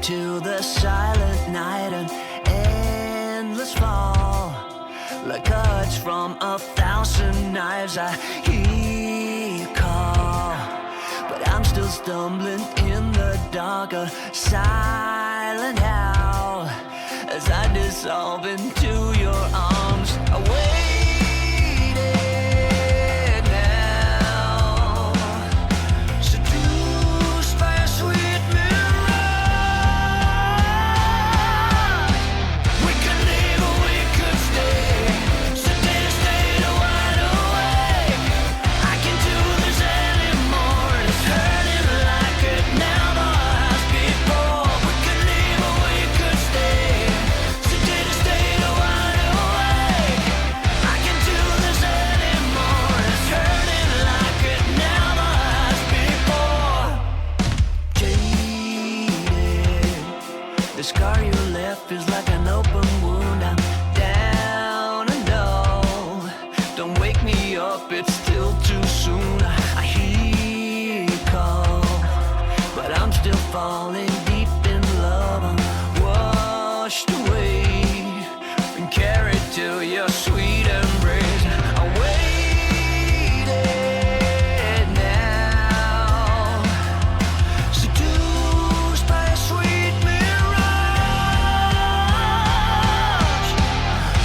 To the silent night, an endless fall, like cuts from 1,000 knives. I hear you call, but I'm still stumbling in the dark, a silent howl as I dissolve into your arms. I waited now, seduced by a sweet the scar you left is like an open wound. I'm down and low. Don't wake me up, it's still too soon. I hear you call, but I'm still falling deep in love. I'm washed away and carried to your sweet embrace. I waited now, seduced by a sweet mirage.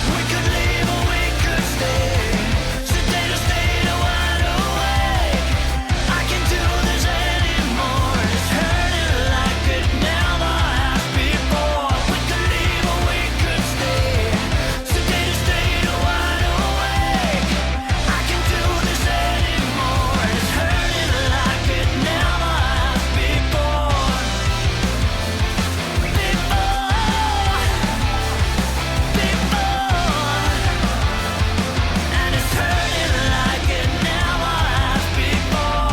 We could leave or we could stay, sedate or stay wide awake. I can't do this anymore, it's hurting like it never has before. We could leave or we could stay, sedate or stay wide awake. I can't do this anymore, it's hurting like it never has before. And it's hurting like it never has before.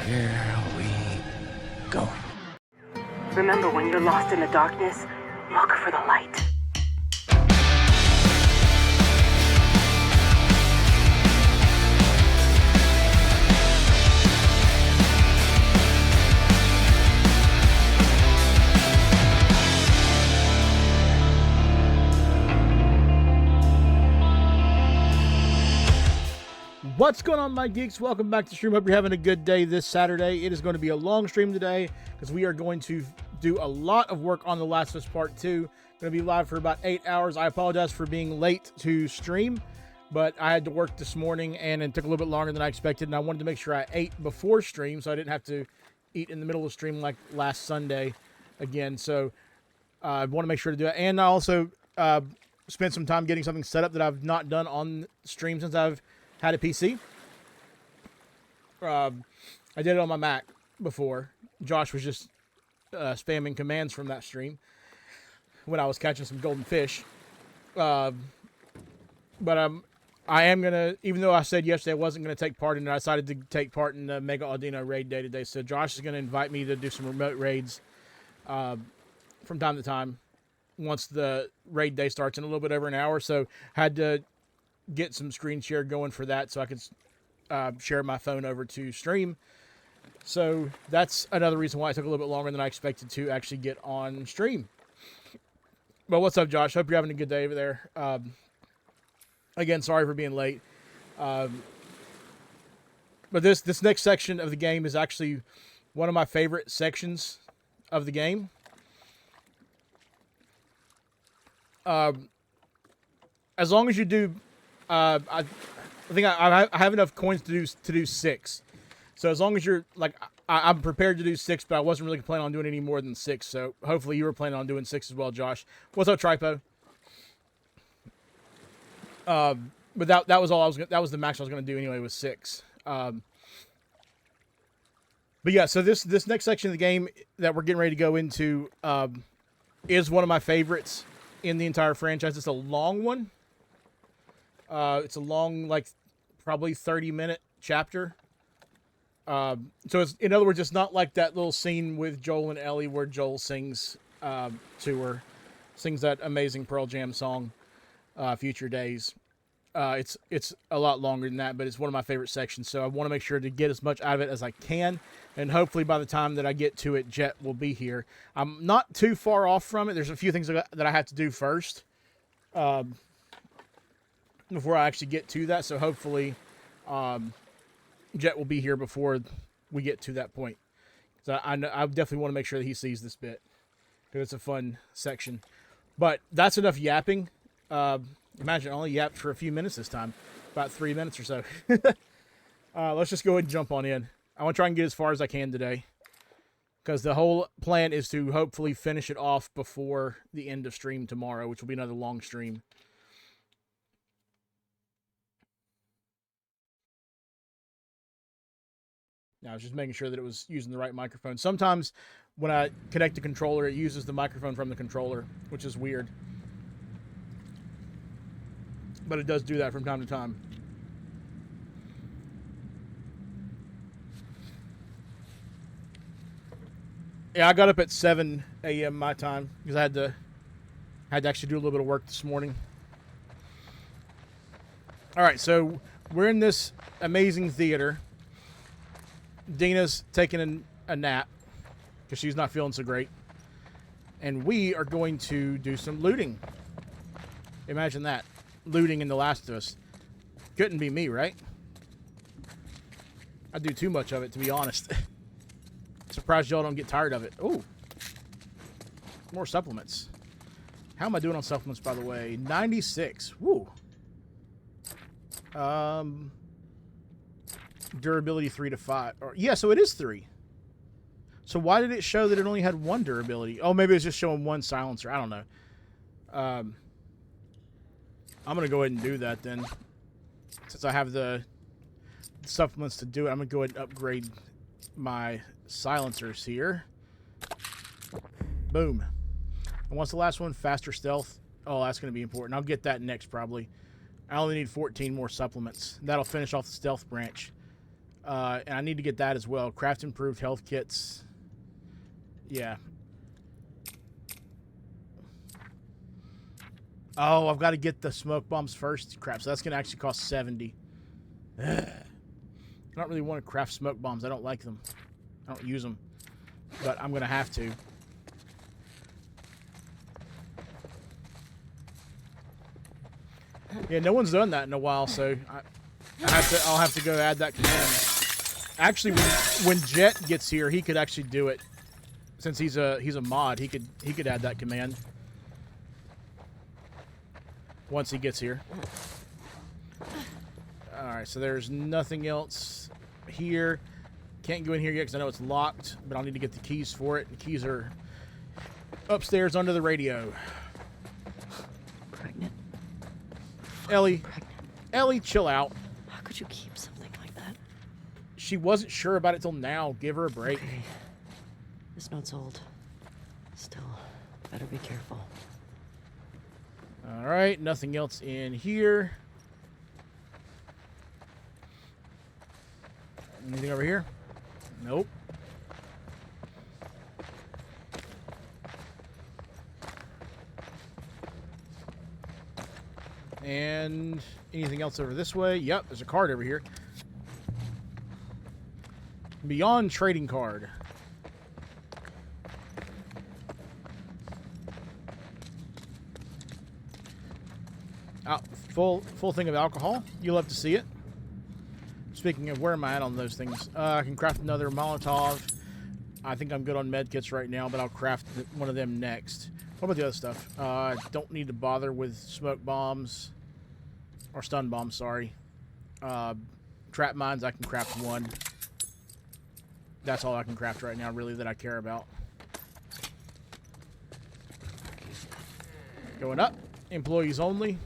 Here we go. Remember, when you're lost in the darkness, look for the light. What's going on, my geeks? Welcome back to the stream. Hope you're having a good day this Saturday. It is going to be a long stream today because we are going to do a lot of work on The Last of Us Part 2. Going to be live for about 8 hours. I apologize for being late to stream, but I had to work this morning and it took a little bit longer than I expected, and I wanted to make sure I ate before stream so I didn't have to eat in the middle of the stream like last Sunday again. So I want to make sure to do it. And I also spent some time getting something set up that I've not done on stream since I've had a PC. I did it on my Mac before. Josh was just spamming commands from that stream when I was catching some golden fish. But I am going to, even though I said yesterday I wasn't going to take part in it, I decided to take part in the Mega Audino raid day today. So Josh is going to invite me to do some remote raids from time to time once the raid day starts in a little bit over an hour. So had to get some screen share going for that so I could share my phone over to stream. So that's another reason why it took a little bit longer than I expected to actually get on stream. But what's up, Josh? Hope you're having a good day over there. Again, sorry for being late. But this next section of the game is actually one of my favorite sections of the game. As long as you do, I think I have enough coins to do 6. So as long as you're like, I'm prepared to do 6, but I wasn't really planning on doing any more than 6. So hopefully you were planning on doing 6 as well, Josh. What's up, Tripo? But that was all I was. That was the max I was going to do anyway. Was 6. But yeah, so this next section of the game that we're getting ready to go into is one of my favorites in the entire franchise. It's a long one. It's a long, like, probably 30-minute chapter. So it's, in other words, it's not like that little scene with Joel and Ellie where Joel sings to her, sings that amazing Pearl Jam song, Future Days. It's a lot longer than that, but it's one of my favorite sections. So I want to make sure to get as much out of it as I can. And hopefully by the time that I get to it, Jet will be here. I'm not too far off from it. There's a few things that I have to do first before I actually get to that. So hopefully Jet will be here before we get to that point. So I definitely want to make sure that he sees this bit because it's a fun section. But that's enough yapping. Imagine I only yapped for a few minutes this time. About 3 minutes or so. Let's just go ahead and jump on in. I want to try and get as far as I can today. Because the whole plan is to hopefully finish it off before the end of stream tomorrow, which will be another long stream. Now, I was just making sure that it was using the right microphone. Sometimes when I connect the controller, it uses the microphone from the controller, which is weird. But it does do that from time to time. Yeah, I got up at 7 a.m. my time because I had to actually do a little bit of work this morning. All right, so we're in this amazing theater. Dina's taking a nap because she's not feeling so great. And we are going to do some looting. Imagine that. Looting in The Last of Us. Couldn't be me, right? I do too much of it, to be honest. Surprised y'all don't get tired of it. Oh, more supplements. How am I doing on supplements, by the way? 96. Woo. Durability 3 to 5. Or, yeah, so it is 3. So why did it show that it only had 1 durability? Oh, maybe it's just showing 1 silencer. I don't know. I'm going to go ahead and do that then. Since I have the supplements to do it, I'm going to go ahead and upgrade my silencers here. Boom. And what's the last one? Faster stealth. Oh, that's going to be important. I'll get that next probably. I only need 14 more supplements. That'll finish off the stealth branch. And I need to get that as well. Craft improved health kits. Yeah. Oh, I've got to get the smoke bombs first. Crap, so that's going to actually cost 70. Ugh. I don't really want to craft smoke bombs. I don't like them. I don't use them. But I'm going to have to. Yeah, no one's done that in a while, so I'll have to go add that command. Actually, when Jet gets here, he could actually do it. Since he's a mod, he could add that command. Once he gets here. Alright, so there's nothing else here. Can't go in here yet because I know it's locked, but I'll need to get the keys for it. The keys are upstairs under the radio. Pregnant? Ellie. Pregnant. Ellie, chill out. How could you keep something like that? She wasn't sure about it till now. Give her a break. Okay. This note's old. Still, better be careful. Alright, nothing else in here. Anything over here? Nope. And anything else over this way? Yep, there's a card over here. Beyond trading card. Full thing of alcohol. You'll love to see it. speaking of, where am I at on those things? I can craft another Molotov. I think I'm good on med kits right now, but I'll craft one of them next. What about the other stuff? I don't need to bother with smoke bombs. Or stun bombs, sorry. Trap mines, I can craft one. That's all I can craft right now, really, that I care about. Going up. Employees only.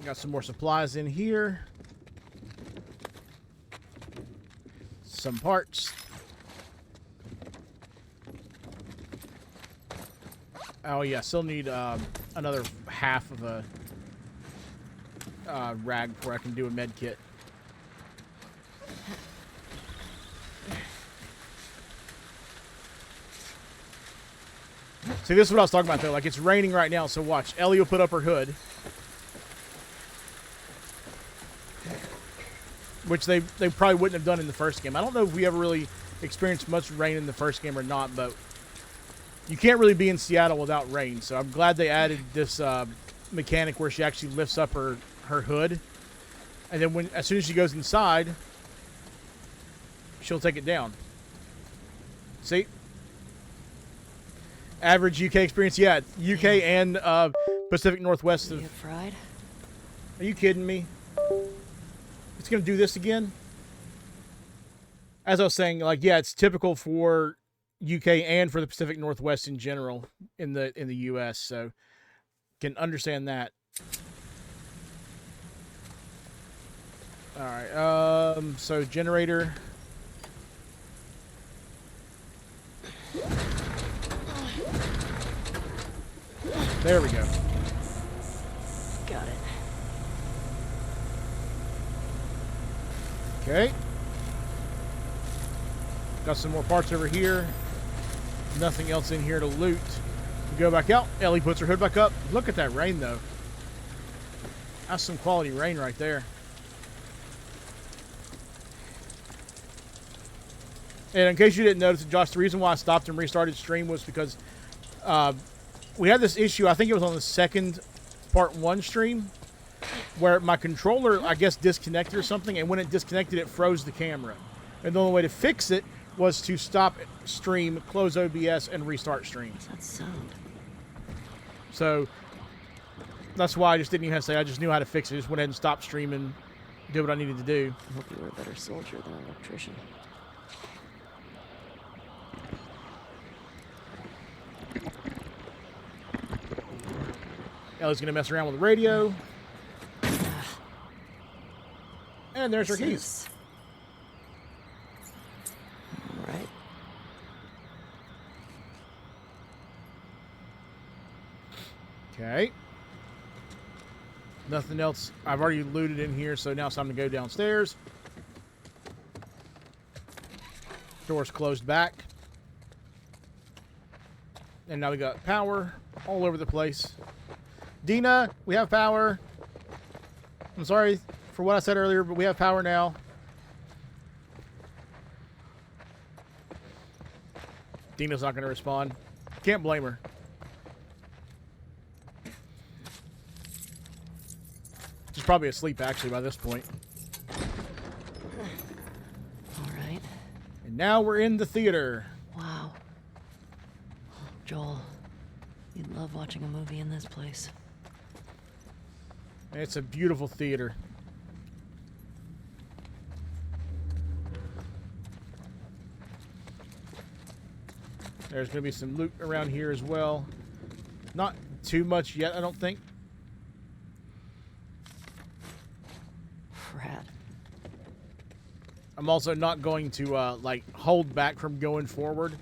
Got some more supplies in here. Some parts. Oh yeah, still need another half of a rag before I can do a med kit. See, this is what I was talking about though. Like, it's raining right now, so watch. Ellie will put up her hood. Which they probably wouldn't have done in the first game. I don't know if we ever really experienced much rain in the first game or not, but you can't really be in Seattle without rain. So I'm glad they added this mechanic where she actually lifts up her hood. And then as soon as she goes inside, she'll take it down. See? Average UK experience. Yeah, UK and Pacific Northwest. You fried? Are you kidding me? It's going to do this again? As I was saying, like, yeah, it's typical for UK and for the Pacific Northwest in general in the US, so can understand that. All right, so generator. There we go. Got it. Okay. Got some more parts over here. Nothing else in here to loot. We go back out. Ellie puts her hood back up. Look at that rain, though. That's some quality rain right there. And in case you didn't notice, Josh, the reason why I stopped and restarted stream was because we had this issue. I think it was on the second part 1 stream, where my controller, I guess, disconnected or something, and when it disconnected, it froze the camera. And the only way to fix it was to stop stream, close OBS, and restart stream. What's that sound? So that's why I just didn't even have to say. I just knew how to fix it. I just went ahead and stopped streaming, did what I needed to do. I hope you were a better soldier than an electrician. Ellie's going to mess around with the radio. And there's her keys. All right. Okay. Nothing else. I've already looted in here, so now it's time to go downstairs. Door's closed back. And now we got power all over the place. Dina, we have power. I'm sorry for what I said earlier, but we have power now. Dina's not going to respond. Can't blame her. She's probably asleep, actually, by this point. All right. And now we're in the theater. Wow. Joel, you'd love watching a movie in this place. It's a beautiful theater. There's going to be some loot around here as well. Not too much yet, I don't think. Rad. I'm also not going to, like, hold back from going forward.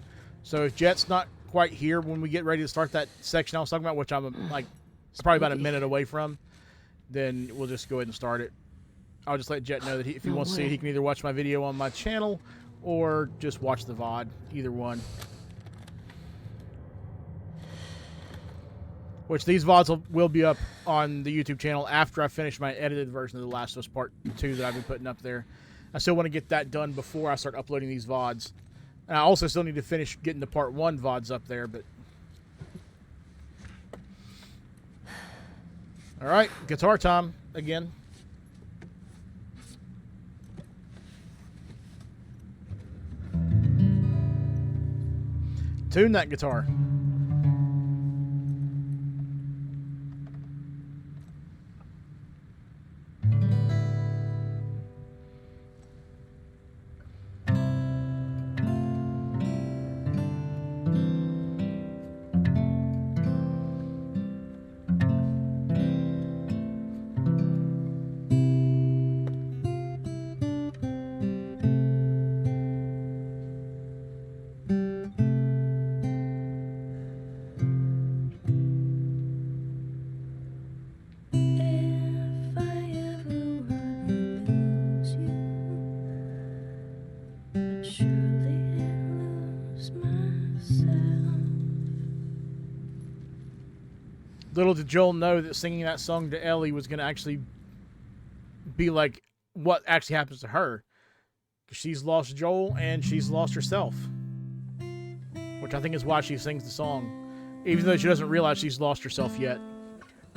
So if Jet's not quite here when we get ready to start that section I was talking about, which I'm, like, it's probably about a minute away from, then we'll just go ahead and start it. I'll just let Jet know that if he wants to see it, he can either watch my video on my channel or just watch the VOD. Either one. Which these VODs will be up on the YouTube channel after I finish my edited version of The Last of Us Part 2 that I've been putting up there. I still want to get that done before I start uploading these VODs. And I also still need to finish getting the Part 1 VODs up there, but All right, guitar time again. Tune that guitar. If I ever were to lose you, I'd surely lose myself. Little did Joel know that singing that song to Ellie was going to actually be like what actually happens to her. 'Cause she's lost Joel and she's lost herself. Which I think is why she sings the song. Even though she doesn't realize she's lost herself yet.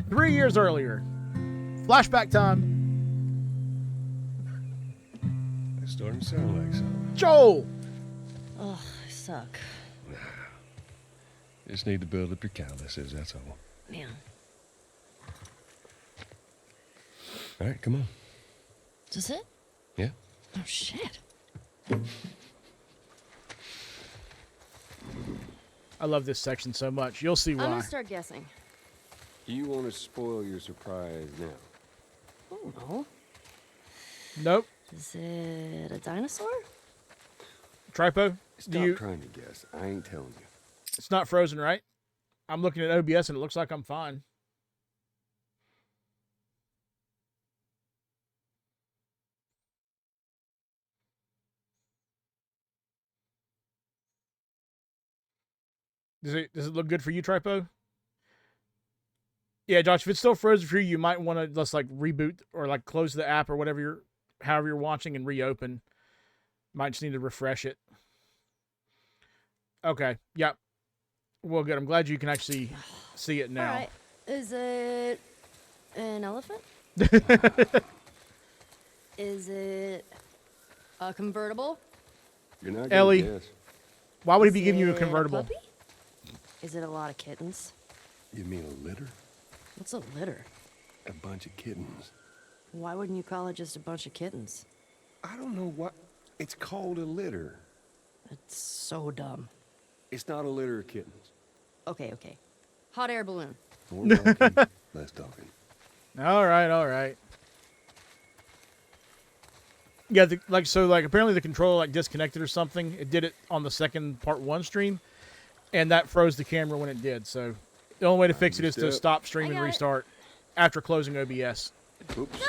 3 years earlier. Flashback time. It's starting to sound like something. Joel! Ugh, I suck. Just need to build up your calluses, that's all. Man. All right, come on. Is it? Yeah? Oh, shit. I love this section so much. You'll see I'm why. gonna start guessing. You want to spoil your surprise now? Oh, no. Nope. Is it a dinosaur? Tripo? Stop trying to guess. I ain't telling you. It's not frozen, right? I'm looking at OBS and it looks like I'm fine. Does it look good for you, Tripo? Yeah, Josh, if it's still frozen for you, you might want to just like reboot or like close the app or whatever however you're watching and reopen. Might just need to refresh it. Okay, yep. Well, good. I'm glad you can actually see it now. All right. Is it an elephant? Is it a convertible? You're not Ellie. gonna guess. Why would he be Is giving you a it convertible? puppy? Is it a lot of kittens? You mean a litter? What's a litter? A bunch of kittens. Why wouldn't you call it just a bunch of kittens? I don't know what. It's called a litter. It's so dumb. It's not a litter of kittens. Okay, okay. Hot air balloon. More talking, less talking. All right, all right. Yeah, apparently the controller like disconnected or something. It did it on the second part 1 stream, and that froze the camera when it did. So the only way to fix it is to stop stream and got it. restart after closing OBS. Oops.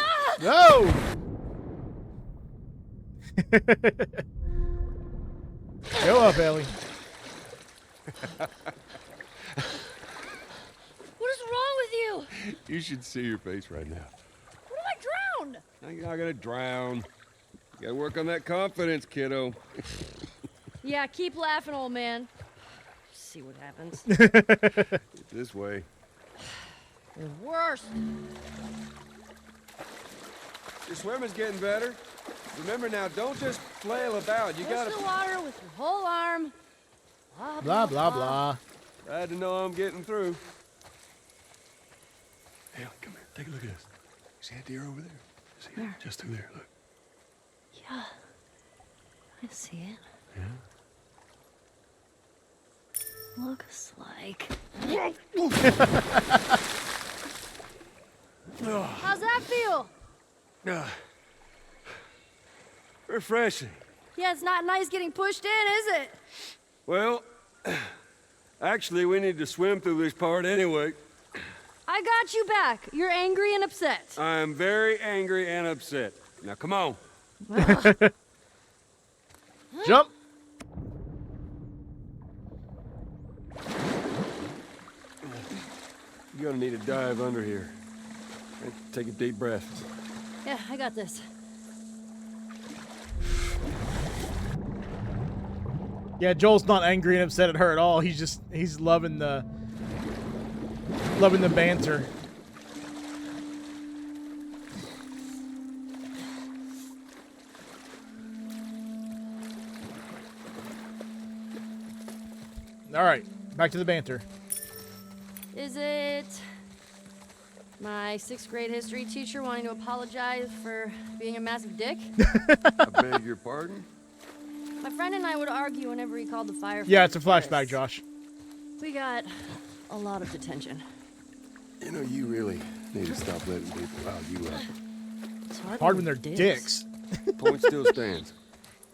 No! Go up, Ellie. What is wrong with you? You should see your face right now. What if I drown? Now you're not gonna drown. You gotta work on that confidence, kiddo. Yeah, keep laughing, old man. See what happens. This way. The worst. Your swimming's getting better. Remember now, don't just flail about. You Push gotta. the water with your whole arm. Blah, blah, blah. Glad to know I'm getting through. Hey, come here. Take a look at this. See that deer over there? See it? Just through there. Look. Yeah. I see it. Yeah. Looks like. How's that feel? Refreshing. Yeah, it's not nice getting pushed in, is it? Well, actually, we need to swim through this part anyway. I got you back. You're angry and upset. I'm very angry and upset. Now, come on. Jump. You're gonna need to dive under here. Take a deep breath. Yeah, I got this. Yeah, Joel's not angry and upset at her at all. He's loving the banter. All right, back to the banter. Is it my 6th grade history teacher wanting to apologize for being a massive dick? I beg your pardon? My friend and I would argue whenever he called the firefighter. Yeah, it's a flashback, terrorists. Josh. We got a lot of detention. You know, you really need to stop letting people out you up. It's Hard when they're dicks. Point still stands.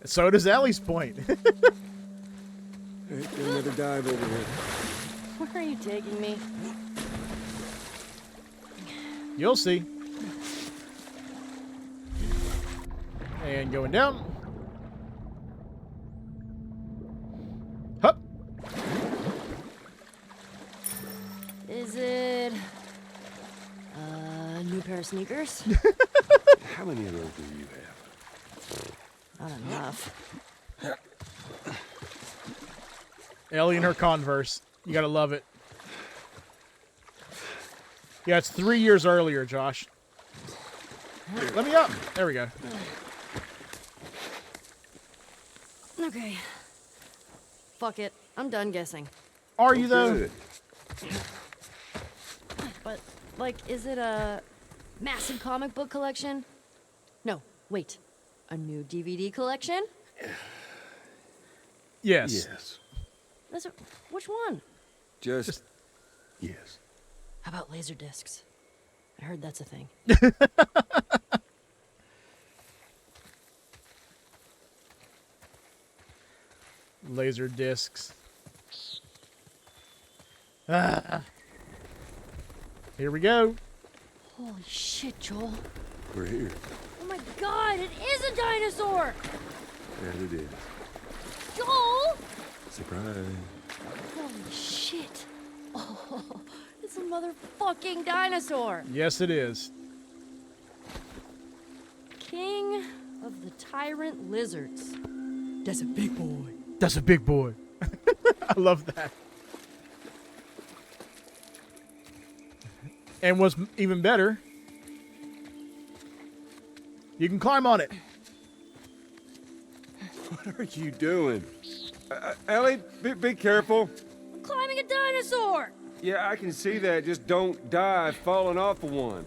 So does Ellie's point. Hey, get another dive over here. Where are you taking me? You'll see. And going down. Hup. Is it a new pair of sneakers? How many of those do you have? Not enough. Ellie and her Converse. You gotta love it. Yeah, it's 3 years earlier, Josh. Let me up. There we go. Okay. Fuck it. I'm done guessing. Are you though? Good. But, like, is it a massive comic book collection? No, wait. A new DVD collection? Yes. Yes. Which one? Just yes. How about laser discs? I heard that's a thing. Laser discs. Ah. Here we go. Holy shit, Joel. We're here. Oh my god, it is a dinosaur! That it is. Joel! Surprise. Holy shit. Oh, it's a motherfucking dinosaur. Yes, it is. King of the tyrant lizards. That's a big boy. That's a big boy. I love that. And what's even better, you can climb on it. What are you doing? Ellie, be careful. I'm climbing a dinosaur! Yeah, I can see that. Just don't die falling off of one.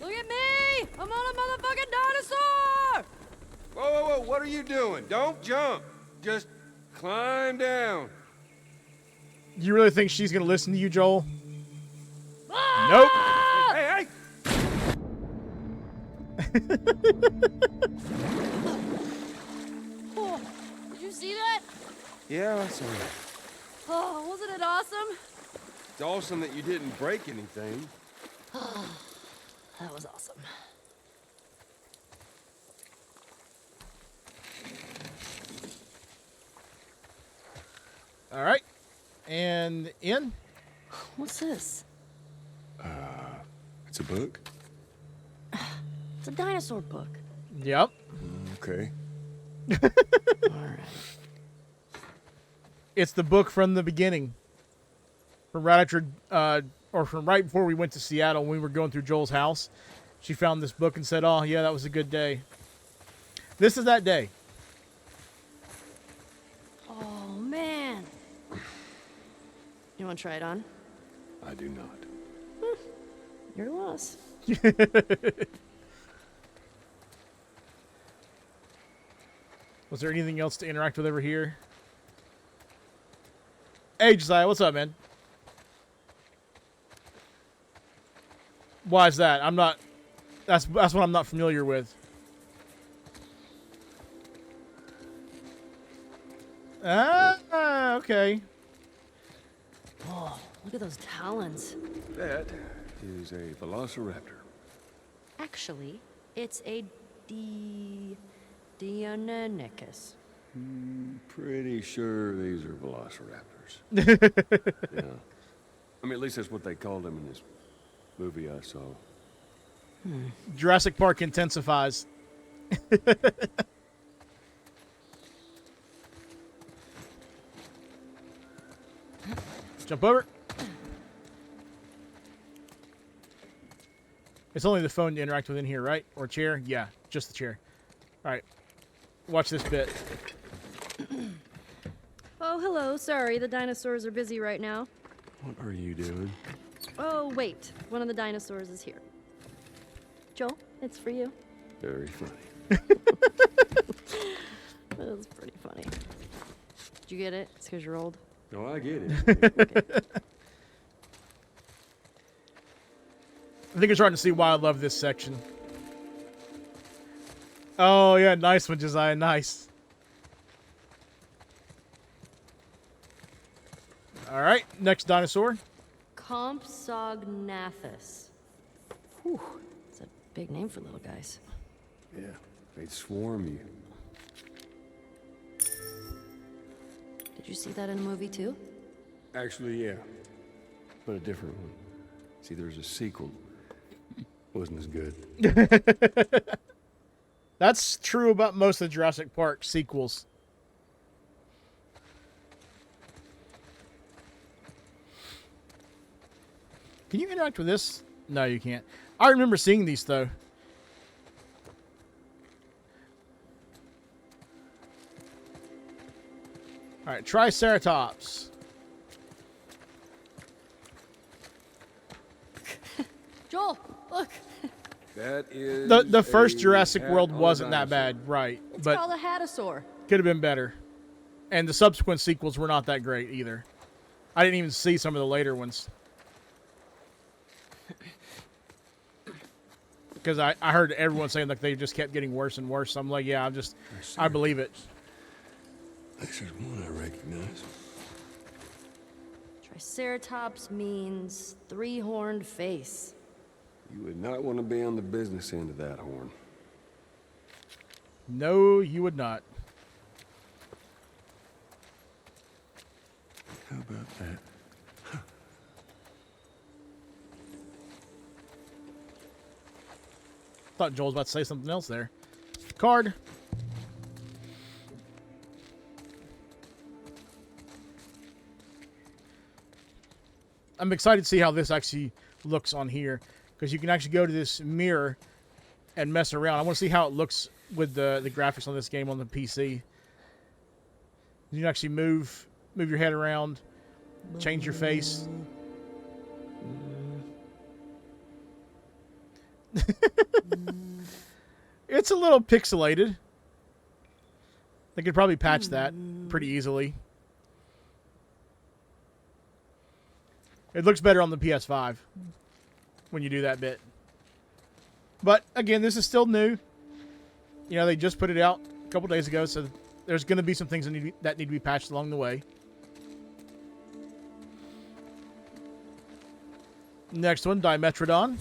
Look at me! I'm on a motherfucking dinosaur! Whoa, whoa, whoa, what are you doing? Don't jump. Just climb down. You really think she's going to listen to you, Joel? Ah! Nope. Hey, Oh, did you see that? Yeah, I saw it. Oh, wasn't it awesome? It's awesome that you didn't break anything. That was awesome. All right. And in. What's this? It's a book? It's a dinosaur book. Yep. Okay. Alright. It's the book from the beginning. From right after, or from right before we went to Seattle when we were going through Joel's house. She found this book and said, "Oh, yeah, that was a good day." This is that day. Oh, man. You want to try it on? I do not. Your loss. Was there anything else to interact with over here? Hey, Josiah, what's up, man? Why is that? I'm not... That's what I'm not familiar with. Ah, okay. Oh, look at those talons. That is a velociraptor. Actually, it's a Deinonychus. Pretty sure these are velociraptors. Yeah. I mean, at least that's what they called them in this movie I saw. Jurassic Park intensifies. Jump over. It's only the phone to interact with in here, right? Or chair? Yeah, just the chair. All right. Watch this bit. Oh, Oh, hello. Sorry, the dinosaurs are busy right now. What are you doing? Oh, wait. One of the dinosaurs is here. Joel, it's for you. Very funny. That was pretty funny. Did you get it? It's because you're old. Oh, I get it. I think you're starting to see why I love this section. Oh, yeah, nice one, Josiah, nice. All right, next dinosaur. Compsognathus. Whew, it's a big name for little guys. Yeah, they'd swarm you. Did you see that in a movie too? Actually, yeah. But a different one. See, there's a sequel. Wasn't as good. That's true about most of the Jurassic Park sequels. Can you interact with this? No, you can't. I remember seeing these, though. All right, Triceratops. Joel, look. That is The first a Jurassic hat World on a wasn't that dinosaur. bad, right? It's But called a hatasaur. could have been better. And the subsequent sequels were not that great either. I didn't even see some of the later ones. Because I heard everyone saying like they just kept getting worse and worse. So I'm like, yeah, I believe it. This is one I recognize. Triceratops means three-horned face. You would not want to be on the business end of that horn. No, you would not. How about that? Thought Joel was about to say something else there. Card. I'm excited to see how this actually looks on here, because you can actually go to this mirror and mess around. I want to see how it looks with the graphics on this game on the PC. You can actually move your head around, change your face. It's a little pixelated. They could probably patch that pretty easily. It looks better on the PS5 when you do that bit. But again, this is still new. You know, they just put it out a couple days ago, so there's going to be some things that need to be patched along the way. Next one, Dimetrodon.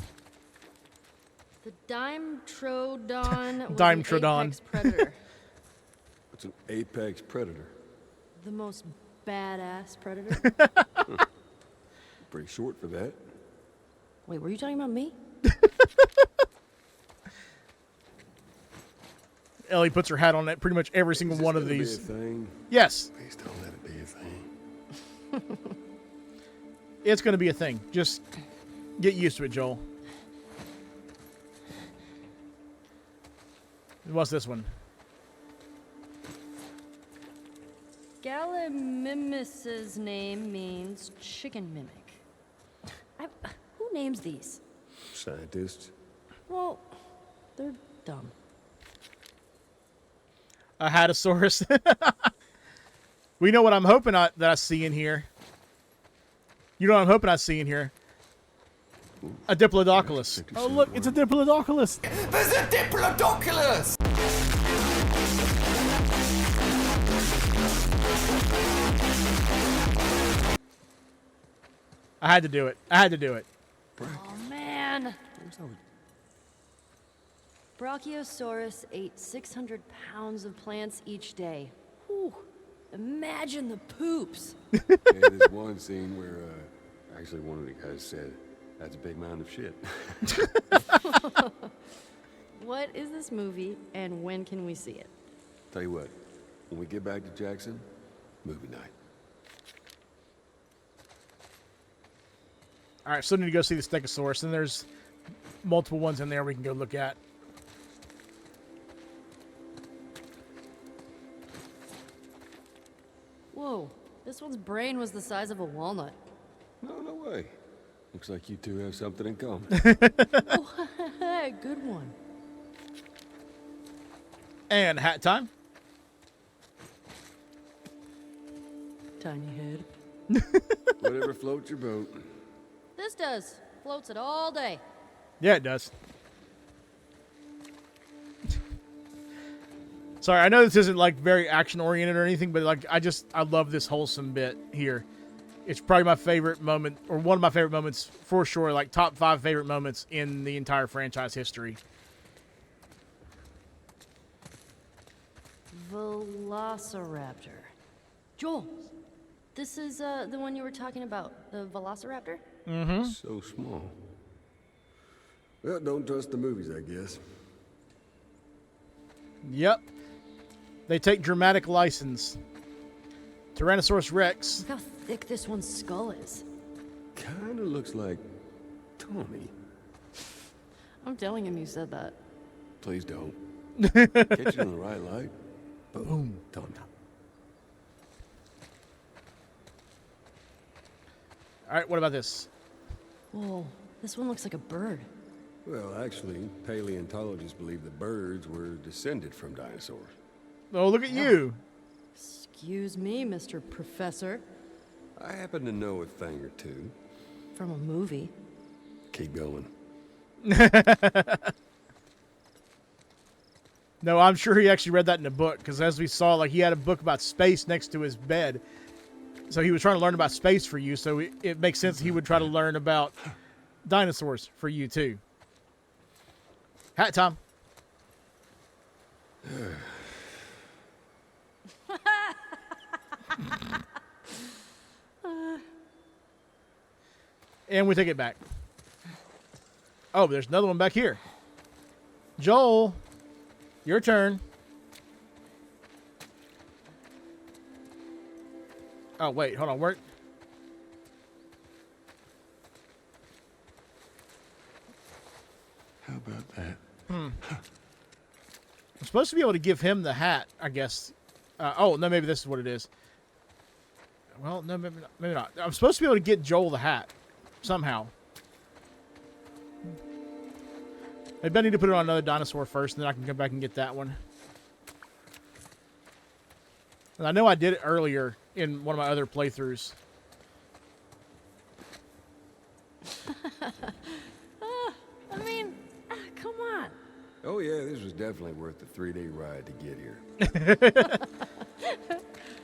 The Dimetrodon was Dimetrodon. an apex predator. It's an apex predator. The most badass predator. Pretty short for that. Wait, were you talking about me? Ellie puts her hat on it pretty much every single Is this one of gonna be these. a thing? Yes, Please don't let it be a thing. it's going to be a thing. Just get used to it, Joel. What's this one? Gallimimus's name means chicken mimic. Who names these? Scientists. Well, they're dumb. A Hatosaurus. We know what I'm hoping that I see in here. You know what I'm hoping I see in here? A Diplodocus. Oh, look, it's a Diplodocus. There's a Diplodocus! I had to do it. I had to do it. Oh, man. Brachiosaurus ate 600 pounds of plants each day. Whew. Imagine the poops. Yeah, there's one scene where actually one of the guys said, "That's a big mound of shit." What is this movie, and when can we see it? Tell you what, when we get back to Jackson, movie night. All right, so need to go see the Stegosaurus, and there's multiple ones in there we can go look at. Whoa, This one's brain was the size of a walnut. No way. Looks like you two have something in common. Hey, good one. And hat time. Tiny head. Whatever floats your boat. This does. Floats it all day. Yeah, it does. Sorry, I know this isn't like very action oriented or anything, but like I love this wholesome bit here. It's probably my favorite moment, or one of my favorite moments for sure, like top 5 favorite moments in the entire franchise history. Velociraptor. Joel, this is the one you were talking about, the Velociraptor? So small. Well, don't trust the movies, I guess. Yep. They take dramatic license. Tyrannosaurus Rex. Look how thick this one's skull is. Kinda looks like Tommy. I'm telling him you said that. Please don't. Catch it in the right light. Boom. Done. All right, what about this? Whoa, this one looks like a bird. Well, actually, paleontologists believe the birds were descended from dinosaurs. Oh, look at you. Excuse me, Mr. Professor. I happen to know a thing or two. From a movie. Keep going. No, I'm sure he actually read that in a book, because as we saw, like, he had a book about space next to his bed. So he was trying to learn about space for you, so it makes sense he would try to learn about dinosaurs for you, too. Hat time. And we take it back. Oh, there's another one back here. Joel, your turn. Oh, wait, hold on. Where? How about that? I'm supposed to be able to give him the hat, I guess. Oh, no, maybe this is what it is. Well, no, maybe not. Maybe not. I'm supposed to be able to get Joel the hat somehow. Maybe I need to put it on another dinosaur first, and then I can come back and get that one. And I know I did it earlier in one of my other playthroughs. I mean, come on. Oh, yeah, this was definitely worth the 3-day ride to get here.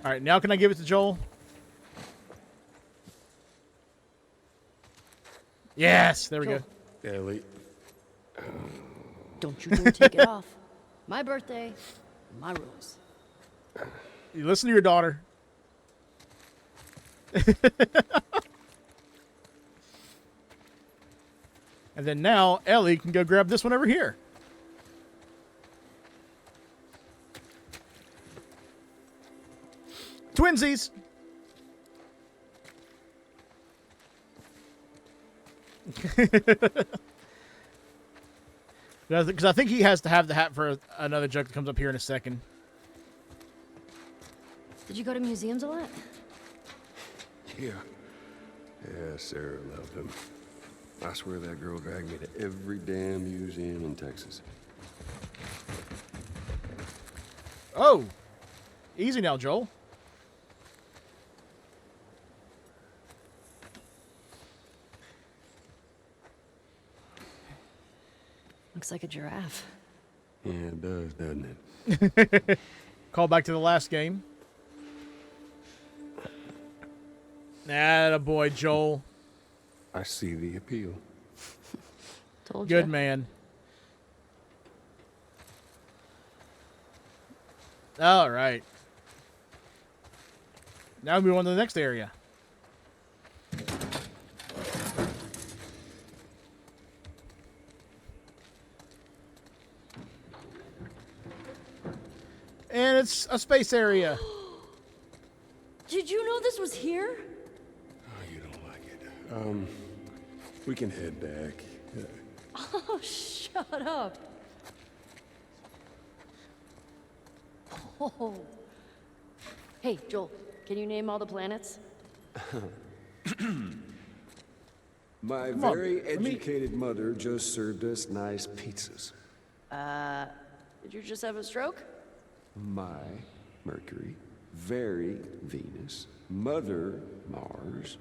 All right, now can I give it to Joel? Yes, there we go. Ellie. Don't you dare take it off. My birthday, my rules. You listen to your daughter. And then now Ellie can go grab this one over here. Twinsies. Because I think he has to have the hat for another joke that comes up here in a second. Did you go to museums a lot? Yeah. Yeah, Sarah loved him. I swear that girl dragged me to every damn museum in Texas. Oh, easy now, Joel. Looks like a giraffe. Yeah, it does, doesn't it? Call back to the last game. Attaboy, Joel. I see the appeal. Told Good ya. man. All right. Now we move on to the next area. And it's a space area. Did you know this was here? Oh, you don't like it. We can head back. Oh, shut up. Oh. Hey, Joel, Can you name all the planets? My Come on, very let me- educated mother just served us nice pizzas. Did you just have a stroke? My Mercury, very Venus, mother Mars.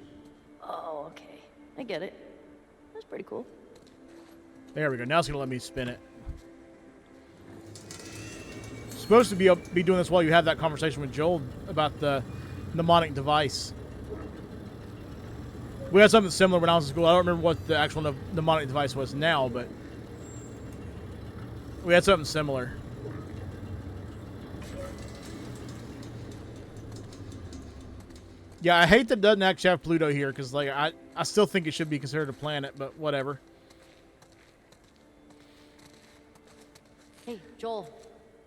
Oh, okay. I get it. That's pretty cool. There we go. Now it's gonna let me spin it. Supposed to be doing this while you have that conversation with Joel about the mnemonic device. We had something similar when I was in school. I don't remember what the actual mnemonic device was now, but we had something similar. Yeah, I hate that it doesn't actually have Pluto here, because like I still think it should be considered a planet, but whatever. Hey, Joel,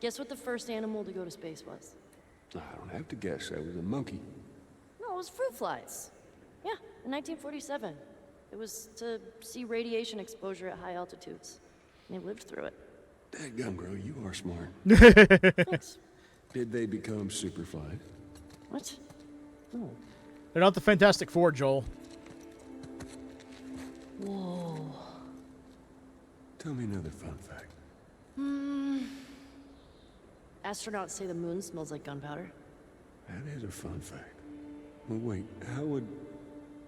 guess what the first animal to go to space was? I don't have to guess. That was a monkey. No, it was fruit flies. Yeah, in 1947. It was to see radiation exposure at high altitudes. And they lived through it. Dadgum, girl, you are smart. Thanks. Did they become superflies? What? No. They're not the Fantastic Four, Joel. Whoa. Tell me another fun fact. Astronauts say the moon smells like gunpowder. That is a fun fact. Well, wait, how would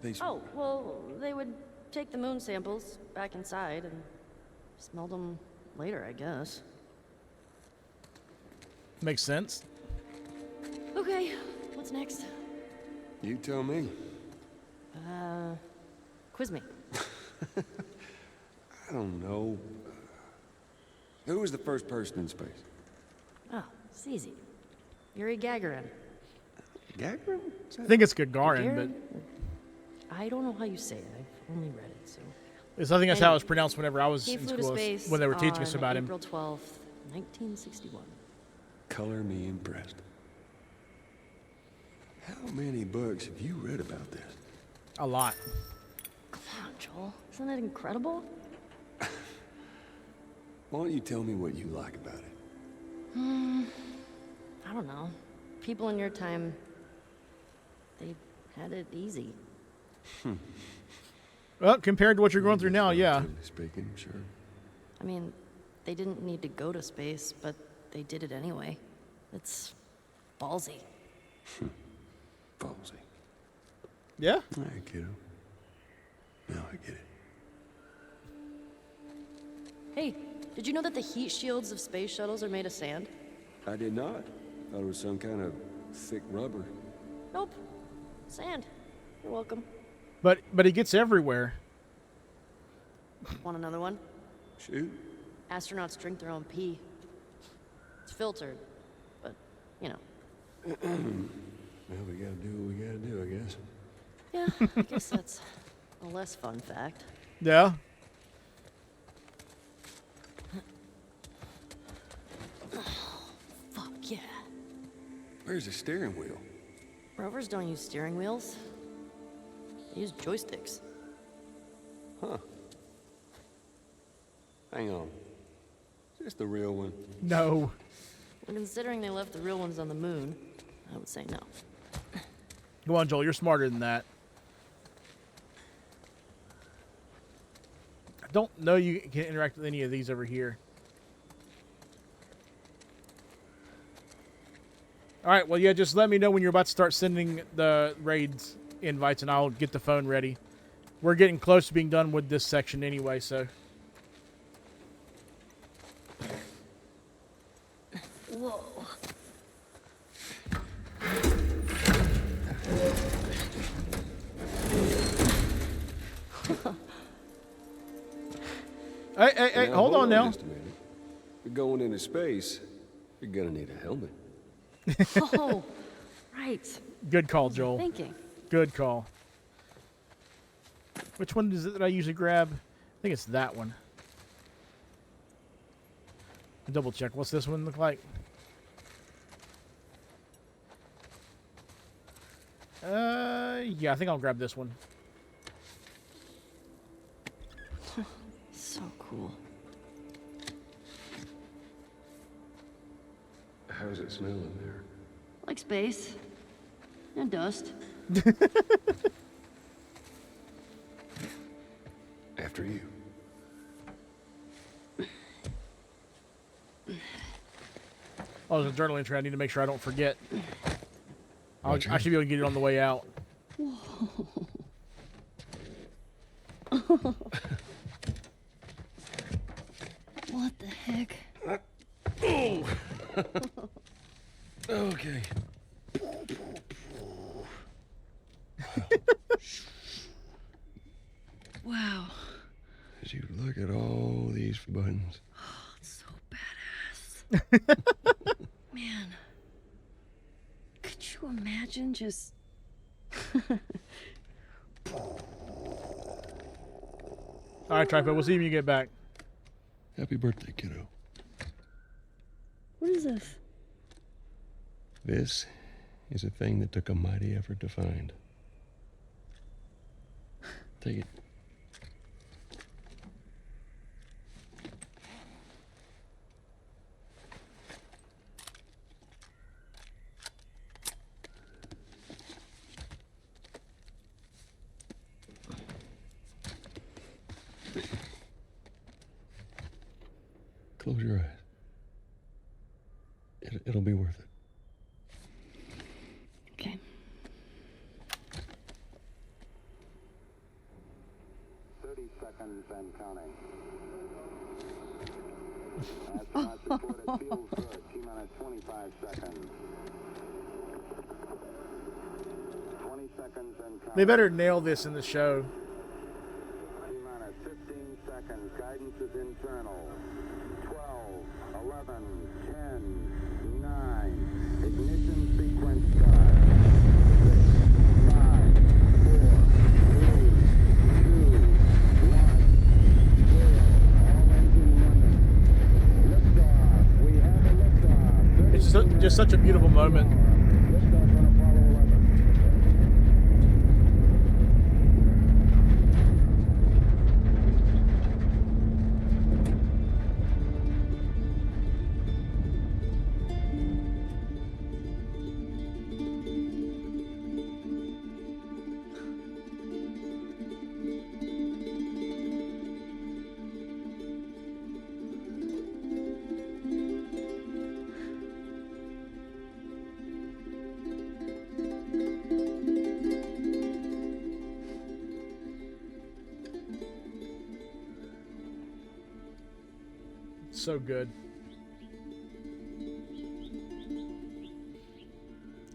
they... Oh, well, they would take the moon samples back inside and smell them later, I guess. Makes sense. Okay, what's next? You tell me. Quiz me. I don't know. Who was the first person in space? Oh, it's easy. Yuri Gagarin. Gagarin? I think it's Gagarin, but I don't know how you say it. I've only read it, so. I think that's how it was pronounced whenever I was He in flew to school, space when they were teaching us on about him. April 12th, 1961. Color me impressed. How many books have you read about this? A lot. Come on, Joel. Isn't that incredible? Why don't you tell me what you like about it? I don't know. People in your time, they had it easy. Well, compared to what you're going through now, yeah. Relatively speaking, sure. I mean, they didn't need to go to space, but they did it anyway. It's ballsy. Ballsy. Yeah? All right, kiddo. Now I get it. Hey, did you know that the heat shields of space shuttles are made of sand? I did not. Thought it was some kind of thick rubber. Nope. Sand. You're welcome. But he gets everywhere. Want another one? Shoot. Astronauts drink their own pee. It's filtered, but, you know. Well, we gotta do what we gotta do, I guess. Yeah, I guess that's a less fun fact. Yeah? Fuck yeah. Where's the steering wheel? Rovers don't use steering wheels. They use joysticks. Huh. Hang on. Is this the real one? No. Well, considering they left the real ones on the moon, I would say no. Go on, Joel. You're smarter than that. I don't know you can interact with any of these over here. All right. Well, yeah, just let me know when you're about to start sending the raids invites, and I'll get the phone ready. We're getting close to being done with this section anyway, so. Whoa. Hey, hold on now. Just a minute. You're going into space. You're gonna need a helmet. Oh, right. Good call, Joel. Thinking. Good call. Which one is it that I usually grab? I think it's that one. Double check. What's this one look like? Yeah, I think I'll grab this one. So cool. How's it smell in there? Like space. And dust. After you. Oh, there's a journal entry I need to make sure I don't forget. I Watch out. should be able to get it on the way out. What the heck? Okay. Wow. As you look at all these buttons. So badass. Man. Could you imagine just. All right, Tripod. We'll see you when you get back. Happy birthday, kiddo. What is this? This is a thing that took a mighty effort to find. Take it. Close your eyes. It'll be worth it. Okay. Seconds and counting. Astronauts report it feels good. T-minus 25 seconds. 20 seconds and counting. They better nail this in the show. T-minus 15 seconds. Guidance is internal. 12, 11, 10, 9. Ignition sequence start. 6, 5, 4, 3, 2, 1, 0. All engine running. Liftoff. We have a liftoff. Just such a beautiful moment. Liftoff on Apollo 11. So good.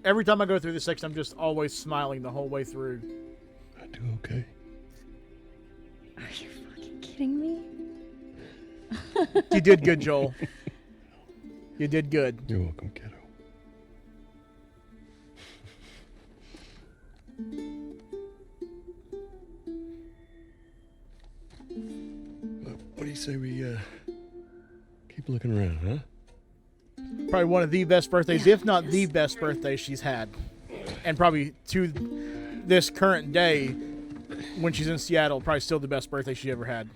Every time I go through this section, I'm just always smiling the whole way through. I do okay. Are you fucking kidding me? You did good, Joel. You did good. You're welcome, kiddo. What do you say we keep looking around, huh? Probably one of the best birthdays, if not the best birthday she's had. And probably to this current day, when she's in Seattle, probably still the best birthday she ever had.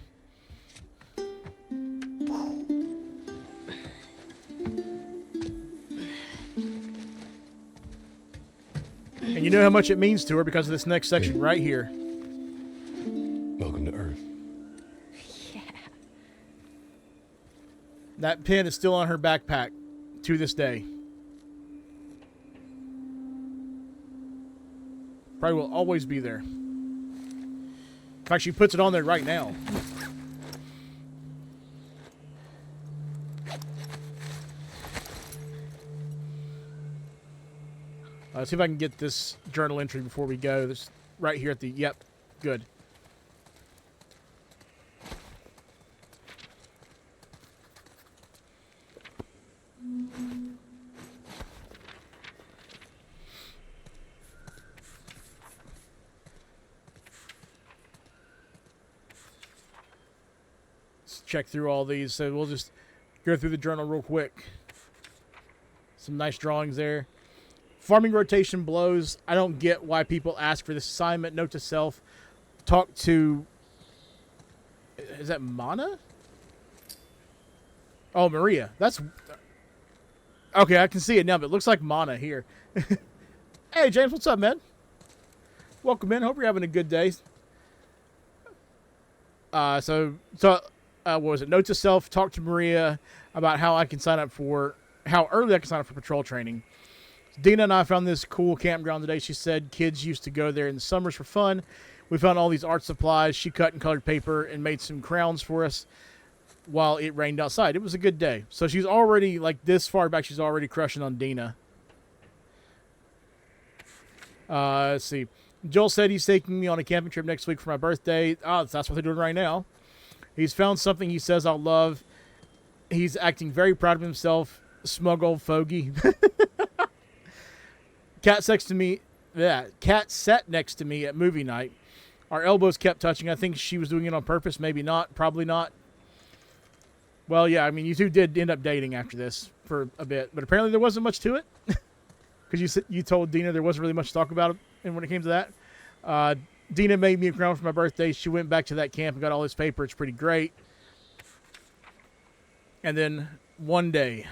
And you know how much it means to her because of this next section right here. Welcome to Earth. That pin is still on her backpack to this day. Probably will always be there. In fact, she puts it on there right now. Let's see if I can get this journal entry before we go. This right here at the, yep, good. Let's check through all these. So we'll just go through the journal real quick. Some nice drawings there. Farming rotation blows. I don't get why people ask for this assignment. Note to self. Talk to... Is that Mana? Oh, Maria. That's... Okay, I can see it now, but it looks like Mana here. Hey, James, what's up, man? Welcome in. Hope you're having a good day. What was it? Note to self, talk to Maria about how early I can sign up for patrol training. Dina and I found this cool campground today. She said kids used to go there in the summers for fun. We found all these art supplies. She cut and colored paper and made some crowns for us while it rained outside. It was a good day. So she's already, like, this far back, she's already crushing on Dina. Let's see. Joel said he's taking me on a camping trip next week for my birthday. Oh, that's what they're doing right now. He's found something he says I'll love. He's acting very proud of himself. Smug old fogey. Cat sat next to me at movie night. Our elbows kept touching. I think she was doing it on purpose. Maybe not. Probably not. Well, yeah, I mean, you two did end up dating after this for a bit. But apparently there wasn't much to it. Because you told Dina there wasn't really much to talk about and when it came to that. Dina made me a crown for my birthday. She went back to that camp and got all this paper. It's pretty great. And then one day,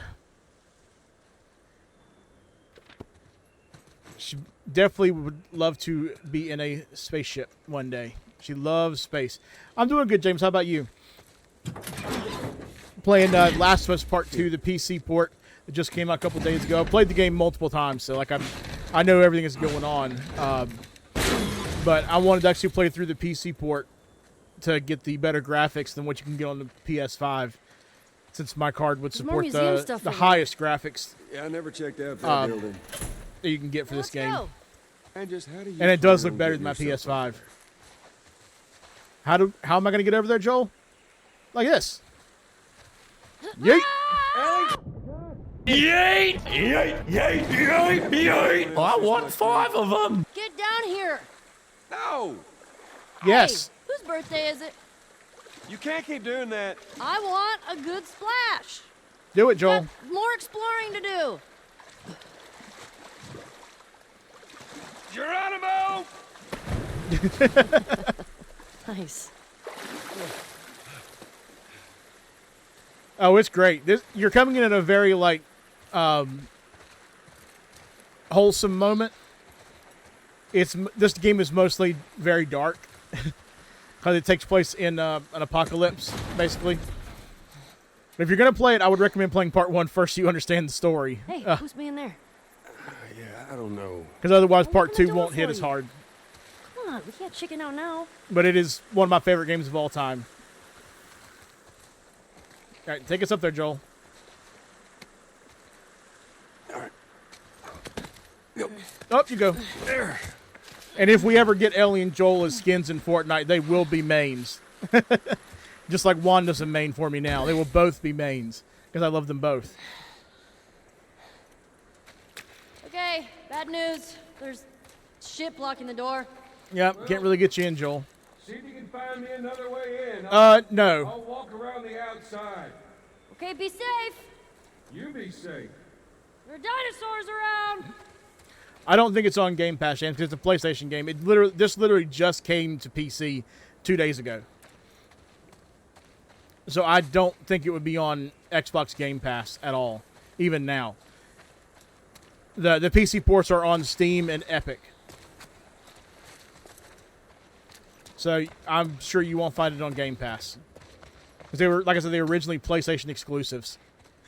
she definitely would love to be in a spaceship one day. She loves space. I'm doing good, James. How about you? Playing Last of Us Part 2, the PC port that just came out a couple days ago. Played the game multiple times, so like I know everything that's going on. But I wanted to actually play through the PC port to get the better graphics than what you can get on the PS5, since my card would There's more support museum stuff the over highest graphics Yeah, I never checked out that building. that you can get for this game. Go. And just how do you And it does plan look on better getting than my yourself up PS5. How am I going to get over there, Joel? Like this. Yeet. Yeet! Yeet! Yeet! Yeet! Yeet! I want 5 of them! Get down here. No! Yes. Hey, whose birthday is it? You can't keep doing that. I want a good splash. Do it, Joel. Got more exploring to do. Geronimo! Nice. Oh, it's great. You're coming in at a very, like, wholesome moment. This game is mostly very dark because it takes place in an apocalypse, basically. But if you're gonna play it, I would recommend playing Part 1 first so you understand the story. Hey, who's being there? Yeah, I don't know. Because otherwise, I'll Part open the 2 door won't hit for as you. hard. Come on, we can't chicken out now. But it is one of my favorite games of all time. All right, take us up there, Joel. Yep. Up you go. There. And if we ever get Ellie and Joel as skins in Fortnite, they will be mains. Just like Wanda's a main for me now. They will both be mains. Because I love them both. Okay, bad news. There's shit blocking the door. Yep, can't really get you in, Joel. See if you can find me another way in. No. I'll walk around the outside. Okay, be safe. You be safe. There are dinosaurs around. I don't think it's on Game Pass, James, because it's a PlayStation game. This literally just came to PC 2 days ago. So I don't think it would be on Xbox Game Pass at all, even now. The PC ports are on Steam and Epic. So I'm sure you won't find it on Game Pass. Because they were, like I said, they were originally PlayStation exclusives.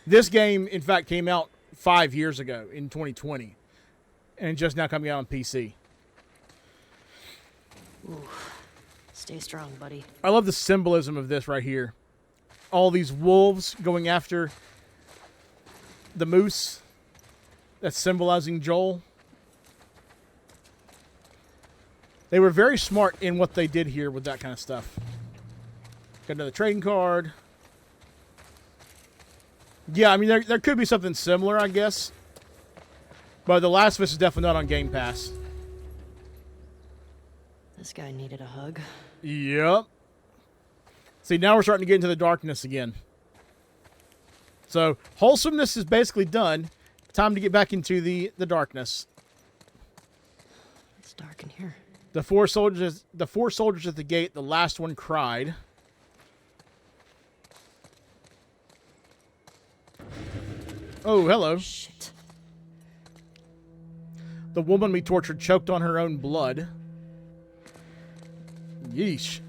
This game, in fact, came out 5 years ago in 2020. And just now coming out on PC. Ooh. Stay strong, buddy. I love the symbolism of this right here. All these wolves going after the moose. That's symbolizing Joel. They were very smart in what they did here with that kind of stuff. Got another trading card. Yeah, I mean, there could be something similar, I guess. But The Last of Us is definitely not on Game Pass. This guy needed a hug. Yep. See, now we're starting to get into the darkness again. So, wholesomeness is basically done. Time to get back into the darkness. It's dark in here. The four soldiers at the gate, the last one cried. Oh, hello. Shit. The woman we tortured choked on her own blood. Yeesh.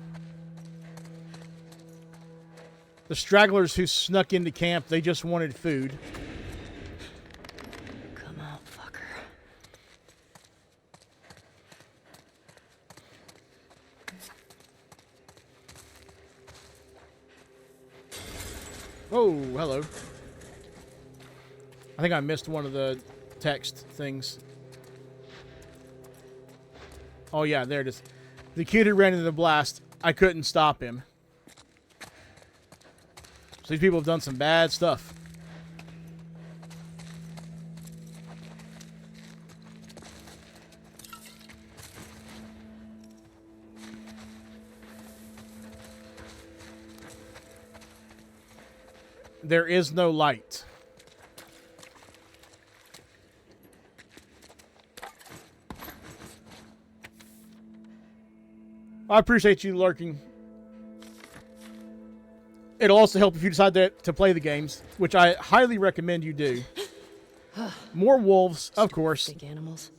The stragglers who snuck into camp, they just wanted food. Come on, fucker. Oh, hello. I think I missed one of the text things. Oh yeah, there it is. The kid who ran into the blast, I couldn't stop him. So these people have done some bad stuff. There is no light. I appreciate you lurking. It'll also help if you decide to play the games, which I highly recommend you do. More wolves, of course. Big animals.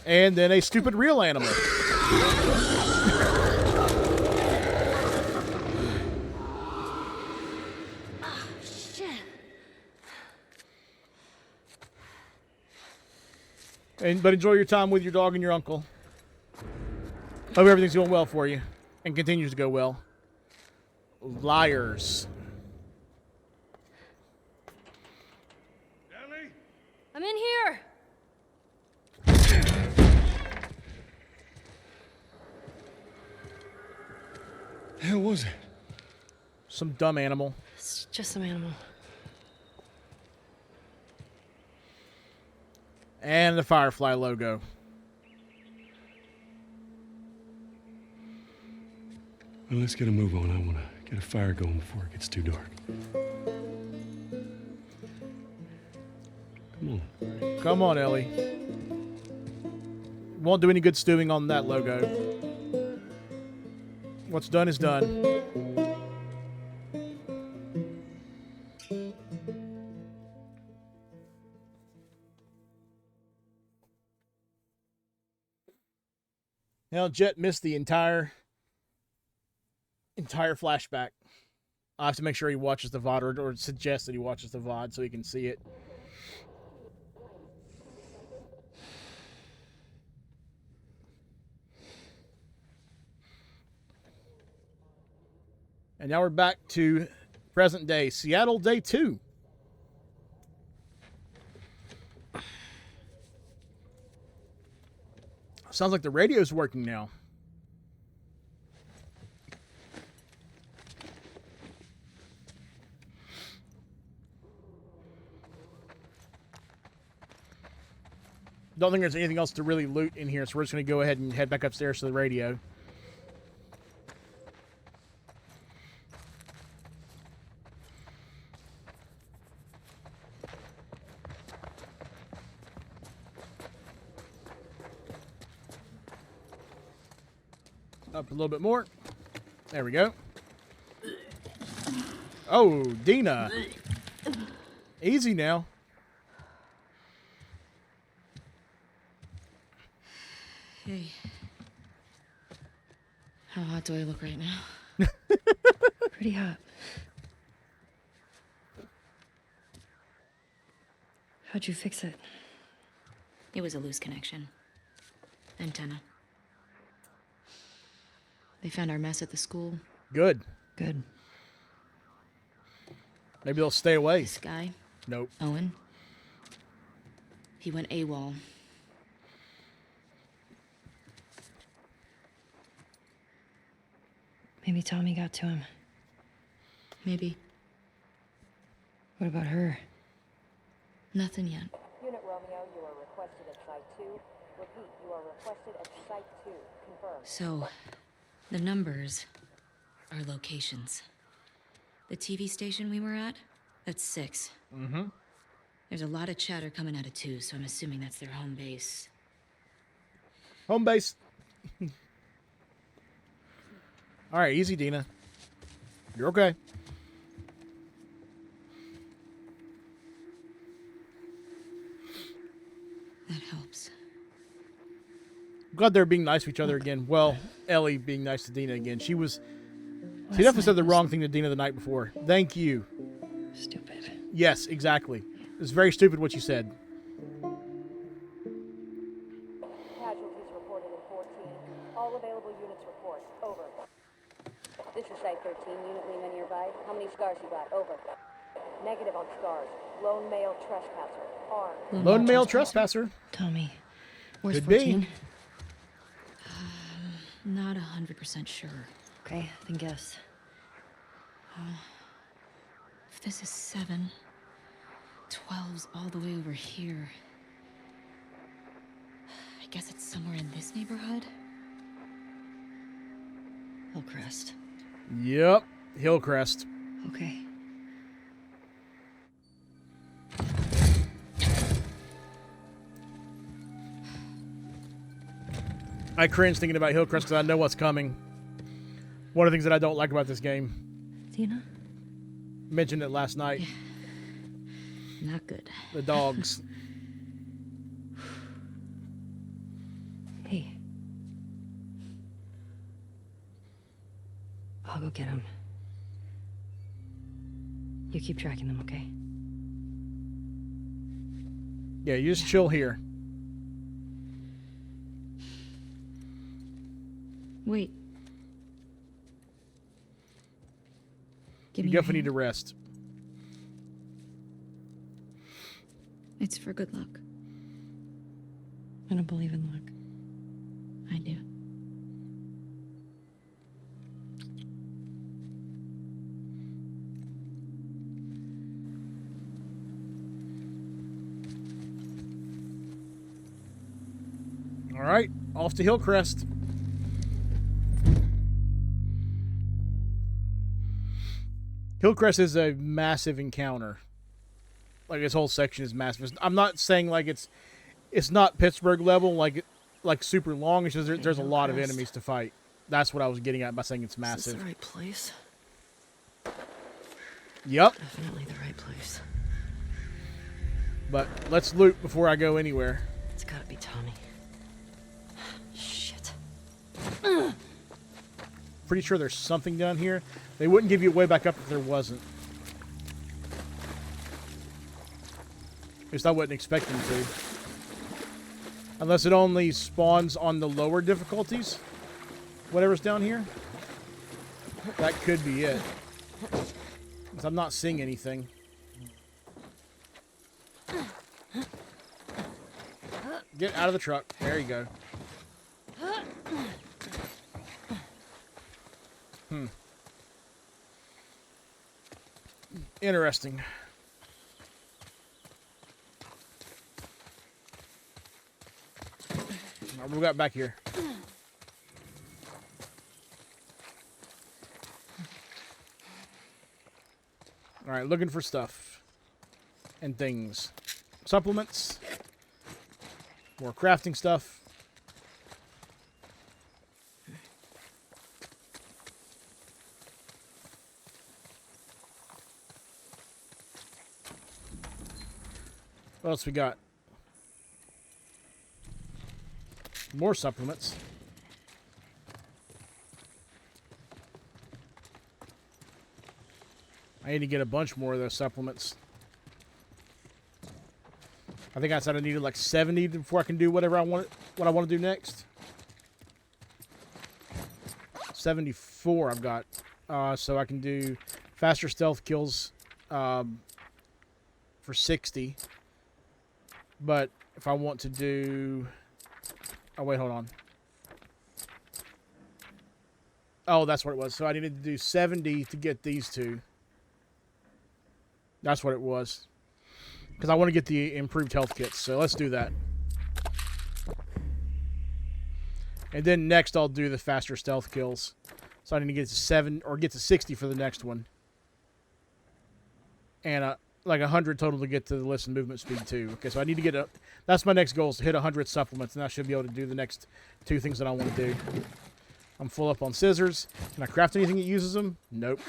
And then a stupid real animal. But enjoy your time with your dog and your uncle. Hope everything's going well for you. And continues to go well. Liars. I'm in here. The hell was it? Some dumb animal. It's just some animal. And the Firefly logo. Well, let's get a move on. I want to get a fire going before it gets too dark. Come on. Come on, Ellie. Won't do any good stewing on that logo. What's done is done. Now, Jet missed the entire flashback. I have to make sure he watches the VOD or suggest that he watches the VOD so he can see it. And now we're back to present day. Seattle, day 2. Sounds like the radio's working now. Don't think there's anything else to really loot in here, so we're just going to go ahead and head back upstairs to the radio. Up a little bit more. There we go. Oh, Dina. Easy now. Hey. How hot do I look right now? Pretty hot. How'd you fix it? It was a loose connection. Antenna. They found our mess at the school. Good. Good. Maybe they'll stay away. This guy, Nope. Owen, he went AWOL. Maybe Tommy got to him. Maybe. What about her? Nothing yet. Unit Romeo, you are requested at Site 2. Repeat, you are requested at Site 2. Confirmed. So, the numbers are locations. The TV station we were at, that's 6. Mm-hmm. There's a lot of chatter coming out of 2, so I'm assuming that's their home base. Home base. All right, easy, Dina. You're okay. glad they're being nice to each other again. Well, Ellie being nice to Dina again. She definitely said the wrong thing to Dina the night before. Thank you. Stupid. Yes, exactly. It's very stupid what you said. Casualties reported in 14. All available units report. Over. This is Site 13. Unit Lima nearby. How many scars you got? Over. Negative on scars. Lone male trespasser. R. Lone male trespasser. Tommy. Where's Could be. 14? Not 100% sure. Okay, then guess. If this is 7, 12's all the way over here. I guess it's somewhere in this neighborhood. Hillcrest. Yep. Hillcrest. Okay. I cringe thinking about Hillcrest because I know what's coming. One of the things that I don't like about this game. Dina? Mentioned it last night. Not good. The dogs. Hey. I'll go get him. You keep tracking them, okay? Yeah, you just chill here. Wait. Give You me your definitely need hand. to rest. It's for good luck. I don't believe in luck. I do. All right, off to Hillcrest. Hillcrest is a massive encounter. Like this whole section is massive. I'm not saying like it's not Pittsburgh level, like super long. It's just there's a lot of Hillcrest. enemies to fight. That's what I was getting at by saying it's Is this massive. the right place? Yep. Definitely the right place. But let's loot before I go anywhere. It's gotta be Tommy. Shit. Pretty sure there's something down here. They wouldn't give you a way back up if there wasn't. At least I wouldn't expect them to. Unless it only spawns on the lower difficulties. Whatever's down here. That could be it. 'Cause I'm not seeing anything. Get out of the truck. There you go. Interesting. What we got back here? All right, looking for stuff and things. Supplements. More crafting stuff. What else we got? More supplements. I need to get a bunch more of those supplements. I think I said I needed like 70 before I can do whatever I want. What I want to do next. 74 I've got, so I can do faster stealth kills for 60. But if I want to do, oh wait, hold on. Oh, that's what it was. So I needed to do 70 to get these two. That's what it was. Because I want to get the improved health kits. So let's do that. And then next I'll do the faster stealth kills. So I need to get to 7 or get to 60 for the next one. And like 100 total to get to the listen movement speed too. Okay, so I need to get that's my next goal, is to hit 100 supplements, and I should be able to do the next 2 things that I want to do. I'm full up on scissors. Can I craft anything that uses them? Nope.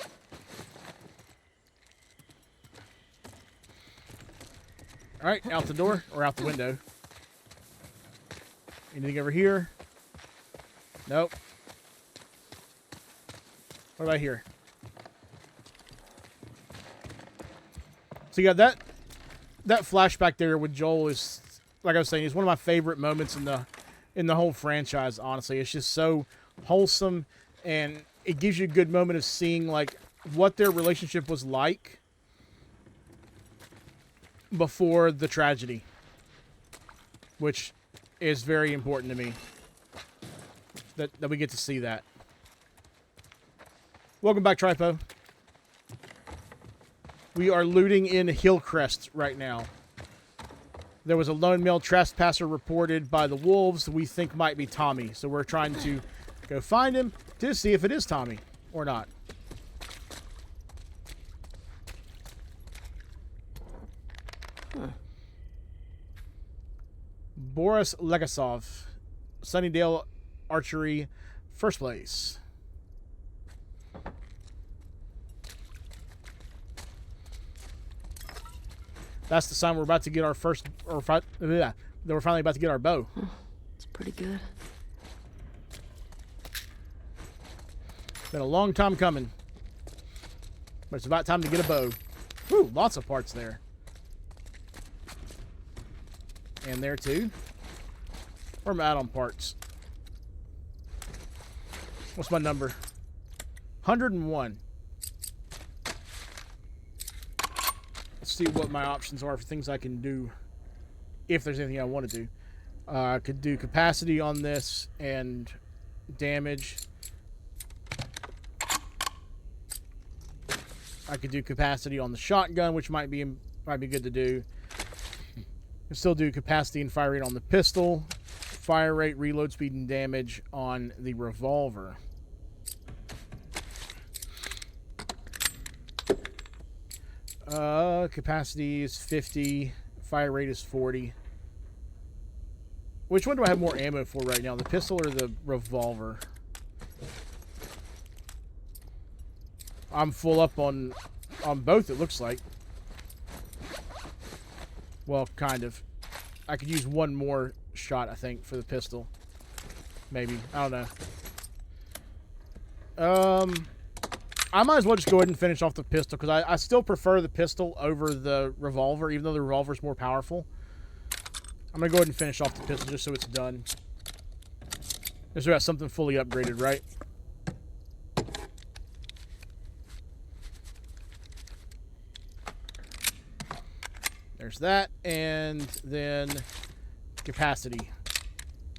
Alright, out the door, or out the window. Anything over here? Nope. What about here? So you got that flashback there with Joel is, like I was saying, is one of my favorite moments in the whole franchise. Honestly, it's just so wholesome, and it gives you a good moment of seeing like what their relationship was like before the tragedy, which is very important to me. That we get to see that. Welcome back, Tripo. We are looting in Hillcrest right now. There was a lone male trespasser reported by the wolves we think might be Tommy. So we're trying to go find him to see if it is Tommy or not. Boris Legasov, Sunnydale Archery, first place. That's the sign we're about to get our first, that we're finally about to get our bow. It's pretty good. Been a long time coming, but it's about time to get a bow. Woo, lots of parts there. And there too. Where am I at on parts? What's my number? 101. Let's see what my options are for things I can do. If there's anything I want to do. I could do capacity on this and damage. I could do capacity on the shotgun, which might be good to do. Can still do capacity and fire rate on the pistol. Fire rate, reload speed, and damage on the revolver. Capacity is 50. Fire rate is 40. Which one do I have more ammo for right now? The pistol or the revolver? I'm full up on both, it looks like. Well, kind of. I could use one more shot, I think, for the pistol. Maybe. I don't know. I might as well just go ahead and finish off the pistol, because I still prefer the pistol over the revolver, even though the revolver is more powerful. I'm going to go ahead and finish off the pistol just so it's done. Just so we got something fully upgraded, right? There's that, and then capacity.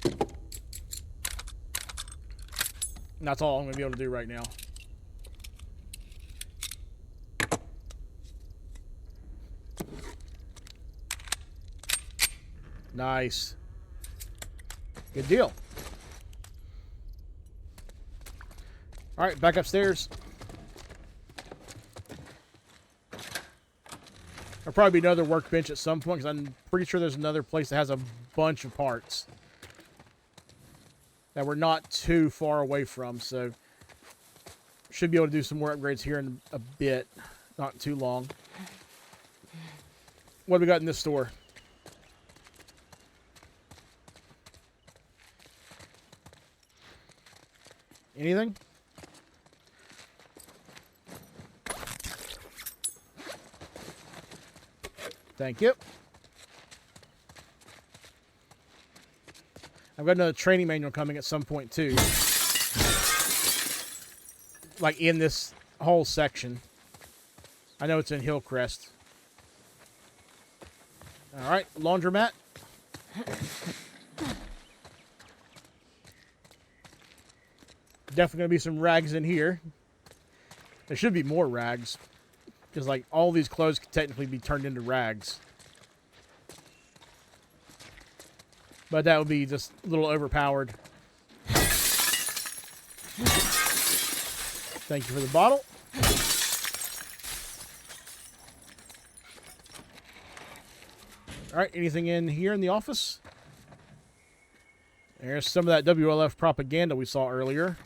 And that's all I'm going to be able to do right now. Nice. Good deal. All right, back upstairs. There'll probably be another workbench at some point, because I'm pretty sure there's another place that has a bunch of parts that we're not too far away from, so should be able to do some more upgrades here in a bit. Not too long. What do we got in this store? Anything? Thank you. I've got another training manual coming at some point too. Like in this whole section. I know it's in Hillcrest. Alright, laundromat. Definitely going to be some rags in here. There should be more rags. Because, like, all these clothes could technically be turned into rags. But that would be just a little overpowered. Thank you for the bottle. Alright, anything in here in the office? There's some of that WLF propaganda we saw earlier.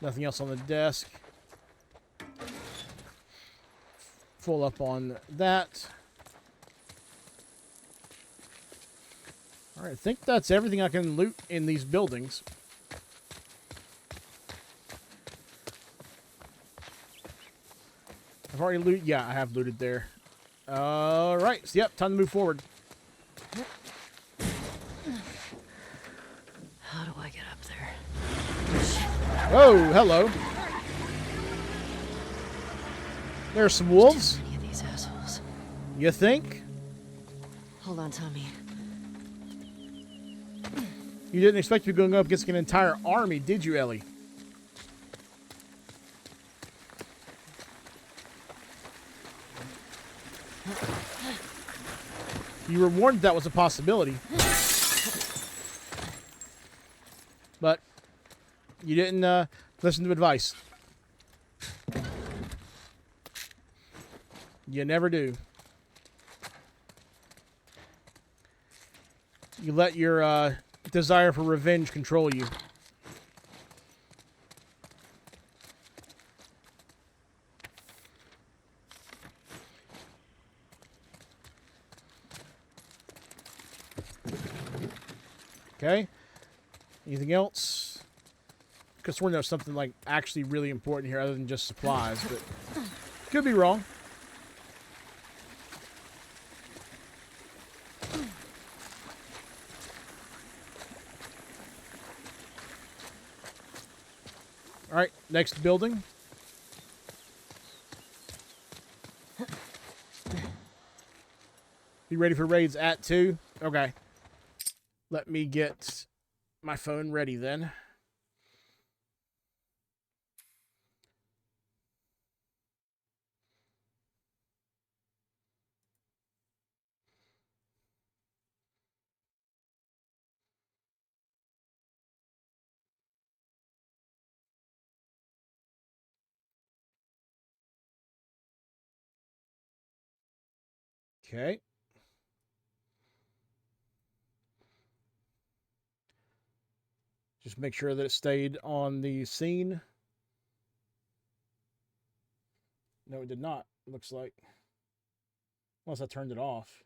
Nothing else on the desk. Full up on that. All right, I think that's everything I can loot in these buildings. I've already looted. Yeah, I have looted there. All right. So, yep, time to move forward. How do I get up there? Whoa, hello. There's some wolves. Too many of these assholes. You think? Hold on, Tommy. You didn't expect to be going up against an entire army, did you, Ellie? You were warned that was a possibility. But you didn't listen to advice. You never do. You let your desire for revenge control you. Okay. Anything else? Could have sworn there was something like actually really important here other than just supplies, but could be wrong. All right, next building. Be ready for raids at 2. Okay. Let me get my phone ready then. Okay. Just make sure that it stayed on the scene. No, it did not, looks like. Unless I turned it off.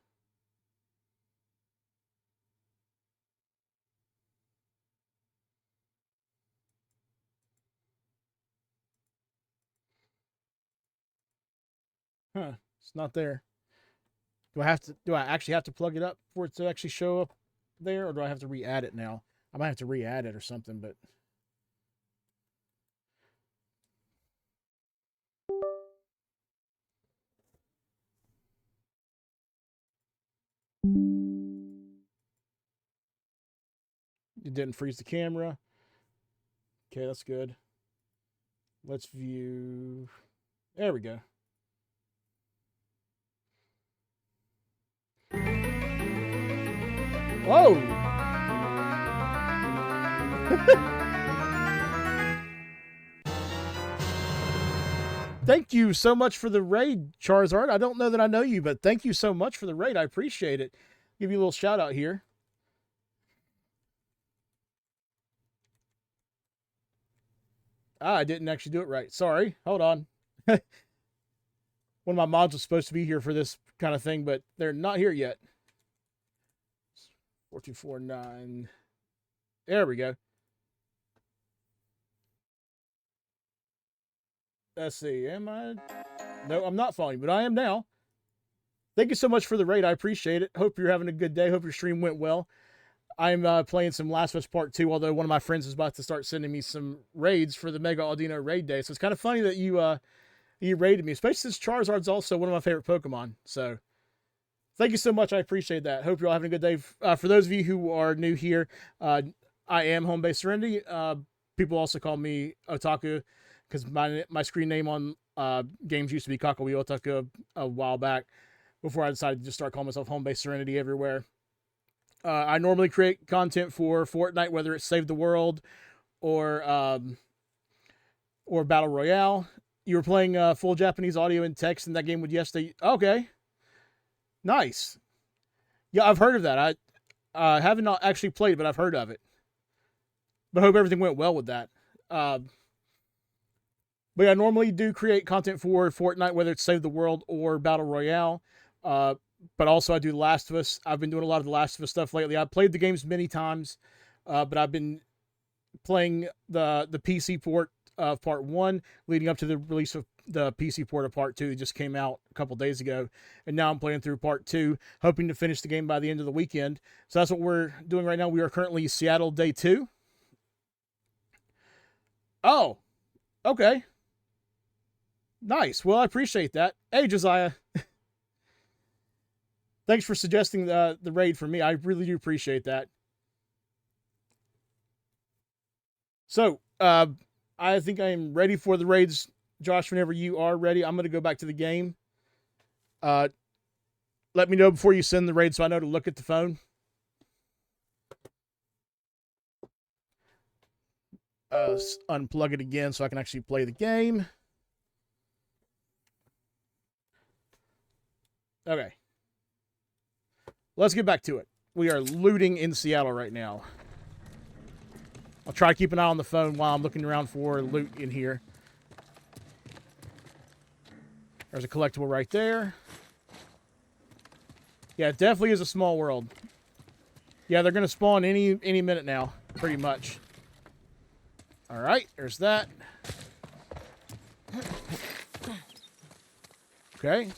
Huh, it's not there. Do I actually have to plug it up for it to actually show up there, or do I have to re-add it now? I might have to re-add it or something, but it didn't freeze the camera. Okay, that's good. Let's view. There we go. Whoa! Thank you so much for the raid, Charizard. I don't know that I know you, but thank you so much for the raid. I appreciate it. Give you a little shout out here. I didn't actually do it right. Sorry. Hold on. One of my mods was supposed to be here for this kind of thing, but they're not here yet. 4249. There we go. Let's see. Am I? No, I'm not following, but I am now. Thank you so much for the raid. I appreciate it. Hope you're having a good day. Hope your stream went well. I'm playing some Last of Us Part 2, although one of my friends is about to start sending me some raids for the Mega Audino raid day. So it's kind of funny that you raided me, especially since Charizard's also one of my favorite Pokemon. So thank you so much. I appreciate that. Hope you're all having a good day. For those of you who are new here, I am Home-Based Serenity. People also call me Otaku because my screen name on games used to be Kakao Otaku a while back before I decided to just start calling myself Home-Based Serenity everywhere. I normally create content for Fortnite, whether it's Save the World or Battle Royale. You were playing full Japanese audio and text in that game with yesterday. Okay. Nice. Yeah, I've heard of that. I haven't not actually played, but I've heard of it. But I hope everything went well with that. But I normally do create content for Fortnite, whether it's Save the World or Battle Royale. but also I do The Last of Us. I've been doing a lot of The Last of Us stuff lately. I've played the games many times, but I've been playing the PC port of Part 1 leading up to the release of the PC port of Part 2 that just came out a couple days ago. And now I'm playing through Part 2, hoping to finish the game by the end of the weekend. So that's what we're doing right now. We are currently Seattle Day 2. Oh, okay. Nice. Well, I appreciate that. Hey, Josiah. Thanks for suggesting the raid for me. I really do appreciate that. So, I think I am ready for the raids. Josh, whenever you are ready, I'm going to go back to the game. Let me know before you send the raid so I know to look at the phone. Unplug it again so I can actually play the game. Okay. Let's get back to it. We are looting in Seattle right now. I'll try to keep an eye on the phone while I'm looking around for loot in here. There's a collectible right there. Yeah, it definitely is a small world. Yeah, they're going to spawn any minute now, pretty much. All right, there's that. Okay.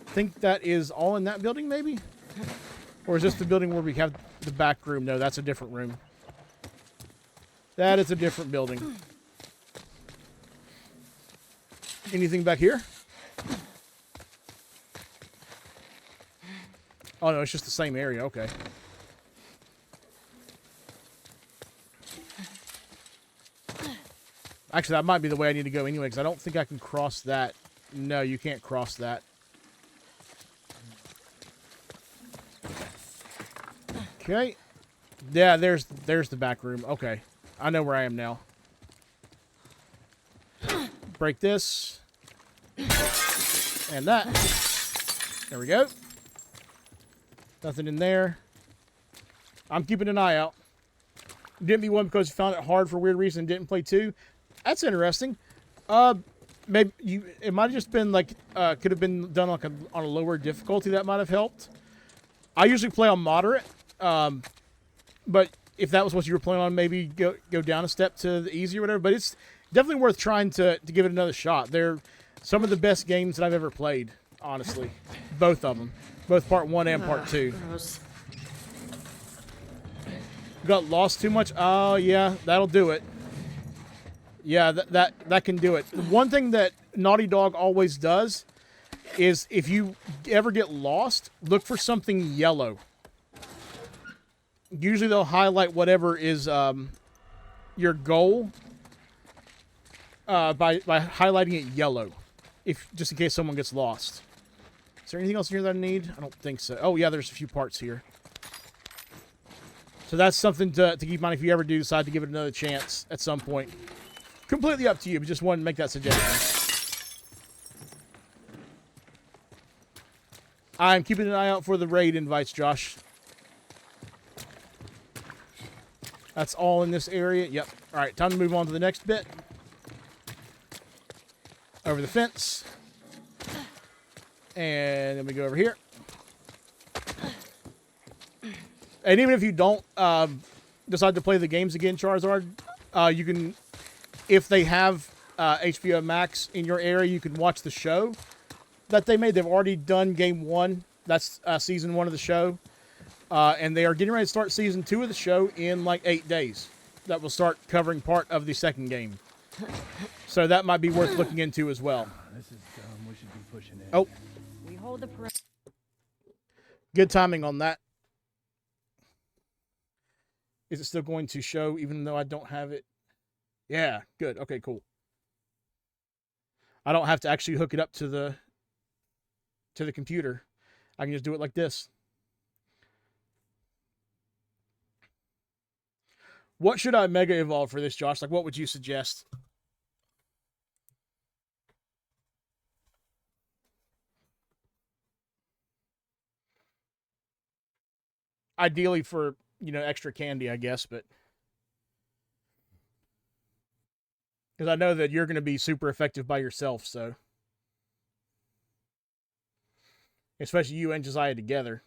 I think that is all in that building, maybe? Or is this the building where we have the back room? No, that's a different room. That is a different building. Anything back here? Oh, no, it's just the same area. Okay. Actually, that might be the way I need to go anyway, because I don't think I can cross that. No, you can't cross that. Okay. Yeah, there's the back room. Okay. I know where I am now. Break this. And that. There we go. Nothing in there. I'm keeping an eye out. Didn't be one because you found it hard for a weird reason and didn't play 2. That's interesting. Maybe it might have just been like could have been done like on a lower difficulty. That might have helped. I usually play on moderate, but if that was what you were playing on, maybe go down a step to the easy or whatever. But it's definitely worth trying to give it another shot. They're some of the best games that I've ever played, honestly. Both of them, both Part 1 and Part 2. Gross. Got lost too much? Oh yeah, that'll do it. Yeah, that can do it. One thing that Naughty Dog always does is if you ever get lost, look for something yellow. Usually they'll highlight whatever is your goal by highlighting it yellow, just in case someone gets lost. Is there anything else here that I need? I don't think so. Oh yeah, there's a few parts here. So that's something to keep in mind if you ever do decide to give it another chance at some point. Completely up to you, but just wanted to make that suggestion. I'm keeping an eye out for the raid invites, Josh. That's all in this area. Yep. All right, time to move on to the next bit. Over the fence. And then we go over here. And even if you don't decide to play the games again, Charizard, you can... If they have HBO Max in your area, you can watch the show that they made. They've already done Game 1. That's Season 1 of the show. And they are getting ready to start Season 2 of the show in like 8 days. That will start covering part of the second game. So that might be worth looking into as well. This is dumb. We should be pushing it. Oh. We hold the Good timing on that. Is it still going to show even though I don't have it? Yeah, good. Okay, cool. I don't have to actually hook it up to the computer. I can just do it like this. What should I mega evolve for this, Josh? Like, what would you suggest? Ideally for, extra candy, I guess, but... Because I know that you're going to be super effective by yourself, so... especially you and Josiah together.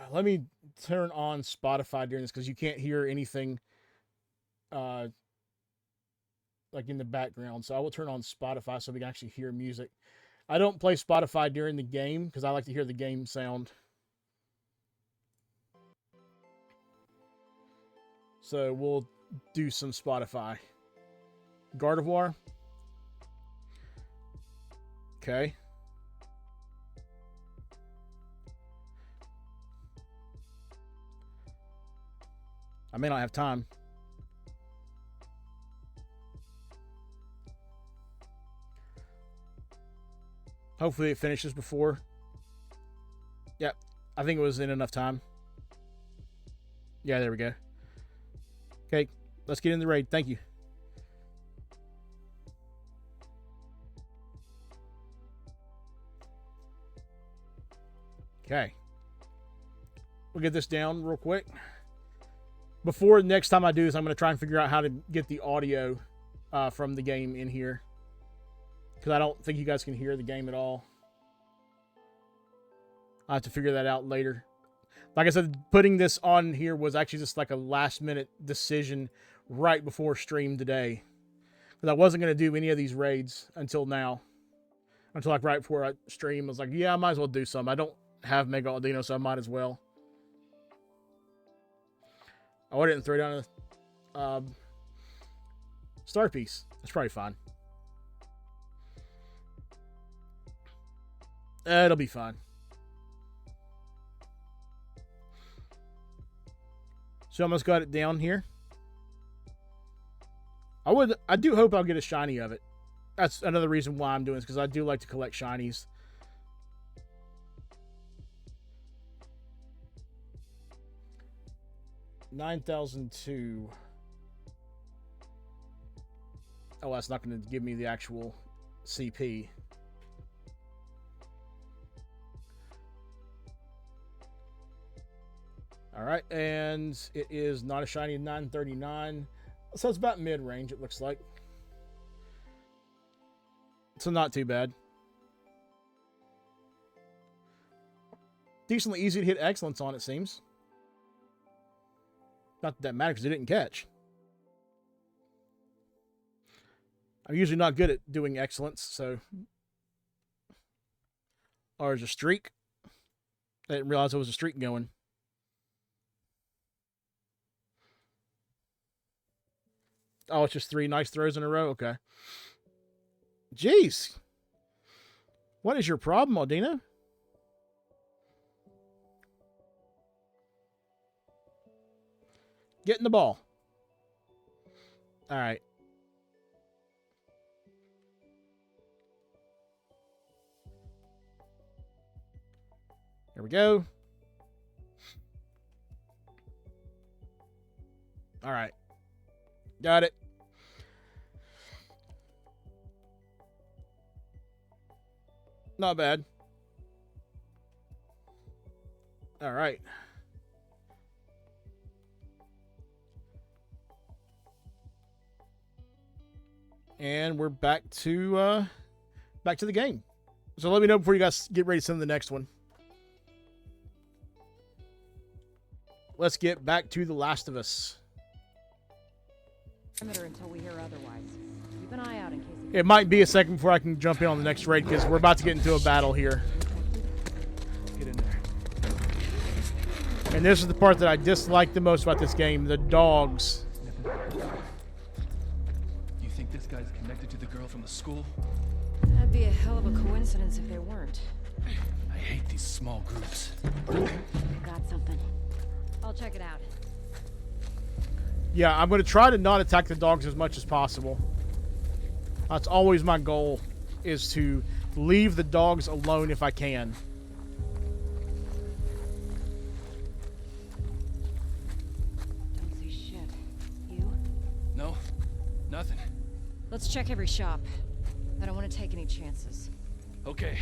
Let me turn on Spotify during this because you can't hear anything like in the background. So I will turn on Spotify so we can actually hear music. I don't play Spotify during the game because I like to hear the game sound. So we'll do some Spotify. Gardevoir. Okay. I may not have time. Hopefully it finishes before. Yep. I think it was in enough time. Yeah, there we go. Okay, let's get in the raid. Thank you. Okay. We'll get this down real quick. Before next time I do this, I'm going to try and figure out how to get the audio from the game in here. Because I don't think you guys can hear the game at all. I'll have to figure that out later. Like I said, putting this on here was actually just like a last minute decision right before stream today. Because I wasn't going to do any of these raids until now. Until like right before I stream, I was like, yeah, I might as well do some. I don't have Mega Aldino, so I might as well. Oh, I didn't throw down a star piece. That's probably fine. It'll be fine. So I almost got it down here. I do hope I'll get a shiny of it. That's another reason why I'm doing this, because I do like to collect shinies. $9,002. Oh, that's not going to give me the actual CP. All right, and it is not a shiny 939. So it's about mid-range, it looks like. So not too bad. Decently easy to hit excellence on, it seems. Not that matters because it didn't catch. I'm usually not good at doing excellence, so. Or is a streak? I didn't realize there was a streak going. Oh, it's just 3 nice throws in a row? Okay. Jeez. What is your problem, Aldina? Get in the ball. All right. There we go. All right. Got it. Not bad. All right. And we're back to the game. So let me know before you guys get ready to send the next one. Let's get back to The Last of Us. Until we hear otherwise. Keep an eye out in case It might be a second before I can jump in on the next raid because we're about to get into a battle here. Get in there. And this is the part that I dislike the most about this game, the dogs. You think this guy's connected to the girl from the school? That'd be a hell of a coincidence if they weren't. I hate these small groups. Got something. I'll check it out. Yeah, I'm going to try to not attack the dogs as much as possible. That's always my goal, is to leave the dogs alone if I can. Don't see shit. You? No, nothing. Let's check every shop. I don't want to take any chances. Okay,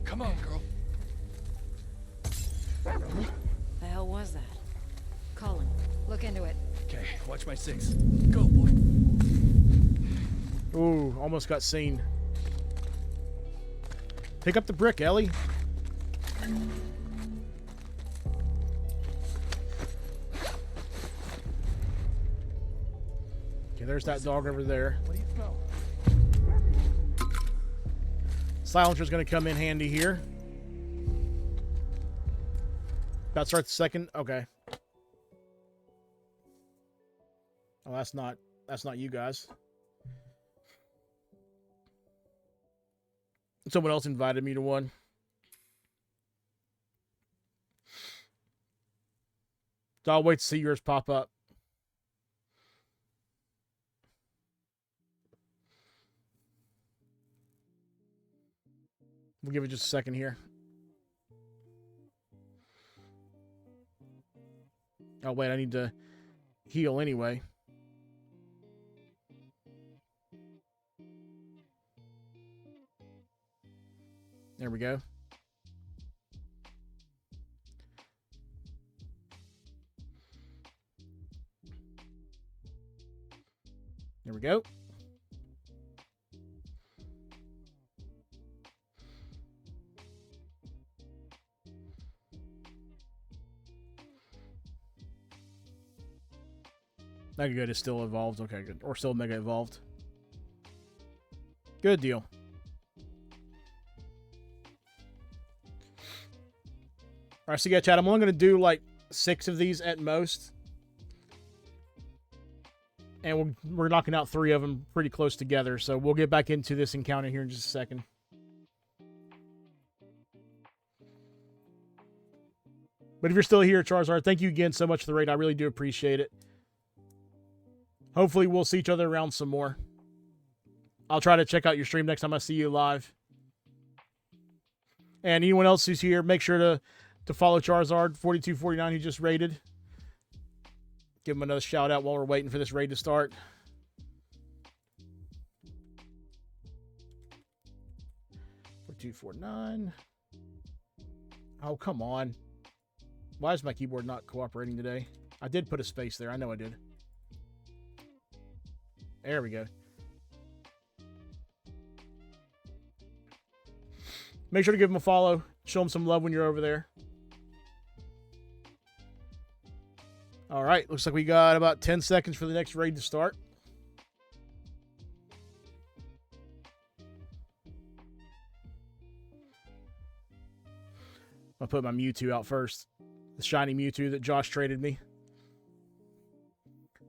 come on, girl. The hell was that? Colin, look into it. Okay, watch my 6. Go, boy. Ooh, almost got seen. Pick up the brick, Ellie. Okay, there's that dog over there. What do you smell? Silencer's going to come in handy here. About to start the second. Okay. Oh, that's not you guys. Someone else invited me to one. So I'll wait to see yours pop up. We'll give it just a second here. Oh, wait, I need to heal anyway. There we go. There we go. Mega Good is still evolved. Okay, good. Or still Mega evolved. Good deal. Alright, so yeah, chat, I'm only going to do like 6 of these at most. And we're knocking out 3 of them pretty close together. So we'll get back into this encounter here in just a second. But if you're still here, Charizard, thank you again so much for the raid. I really do appreciate it. Hopefully we'll see each other around some more. I'll try to check out your stream next time I see you live. And anyone else who's here, make sure to follow Charizard4249 who just raided. Give him another shout out while we're waiting for this raid to start. $4249. Oh, come on. Why is my keyboard not cooperating today? I did put a space there. I know I did. There we go. Make sure to give him a follow. Show him some love when you're over there. All right. Looks like we got about 10 seconds for the next raid to start. I'll put my Mewtwo out first. The shiny Mewtwo that Josh traded me.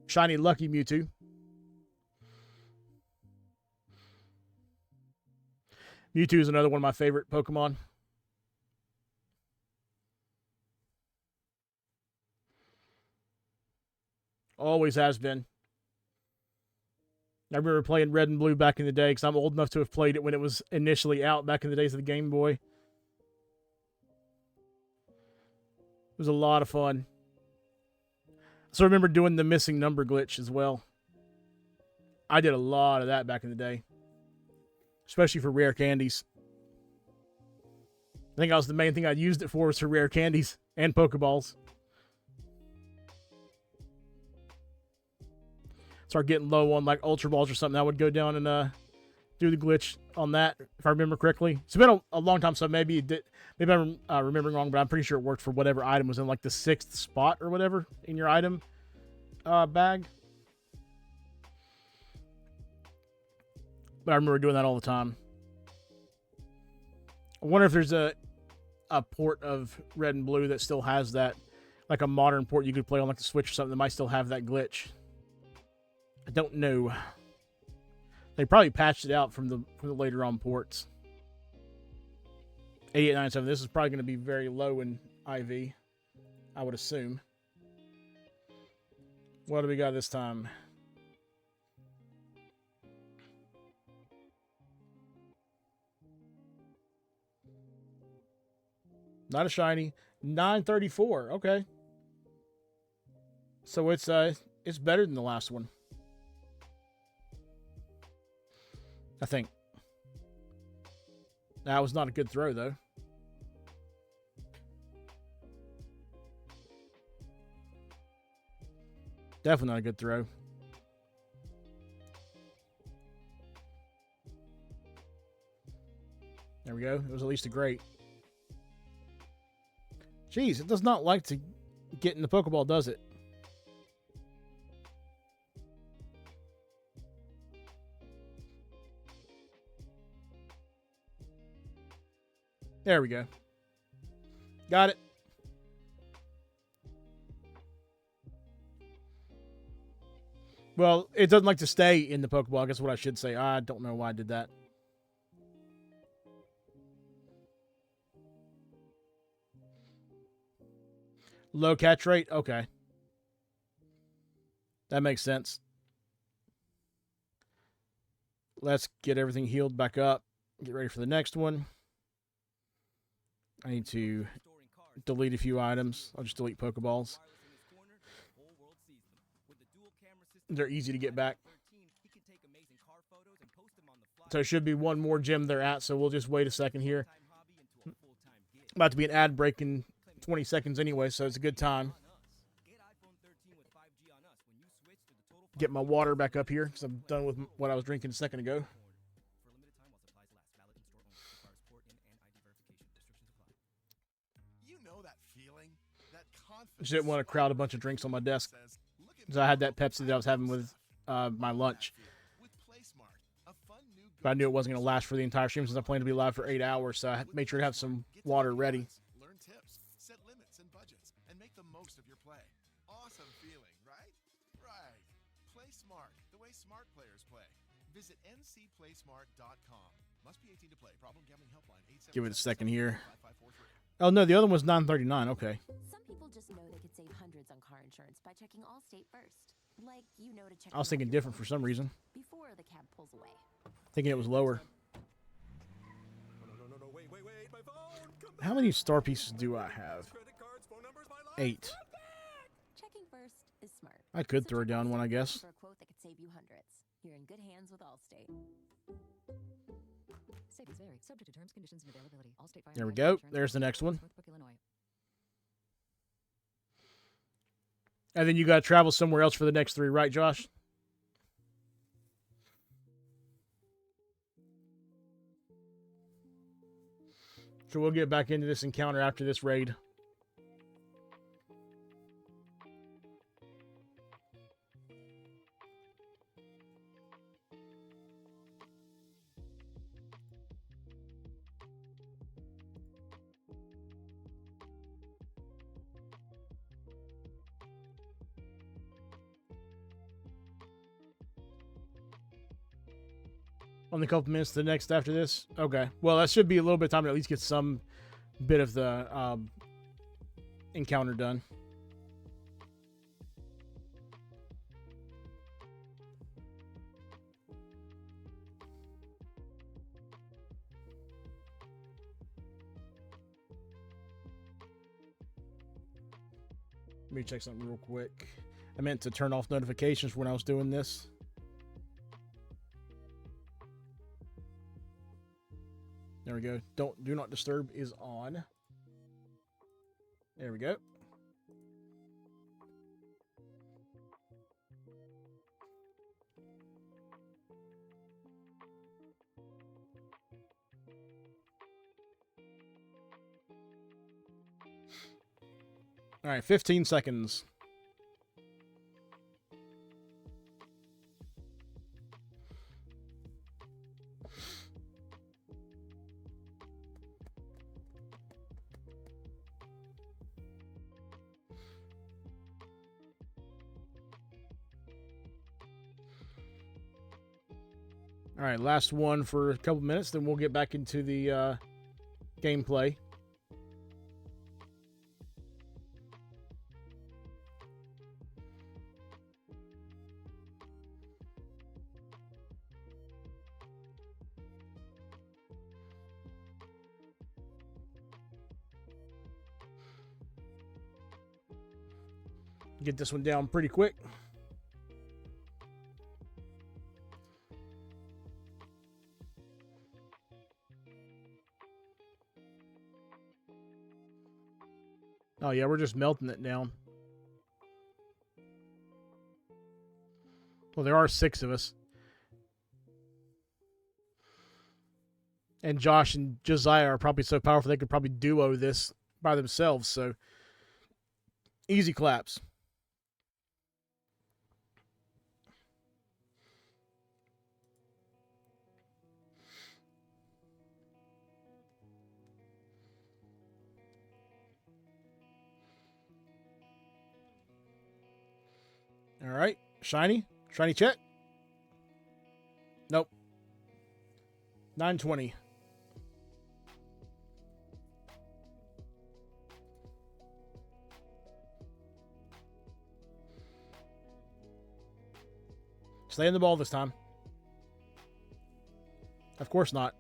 Shiny Lucky Mewtwo. Mewtwo is another one of my favorite Pokemon. Always has been. I remember playing Red and Blue back in the day because I'm old enough to have played it when it was initially out back in the days of the Game Boy. It was a lot of fun. So I remember doing the missing number glitch as well. I did a lot of that back in the day. Especially for rare candies. I think that was the main thing I used it for was for rare candies and Pokeballs. Start getting low on like Ultra Balls or something. I would go down and do the glitch on that, if I remember correctly. It's been a long time, so maybe it did. Maybe I'm remembering wrong, but I'm pretty sure it worked for whatever item was in like the 6th spot or whatever in your item bag. But I remember doing that all the time. I wonder if there's a port of Red and Blue that still has that, like a modern port you could play on like the Switch or something that might still have that glitch. I don't know. They probably patched it out from the later on ports. 8897. This is probably going to be very low in IV, I would assume. What do we got this time? Not a shiny. 934. Okay. So it's better than the last one. I think. That was not a good throw, though. Definitely not a good throw. There we go. It was at least a great. Jeez, it does not like to get in the Pokeball, does it? There we go. Got it. Well, it doesn't like to stay in the Pokeball. I guess what I should say. I don't know why I did that. Low catch rate? Okay. That makes sense. Let's get everything healed back up. Get ready for the next one. I need to delete a few items. I'll just delete Pokeballs. They're easy to get back. So it should be one more gym they're at, so we'll just wait a second here. About to be an ad break in 20 seconds anyway, so it's a good time. Get my water back up here, because I'm done with what I was drinking a second ago. Just didn't want to crowd a bunch of drinks on my desk. Because I had that Pepsi that I was having with my lunch. But I knew it wasn't going to last for the entire stream since I planned to be live for 8 hours, so I made sure to have some water ready. Learn tips, set limits and budgets, and make the most of your play. Awesome feeling, right? Right. Play smart, the way smart players play. Visit ncplaysmart.com. Must be 18 to play. Problem gambling helpline 877. Give it a second here. Oh, no, the other one was $9.39. Okay. Some people just know they could save hundreds on car insurance by checking Allstate first. Like, you know, to check I was thinking different for some reason. before the cab pulls away. Thinking it was lower. How many star pieces do I have? 8. Checking first is smart. I could throw down one, I guess. For a quote that could save you hundreds. You're in good hands with Allstate. Savings vary. Subject to terms, conditions, and availability. Allstate Fire There we and go. Life Insurance There's the next one. Northbrook, Illinois. And then you got to travel somewhere else for the next 3, right, Josh? So we'll get back into this encounter after this raid. Only a couple minutes to the next after this. Okay. Well, that should be a little bit of time to at least get some bit of the encounter done. Let me check something real quick. I meant to turn off notifications when I was doing this. There we go. Do not disturb is on. There we go. All right, 15 seconds. All right, last one for a couple minutes, then we'll get back into the gameplay. Get this one down pretty quick. Oh yeah, we're just melting it down. Well, there are 6 of us. And Josh and Josiah are probably so powerful they could probably duo this by themselves. So easy claps. All right. Shiny. Shiny check. Nope. 920. Stay in the ball this time. Of course not.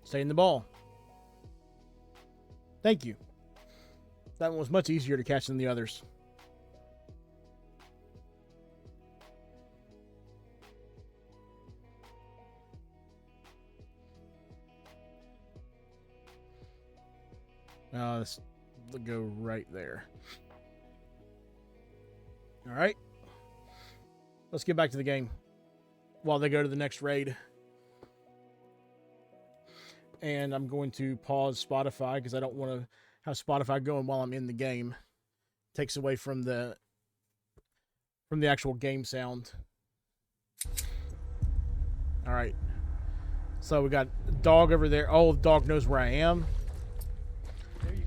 Stay in the ball. Thank you. That one was much easier to catch than the others. Let's go right there. All right. Let's get back to the game while they go to the next raid. And I'm going to pause Spotify because I don't want to have Spotify going while I'm in the game. Takes away from the actual game sound. All right. So we got a dog over there. Oh, the dog knows where I am.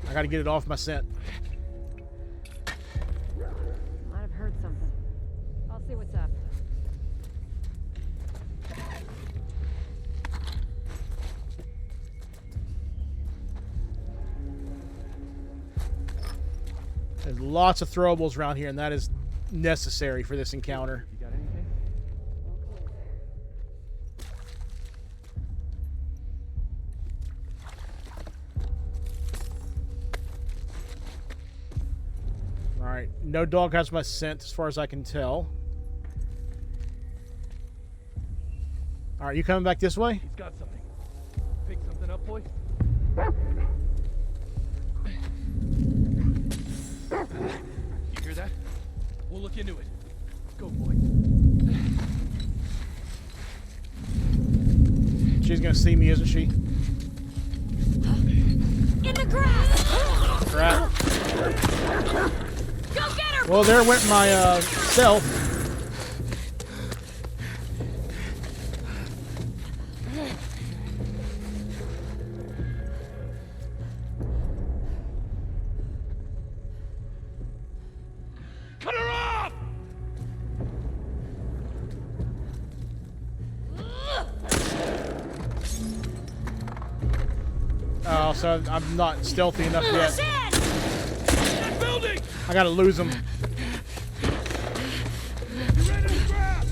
I got to get it off my scent. Might have heard something. I'll see what's up. There's lots of throwables around here, and that is necessary for this encounter. You got anything? All right, no dog has my scent as far as I can tell. All right, you coming back this way? He's got something. Pick something up, boy. You hear that? We'll look into it. Go, boy. She's gonna see me, isn't she? In the grass! Crap. Go get her! Well, there went my stealth. Cut her off! Oh, so I'm not stealthy enough yet. That building! I gotta lose him. You ready to grab?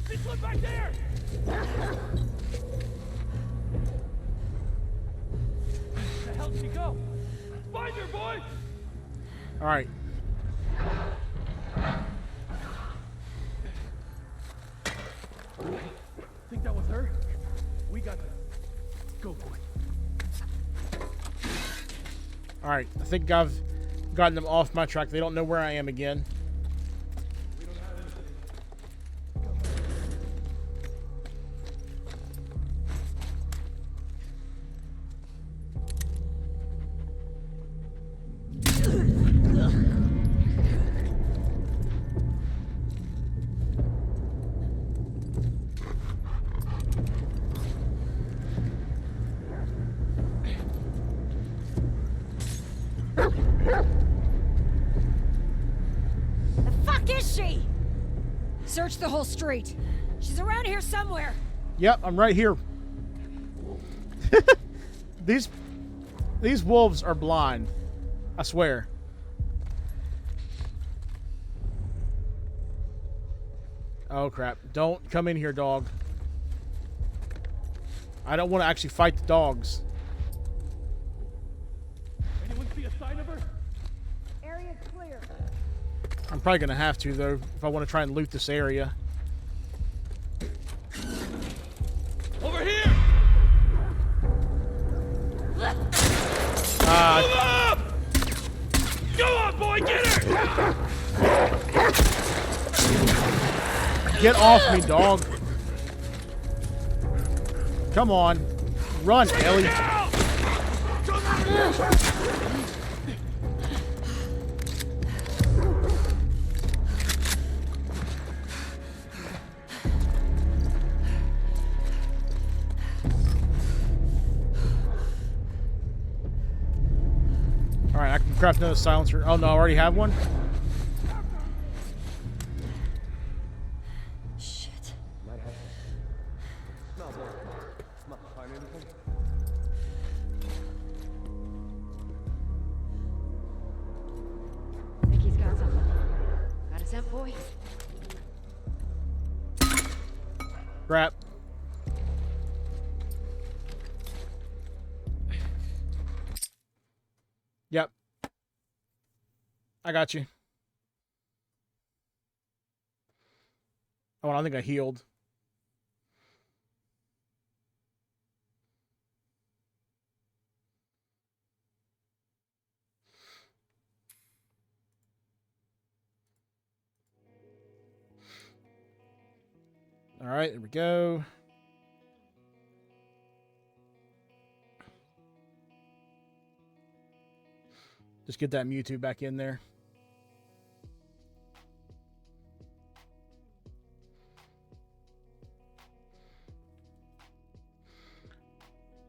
This one back there! Where the hell did she go? Find her, boy! All right. Think that was her? We got this. Go, boy. All right. I think I've gotten them off my track. They don't know where I am again. We don't have anything. The fuck is she? Search the whole street. She's around here somewhere. Yep, I'm right here. These wolves are blind. I swear. Oh crap. Don't come in here, dog. I don't want to actually fight the dogs. Anyone see a sign of her? Area's clear. I'm probably going to have to, though, if I want to try and loot this area. Over here! die. Go on, boy, get her! Get off me, dog. Come on. Run, Ellie. Alright, I can craft another silencer. Oh no, I already have one? Shit. I think he's got something. Got a scent, boy? Crap. Yep. I got you. Oh, I think I healed. All right, there we go. Just get that Mewtwo back in there.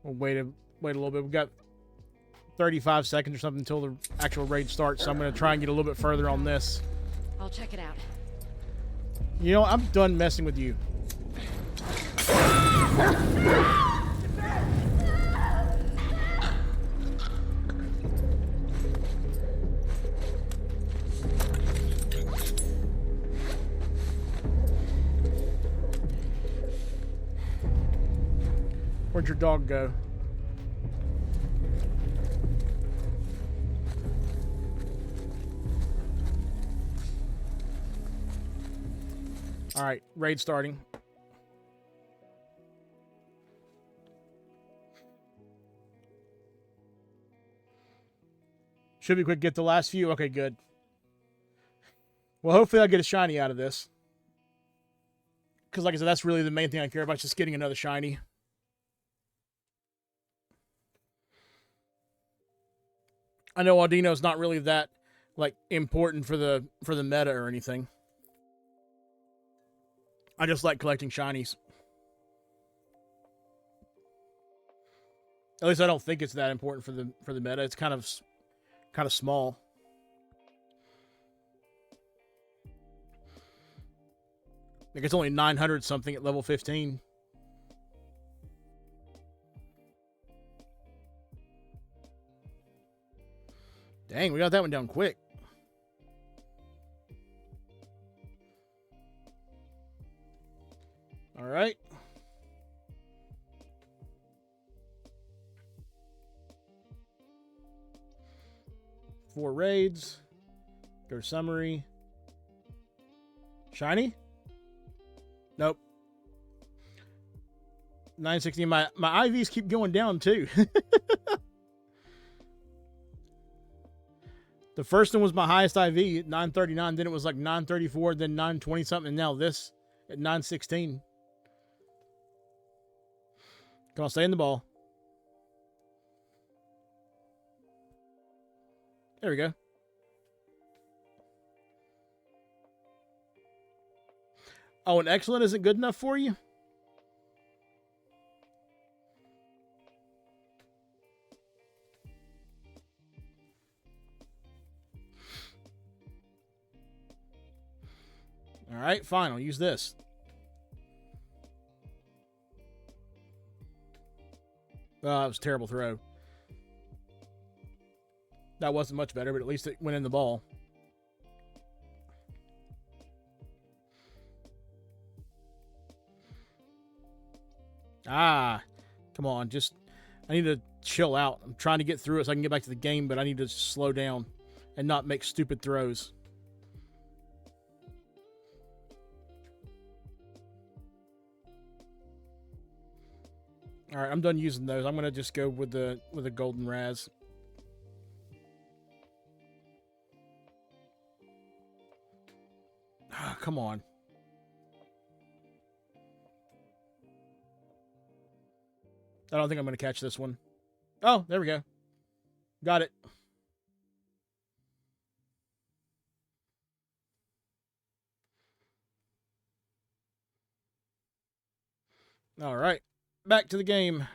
We'll wait a little bit. We've got 35 seconds or something until the actual raid starts, so I'm going to try and get a little bit further on this. I'll check it out. You know, I'm done messing with you. Where'd your dog go? All right, raid starting. Should be quick. Get the last few. Okay, good. Well, hopefully I'll get a shiny out of this. Because like I said, that's really the main thing I care about, just getting another shiny. I know Audino's not really that like important for the meta or anything. I just like collecting shinies. At least I don't think it's that important for the meta. It's kind of small. Like it's only 900 something at level 15. Dang, we got that one down quick. All right. Four raids. Go to summary. Shiny? Nope. 960. My IVs keep going down too. The first one was my highest IV at 939. Then it was like 934, then 920 something. And now this at 916. Come on, stay in the ball. There we go. Oh, an excellent isn't good enough for you? All right, fine. I'll use this. That was a terrible throw. That wasn't much better, but at least it went in the ball. Ah, come on. I need to chill out. I'm trying to get through it so I can get back to the game, but I need to slow down and not make stupid throws. All right, I'm done using those. I'm going to just go with the golden Raz. Come on. I don't think I'm going to catch this one. Oh, there we go. Got it. All right. Back to the game.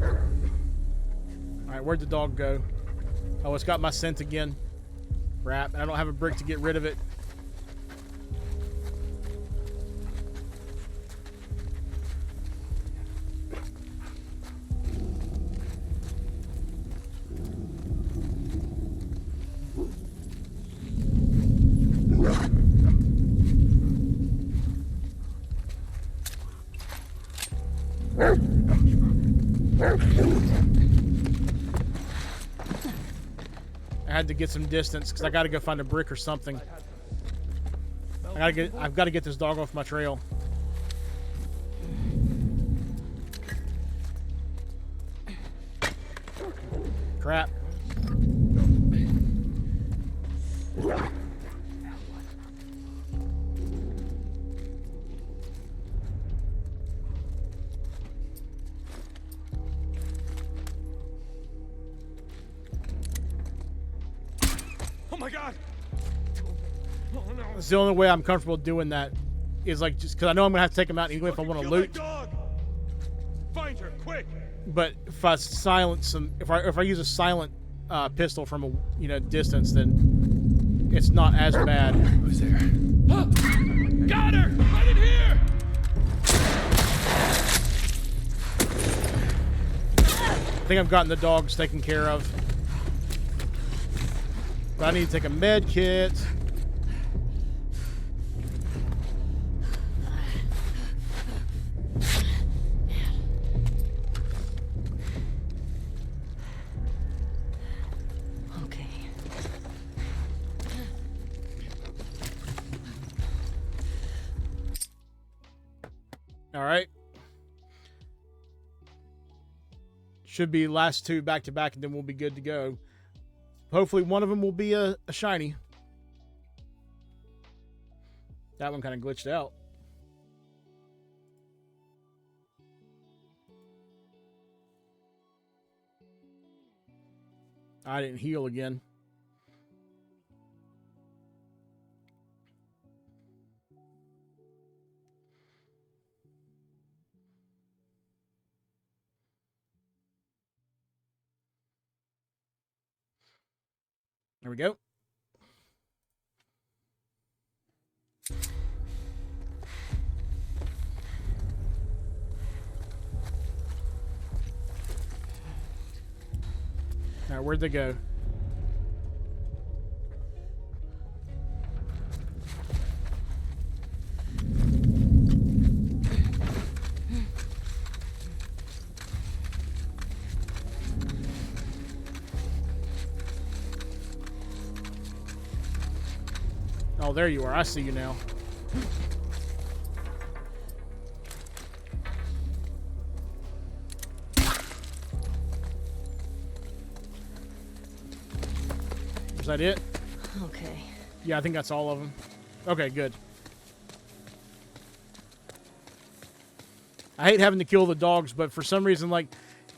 All right, where'd the dog go? Oh, it's got my scent again. Crap. I don't have a brick to get rid of it. I had to get some distance because I got to go find a brick or something. I've got to get this dog off my trail. Crap. Oh my God! Oh no! It's the only way I'm comfortable doing that is like just because I know I'm gonna have to take him out anyway if I want to loot. Find her, quick! But if I silence them, if I use a silent pistol from a distance, then it's not as bad. Who's there? Huh? Got her! Right in here! I think I've gotten the dogs taken care of. But I need to take a med kit. Okay. All right. Should be last two back to back, and then we'll be good to go. Hopefully one of them will be a shiny. That one kind of glitched out. I didn't heal again. There we go. All right, where'd they go? Oh, there you are. I see you now. Is that it? Okay. Yeah, I think that's all of them. Okay, good. I hate having to kill the dogs, but for some reason, like,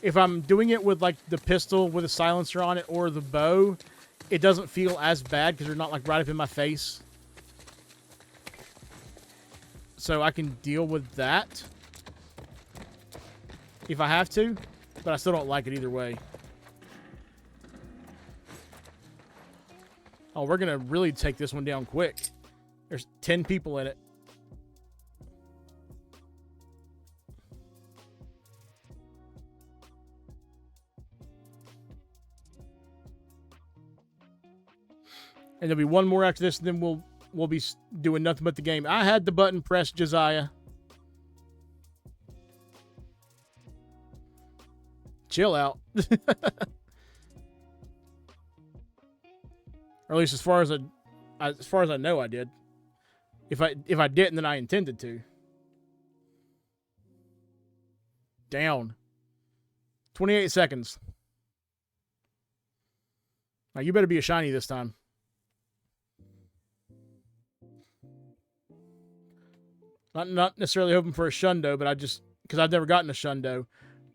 if I'm doing it with, like, the pistol with a silencer on it or the bow, it doesn't feel as bad because they're not, like, right up in my face. So I can deal with that if I have to, but I still don't like it either way. Oh, we're going to really take this one down quick. There's 10 people in it. And there'll be one more after this, and then we'll be doing nothing but the game. I had the button pressed, Josiah. Chill out. Or at least as far as I know, I did. If I didn't, then I intended to. Down. 28 seconds. Now, you better be a shiny this time. Not necessarily hoping for a shundo, but because I've never gotten a shundo,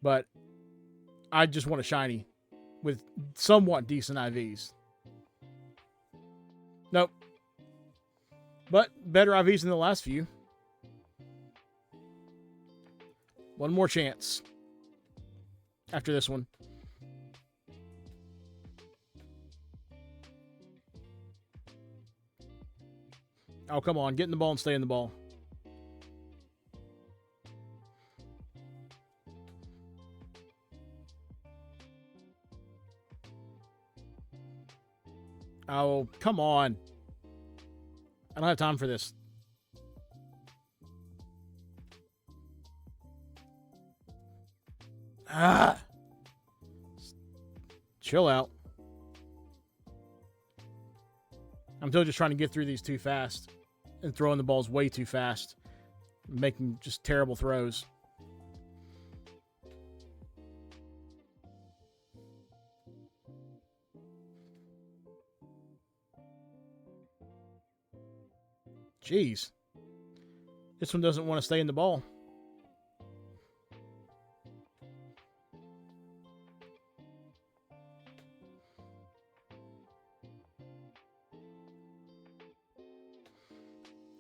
but I just want a shiny with somewhat decent IVs. Nope. But better IVs than the last few. One more chance after this one. Oh, come on. Get in the ball and stay in the ball. Oh, come on. I don't have time for this. Ah. Chill out. I'm still just trying to get through these too fast and throwing the balls way too fast, making just terrible throws. Jeez. This one doesn't want to stay in the ball.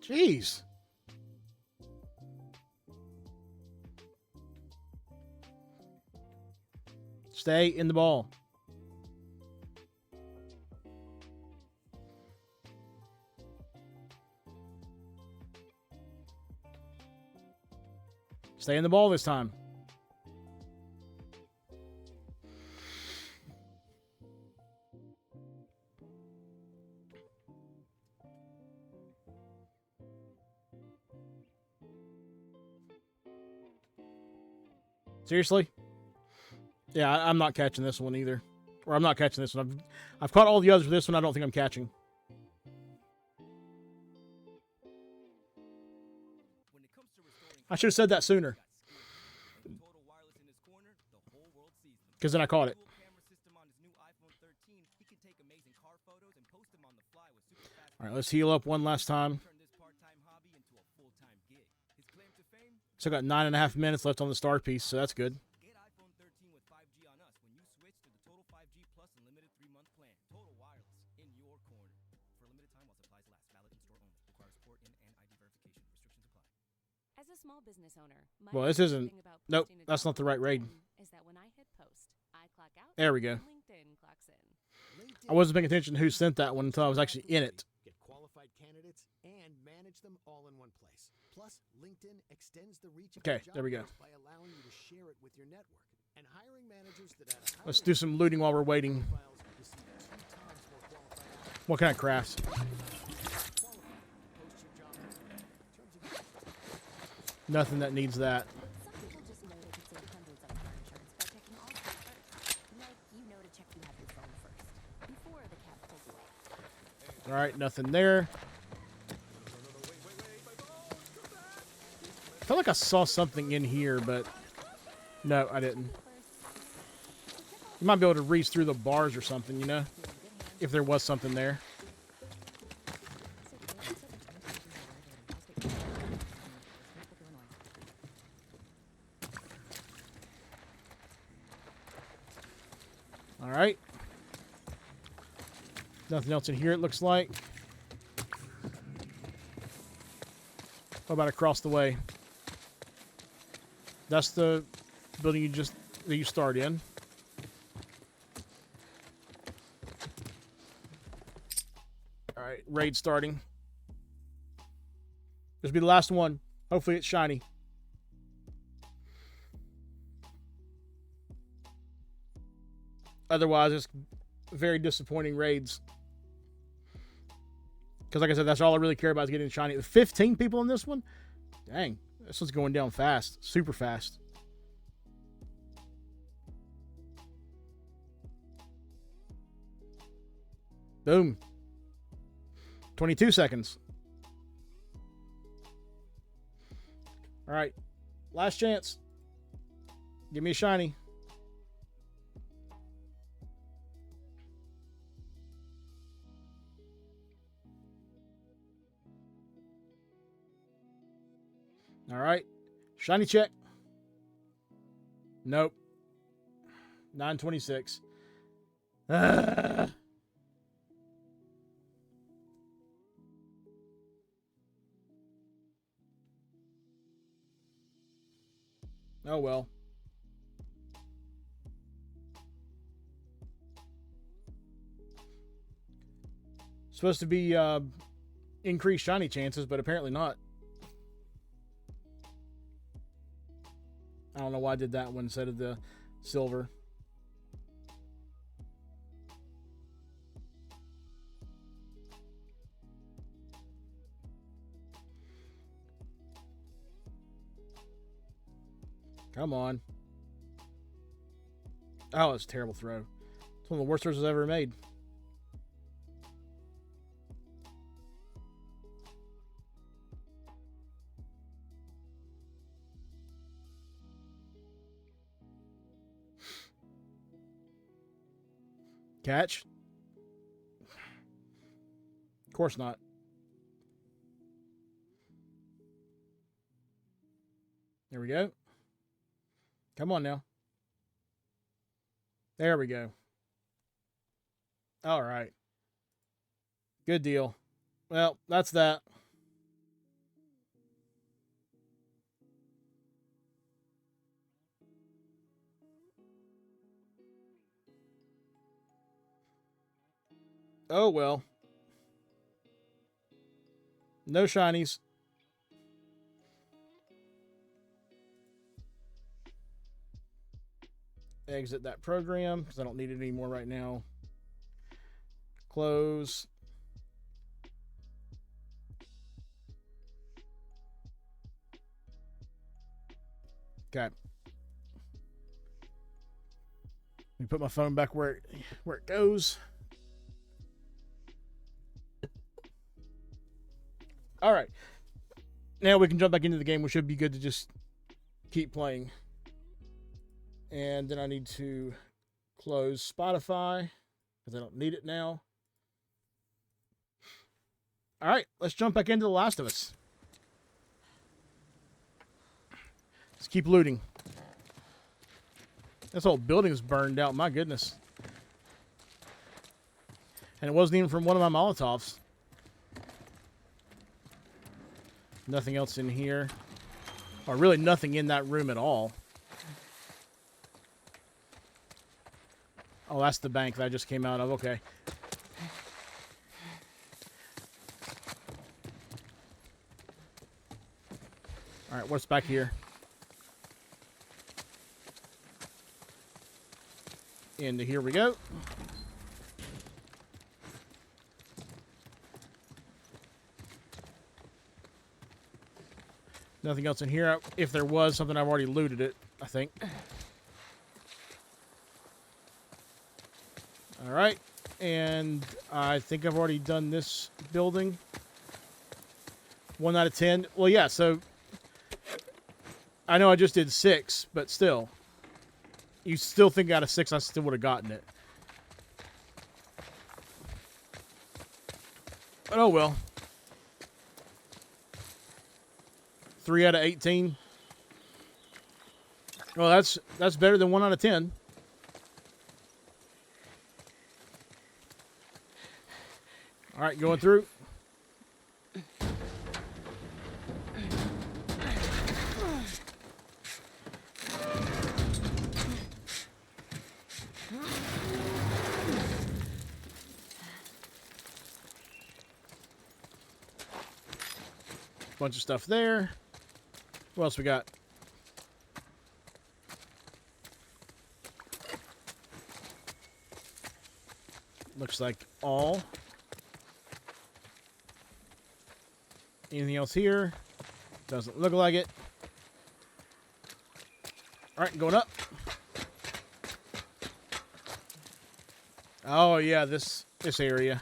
Jeez. Stay in the ball. Stay in the ball this time. Seriously? Yeah, I'm not catching this one either. Or I'm not catching this one. I've caught all the others, but this one I don't think I'm catching. I should have said that sooner. Because then I caught it. All right, let's heal up one last time. Still got 9.5 minutes left on the star piece, so that's good. As a small business owner, Well, this isn't. Nope, that's not the right raid. Is that when I hit post, I clock out. There we go. LinkedIn clocks in. I wasn't paying attention to who sent that one until I was actually in it. Get qualified candidates and manage them all in one place. Plus, LinkedIn extends the reach of Okay, there we go. by allowing you to share it with your network. And hiring managers that add a Let's do some looting while we're waiting. What kind of crafts? Nothing that needs that. Some people just know they could save hundreds on car insurance by checking all the first. Like you know to check you have your phone first before the cab pulls away. All right, nothing there. I felt like I saw something in here, but no, I didn't. You might be able to reach through the bars or something, you know, if there was something there. All right. Nothing else in here, it looks like. What about across the way? That's the building that you start in. All right, raid starting. This will be the last one. Hopefully it's shiny. Otherwise, it's very disappointing raids. Because like I said, that's all I really care about is getting shiny. 15 people in this one? Dang. This one's going down fast. Super fast. Boom. 22 seconds. All right. Last chance. Give me a shiny. Shiny check. Nope. 926. Oh well. Supposed to be increased shiny chances, but apparently not. I don't know why I did that one instead of the silver. Come on. Oh, it's a terrible throw. It's one of the worst throws I've ever made. Catch? Of course not. There we go. Come on now. There we go. All right. Good deal. Well, that's that. Oh, well. No shinies. Exit that program because I don't need it anymore right now. Close. Okay. Let me put my phone back where it goes. All right. Now we can jump back into the game. We should be good to just keep playing. And then I need to close Spotify because I don't need it now. All right, let's jump back into The Last of Us. Let's keep looting. This whole building's burned out. My goodness. And it wasn't even from one of my Molotovs. Nothing else in here. Or really nothing in that room at all. Oh, that's the bank that I just came out of. Okay. All right, what's back here? And here we go. Nothing else in here. If there was something, I've already looted it, I think. All right. And I think I've already done this building. 1 out of 10. Well, yeah, so I know I just did 6, but still. You still think out of 6 I still would have gotten it. But oh well. 3 out of 18. Well, that's better than 1 out of 10. All right, going through. Bunch of stuff there. What else we got? Looks like all. Anything else here? Doesn't look like it. All right, going up. Oh yeah, this area.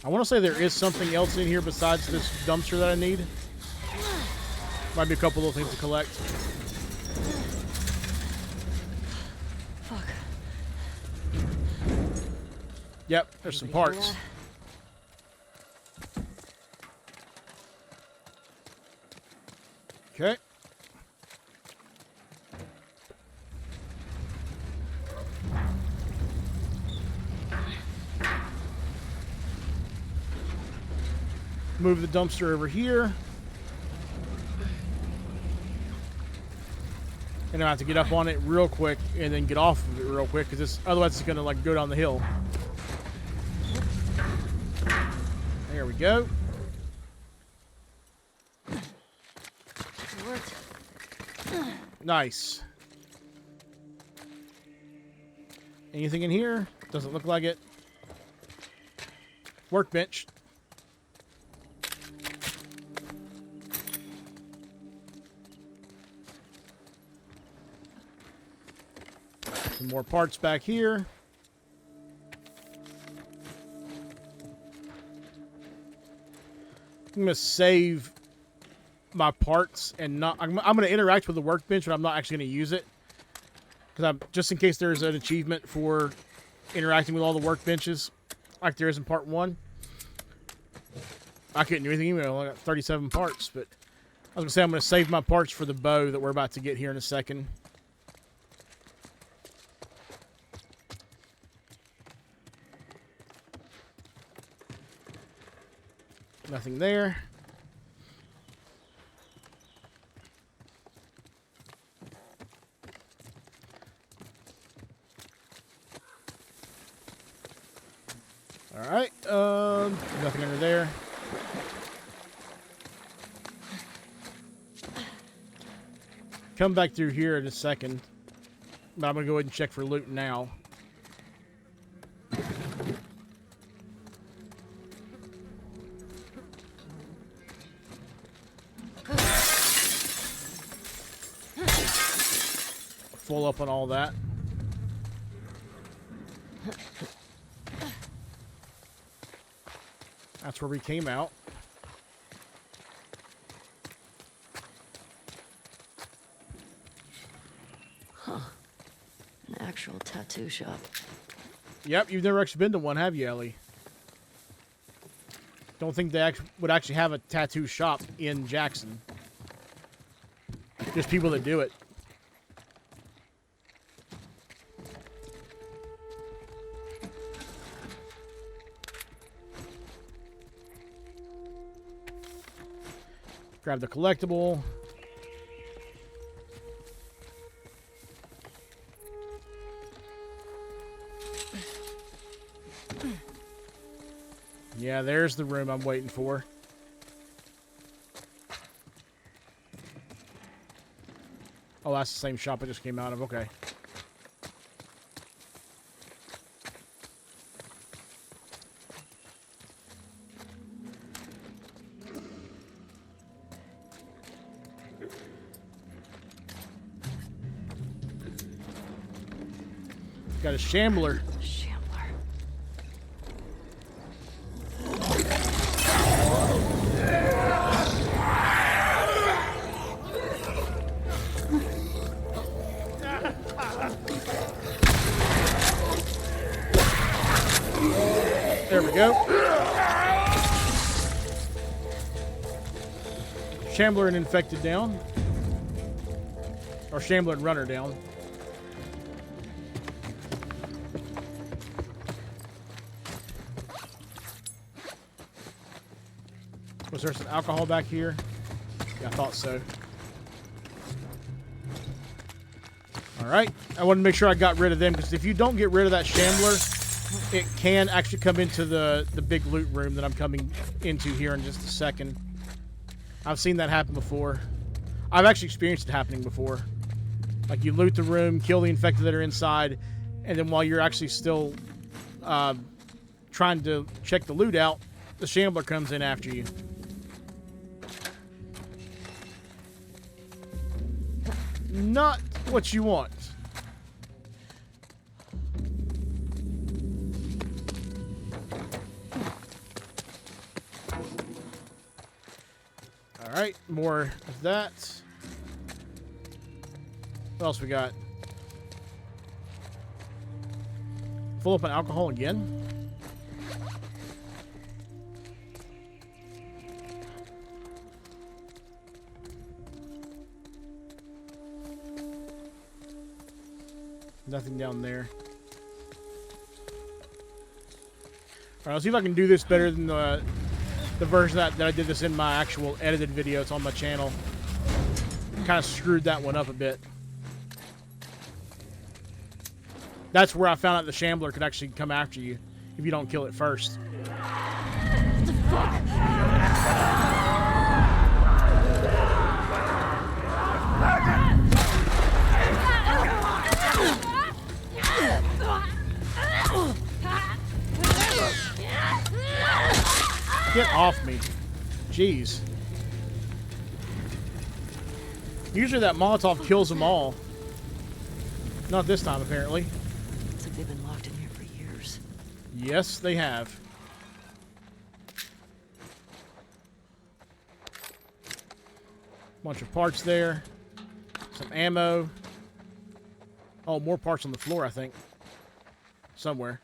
I want to say there is something else in here besides this dumpster that I need. Might be a couple of things to collect. Fuck. Yep, there's some parts. Okay. Move the dumpster over here. And I have to get up on it real quick and then get off of it real quick because otherwise it's gonna like go down the hill. There we go. Worked. Nice. Anything in here? Doesn't look like it. Workbench. Some more parts back here. I'm gonna save my parts and not. I'm gonna interact with the workbench, but I'm not actually gonna use it because I'm just in case there's an achievement for interacting with all the workbenches, like there is in part 1. I couldn't do anything even. I only got 37 parts, but I was gonna say I'm gonna save my parts for the bow that we're about to get here in a second. Nothing there. All right. Nothing under there. Come back through here in a second. But I'm gonna go ahead and check for loot now. Full up on all that. That's where we came out. Huh. An actual tattoo shop. Yep, you've never actually been to one, have you, Ellie? Don't think they would actually have a tattoo shop in Jackson. Just people that do it. Grab the collectible. Yeah, there's the room I'm waiting for. Oh, that's the same shop I just came out of. Okay. Got a shambler. There we go. Shambler and infected down. Or Shambler and runner down. Was there some alcohol back here? Yeah, I thought so. Alright. I wanted to make sure I got rid of them, because if you don't get rid of that Shambler, it can actually come into the big loot room that I'm coming into here in just a second. I've seen that happen before. I've actually experienced it happening before. Like, you loot the room, kill the infected that are inside, and then while you're actually still trying to check the loot out, the Shambler comes in after you. Not what you want. Alright, more of that. What else we got? Full up on alcohol again. Nothing down there. Alright, let's see if I can do this better than the version that I did this in my actual edited video. It's on my channel. Kind of screwed that one up a bit. That's where I found out the Shambler could actually come after you if you don't kill it first. What the fuck? Get off me. Jeez. Usually that Molotov kills them all. Not this time, apparently. Looks like they've been locked in here for years. Yes, they have. Bunch of parts there. Some ammo. Oh, more parts on the floor, I think. Somewhere.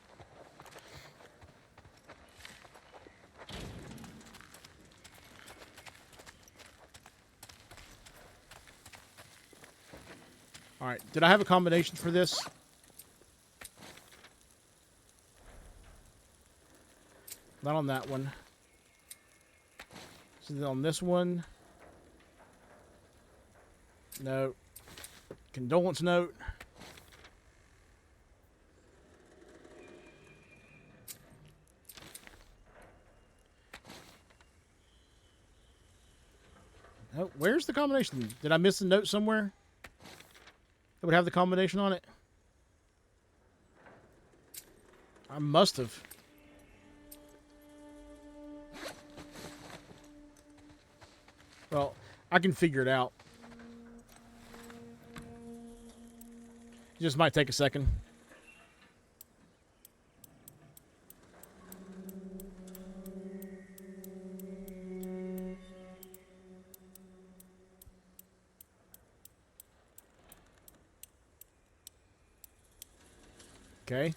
Alright, did I have a combination for this? Not on that one. So then on this one. No. Condolence note. Oh, where's the combination? Did I miss a note somewhere? It would have the combination on it. I must have. Well, I can figure it out. It just might take a second. Okay.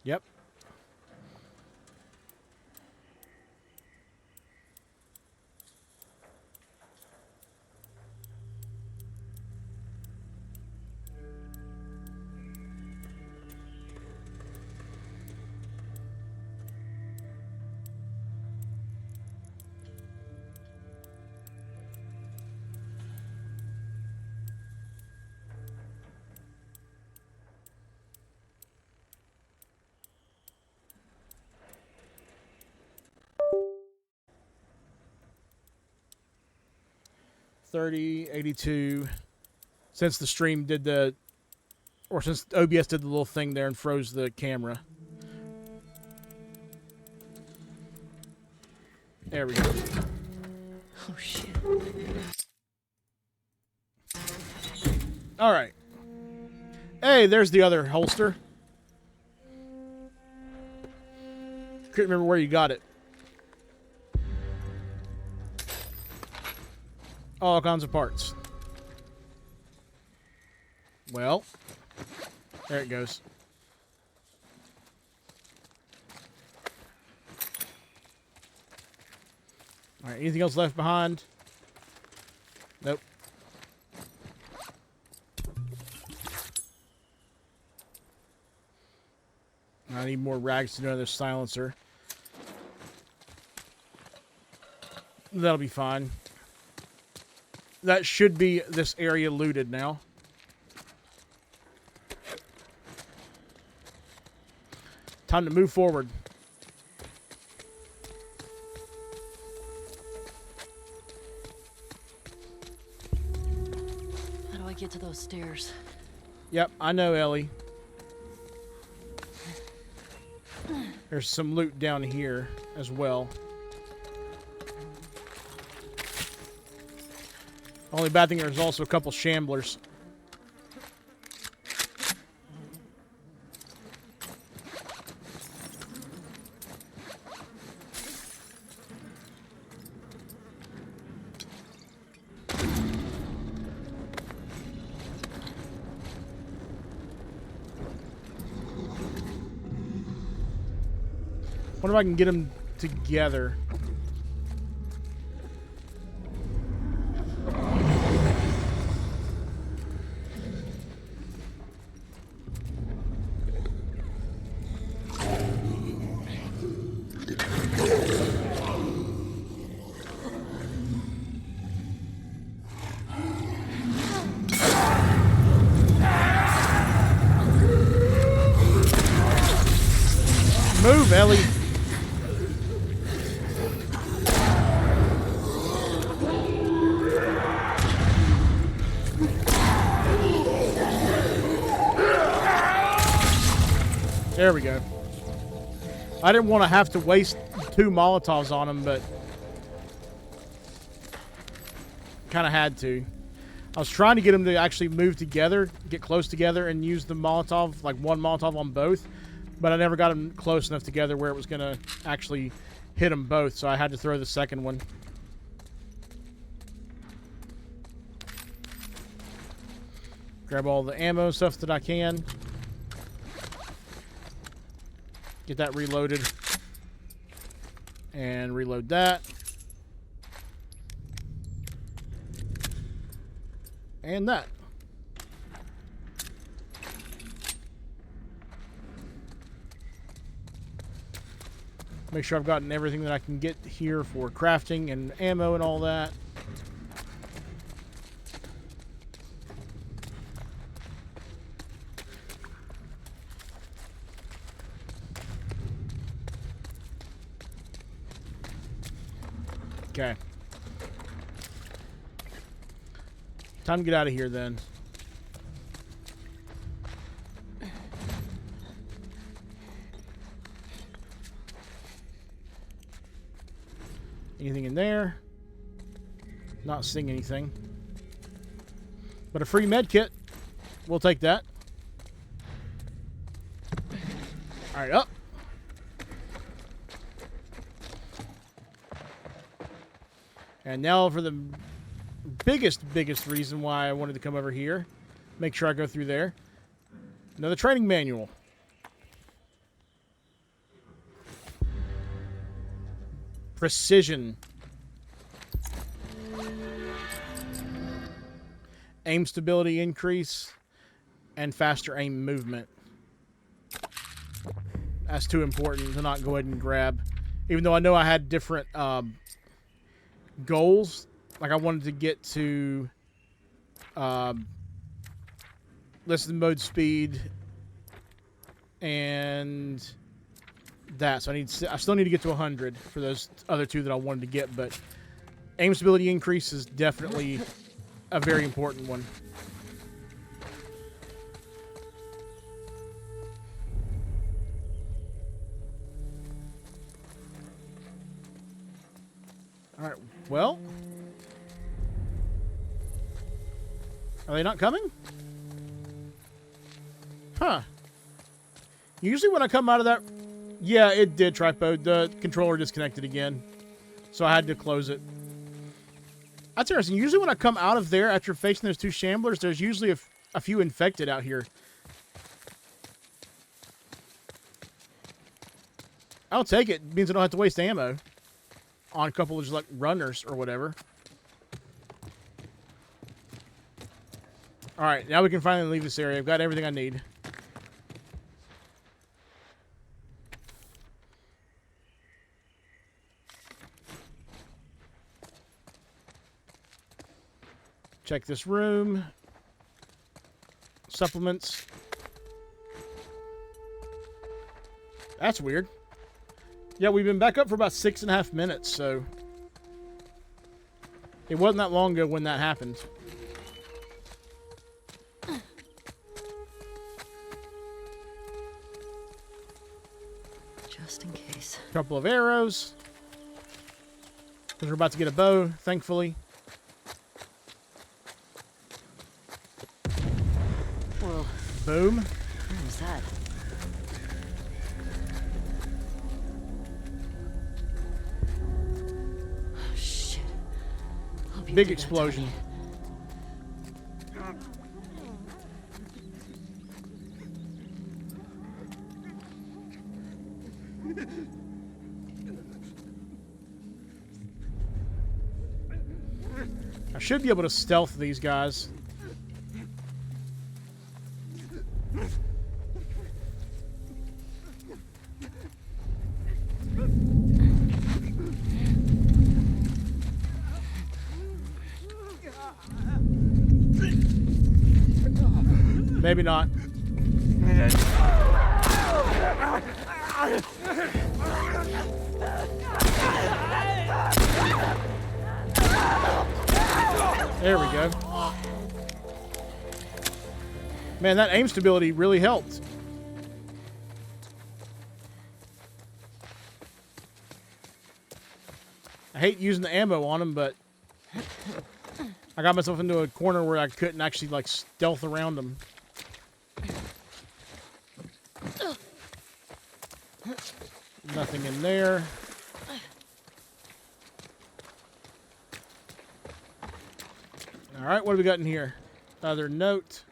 Yep. $30.82. Since the stream did the, or since OBS did the little thing there and froze the camera. There we go. Oh, shit. All right. Hey, there's the other holster. Couldn't remember where you got it. All kinds of parts. Well, there it goes. All right, anything else left behind? Nope. I need more rags to do another silencer. That'll be fine. That should be this area looted now. Time to move forward. How do I get to those stairs? Yep, I know, Ellie. There's some loot down here as well. Only bad thing, there's also a couple shamblers. Wonder if I can get them together. Move, Ellie. There we go. I didn't want to have to waste 2 Molotovs on him, but kind of had to. I was trying to get them to actually move together, get close together, and use the Molotov, like 1 Molotov on both, but I never got them close enough together where it was going to actually hit them both, so I had to throw the second one. Grab all the ammo stuff that I can. Get that reloaded. And reload that. And that. Make sure I've gotten everything that I can get here for crafting and ammo and all that. Okay. Time to get out of here then. Anything in there? Not seeing anything. But a free med kit. We'll take that. Alright, up. And now for the biggest reason why I wanted to come over here. Make sure I go through there. Another training manual. Precision. Aim stability increase. And faster aim movement. That's too important to not go ahead and grab. Even though I know I had different goals. Like I wanted to get to listen mode speed and that. So I still need to get to 100 for those other 2 that I wanted to get, but aim stability increase is definitely a very important one. All right. Well, are they not coming? Huh. Usually when I come out of that... Yeah, it did, Tripod. The controller disconnected again. So I had to close it. That's interesting. Usually when I come out of there after facing those 2 shamblers, there's usually a few infected out here. I'll take it. It means I don't have to waste ammo on a couple of just like runners or whatever. Alright, now we can finally leave this area. I've got everything I need. Check this room. Supplements. That's weird. Yeah, we've been back up for about 6.5 minutes, so... It wasn't that long ago when that happened. Just in case. Couple of arrows. Because we're about to get a bow, thankfully. Whoa. Boom. What was that? Big explosion. Should be able to stealth these guys. Maybe not. There we go. Man, that aim stability really helped. I hate using the ammo on him, but I got myself into a corner where I couldn't actually like stealth around them. Nothing in there. All right, what do we got in here? Other note.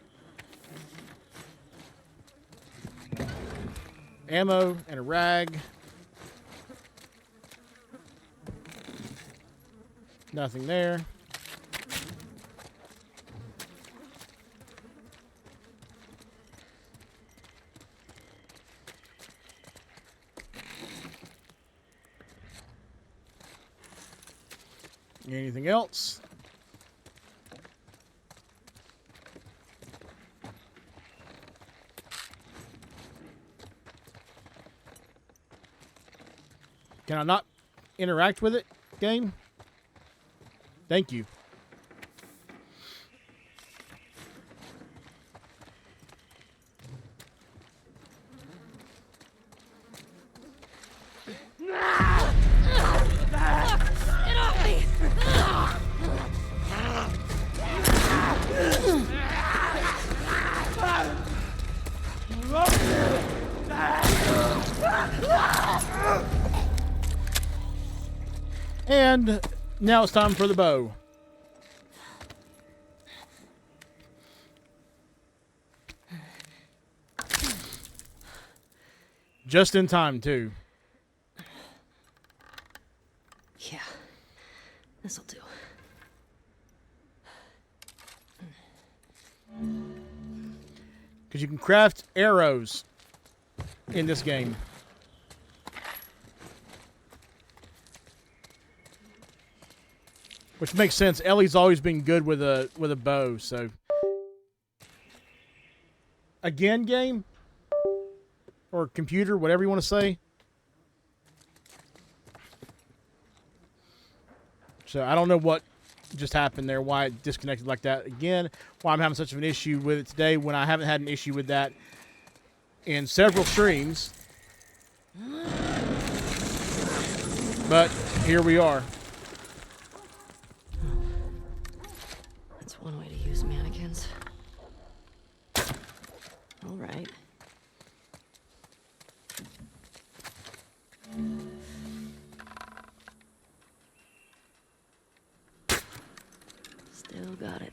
Ammo and a rag. Nothing there. Anything else? Can I not interact with it, game? Thank you. Get off me! And now it's time for the bow. Just in time, too. Yeah, this'll do. Because you can craft arrows in this game. Which makes sense. Ellie's always been good with a bow, so. Again, game? Or computer, whatever you want to say. So I don't know what just happened there, why it disconnected like that again, why I'm having such of an issue with it today when I haven't had an issue with that in several streams. But here we are. That's one way to use mannequins. All right. Still got it.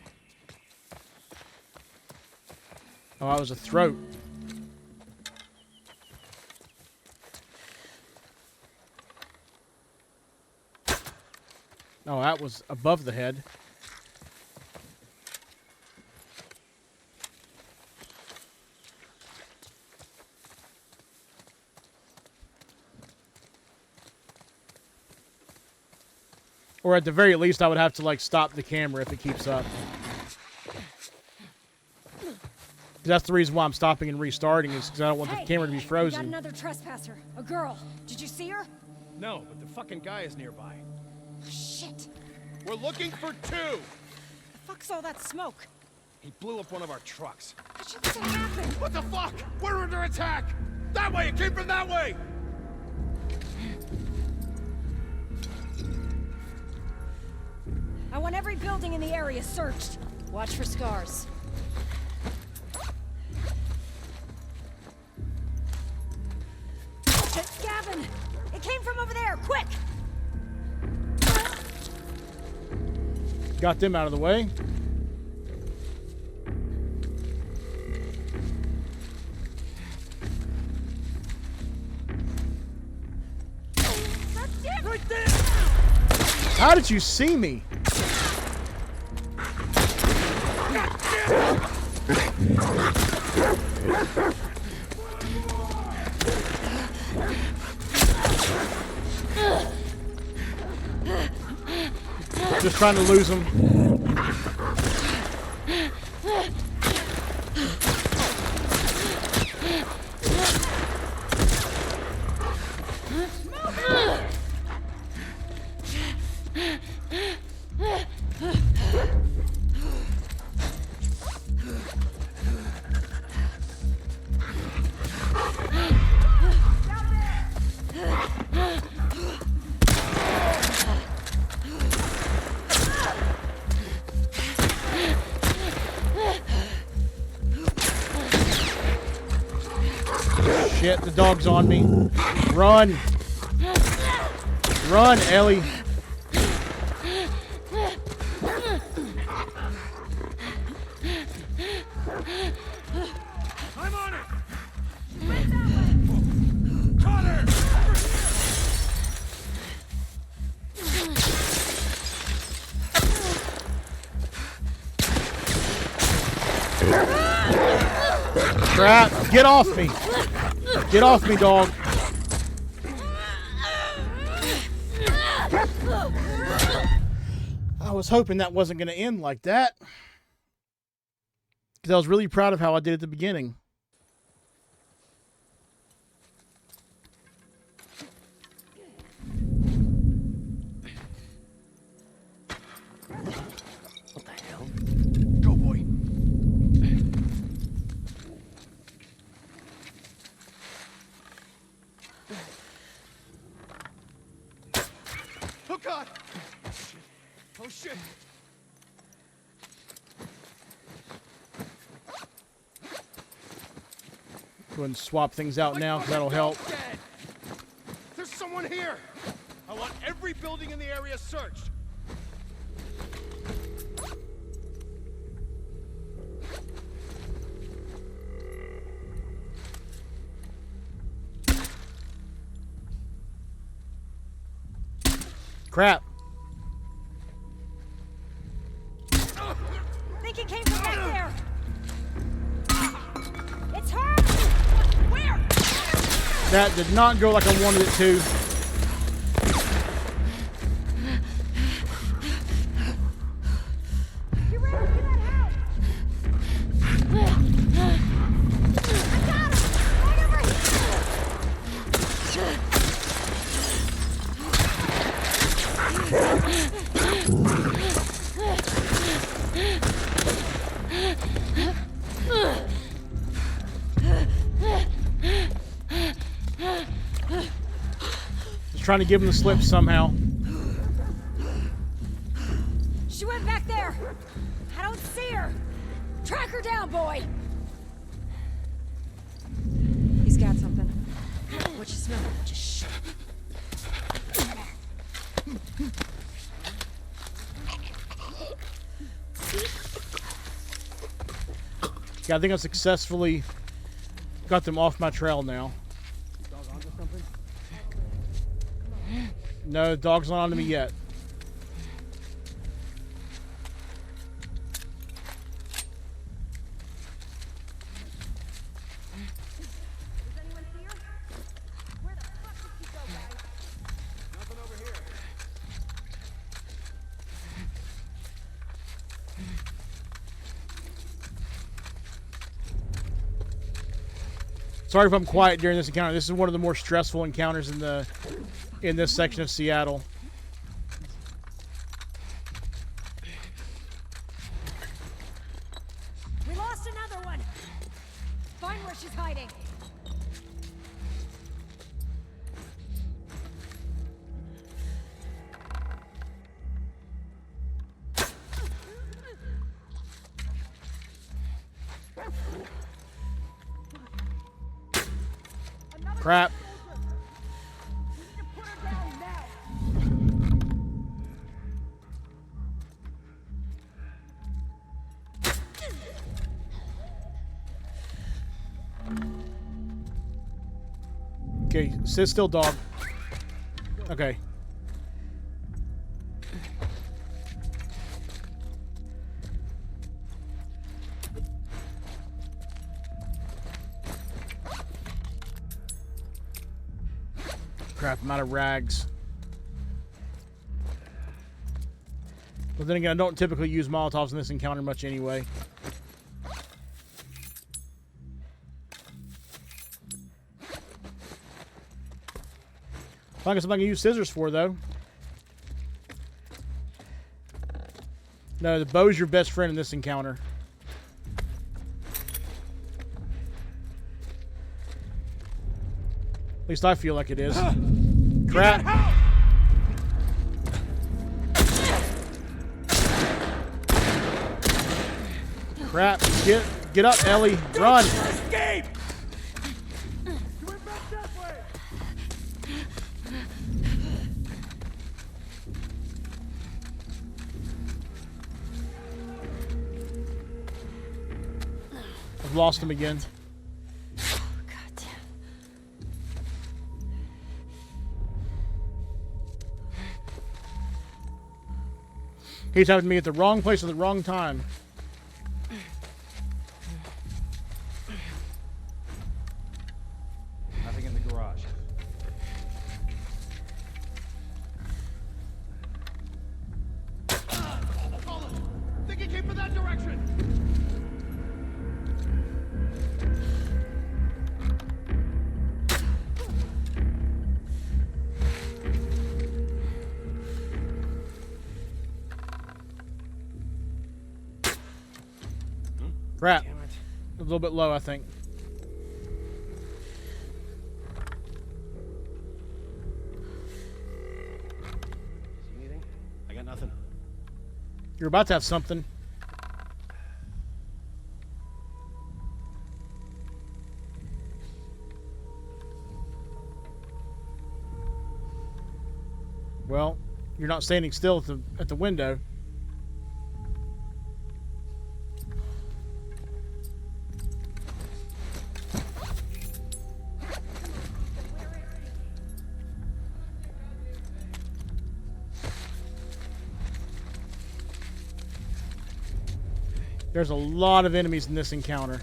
Oh, that was a throat. Oh, that was above the head. Or at the very least, I would have to, like, stop the camera if it keeps up. That's the reason why I'm stopping and restarting, is because I don't want the camera to be We got frozen. another trespasser. A girl. Did you see her? No, but the fucking guy is nearby. Shit. We're looking for two! The fuck's all that smoke? He blew up one of our trucks. That shouldn't happen. What the fuck? We're under attack! That way! It came from that way! I want every building in the area searched. Watch for scars. Gavin! It came from over there! Quick! Got them out of the way. That's it! Right there! How did you see me? Just trying to lose him. Shit, the dog's on me. Run. Run, Ellie. I'm on it! Connor! Crap. Get off me. Get off me, dog. I was hoping that wasn't going to end like that. Because I was really proud of how I did at the beginning. What the hell? Go, boy. Oh, God! Oh, shit! Go ahead and swap things out now, because that'll help. Dead. There's someone here! I want every building in the area searched! Crap. Think it came from back there. It's her. Where? That did not go like I wanted it to. She ran into that house. I got her. Right over here. Just trying to give him the slip somehow. She went back there. I don't see her. Track her down, boy. He's got something. What you smell? Just shh. Yeah, I think I successfully got them off my trail now. Dog onto something? No, the dog's not onto me yet. Does anyone see her? Where the fuck did she go, guys? Nothing over here. Sorry if I'm quiet during this encounter. This is one of the more stressful encounters in this section of Seattle. We lost another one. Find where she's hiding. Crap. We need to put her down now. Okay, sit still, dog. Okay. Crap, I'm out of rags. But then again, I don't typically use Molotovs in this encounter much anyway. I guess something I can use scissors for, though. No, the bow's your best friend in this encounter. At least I feel like it is. Crap. Crap. Get up, Ellie. Run. Escape! I've lost him again. He's having me at the wrong place at the wrong time. Nothing in the garage. Think he came from that direction. Crap. A little bit low, I think. See anything? I got nothing. You're about to have something. Well, you're not standing still at the window. There's a lot of enemies in this encounter.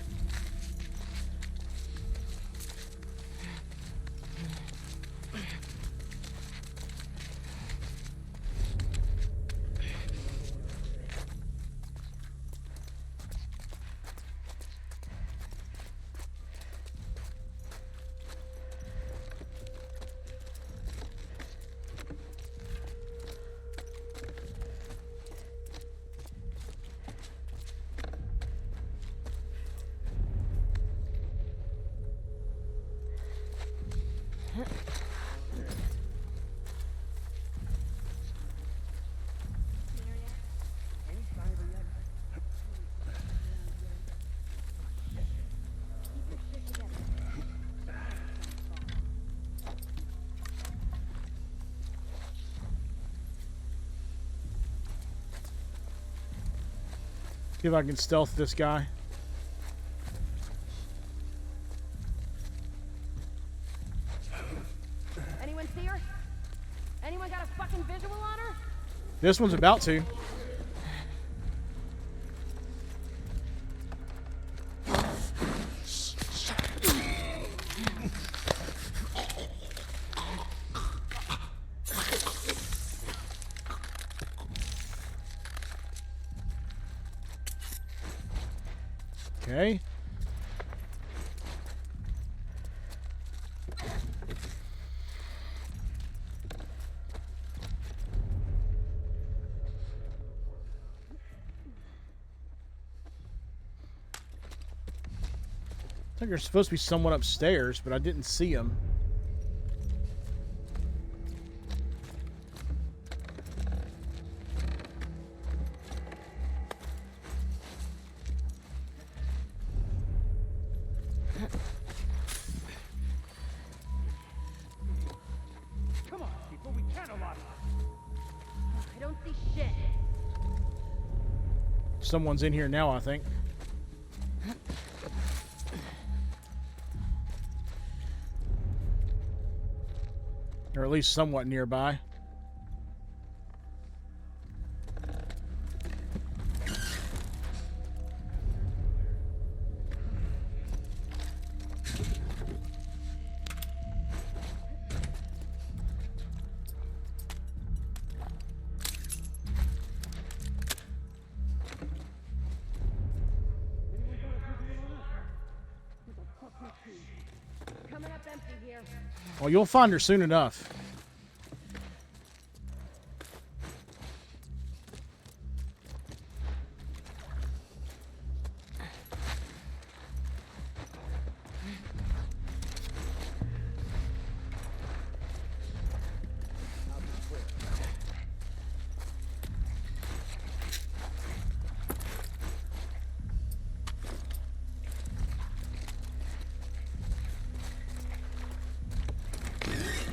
See if I can stealth this guy. Anyone see her? Anyone got a fucking visual on her? This one's about to. Okay. I think there's supposed to be someone upstairs, but I didn't see him. Come on, people, we can't allow it. I don't see shit. Someone's in here now, I think. Or at least somewhat nearby. Coming up empty here. Well, you'll find her soon enough.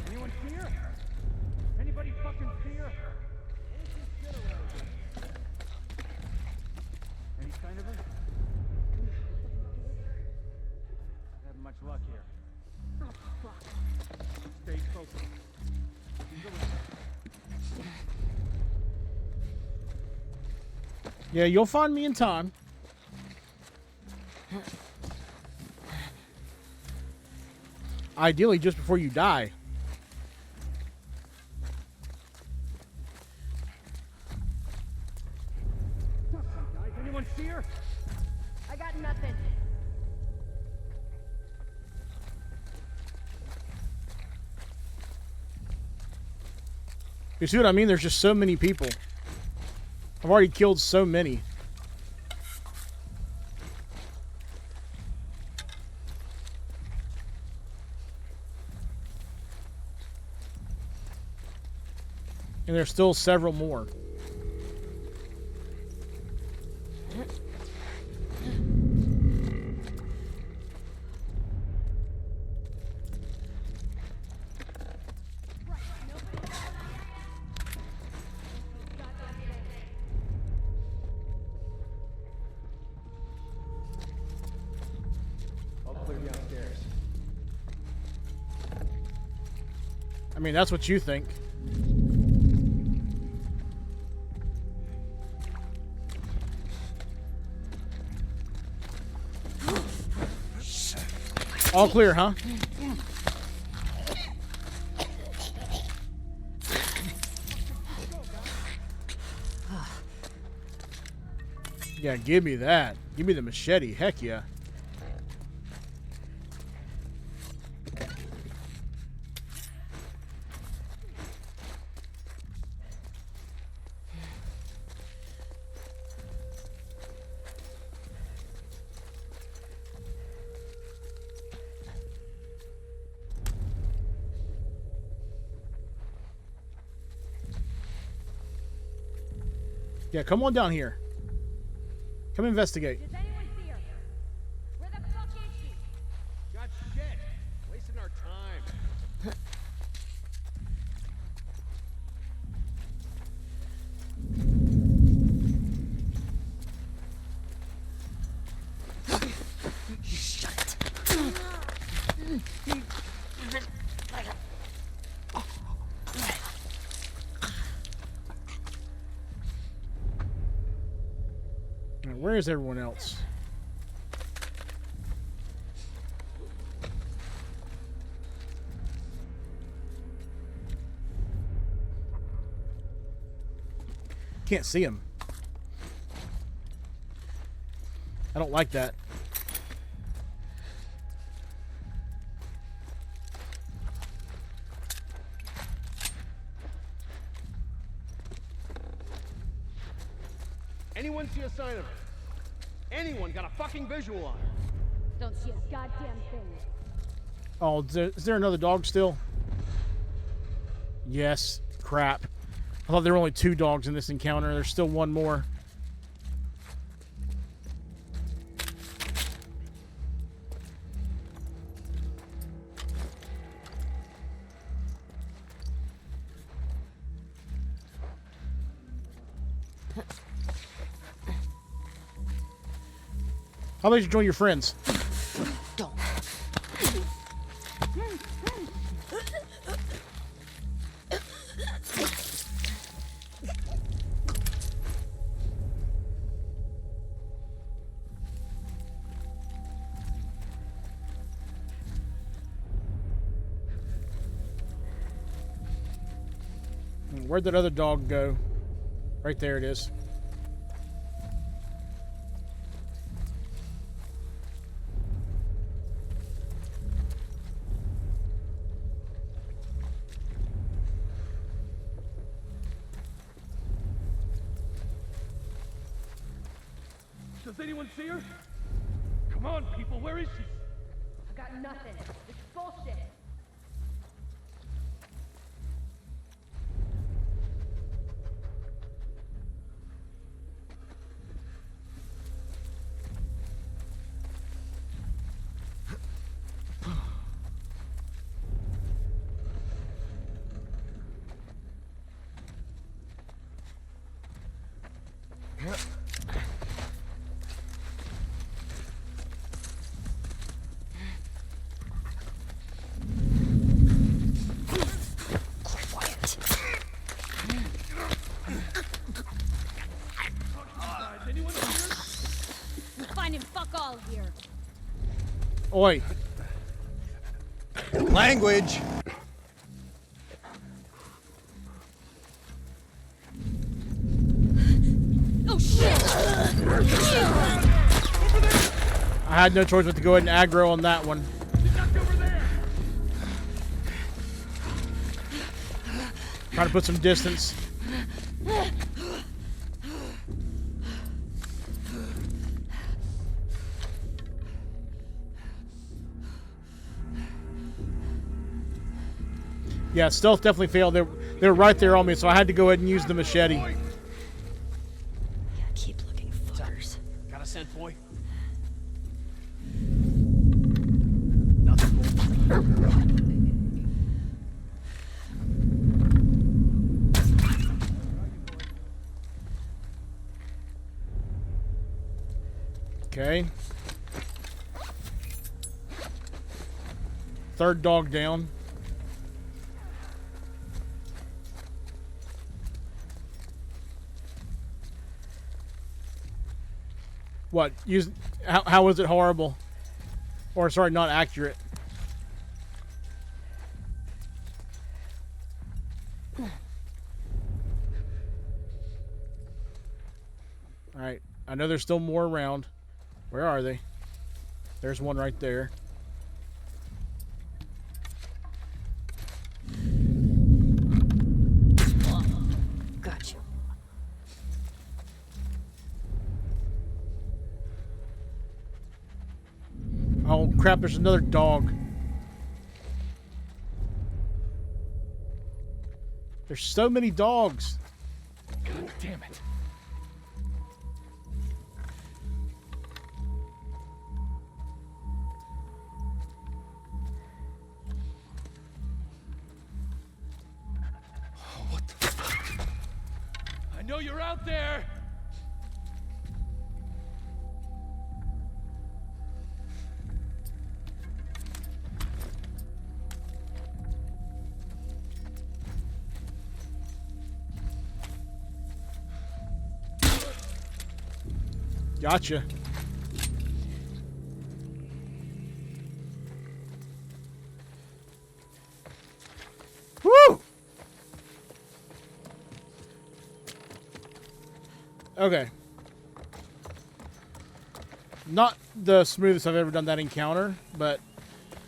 Anyone see her? Anybody fucking see her? Anything shit around here? Any sign of her? Not having much luck here. Oh, fuck. Stay focused. Yeah, you'll find me in time. Ideally, just before you die. Guys, anyone see her? I got nothing. You see what I mean? There's just so many people. I've already killed so many. And there's still several more. All clear downstairs. I mean, that's what you think. All clear, huh? Yeah, give me that. Give me the machete. Heck yeah. Yeah, come on down here. Come investigate. Does anyone see her? Where the fuck is she? Got shit. Wasting our time. Where is everyone else? Can't see him. I don't like that. Anyone see a sign of her? Anyone got a fucking visual on her? Don't see a goddamn thing. Oh, is there another dog still? Yes. Crap. I thought there were only 2 dogs in this encounter. There's still one more. How about you join your friends? Don't. Where'd that other dog go? Right there it is. Does anyone see her? Come on, people, where is she? I got nothing. It's bullshit. Finding fuck all here. Oi. Language. Oh shit! I had no choice but to go ahead and aggro on that one. Trying to put some distance. Yeah, stealth definitely failed. They were right there on me, so I had to go ahead and use the machete. Yeah, keep looking, fuckers. Got a scent, boy? Okay. Third dog down. What? How was it horrible? Or sorry, not accurate. Alright. I know there's still more around. Where are they? There's one right there. Got you. Oh crap, there's another dog. There's so many dogs. God damn it. Oh, what the fuck? I know you're out there! Gotcha. Woo! Okay. Not the smoothest I've ever done that encounter, but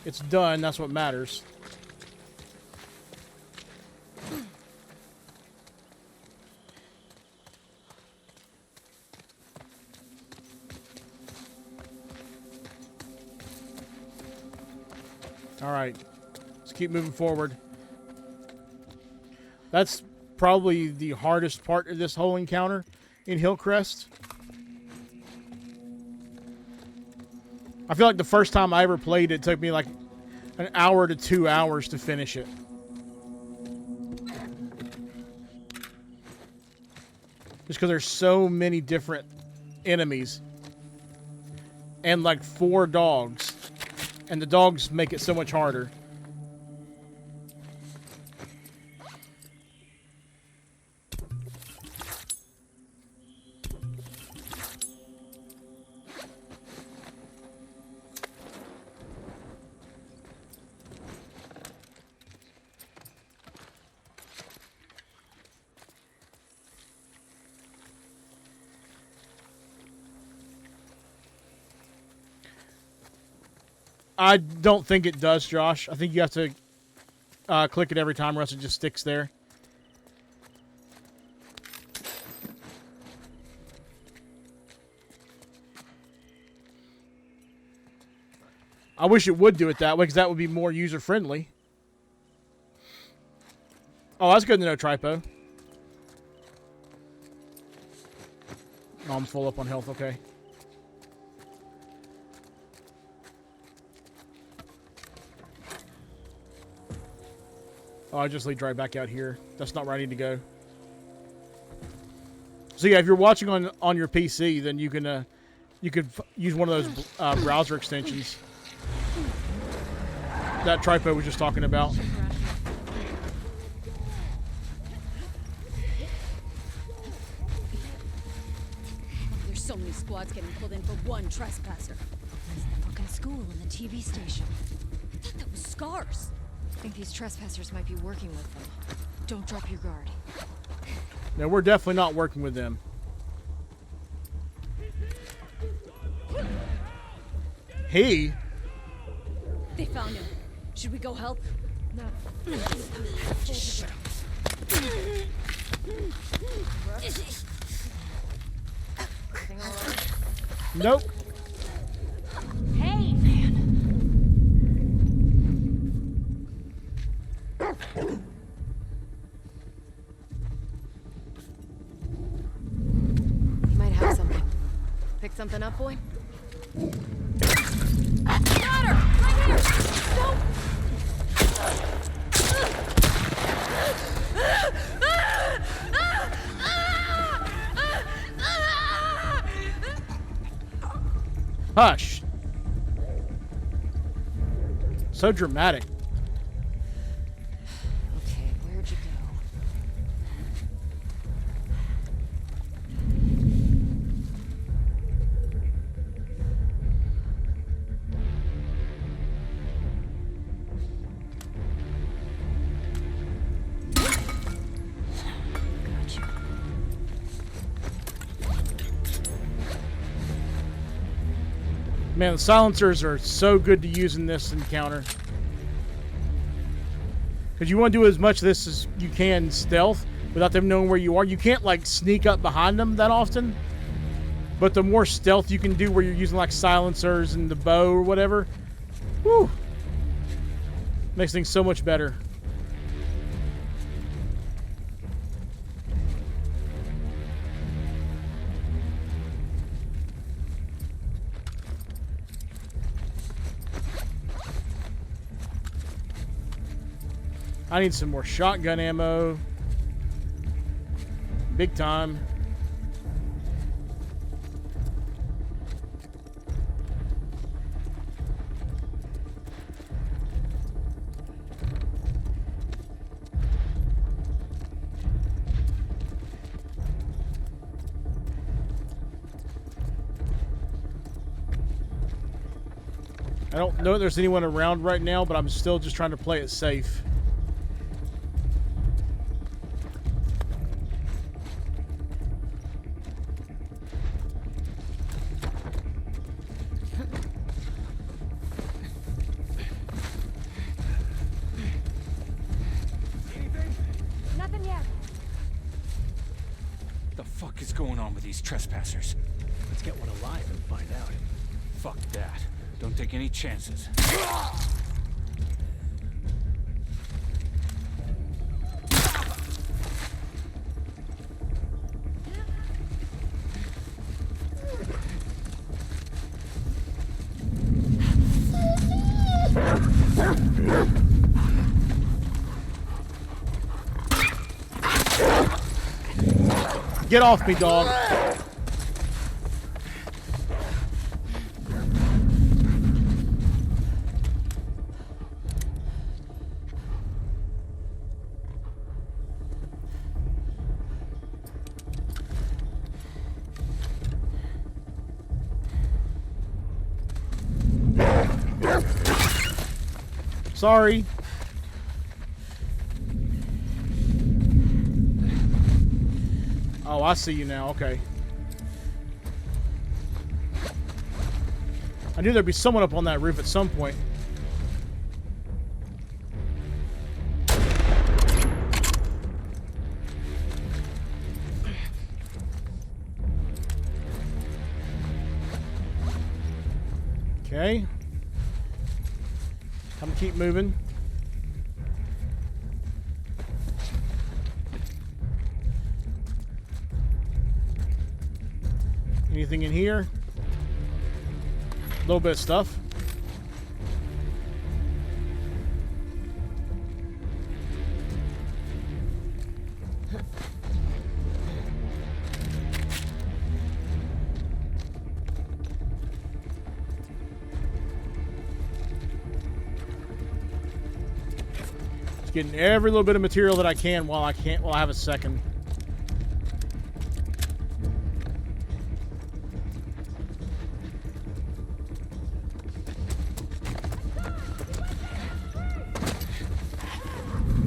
it's done. That's what matters. All right, let's keep moving forward. That's probably the hardest part of this whole encounter in Hillcrest. I feel like the first time I ever played it took me like an hour to 2 hours to finish it. Just because there's so many different enemies. And like 4 dogs. And the dogs make it so much harder. I don't think it does, Josh. I think you have to click it every time or else it just sticks there. I wish it would do it that way, because that would be more user-friendly. Oh, that's good to know, Tripo. Oh, I'm full up on health, okay. Oh, I just lead right back out here. That's not where I need to go. So yeah, if you're watching on your PC, then you can use one of those browser extensions that Tripo was just talking about. There's so many squads getting pulled in for one trespasser. It's the fucking school and the TV station. I thought that was scars. I think these trespassers might be working with them. Don't drop your guard. No, we're definitely not working with them. He? They found him. Should we go help? No. Just shut up. Everything all right? Nope. Hey! You might have something. Pick something up, boy? Got her! Right here! Don't! Hush. So dramatic. Okay, where'd you go? Gotcha. Man, the silencers are so good to use in this encounter. Because you want to do as much of this as you can stealth without them knowing where you are. You can't, like, sneak up behind them that often. But the more stealth you can do where you're using, like, silencers and the bow or whatever, whew, makes things so much better. I need some more shotgun ammo. Big time. I don't know if there's anyone around right now, but I'm still just trying to play it safe. Nothing yet. The fuck is going on with these trespassers? Let's get one alive and find out. Fuck that. Don't take any chances. Get off me, dog. Sorry. Oh, I see you now. Okay. I knew there'd be someone up on that roof at some point. Okay. I'm gonna keep moving. Anything in here? A little bit of stuff. Just getting every little bit of material that I can while I have a second.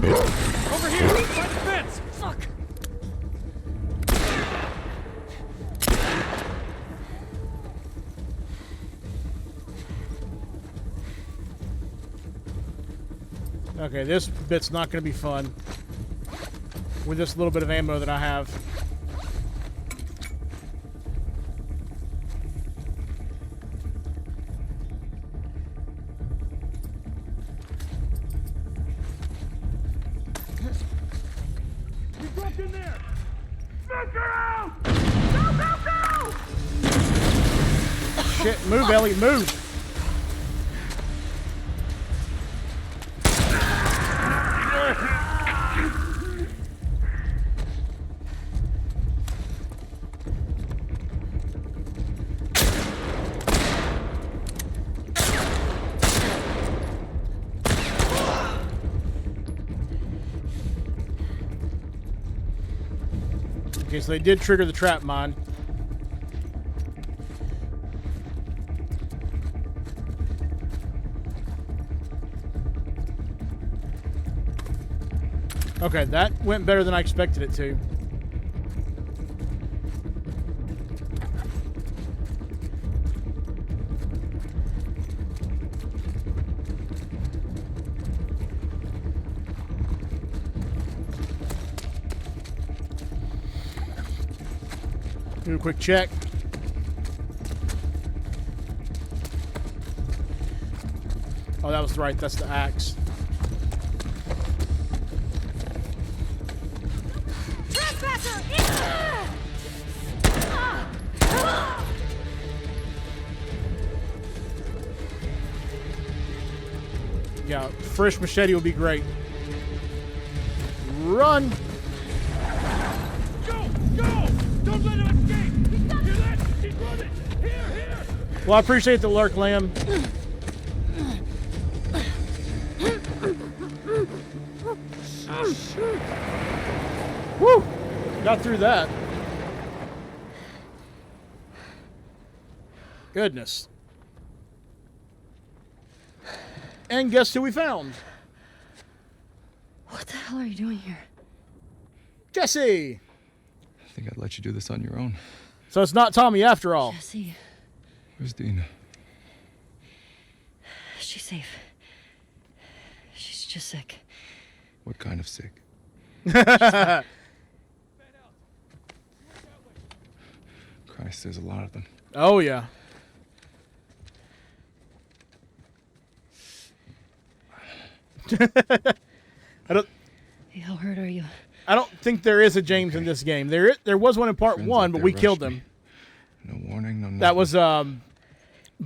Over here! By the fence! Fuck! Okay, this bit's not going to be fun with this little bit of ammo that I have. You dropped in there! Smoke her out! Go, go, go! Shit, move, Ellie, move! Okay, so they did trigger the trap mine. Okay, that went better than I expected it to. Do a quick check. Oh, that was right. That's the axe. Trespasser! Yeah, fresh machete would be great. Run! Go! Go! Don't let him escape! Hear that? He's running! Here, here! Well, I appreciate the lurk, Lamb. Woo! Got through that. Goodness. And guess who we found? What the hell are you doing here? Jesse! I think I'd let you do this on your own. So it's not Tommy after all. Jesse, Where's Dina? she's safe. She's just sick. What kind of sick? Christ, there's a lot of them. Oh, yeah. I don't. Hey, how hurt are you? I don't think there is a James in this game. There was one in part Friends one, out but there we rushed killed me. him. No warning, no nothing. That was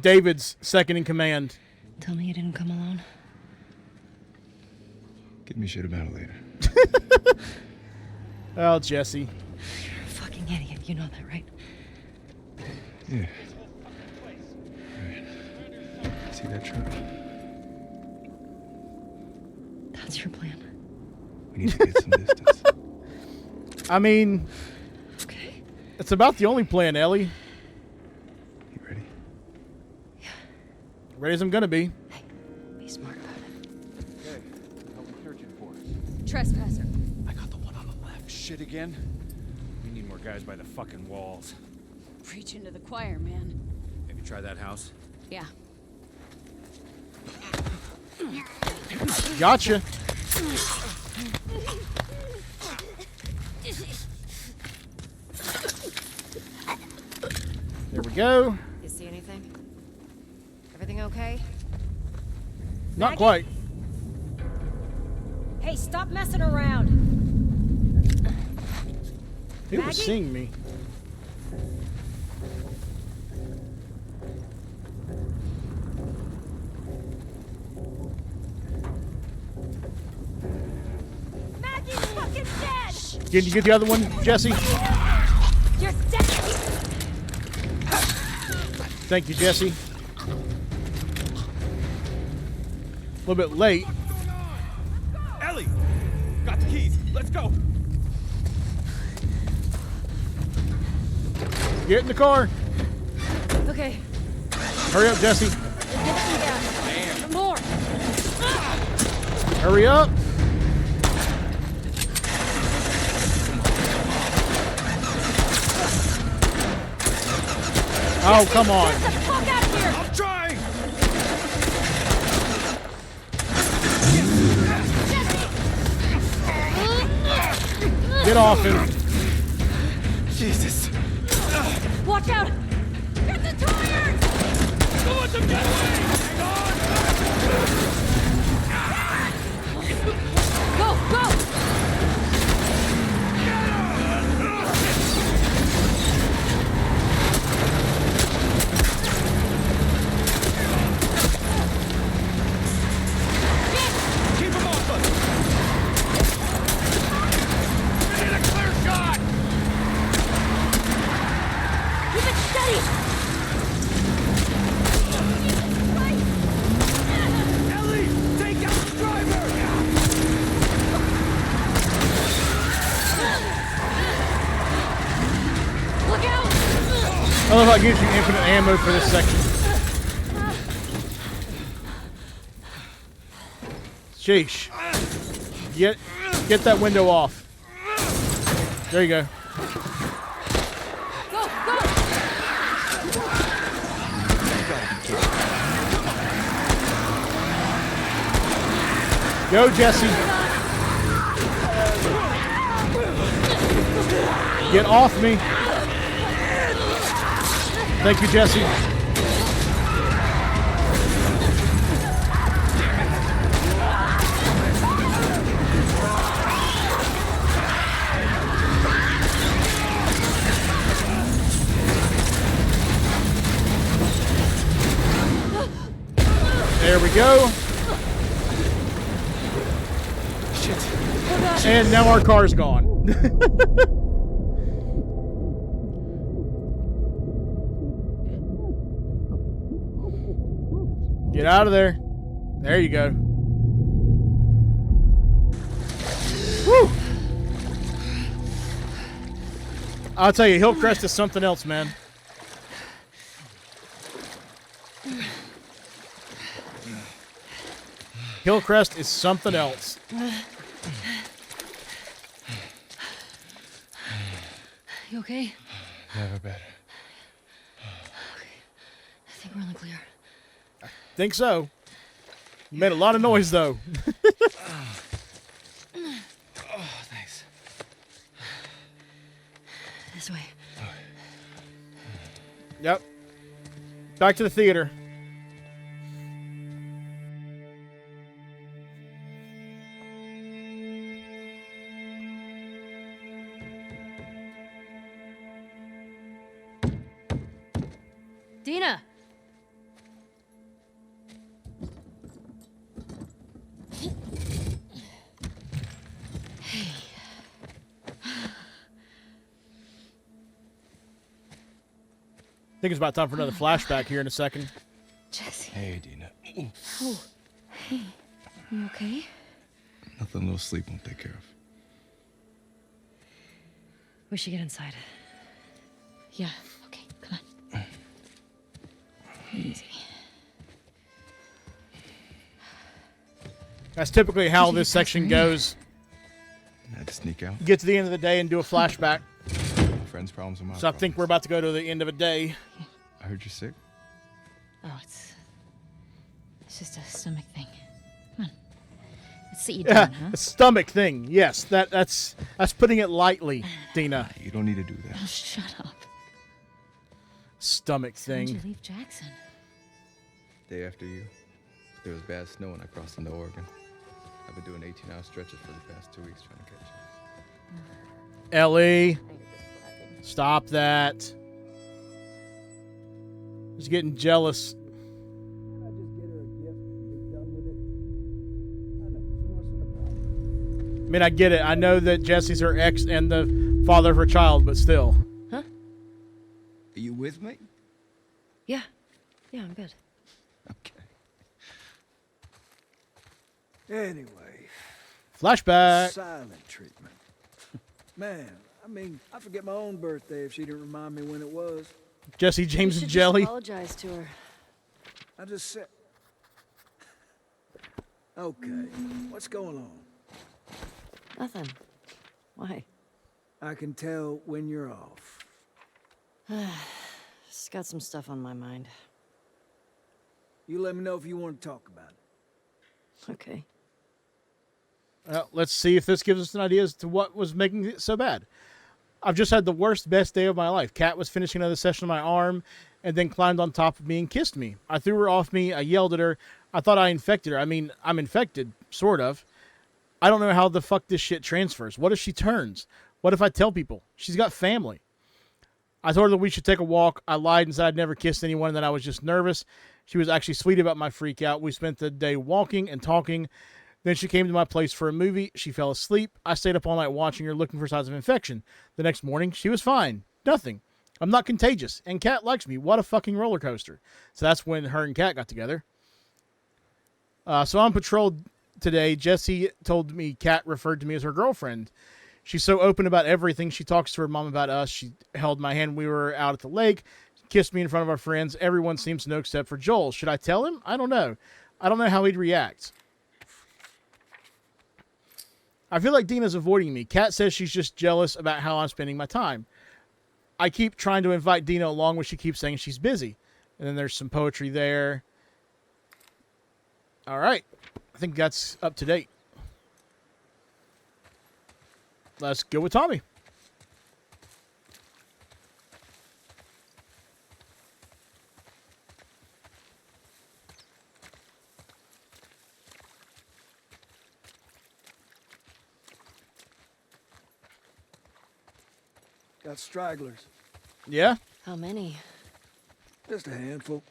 David's second in command. Tell me you didn't come alone. Give me shit about it later. Oh, Jesse. You're a fucking idiot. You know that, right? Yeah. Right. See that truck? That's your plan. We need to get some distance. I mean, Okay. it's about the only plan, Ellie. You ready? Ready as I'm gonna be. Hey, be smart about it. Okay, what are we searching for? Trespasser. I got the one on the left. Shit again? We need more guys by the fucking walls. Preach into the choir, man. Maybe try that house? Yeah. Gotcha. There we go. You see anything? Everything okay? Not Maggie? quite. Hey, stop messing around. He was Maggie? seeing me. Maggie's fucking dead! Can you get the other one, Jesse? You're dead! Thank you, Jesse. A little bit late. Ellie! Got the keys. Let's go. Get in the car. Okay, Hurry up, Jesse. get some gas. Some more. Hurry up. Oh, come on. Get the fuck out of here! I'm trying. Get off him. Jesus. Watch out! Get the tires! Don't let them get away. Hang on. Go, go! Keep him off us. We need a clear shot. Keep it steady! Ellie, take out the driver. Look out! I love how it gives you infinite ammo for this section. Sheesh. Get that window off. There you go. Go, go! Go, Jesse. Get off me. Thank you, Jesse. There we go. And now our car's gone. Get out of there. There you go. Woo! I'll tell you, Hillcrest is something else, man. Hillcrest is something else. You okay? Never better. I think we're in the clear. Think so. Made a lot of noise, though. Oh, thanks. This way. Yep. Back to the theater. Dina! I think it's about time for another flashback here in a second. Jesse. Hey, Dina. Oh, hey. You okay? Nothing a little sleep won't take care of. We should get inside. Yeah, okay, come on. Easy. That's typically how this section goes. I had to sneak out. Get to the end of the day and do a flashback. Friends' problems are my So I think we're about to go to the end of a day. I heard you're sick. Oh, it's just a stomach thing. Come on. Let's sit you Yeah, down, huh? a stomach thing. Yes, that's putting it lightly, Dina. You don't need to do that. Oh, shut up. Stomach So when'd you thing. leave Jackson? Day after you. There was bad snow when I crossed into Oregon. I've been doing 18-hour stretches for the past 2 weeks trying to catch it. Ellie, stop that. Just getting jealous. I just get her a gift and be done with it. I know, she wants to I mean, I get it. I know that Jesse's her ex and the father of her child, but still. Huh? Are you with me? Yeah. Yeah, I'm good. Okay. Anyway, Flashback. silent treatment. Man, I mean, I forget my own birthday if she didn't remind me when it was. Jesse James You and should Jelly. Just apologize to her. I just said... Okay, what's going on? Nothing. Why? I can tell when you're off. Just got some stuff on my mind. You let me know if you want to talk about it. Okay. Let's see if this gives us an idea as to what was making it so bad. I've just had the worst, best day of my life. Kat was finishing another session on my arm and then climbed on top of me and kissed me. I threw her off me. I yelled at her. I thought I infected her. I mean, I'm infected, sort of. I don't know how the fuck this shit transfers. What if she turns? What if I tell people? She's got family. I told her that we should take a walk. I lied and said I'd never kissed anyone and that I was just nervous. She was actually sweet about my freak out. We spent the day walking and talking. Then she came to my place for a movie. She fell asleep. I stayed up all night watching her, looking for signs of infection. The next morning, she was fine. Nothing. I'm not contagious. And Kat likes me. What a fucking roller coaster. So that's when her and Kat got together. So on patrol today, Jessie told me Kat referred to me as her girlfriend. She's so open about everything. She talks to her mom about us. She held my hand when we were out at the lake, kissed me in front of our friends. Everyone seems to know except for Joel. Should I tell him? I don't know. I don't know how he'd react. I feel like Dina's avoiding me. Kat says she's just jealous about how I'm spending my time. I keep trying to invite Dina along, but she keeps saying she's busy. And then there's some poetry there. All right. I think that's up to date. Let's go with Tommy. Got stragglers. Yeah? How many? Just a handful.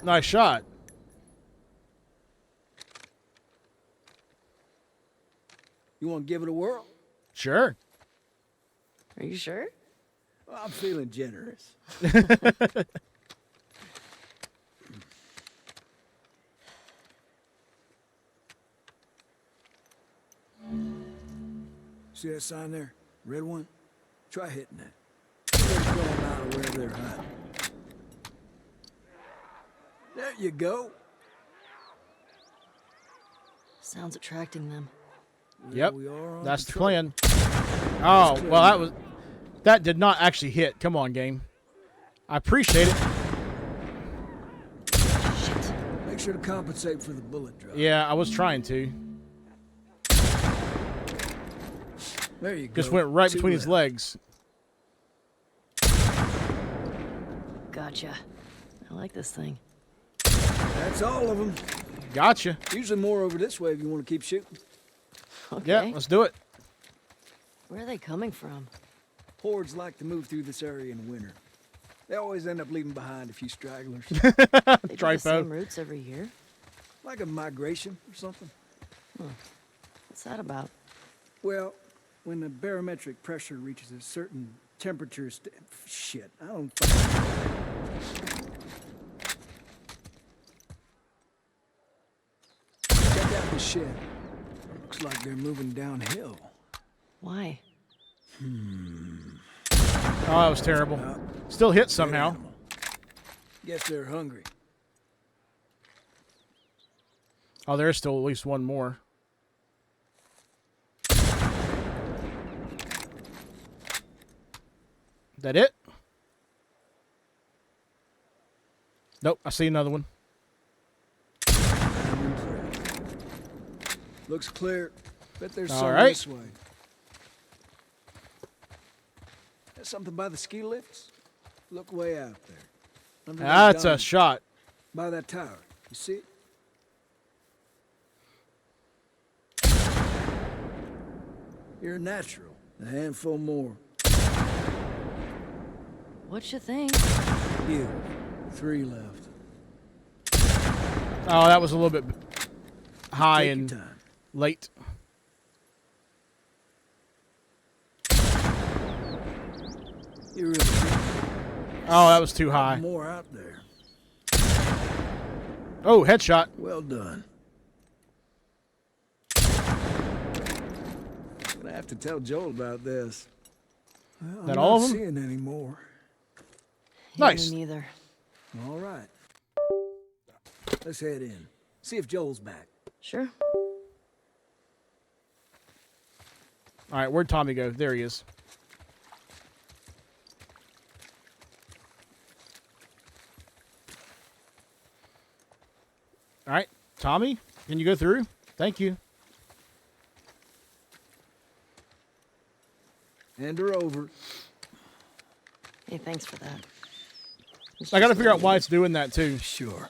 Nice shot. You want to give it a whirl? Sure. Are you sure? Well, I'm feeling generous. See that sign there? Red one? Try hitting that. They're going out of where they're hiding. There you go. Sounds attracting them. Yep. We are on That's the patrol. plan. Oh, well, that did not actually hit. Come on, game. I appreciate it. Shit. Make sure to compensate for the bullet drop. Yeah, I was trying to. There you go. Just went right Two between his left. legs. Gotcha. I like this thing. That's all of them. Gotcha. Usually more over this way if you want to keep shooting. Okay. Yeah, let's do it. Where are they coming from? Hordes like to move through this area in winter. They always end up leaving behind a few stragglers. They do the Tripo. same routes every year. Like a migration or something. What's that about? Well, when the barometric pressure reaches a certain temperature shit, I don't fucking know. Check out the shed. Looks like they're moving downhill. Why? Oh, that was terrible. Still hit somehow. Animal. Guess they're hungry. Oh, there's still at least one more. That it? Nope, I see another one. Looks clear. Bet there's All some right. this way. something by the ski lifts? Look way out there. Under that That's a dome. shot. By that tower. You see it? You're a natural. A handful more. What you think? You. 3 left. Oh, that was a little bit high Take your and time. late. You really think Oh, that was too high. more out there. Oh, headshot. Well done. I'm gonna have to tell Joel about this. Well, That I'm all not of 'em? seeing anymore. Nice. Me neither. All right. Let's head in. See if Joel's back. Sure. All right, where'd Tommy go? There he is. All right, Tommy, can you go through? Thank you. Hand her over. Hey, thanks for that. I got to figure out why it's doing that too. Sure.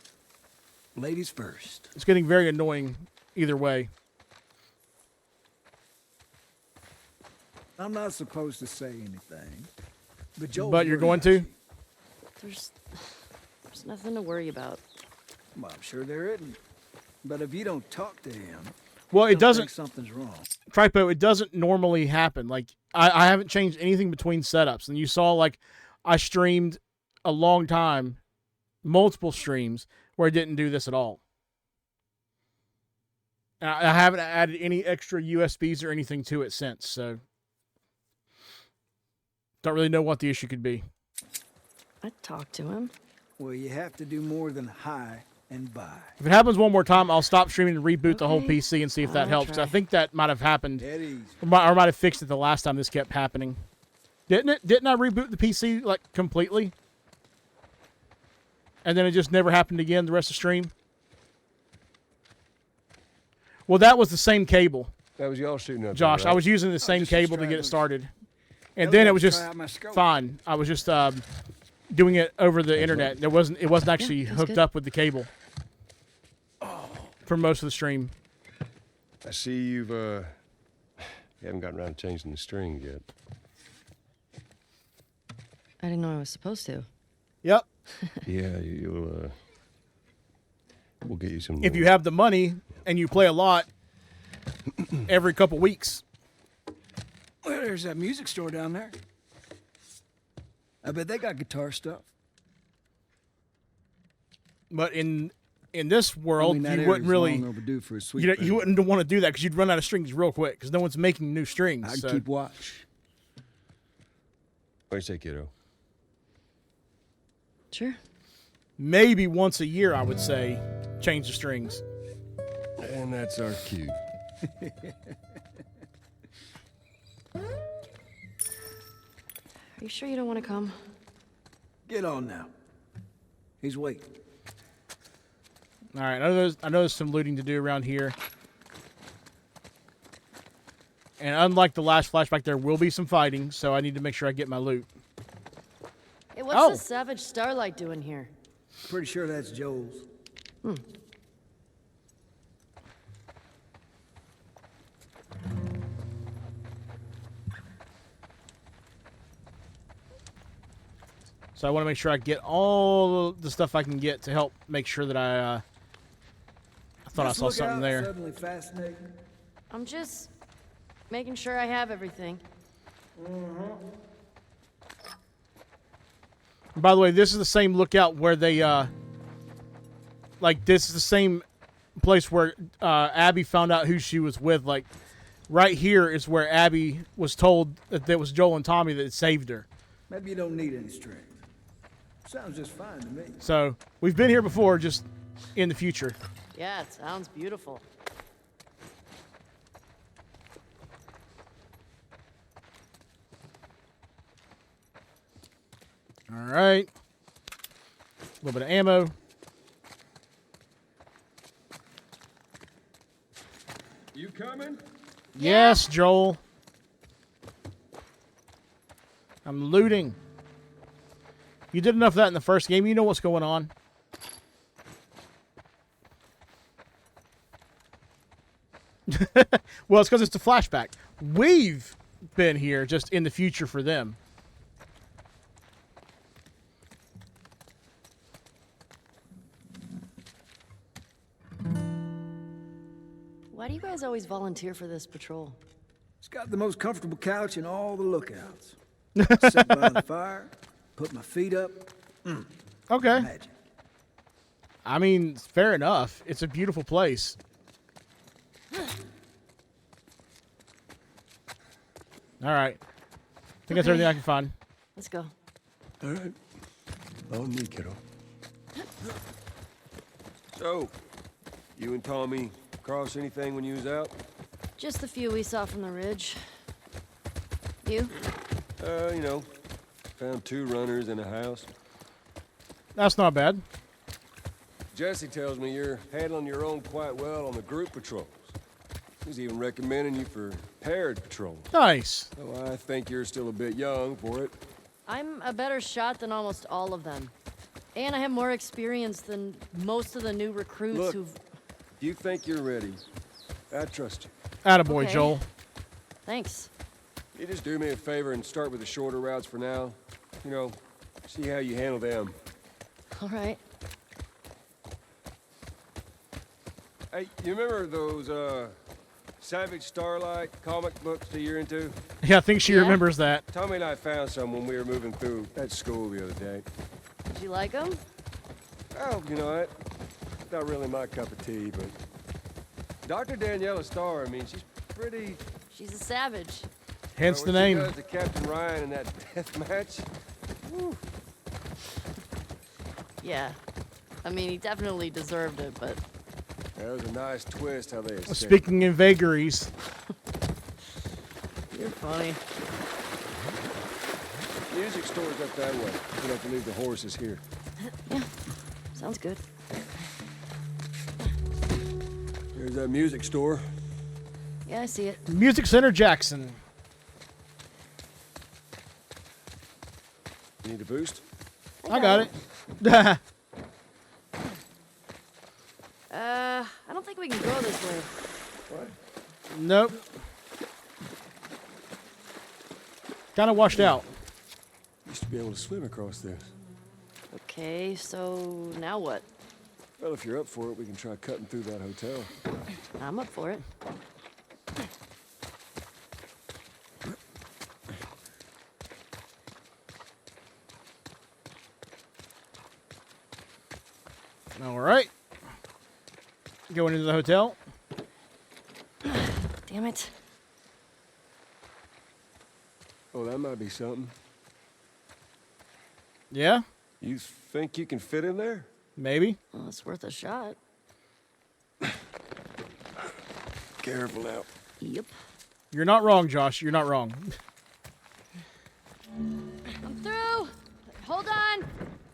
Ladies first. It's getting very annoying either way. I'm not supposed to say anything, but Joel's But you're worried going about to? you. There's nothing to worry about. Well, I'm sure there isn't. But if you don't talk to him, Well, it he'll doesn't. think something's wrong. Tripo, it doesn't normally happen. Like, I haven't changed anything between setups. And you saw, like, I streamed a long time, multiple streams, where I didn't do this at all. And I haven't added any extra USBs or anything to it since, so don't really know what the issue could be. I'd talk to him. Well, you have to do more than hi and bye. If it happens one more time, I'll stop streaming and reboot the whole Okay. PC and see if that I'll helps. 'Cause I try. think that might have happened. Dead easy. Or might have fixed it the last time this kept happening. Didn't it? Didn't I reboot the PC, like, completely? And then it just never happened again the rest of the stream? Well, that was the same cable, That was y'all shooting up Josh. there, I right? was using the same just cable to trying get to- it started. And Hell, then you it was have to just try out my scope. fine. I was just doing it over the internet. It wasn't actually that's hooked good. up with the cable for most of the stream. I see you haven't gotten around to changing the string yet. I didn't know I was supposed to. Yep. Yeah, you'll we'll get you some. If more. you have the money and you play a lot every couple weeks. Well, there's that music store down there. I bet they got guitar stuff. But in this world, I mean, that you area's wouldn't really, long overdue for a sweet you band. wouldn't want to do that because you'd run out of strings real quick because no one's making new strings. I'd so keep watch. What do you say, kiddo? Sure. maybe once a year, I would say, change the strings. And that's our cue. Are you sure you don't want to come? Get on now. He's waiting. All right, I know there's some looting to do around here. And unlike the last flashback, there will be some fighting, so I need to make sure I get my loot. Hey, what's Oh. the Savage Starlight doing here? Pretty sure that's Joel's. So I want to make sure I get all the stuff I can get to help make sure that I thought I This saw something lookout there. Suddenly fascinating. I'm just making sure I have everything. By the way, this is the same lookout where they, like, this is the same place where Abby found out who she was with. Like, right here is where Abby was told that it was Joel and Tommy that saved her. Maybe you don't need any strength. Sounds just fine to me. So, we've been here before, just in the future. Yeah, it sounds beautiful. All right. A little bit of ammo. You coming? Yes, Joel. I'm looting. You did enough of that in the first game. You know what's going on. Well, it's because it's a flashback. We've been here just in the future for them. Why do you guys always volunteer for this patrol? It's got the most comfortable couch in all the lookouts. Sit by the fire, put my feet up. Okay. Magic. I mean, fair enough. It's a beautiful place. All right. I think that's everything I can find. Let's go. All right. On me, kiddo. So, you and Tommy cross anything when you was out? Just the few we saw from the ridge. You? You know, found 2 runners in a house. That's not bad. Jesse tells me you're handling your own quite well on the group patrols. He's even recommending you for paired patrols. Nice. So I think you're still a bit young for it. I'm a better shot than almost all of them. And I have more experience than most of the new recruits Look, who've... if you think you're ready, I trust you. Attaboy, Okay. Joel. Thanks. You just do me a favor and start with the shorter routes for now. You know, see how you handle them. All right. Hey, you remember those, Savage Starlight comic books that you're into? Yeah, I think she remembers that. Tommy and I found some when we were moving through that school the other day. Did you like them? Oh, you know what? Not really my cup of tea, but... Dr. Daniela Starr, I mean, she's pretty... She's a savage. Hence the what she name. does to Captain Ryan in that death match. Woo. Yeah. I mean, he definitely deserved it, but... That was a nice twist how they escaped. Speaking in vagaries. You're funny. Music store's up that way. We don't have to leave the horses here. Yeah. Sounds good. There's that music store. Yeah, I see it. Music Center Jackson. You need a boost? I got it. I don't think we can go this way. What? Nope. Kind of washed out. Used to be able to swim across this. Okay, so now what? Well, if you're up for it, we can try cutting through that hotel. I'm up for it. All right. Going into the hotel. Damn it. Oh, that might be something. Yeah, You think you can fit in there? maybe. Well, it's worth a shot. Careful now. Yep. You're not wrong, Josh. You're not wrong. I'm through. Hold on.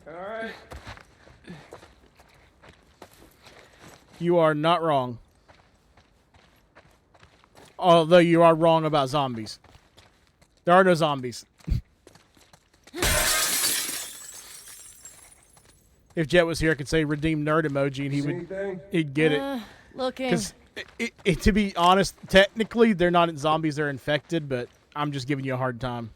All right. You are not wrong. Although you are wrong about zombies. There are no zombies. If Jet was here, I could say redeem nerd emoji and he'd get it. Looking. Because to be honest, technically they're not zombies, they're infected, but I'm just giving you a hard time.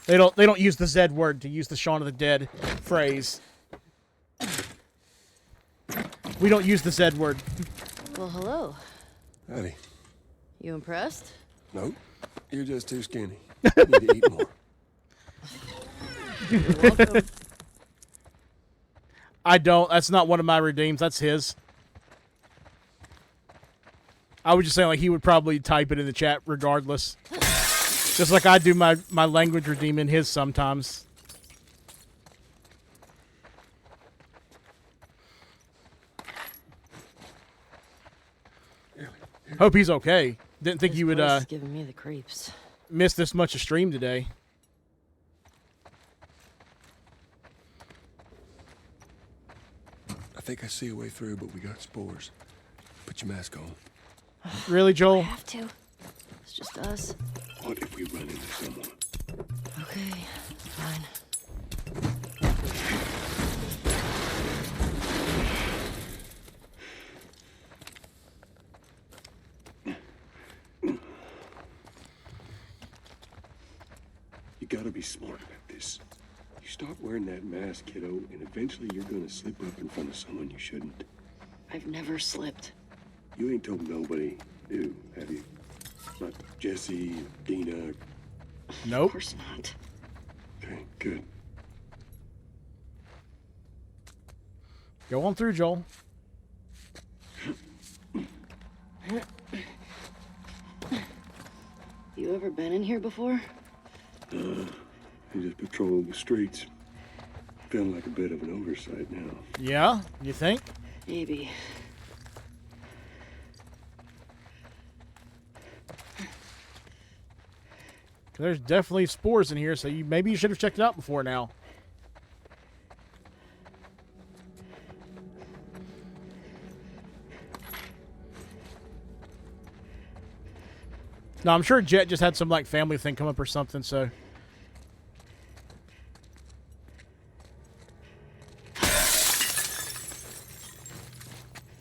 They don't use the Z word to use the Shaun of the Dead phrase. We don't use the Z word. Well, hello. Howdy. You impressed? Nope. You're just too skinny. You need to eat more. You're welcome. I don't. That's not one of my redeems. That's his. I was just saying, like, he would probably type it in the chat regardless. Just like I do my language redeem in his sometimes. Hope he's okay. Didn't think you would This place is giving me the creeps. miss this much of stream today. I think I see a way through, but we got spores. Put your mask on. Really, Joel? I have to. It's just us. What if we run into someone? Okay, fine. You gotta be smart about this. You start wearing that mask, kiddo, and eventually you're gonna slip up in front of someone you shouldn't. I've never slipped. You ain't told nobody, do, have you? Not Jesse, Dina. Nope. Of course not. Okay, good. Go on through, Joel. You ever been in here before? I just patrolled the streets. Feeling like a bit of an oversight now. Yeah, you think? Maybe. There's definitely spores in here, so maybe you should have checked it out before now. No, I'm sure Jet just had some like family thing come up or something, so.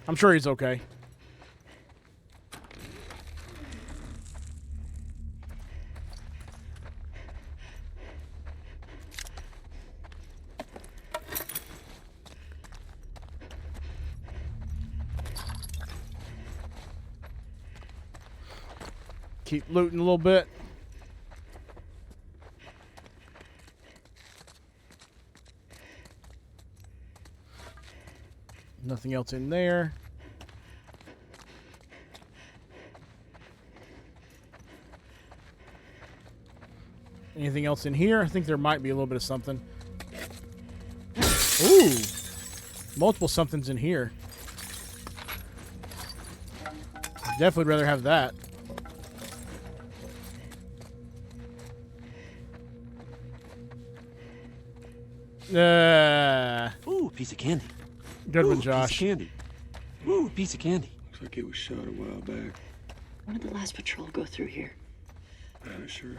I'm sure he's okay. Keep looting a little bit. Nothing else in there. Anything else in here? I think there might be a little bit of something. Ooh. Multiple somethings in here. Definitely rather have that. Ooh, piece of candy. Good one, Ooh, Josh. Piece of candy. Ooh, piece of candy. Looks like it was shot a while back. When did the last patrol go through here? Not sure.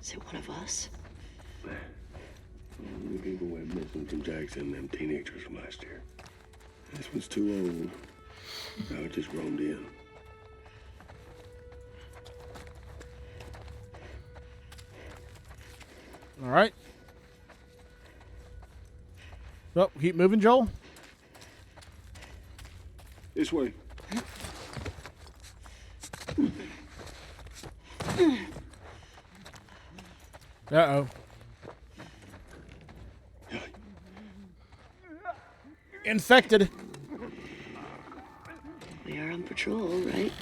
Is it one of us? Only people went missing from Jackson and them teenagers from last year. This one's too old. Now it just roamed in. All right. Well, keep moving, Joel. This way. Uh-oh. Infected. We are on patrol, right?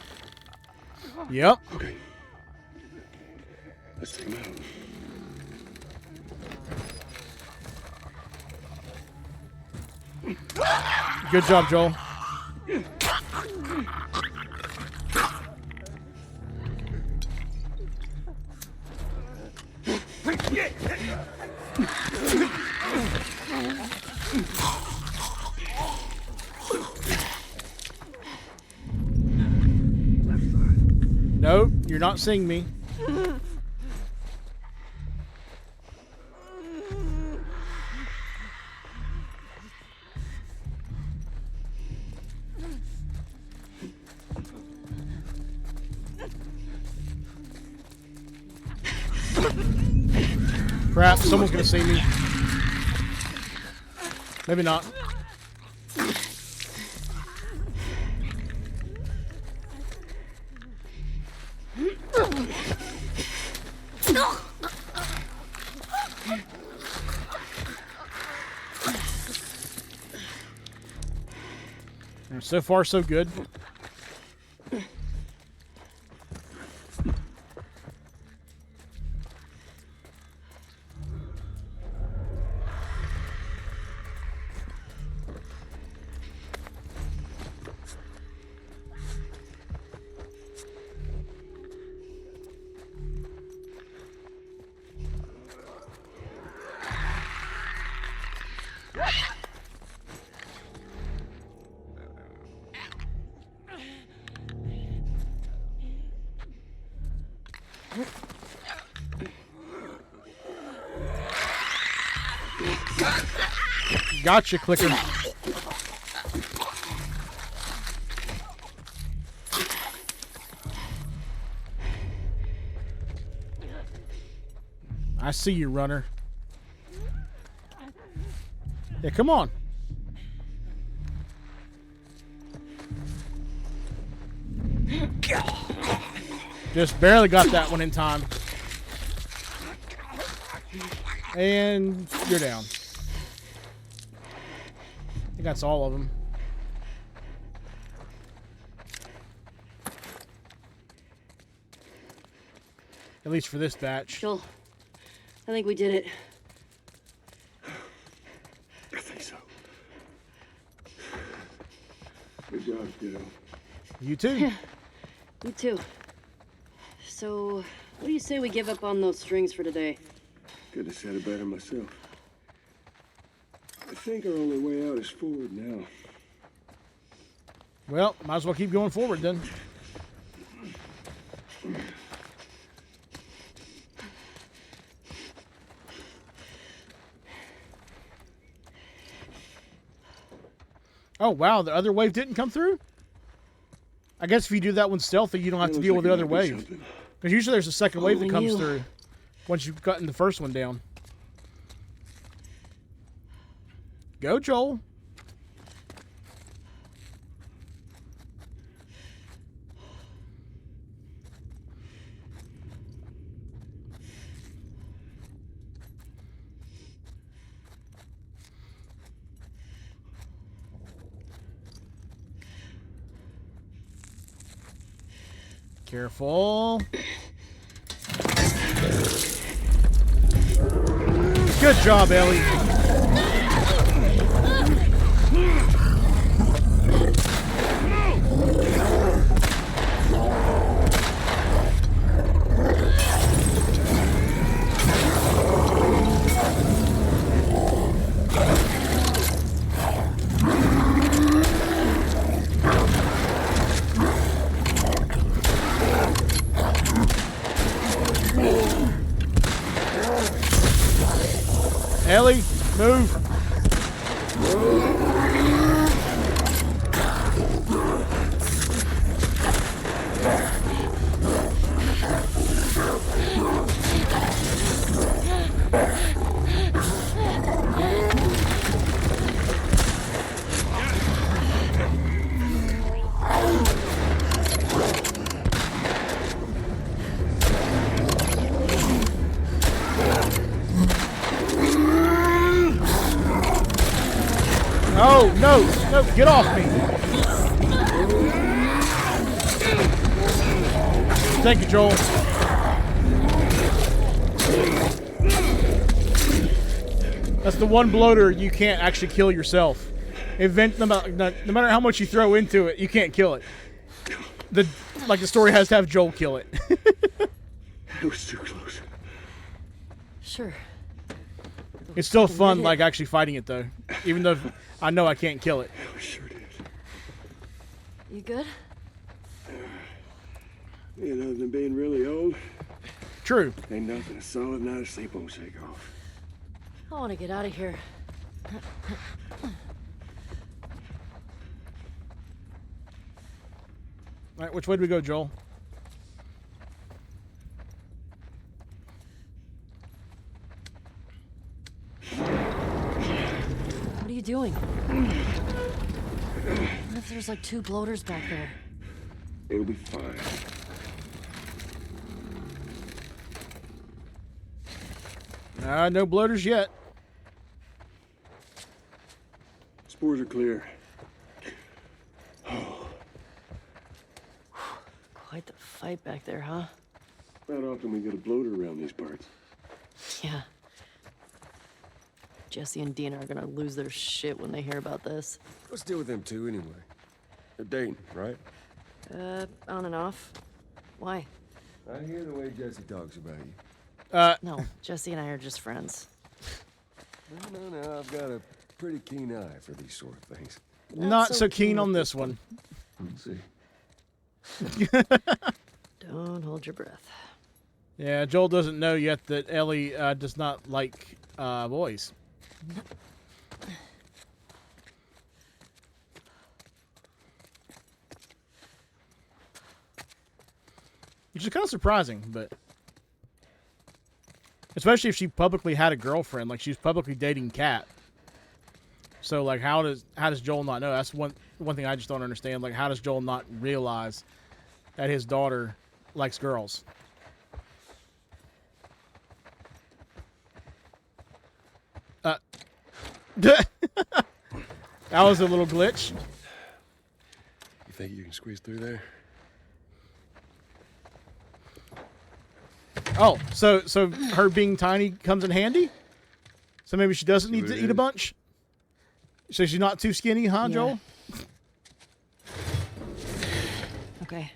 Yep. Okay. Let's take him out. Good job, Joel. Nope, you're not seeing me. Crap, someone's gonna see me. Maybe not. So far, so good. Gotcha, clicker. I see you, runner. Yeah, come on. Just barely got that one in time. And you're down. I think that's all of them. At least for this batch. Joel, I think we did it. I think so. Good job, kiddo. You too. Yeah, you too. So, what do you say we give up on those strings for today? Could have said it better myself. I think our only way out is forward now. Well, might as well keep going forward then. Oh, wow, the other wave didn't come through? I guess if you do that one stealthy, you don't have to deal with the other wave. Because usually there's a second wave that comes through once you've gotten the first one down. Go, Joel. Careful. Good job, Ellie. Ellie, move. Oh, no, no, get off me. Thank you, Joel. That's the one bloater you can't actually kill yourself. No matter how much you throw into it, you can't kill it. The story has to have Joel kill it. It was too close. Sure. It's still fun, like, actually fighting it, though. Even though I know I can't kill it. We sure did. You good? You know, than being really old. True. Ain't nothing a solid night of sleep won't shake off. I want to get out of here. All right, which way do we go, Joel? What are you doing? What if there's like 2 bloaters back there? It'll be fine. No bloaters yet. Spores are clear. Quite the fight back there, huh? Not often we get a bloater around these parts. Yeah. Jesse and Dina are gonna lose their shit when they hear about this. Let's deal with them too anyway. They're dating, right? On and off. Why? I hear the way Jesse talks about you. No, Jesse and I are just friends. No, I've got a pretty keen eye for these sort of things. Not so keen on this one. Let's see. Don't hold your breath. Yeah, Joel doesn't know yet that Ellie does not like boys. Which is kind of surprising, but especially if she publicly had a girlfriend, like she's publicly dating Kat. So like, how does Joel not know? That's one thing I just don't understand. Like, how does Joel not realize that his daughter likes girls? That was a little glitch. You think you can squeeze through there? Oh, so her being tiny comes in handy? So maybe she doesn't need to eat a bunch? So she's not too skinny, huh, Yeah. Joel? Okay.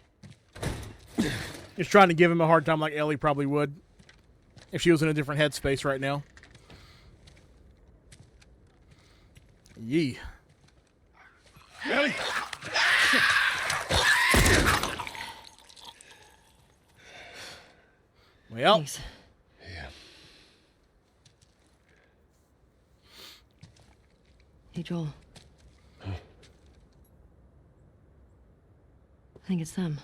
Just trying to give him a hard time like Ellie probably would if she was in a different headspace right now. Yee. Ellie! Well. Thanks. Yeah. Hey, Joel. I think it's them.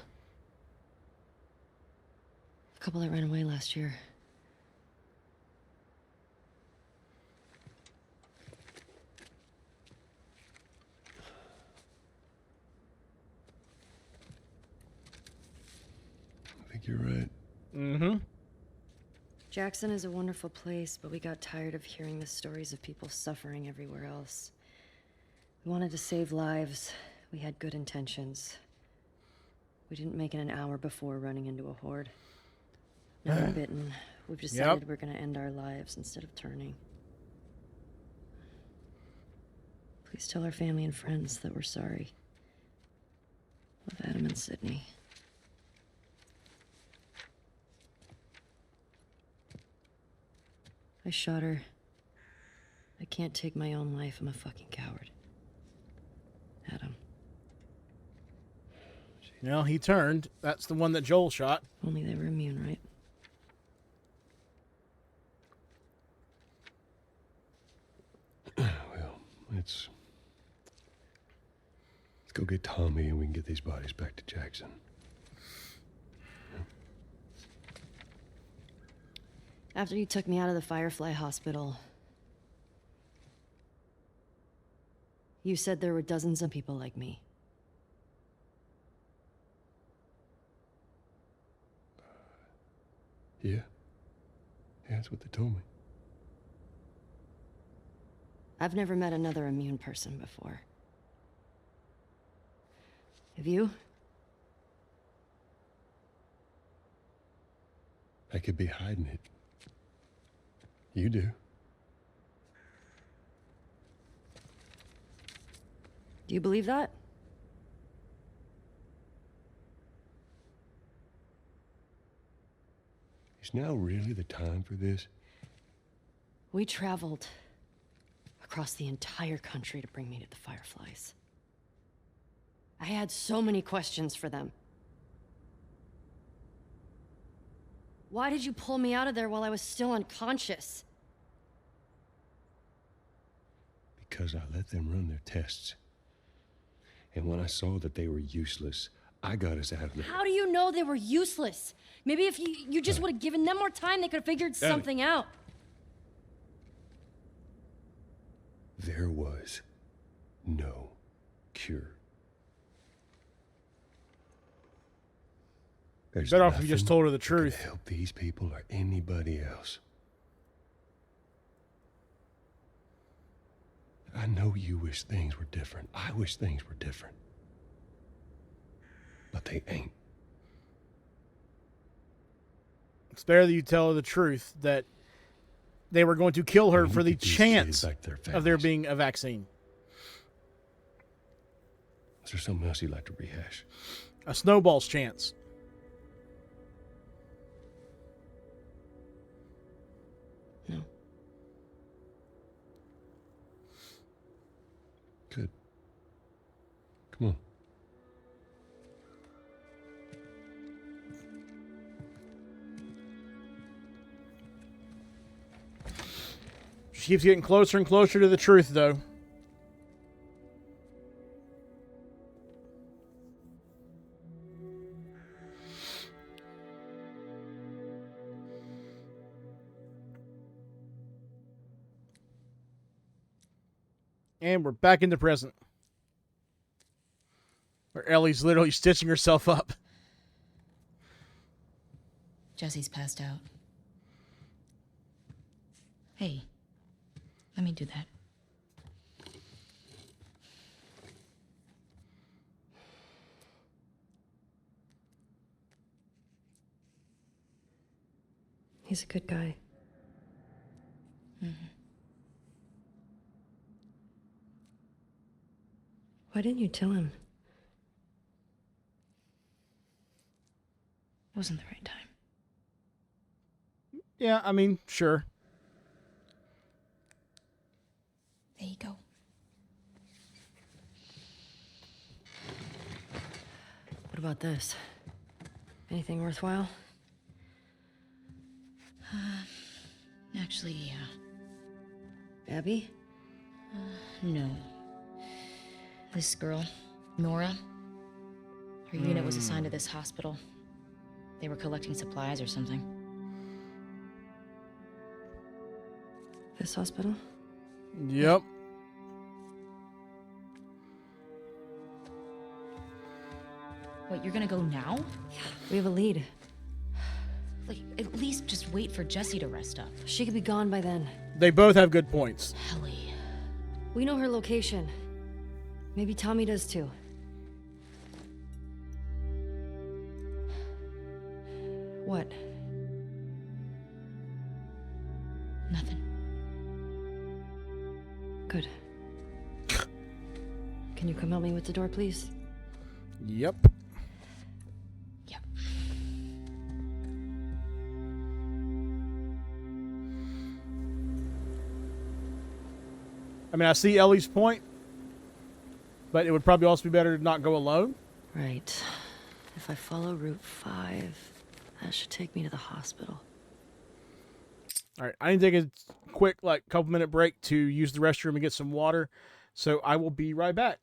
The couple that ran away last year. I think you're right. Mm-hmm. Jackson is a wonderful place, but we got tired of hearing the stories of people suffering everywhere else. We wanted to save lives. We had good intentions. We didn't make it an hour before running into a horde. Now we're bitten. We've decided we're gonna end our lives instead of turning. Please tell our family and friends that we're sorry. Love, Adam and Sydney. I shot her. I can't take my own life. I'm a fucking coward. Adam. Well, he turned. That's the one that Joel shot. Only they were immune, right? Well, let's go get Tommy and we can get these bodies back to Jackson. After you took me out of the Firefly Hospital, you said there were dozens of people like me. Yeah. Yeah, that's what they told me. I've never met another immune person before. Have you? I could be hiding it. You do. Do you believe that? Is now really the time for this? We traveled across the entire country to bring me to the Fireflies. I had so many questions for them. Why did you pull me out of there while I was still unconscious? Because I let them run their tests. And when I saw that they were useless, I got us out of there. How do you know they were useless? Maybe if you just would have given them more time, they could have figured something out. There was no cure. There's Better off if you just nothing told her the that could truth. help these people or anybody else. I know you wish things were different. I wish things were different. But they ain't. It's better that you tell her the truth that they were going to kill her for the get these chance kids back to their of there families. being a vaccine. Is there something else you'd like to rehash? A snowball's chance. No. Good. Come on. She keeps getting closer and closer to the truth, though. And we're back in the present. Where Ellie's literally stitching herself up. Jesse's passed out. Hey, let me do that. He's a good guy. Mm-hmm. Why didn't you tell him? Wasn't the right time. Yeah, I mean, sure. There you go. What about this? Anything worthwhile? Actually, yeah. Abby? No. This girl, Nora, her unit was assigned to this hospital. They were collecting supplies or something. This hospital? Yep. Wait, you're gonna go now? Yeah, we have a lead. Like, at least just wait for Jessie to rest up. She could be gone by then. They both have good points. Ellie. We know her location. Maybe Tommy does too. What? Nothing. Good. Can you come help me with the door, please? Yep. Yep. I mean, I see Ellie's point, but it would probably also be better to not go alone. Right. If I follow Route 5, that should take me to the hospital. All right, I need to take a quick, couple minute break to use the restroom and get some water. So I will be right back.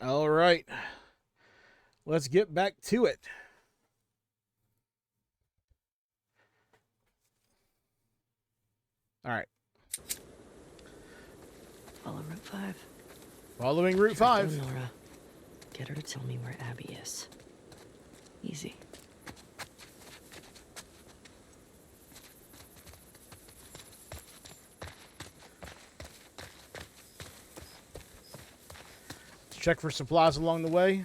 All right. Let's get back to it. All right. Follow Route 5. Following Route 5. Go, Nora. Get her to tell me where Abby is. Easy. Check for supplies along the way.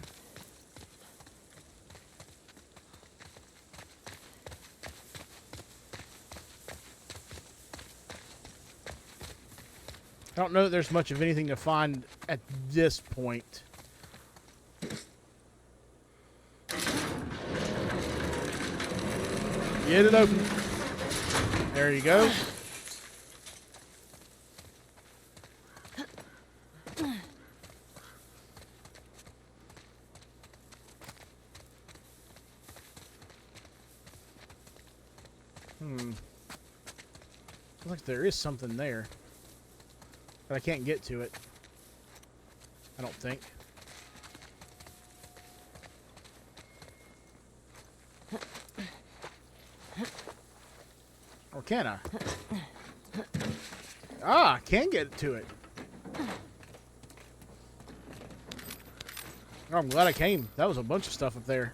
I don't know that there's much of anything to find at this point. Get it open. There you go. Looks like there is something there. But I can't get to it. I don't think. Or can I? Ah, I can get to it. Oh, I'm glad I came. That was a bunch of stuff up there.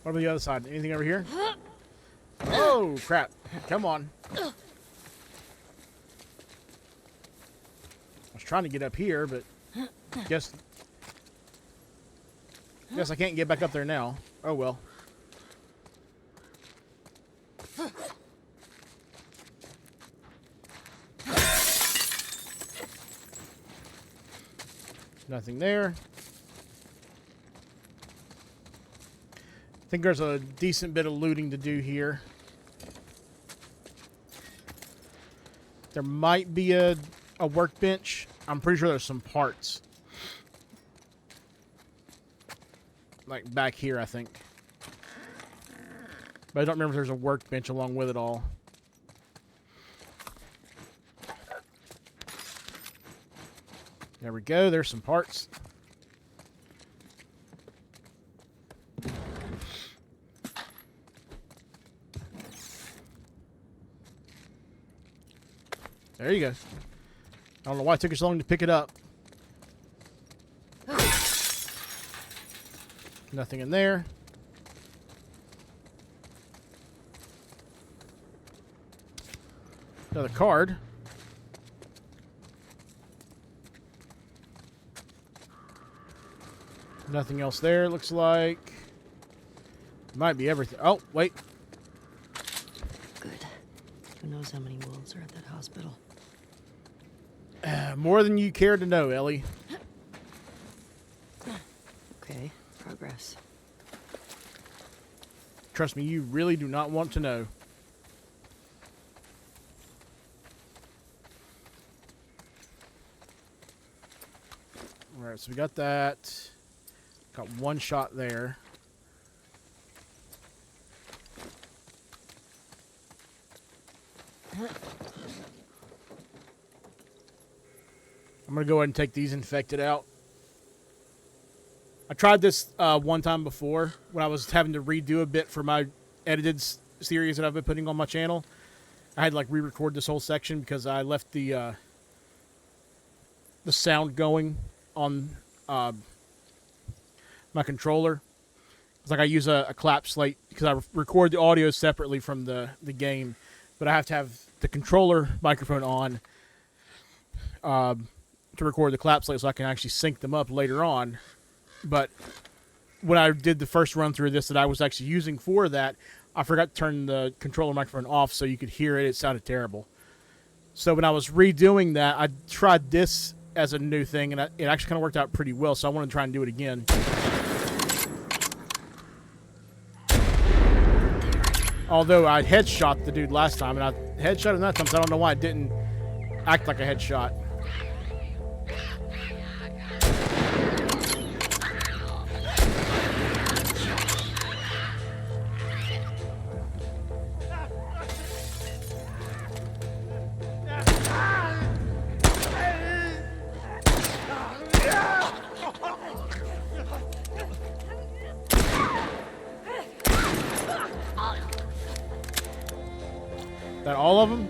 What about the other side? Anything over here? Oh, crap. Come on. I was trying to get up here, but guess I can't get back up there now. Oh, well. Nothing there. I think there's a decent bit of looting to do here. There might be a workbench. I'm pretty sure there's some parts. Like back here, I think. But I don't remember if there's a workbench along with it all. There we go. There's some parts. There you go. I don't know why it took us so long to pick it up. Nothing in there. Another card. Nothing else there, it looks like. Might be everything. Oh, wait. Good. Who knows how many wolves are at that hospital? More than you care to know, Ellie. Okay, progress. Trust me, you really do not want to know. Alright, so we got that. Got one shot there. I'm going to go ahead and take these infected out. I tried this one time before when I was having to redo a bit for my edited series that I've been putting on my channel. I had to like re-record this whole section because I left the sound going on my controller. It's like I use a clap slate because I record the audio separately from the game, but I have to have the controller microphone on to record the clap slate so I can actually sync them up later on. But when I did the first run through this that I was actually using for that, I forgot to turn the controller microphone off so you could hear it. It sounded terrible. So when I was redoing that, I tried this as a new thing, and it actually kind of worked out pretty well, so I want to try and do it again. Although I headshot the dude last time, and I headshot him that time, so I don't know why it didn't act like a headshot. That all of them?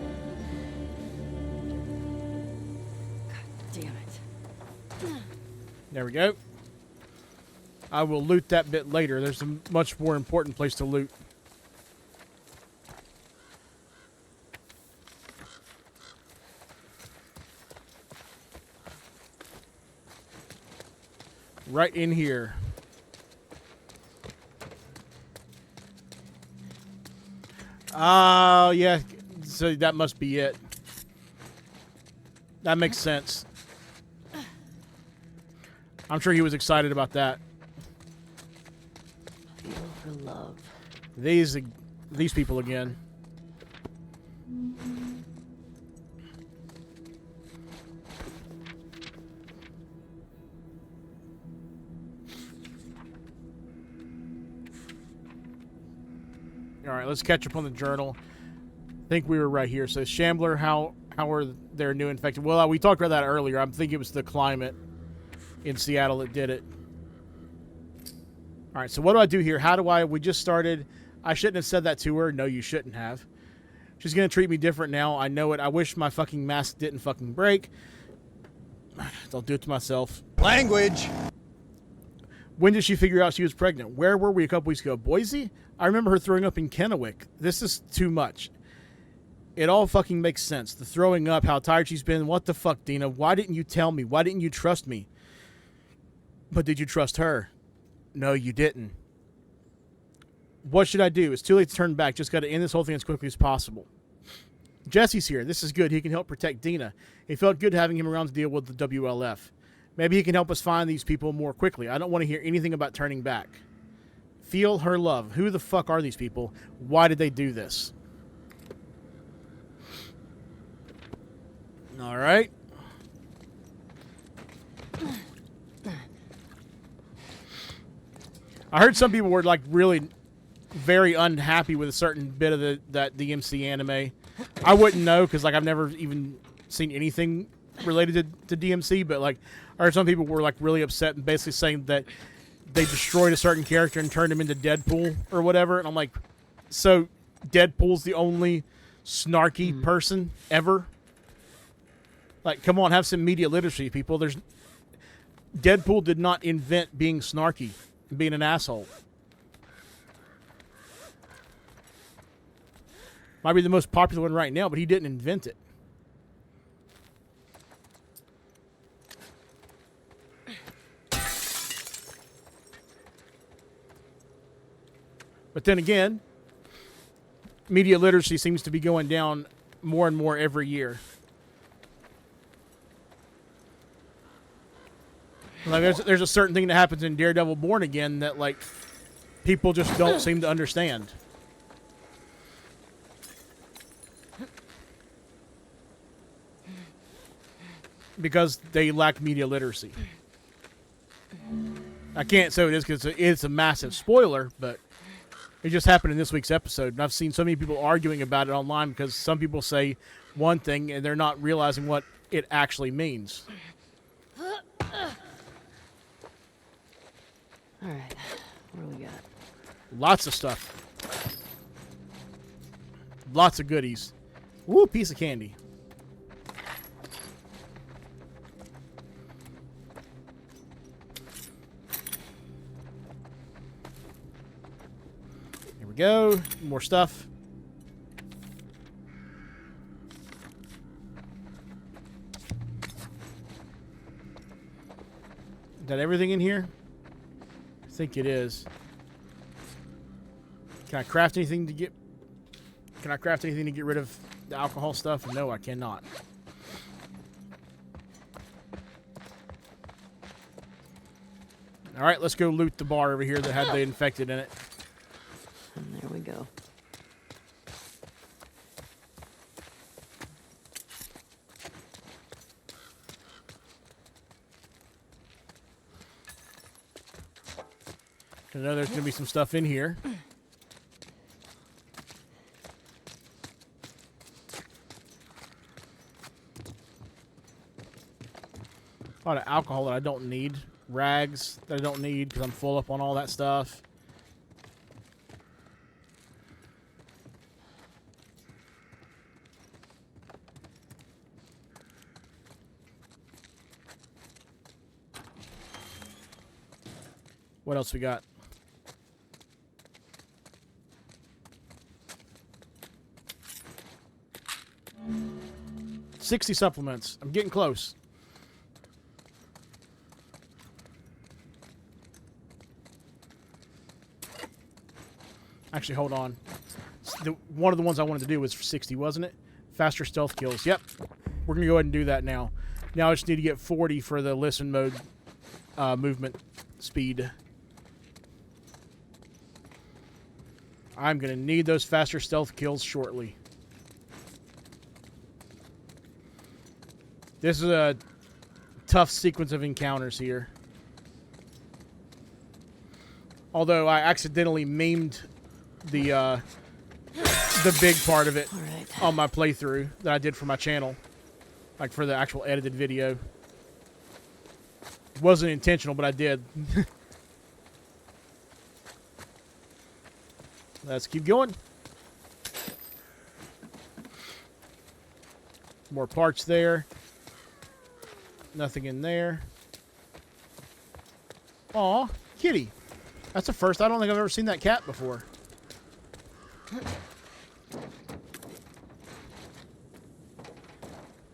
Damn it. There we go. I will loot that bit later. There's a much more important place to loot. Right in here. Oh, yeah. So that must be it. That makes sense. I'm sure he was excited about that. Feel for love. These people again. All right, let's catch up on the journal. I think we were right here. So Shambler, how are their new infected? Well, we talked about that earlier. I think it was the climate in Seattle that did it. All right, so what do I do here? We just started. I shouldn't have said that to her. No, you shouldn't have. She's going to treat me different now. I know it. I wish my fucking mask didn't fucking break. I'll do it to myself. Language! When did she figure out she was pregnant? Where were we a couple weeks ago? Boise? I remember her throwing up in Kennewick. This is too much. It all fucking makes sense. The throwing up, how tired she's been. What the fuck, Dina? Why didn't you tell me? Why didn't you trust me? But did you trust her? No, you didn't. What should I do? It's too late to turn back. Just got to end this whole thing as quickly as possible. Jesse's here. This is good. He can help protect Dina. It felt good having him around to deal with the WLF. Maybe he can help us find these people more quickly. I don't want to hear anything about turning back. Feel her love. Who the fuck are these people? Why did they do this? All right. I heard some people were like really very unhappy with a certain bit of that DMC anime. I wouldn't know because like I've never even seen anything related to DMC, but like I heard some people were like really upset and basically saying that they destroyed a certain character and turned him into Deadpool or whatever. And I'm like, so Deadpool's the only snarky person ever? Like, come on, have some media literacy, people. Deadpool did not invent being snarky and being an asshole. Might be the most popular one right now, but he didn't invent it. But then again, media literacy seems to be going down more and more every year. Like there's a certain thing that happens in Daredevil Born Again that like people just don't seem to understand. Because they lack media literacy. I can't say it is because it's a massive spoiler, but it just happened in this week's episode. And I've seen so many people arguing about it online because some people say one thing and they're not realizing what it actually means. All right, what do we got? Lots of stuff. Lots of goodies. Woo, piece of candy. Here we go. More stuff. Is that everything in here? I think it is. Can I craft anything to get... Can I craft anything to get rid of the alcohol stuff? No, I cannot. Alright, let's go loot the bar over here that had the infected in it. And there we go. I know there's going to be some stuff in here. A lot of alcohol that I don't need. Rags that I don't need because I'm full up on all that stuff. What else we got? $60 supplements. I'm getting close. Actually, hold on. One of the ones I wanted to do was for 60, wasn't it? Faster stealth kills. Yep. We're going to go ahead and do that now. Now I just need to get 40 for the listen mode movement speed. I'm going to need those faster stealth kills shortly. This is a tough sequence of encounters here. Although I accidentally memed the big part of it on my playthrough that I did for my channel. Like for the actual edited video. It wasn't intentional, but I did. Let's keep going. More parts there. Nothing in there. Aw, kitty. That's the first. I don't think I've ever seen that cat before.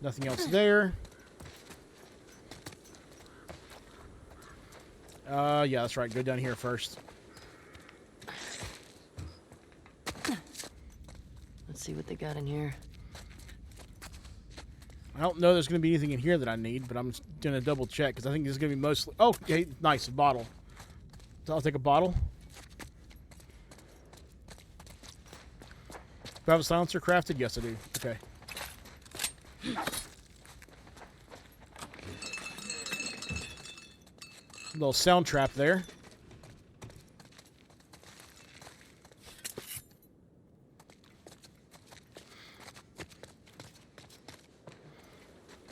Nothing else there. Yeah, that's right. Go down here first. Let's see what they got in here. I don't know there's going to be anything in here that I need, but I'm going to double check because I think this is going to be mostly... Oh, okay, nice, a bottle. So I'll take a bottle. Do I have a silencer crafted? Yes, I do. Okay. Little sound trap there.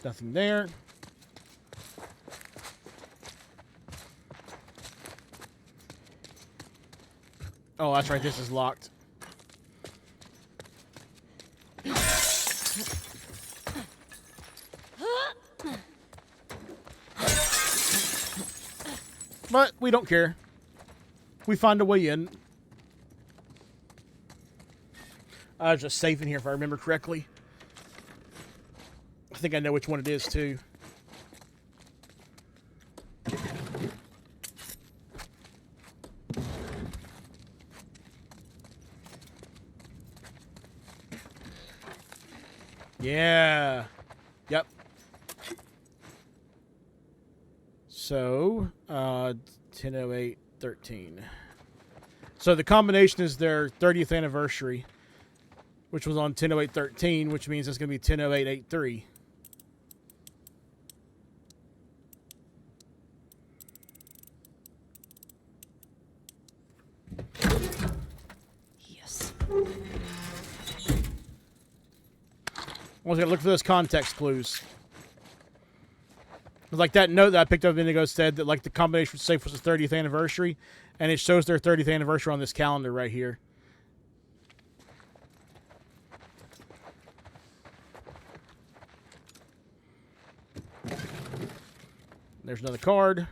Nothing there. Oh, that's right. This is locked. But we don't care. We find a way in. There's a safe in here if I remember correctly. I think I know which one it is too. Yeah. Yep. So, 10/08/13. So the combination is their 30th anniversary, which was on 10/08/13, which means it's going to be 10/08/83. Yes. I was going to look for those context clues. Like that note that I picked up a minute ago said that like the combination safe was the 30th anniversary, and it shows their 30th anniversary on this calendar right here. There's another card.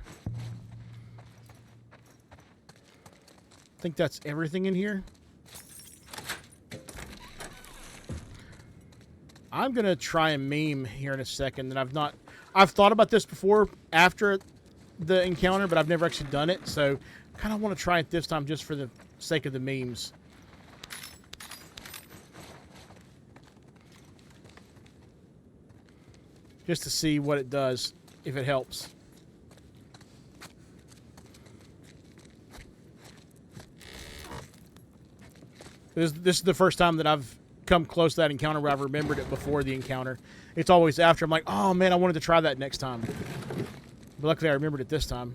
I think that's everything in here. I'm going to try and meme here in a second that I've thought about this before after the encounter, but I've never actually done it. So I kind of want to try it this time just for the sake of the memes. Just to see what it does, if it helps. This is the first time that I've come close to that encounter where I've remembered it before the encounter. It's always after. I'm like, oh man, I wanted to try that next time. But luckily I remembered it this time.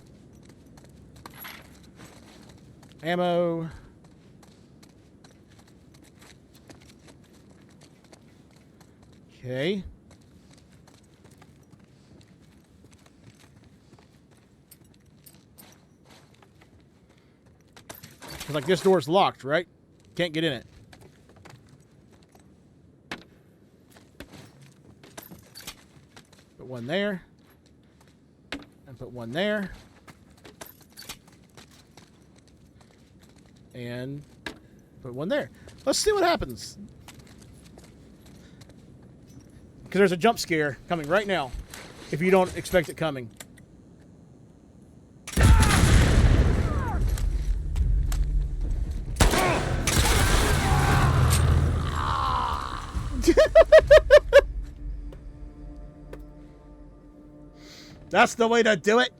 Ammo. Okay. It's like this door's locked, right? Can't get in it. Put one there. And put one there. And put one there. Let's see what happens. Because there's a jump scare coming right now. If you don't expect it coming. That's the way to do it.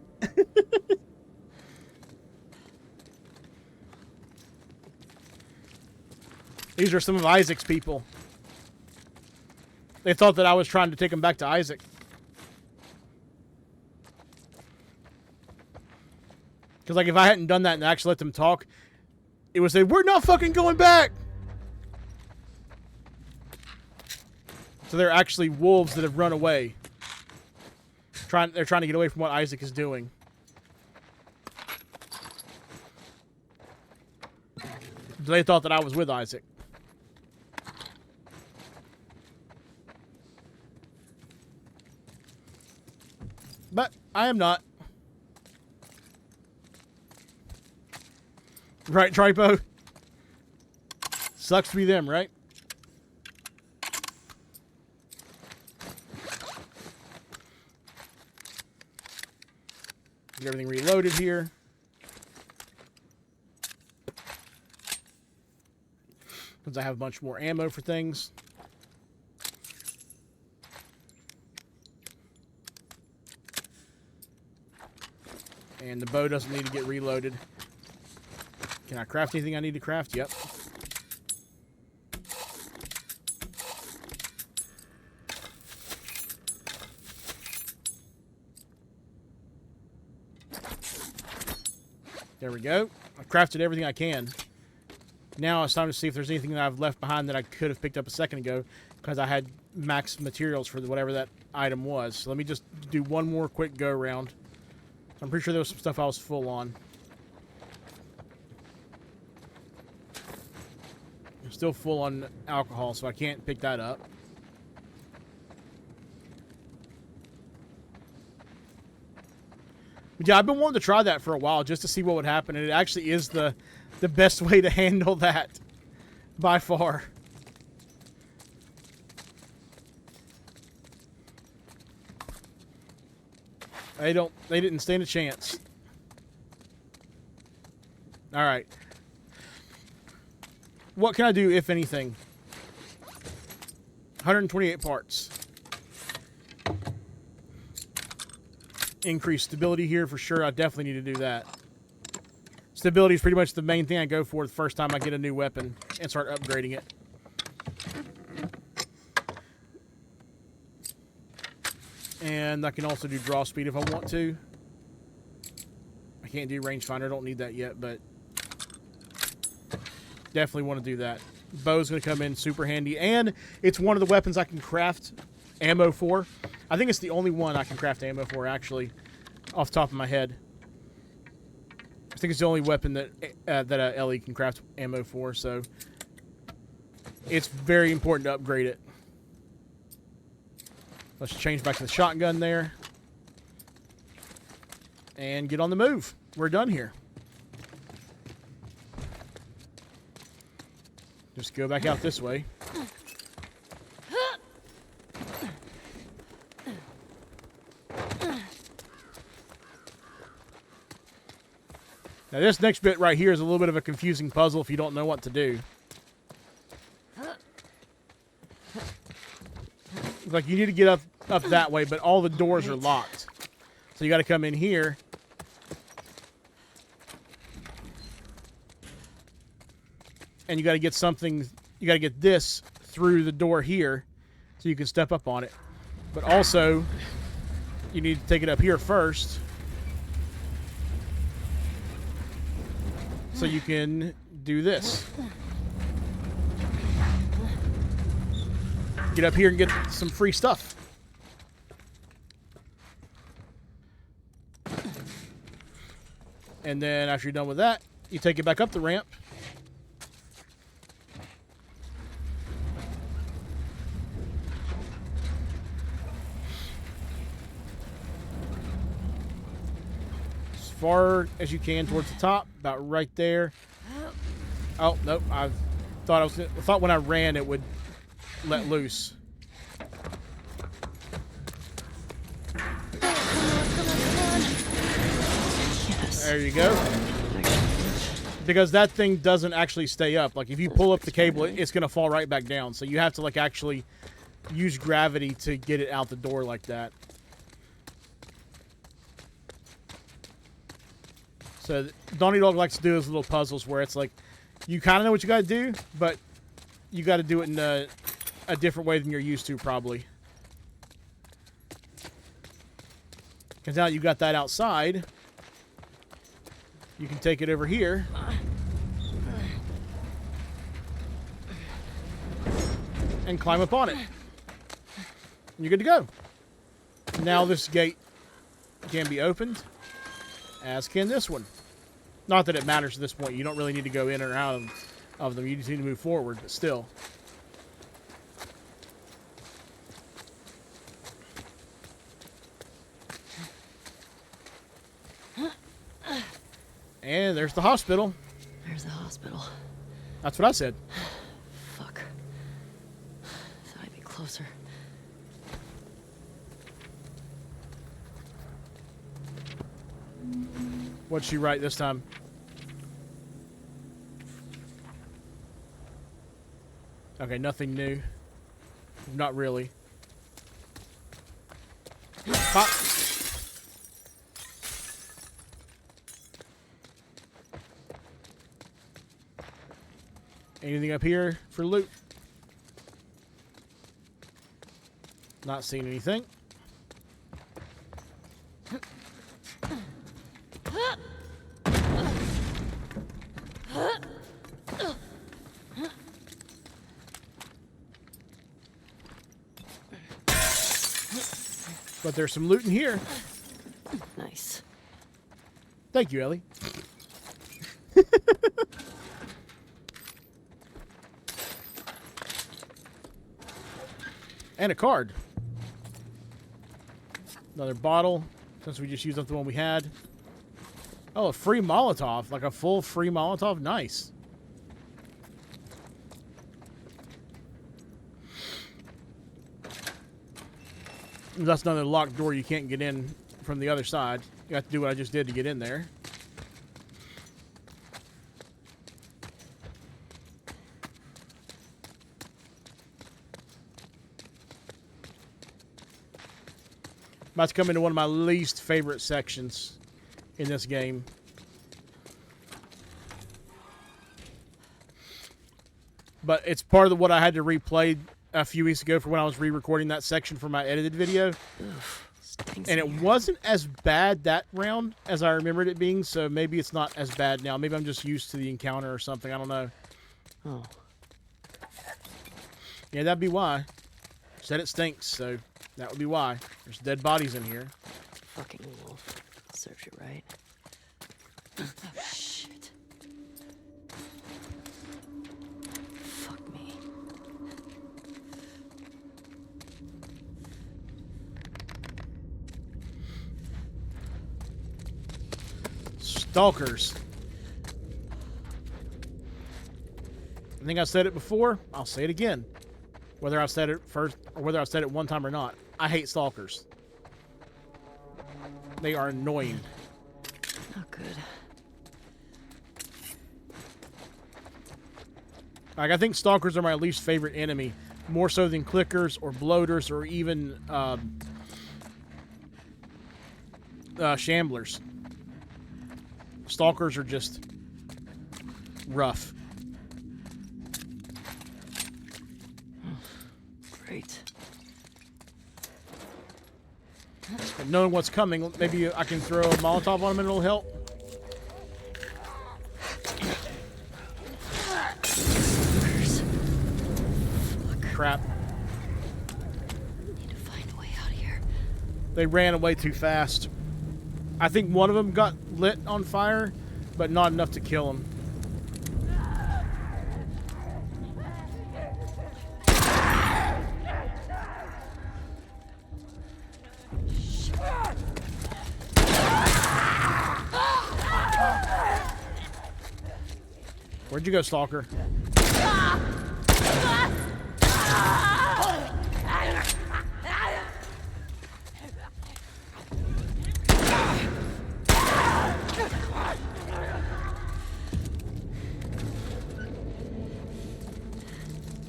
These are some of Isaac's people. They thought that I was trying to take them back to Isaac. Because, like, if I hadn't done that and actually let them talk, it would say, we're not fucking going back! So they're actually wolves that have run away. They're trying to get away from what Isaac is doing. They thought that I was with Isaac. But I am not. Right, Tripo? Sucks to be them, right? Get everything reloaded here. Because I have a bunch more ammo for things. And the bow doesn't need to get reloaded. Can I craft anything I need to craft? Yep. There we go. I've crafted everything I can. Now it's time to see if there's anything that I've left behind that I could have picked up a second ago because I had max materials for whatever that item was. So let me just do one more quick go around. I'm pretty sure there was some stuff I was full on. I'm still full on alcohol, so I can't pick that up. But yeah, I've been wanting to try that for a while just to see what would happen, and it actually is the best way to handle that by far. They didn't stand a chance. All right. What can I do, if anything? 128 parts. Increase stability here for sure. I definitely need to do that. Stability is pretty much the main thing I go for the first time I get a new weapon and start upgrading it. And I can also do draw speed if I want to. I can't do rangefinder. I don't need that yet, but definitely want to do that. Bow's going to come in super handy. And it's one of the weapons I can craft ammo for. I think it's the only one I can craft ammo for, actually, off the top of my head. I think it's the only weapon that Ellie can craft ammo for, so it's very important to upgrade it. Let's change back to the shotgun there. And get on the move. We're done here. Just go back out this way. Now this next bit right here is a little bit of a confusing puzzle if you don't know what to do. Like you need to get up that way, but all the doors are locked. So you got to come in here. And you got to get something, you got to get this through the door here so you can step up on it. But also, you need to take it up here first so you can do this. Get up here and get some free stuff. And then after you're done with that, you take it back up the ramp. As far as you can towards the top, about right there. Oh, nope. I thought when I ran it would let loose. Yes. There you go. Because that thing doesn't actually stay up. Like, if you pull up the cable, it's going to fall right back down. So you have to, like, actually use gravity to get it out the door like that. So Donnie Dog likes to do those little puzzles where it's like, you kind of know what you got to do, but you got to do it in a different way than you're used to, probably. Because now you got that outside, you can take it over here. And climb up on it. And you're good to go. Now this gate can be opened, as can this one. Not that it matters at this point. You don't really need to go in or out of them. You just need to move forward, but still. And there's the hospital. There's the hospital. That's what I said. Fuck. Thought I'd be closer. What'd she write this time? Okay, nothing new. Not really. Pop. Anything up here for loot? Not seeing anything. But there's some loot in here. Nice. Thank you, Ellie. And a card. Another bottle, since we just used up the one we had. Oh, a free Molotov. Like a full free Molotov. Nice. That's another locked door. You can't get in from the other side. You have to do what I just did to get in there. About to come into one of my least favorite sections in this game. But it's part of what I had to replay a few weeks ago for when I was re-recording that section for my edited video. And it wasn't as bad that round as I remembered it being, so maybe it's not as bad now. Maybe I'm just used to the encounter or something. I don't know. Oh. Yeah, that'd be why. Said it stinks, so that would be why. There's dead bodies in here. Fucking wolf. Serves you right. Oh, shit. Fuck me. Stalkers. I think I said it before. I'll say it again. Whether I said it first or whether I said it one time or not. I hate stalkers. They are annoying. Not good. Like, I think stalkers are my least favorite enemy. More so than clickers or bloaters or even shamblers. Stalkers are just rough. Great. And knowing what's coming, maybe I can throw a Molotov on them and it'll help. Crap. Need to find a way out of here. They ran away too fast. I think one of them got lit on fire, but not enough to kill him. Where'd you go, Stalker?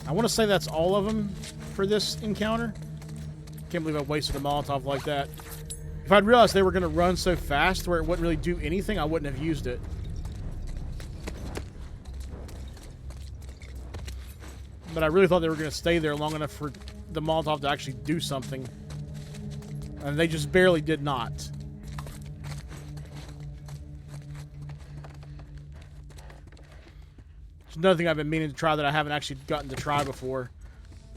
I want to say that's all of them for this encounter. Can't believe I wasted a Molotov like that. If I'd realized they were going to run so fast where it wouldn't really do anything, I wouldn't have used it. But I really thought they were going to stay there long enough for the Molotov to actually do something. And they just barely did not. Another thing I've been meaning to try that I haven't actually gotten to try before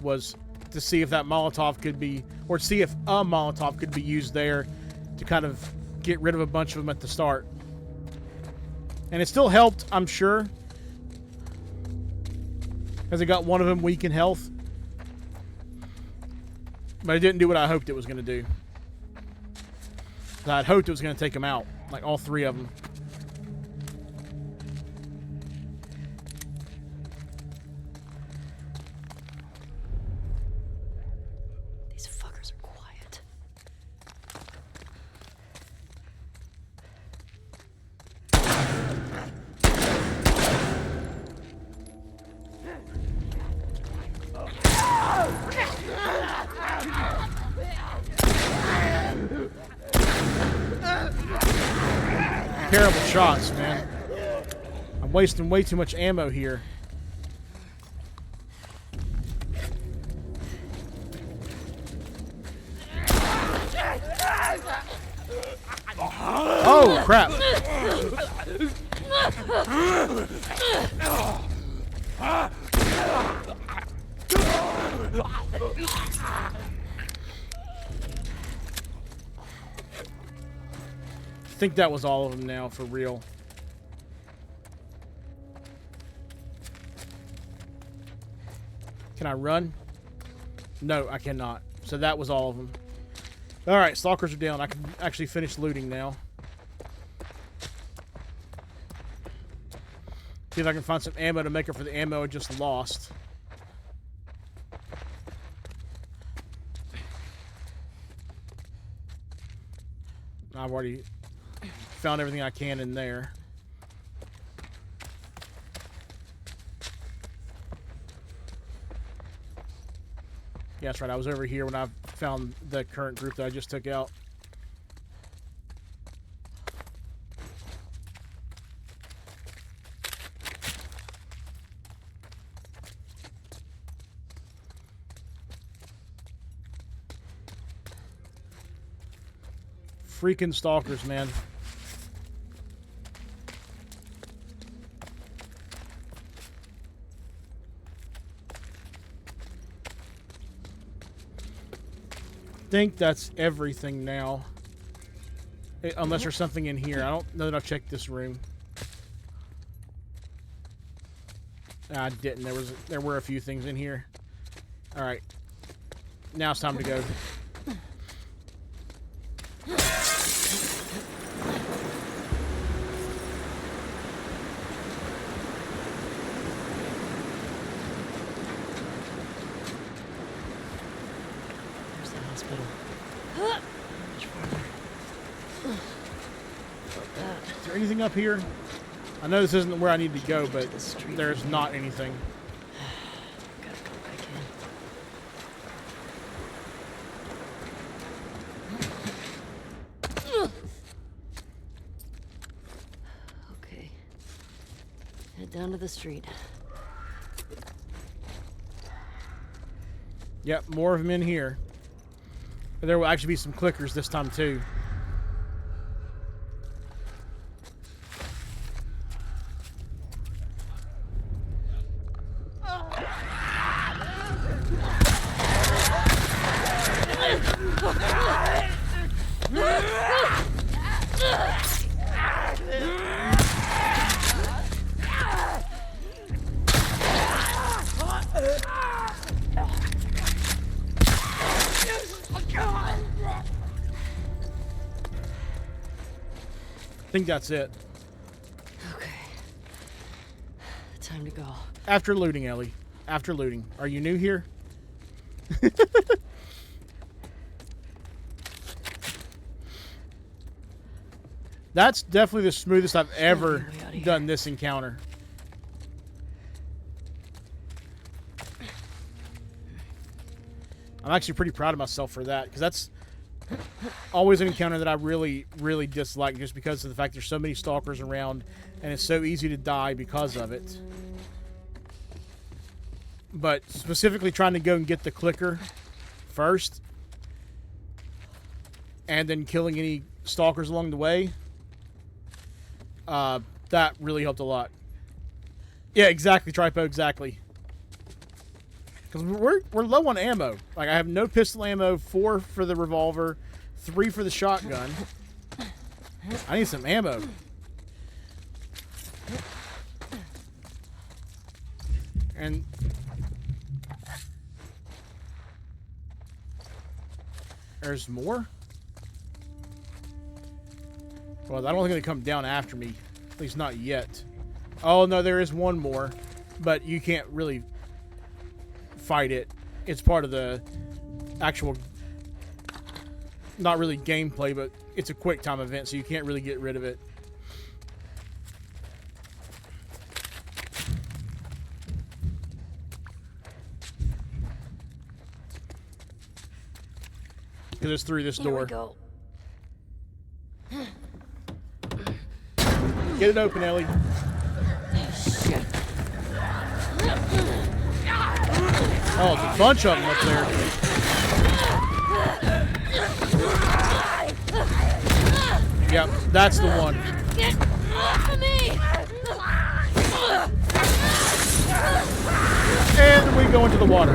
was to see if that Molotov could be, or see if a Molotov could be used there to kind of get rid of a bunch of them at the start. And it still helped, I'm sure, because it got one of them weak in health. But it didn't do what I hoped it was going to do. I had hoped it was going to take them out, like all three of them. These fuckers are quiet. Terrible shots, man. I'm wasting way too much ammo here. Oh, crap. I think that was all of them now, for real. Can I run? No, I cannot. So that was all of them. Alright, stalkers are down. I can actually finish looting now. See if I can find some ammo to make up for the ammo I just lost. I've already found everything I can in there. Yeah, that's right. I was over here when I found the current group that I just took out. Freaking stalkers, man. I think that's everything now. Unless there's something in here. I don't know that I've checked this room. I didn't. There were a few things in here. Alright. Now it's time to go. Is there anything up here? I know this isn't where I need to go, but there's not anything. Gotta go back in. Okay. Head down to the street. Yep, more of them in here. But there will actually be some clickers this time, too. I think that's it. Okay. to go. After looting, Ellie. After looting. Are you new here? That's definitely the smoothest I've ever done this encounter. I'm actually pretty proud of myself for that, because that's always an encounter that I really, really dislike, just because of the fact there's so many stalkers around and it's so easy to die because of it. But specifically trying to go and get the clicker first and then killing any stalkers along the way, that really helped a lot. Yeah, exactly, Tripo, exactly. Because we're low on ammo. Like, I have no pistol ammo, 4 for the revolver, 3 for the shotgun. I need some ammo. And there's more? Well, I don't think they come down after me. At least not yet. Oh, no, there is one more. But you can't really fight it. It's part of the actual, not really gameplay, but it's a quick time event, so you can't really get rid of it. Because it's through this door. Here we go. Get it open, Ellie. Shit. Oh, it's a bunch of them up there. Yep, that's the one. Get off of me! And we go into the water.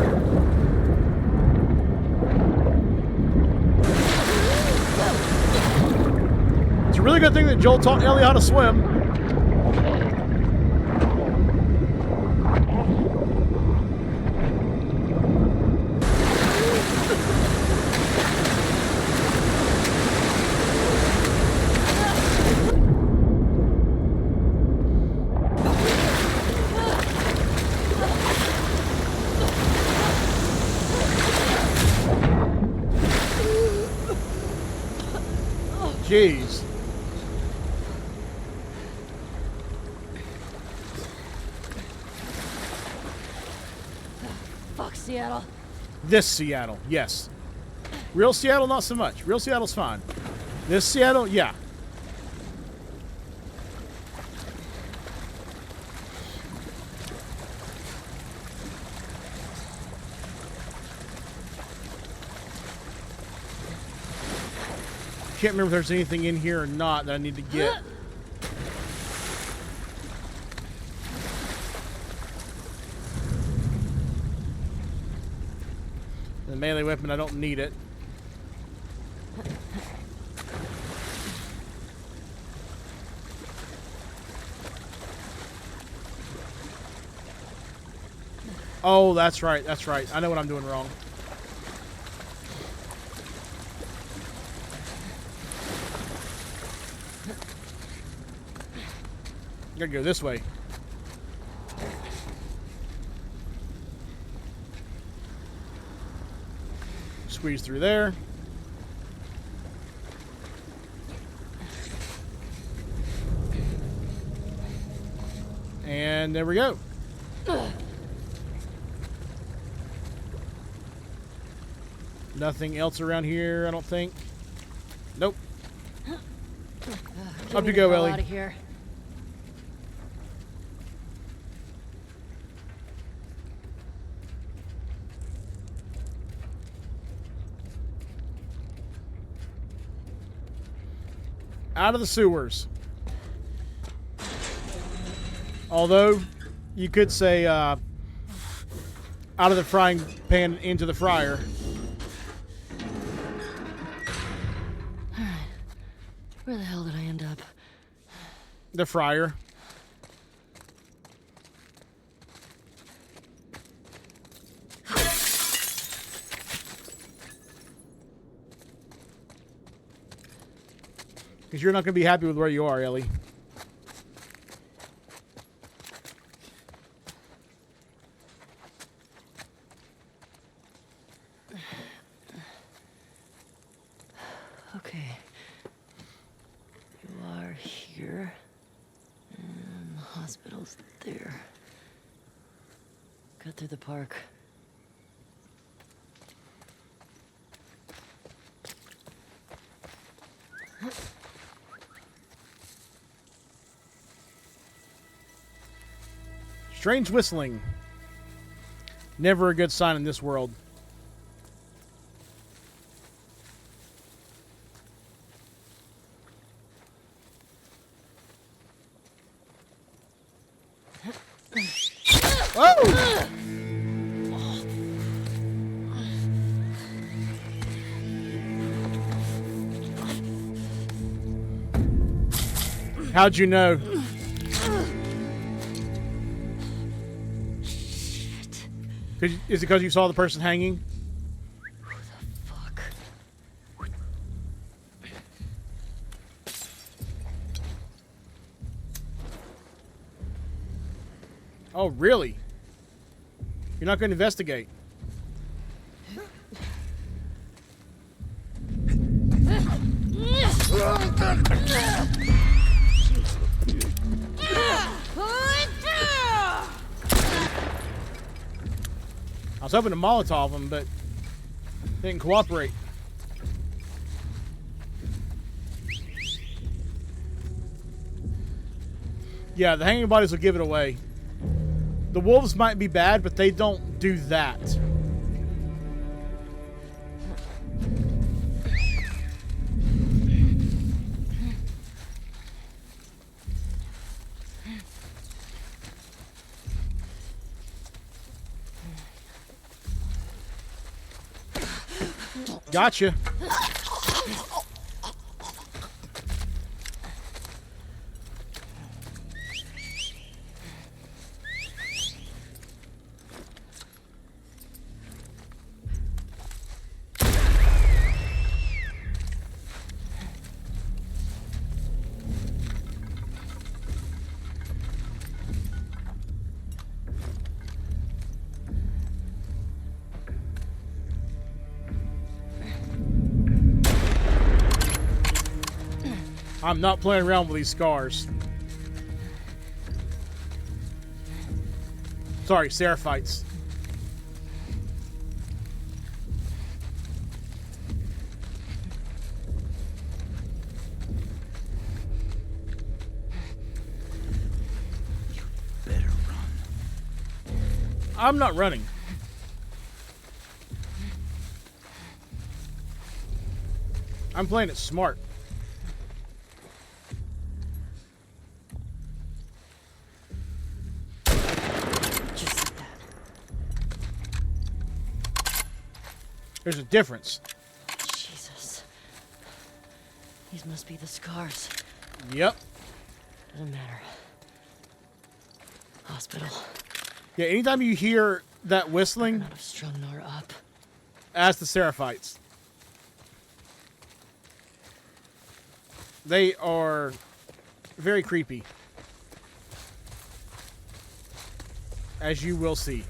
It's a really good thing that Joel taught Ellie how to swim. Jeez. Fuck Seattle. This Seattle, yes. Real Seattle, not so much. Real Seattle's fine. This Seattle, yeah. Can't remember if there's anything in here or not that I need to get. The melee weapon, I don't need it. Oh, that's right, that's right. I know what I'm doing wrong. Gotta go this way. Squeeze through there. And there we go. Nothing else around here, I don't think. Nope. Up you go, Ellie. Out of here. Out of the sewers. Although, you could say, out of the frying pan into the fryer. Alright. Where the hell did I end up? The fryer. Because you're not going to be happy with where you are, Ellie. Okay. You are here. And the hospital's there. Cut through the park. Strange whistling. Never a good sign in this world. Oh! How'd you know? Is it because you saw the person hanging? Who the fuck? Oh, really? You're not going to investigate? I was hoping to Molotov him, but didn't cooperate. Yeah, the hanging bodies will give it away. The wolves might be bad, but they don't do that. Gotcha. I'm not playing around with these scars. Sorry, Seraphites. Better run. I'm not running. I'm playing it smart. There's a difference. Jesus. These must be the scars. Yep. Doesn't matter. Hospital. Yeah, anytime you hear that whistling, Not have strung Nora up. ask the Seraphites. They are very creepy, as you will see.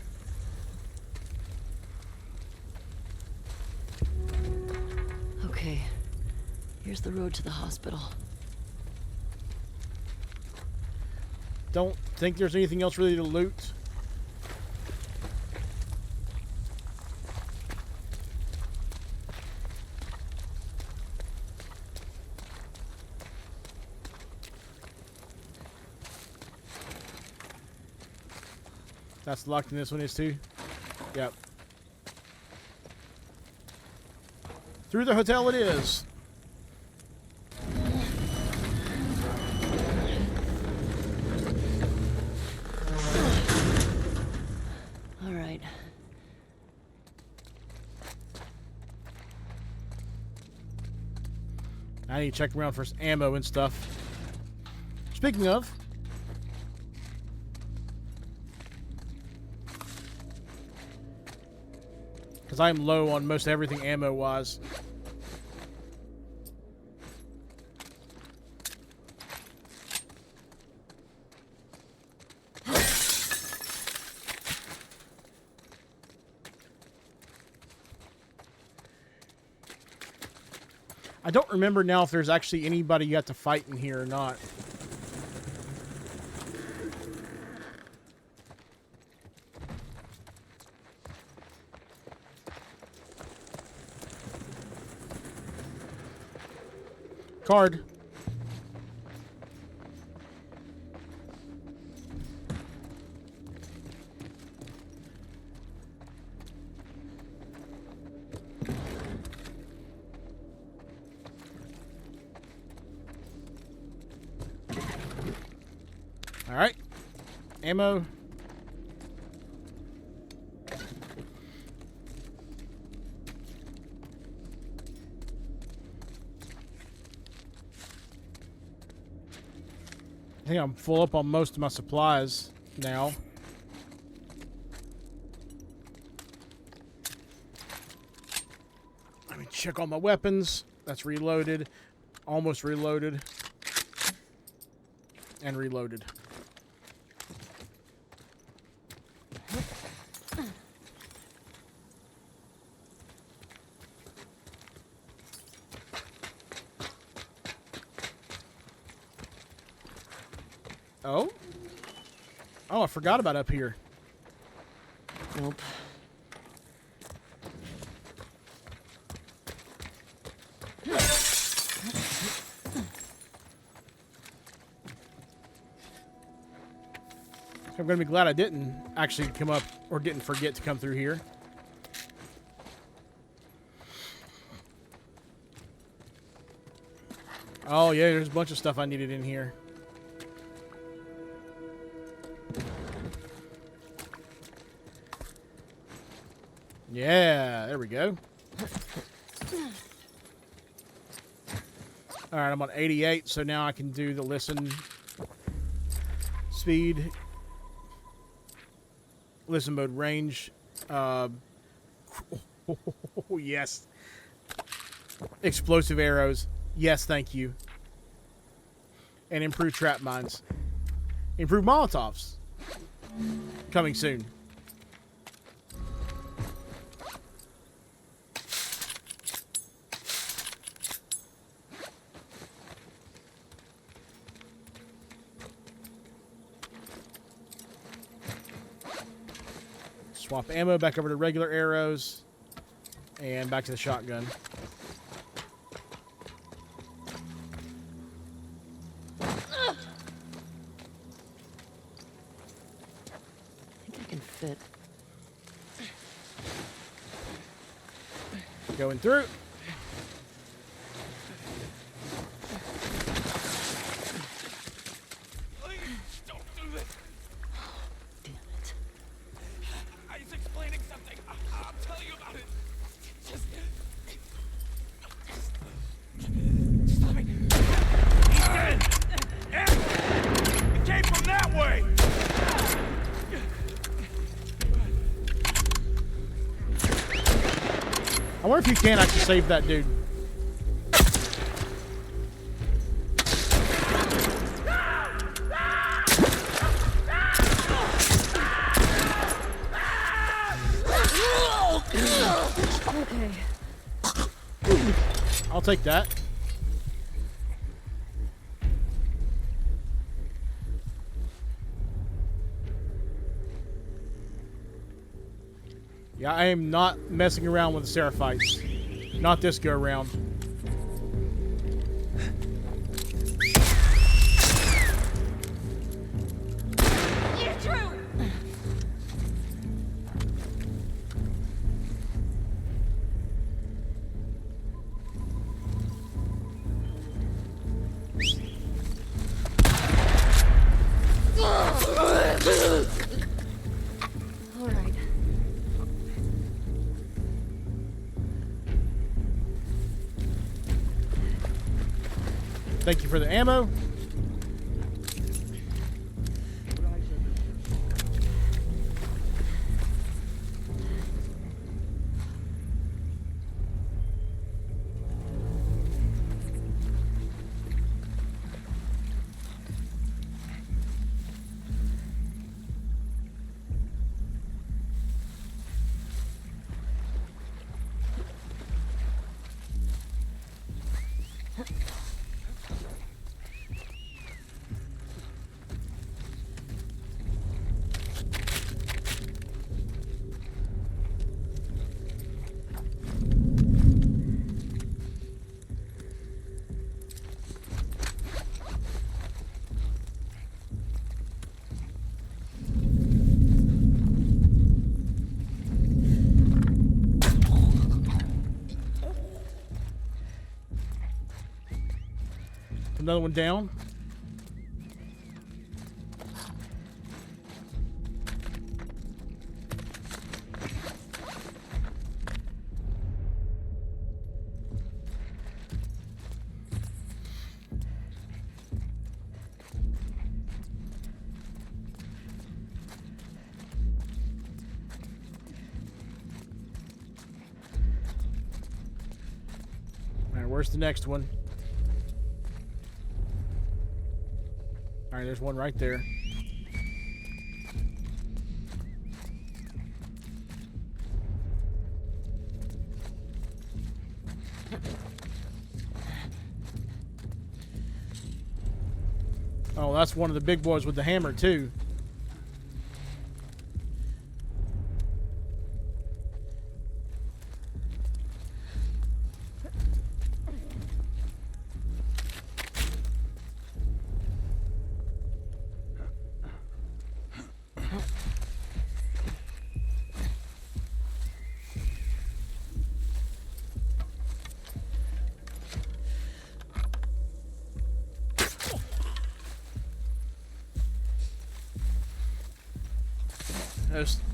Okay. Here's the road to the hospital. Don't think there's anything else really to loot. That's locked in this one is too? Yep. Through the hotel it is. All right. I need to check around for some ammo and stuff. Speaking of, because I'm low on most everything ammo-wise. I don't remember now if there's actually anybody you have to fight in here or not. Card. All right. Ammo. I think I'm full up on most of my supplies now. Let me check all my weapons. That's reloaded. Almost reloaded. And reloaded. Oh? Oh, I forgot about up here. Nope. I'm going to be glad I didn't actually come up or didn't forget to come through here. Oh, yeah, there's a bunch of stuff I needed in here. Yeah, there we go. All right, I'm on 88, so now I can do the listen speed, listen mode range. Oh, yes. Explosive arrows. Yes, thank you. And improved trap mines. Improved Molotovs. Coming soon. Swap ammo back over to regular arrows. And back to the shotgun. I think I can fit. Going through. Don't do this! Damn it. He's explaining something. I'll tell you about it. Just stop it. He's dead! It came from that way! I wonder if you can actually save that dude. Okay. I'll take that. Yeah, I am not messing around with the Seraphites. Not this go around. Get through! All right. Thank you for the ammo. Another one down. All right, where's the next one? All right, there's one right there. Oh, that's one of the big boys with the hammer, too.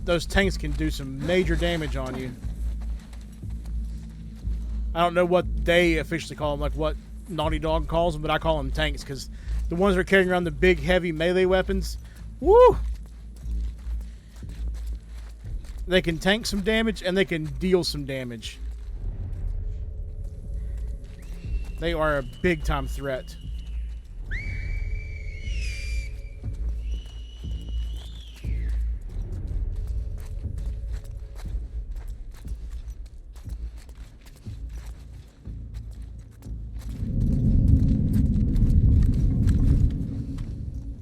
Those tanks can do some major damage on you. I don't know what they officially call them, like what Naughty Dog calls them, but I call them tanks because the ones that are carrying around the big, heavy melee weapons, woo! They can tank some damage and they can deal some damage. They are a big-time threat.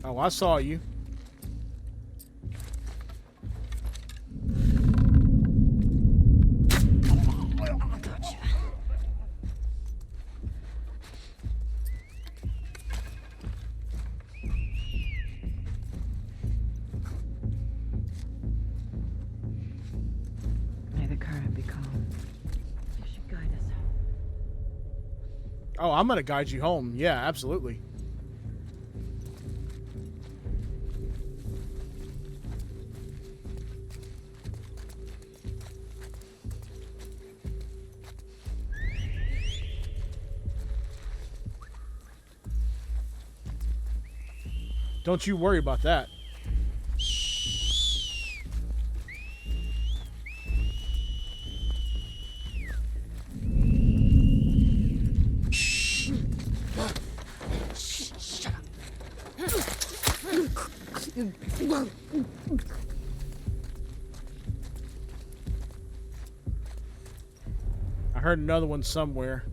Oh, I saw you. Gotcha. May the current be calm. You should guide us. Oh, I'm gonna guide you home. Yeah, absolutely. Don't you worry about that. I heard another one somewhere.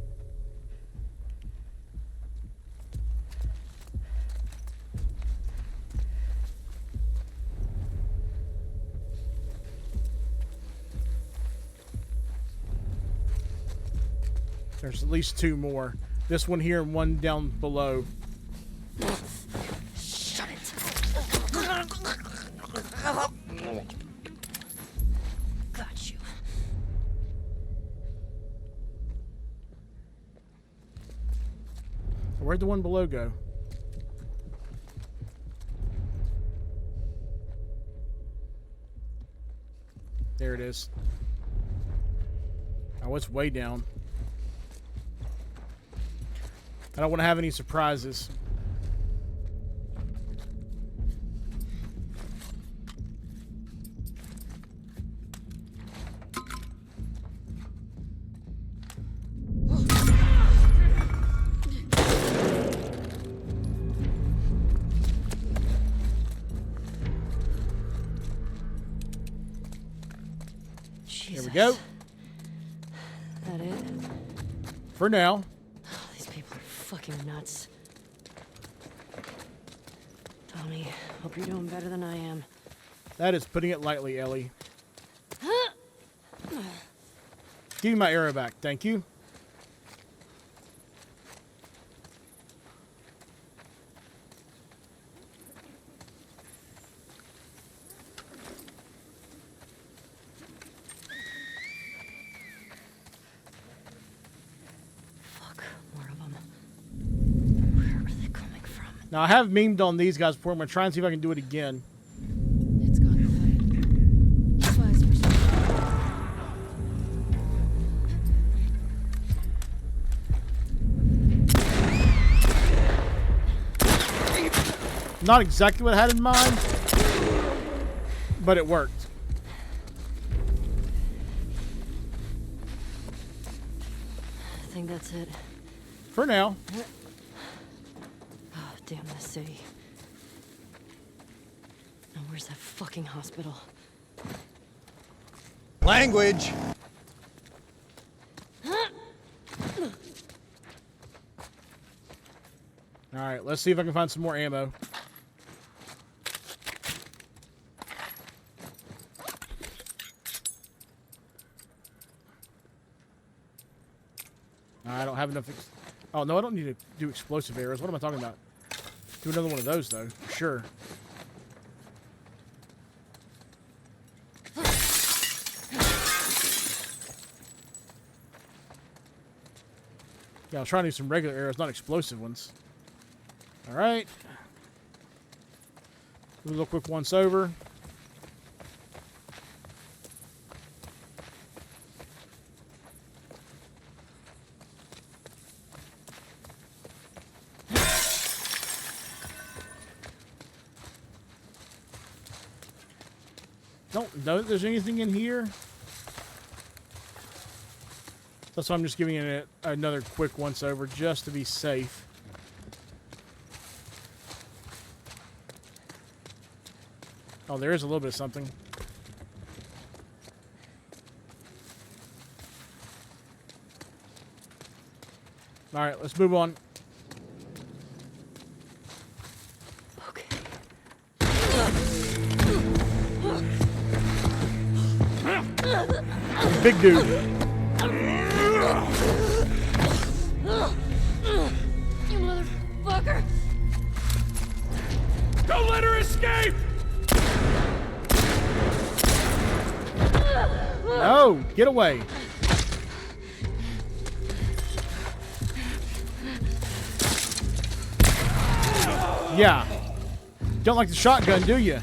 There's at least two more. This one here and one down below. Shut it. Got you. Where'd the one below go? There it is. Oh, it's way down. I don't want to have any surprises. There we go. That it? For now. These people are fucking nuts. Tommy, hope you're doing better than I am. That is putting it lightly, Ellie. Give me my arrow back, thank you. Fuck, more of them. Where are they coming from? Now, I have memed on these guys before. I'm going to try and see if I can do it again. It's gone quiet. Flies for some. Not exactly what I had in mind, but it worked. I think that's it. For now. Oh, damn this city. Now where's that fucking hospital? Language! Alright, let's see if I can find some more ammo. I don't have enough. Oh, no, I don't need to do explosive arrows. What am I talking about? Do another one of those, though, for sure. Yeah, I'll try to do some regular arrows, not explosive ones. Alright. Do a little quick once over. Don't know that there's anything in here. That's why I'm just giving it another quick once over just to be safe. Oh, there is a little bit of something. All right, let's move on. Big dude. You motherfucker! Don't let her escape! No, get away. Yeah. Don't like the shotgun, do you?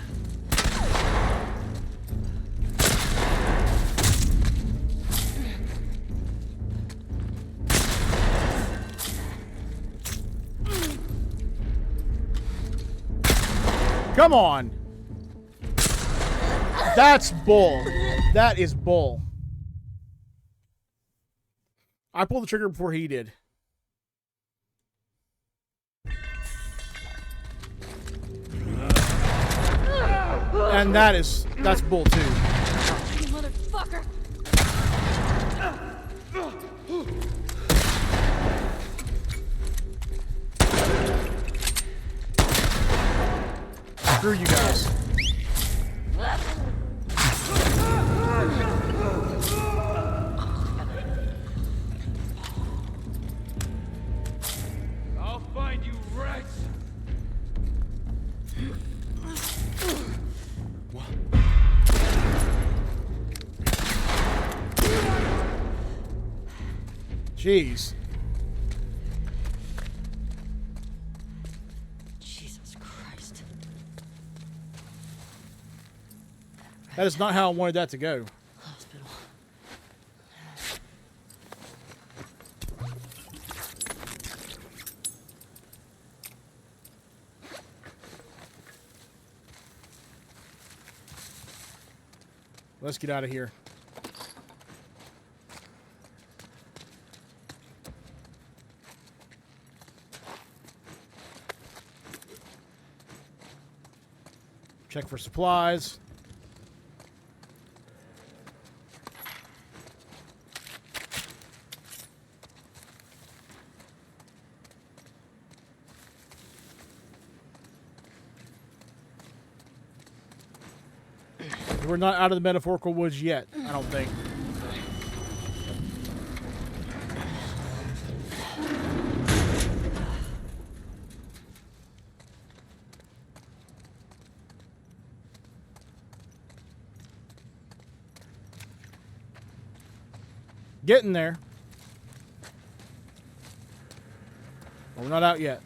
Come on. That's bull. That is bull. I pulled the trigger before he did. And that's bull too. You motherfucker! Screw you guys. I'll find you, Rex! Jeez. Jesus Christ. That is not how I wanted that to go. Hospital. Let's get out of here. Check for supplies. we're not out of the metaphorical woods yet, I don't think. Getting there. But we're not out yet.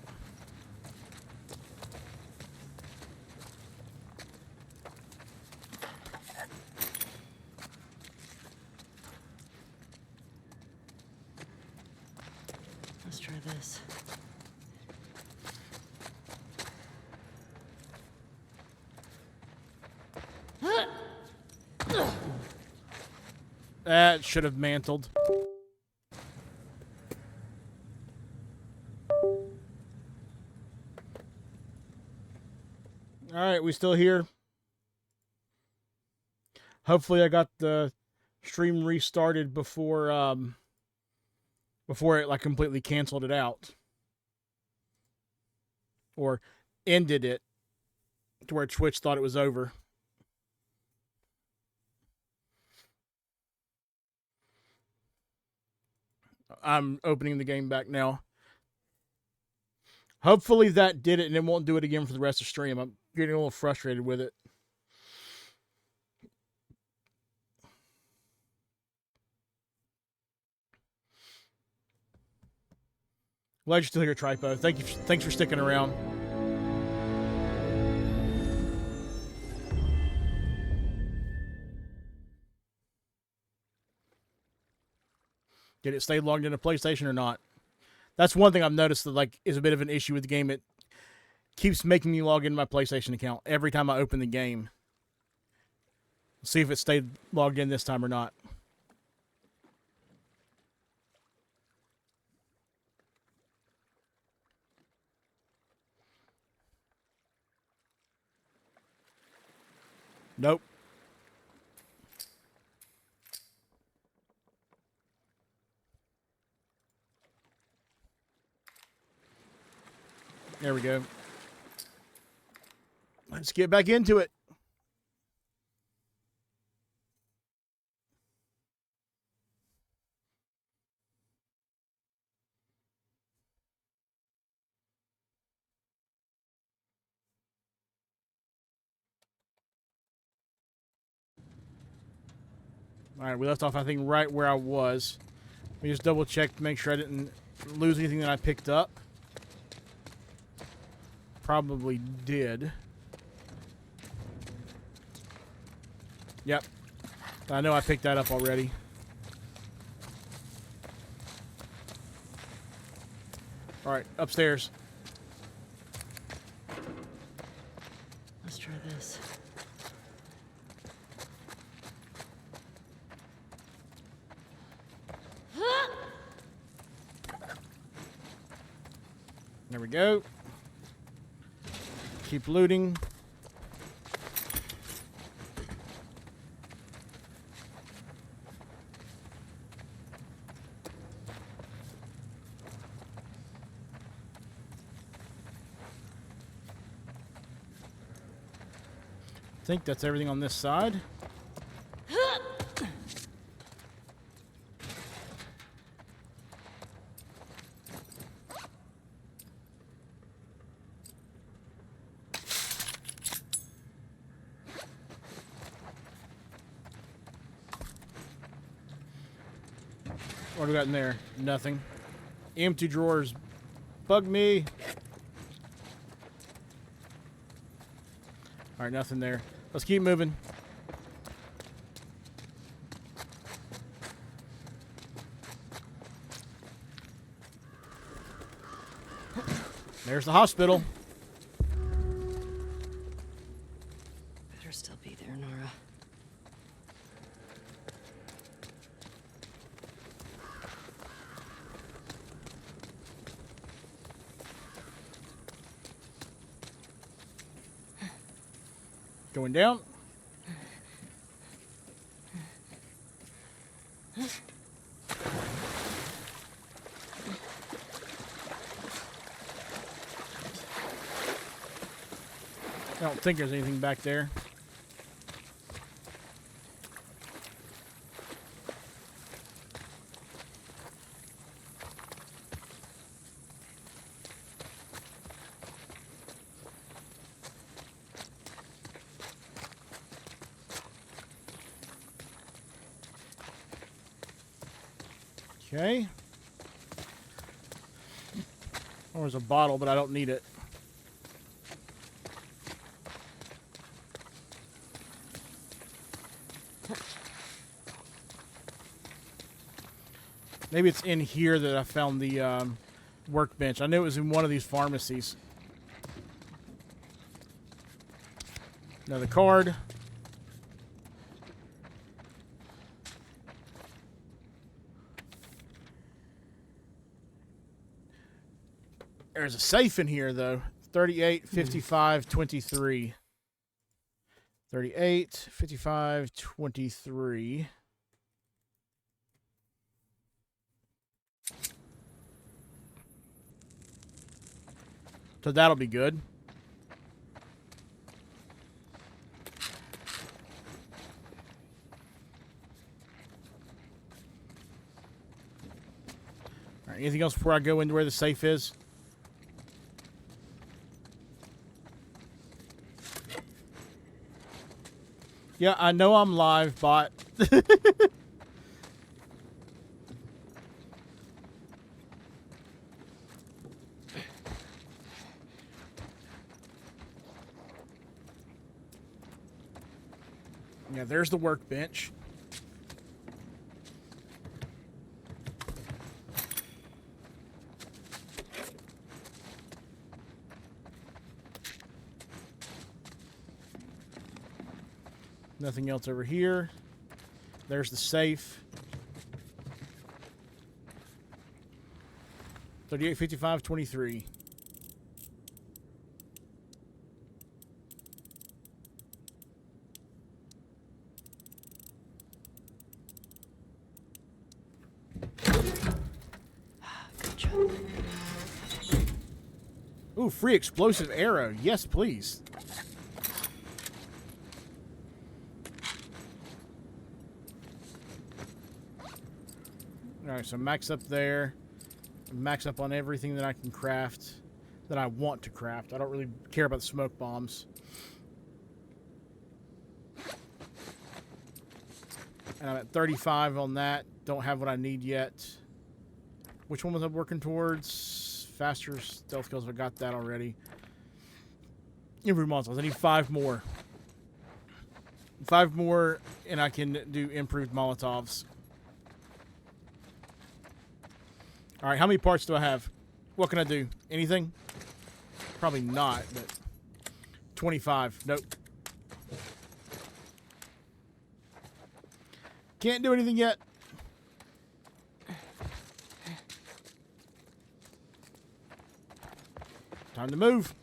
Let's try this. That should have mantled. Alright, we still here. Hopefully I got the stream restarted before before it like completely canceled it out. Or ended it to where Twitch thought it was over. I'm opening the game back now. Hopefully that did it and it won't do it again for the rest of the stream. I'm getting a little frustrated with it. Glad you're still here, Tripo. Thanks for sticking around. Did it stay logged into PlayStation or not? That's one thing I've noticed that like is a bit of an issue with the game. It keeps making me log into my PlayStation account every time I open the game. See if it stayed logged in this time or not. Nope. There we go. Let's get back into it. All right, we left off, I think, right where I was. Let me just double check to make sure I didn't lose anything that I picked up. Probably did. Yep. I know I picked that up already. All right, upstairs. Let's try this. There we go. Keep looting. I think that's everything on this side. What do we got in there? Nothing. Empty drawers. Bug me. All right, nothing there. Let's keep moving. There's the hospital. Better still be there, Nora. Going down. I don't think there's anything back there. Okay. Oh, there's a bottle, but I don't need it. Maybe it's in here that I found the workbench. I knew it was in one of these pharmacies. Another card. There's a safe in here, though. 38, 55, 23. 38, 55, 23. So that'll be good. All right, anything else before I go into where the safe is? Yeah, I know I'm live, bot. Yeah, there's the workbench. Nothing else over here. There's the safe. 38, 55, 23. Good job. Ooh, free explosive arrow. Yes, please. Alright, so max up there. Max up on everything that I can craft. That I want to craft. I don't really care about the smoke bombs. And I'm at 35 on that. Don't have what I need yet. Which one was I working towards? Faster stealth kills. I got that already. Improved Molotovs. I need 5 more. 5 more, and I can do improved Molotovs. All right, how many parts do I have? What can I do? Anything? Probably not, but 25. Nope. Can't do anything yet. Time to move.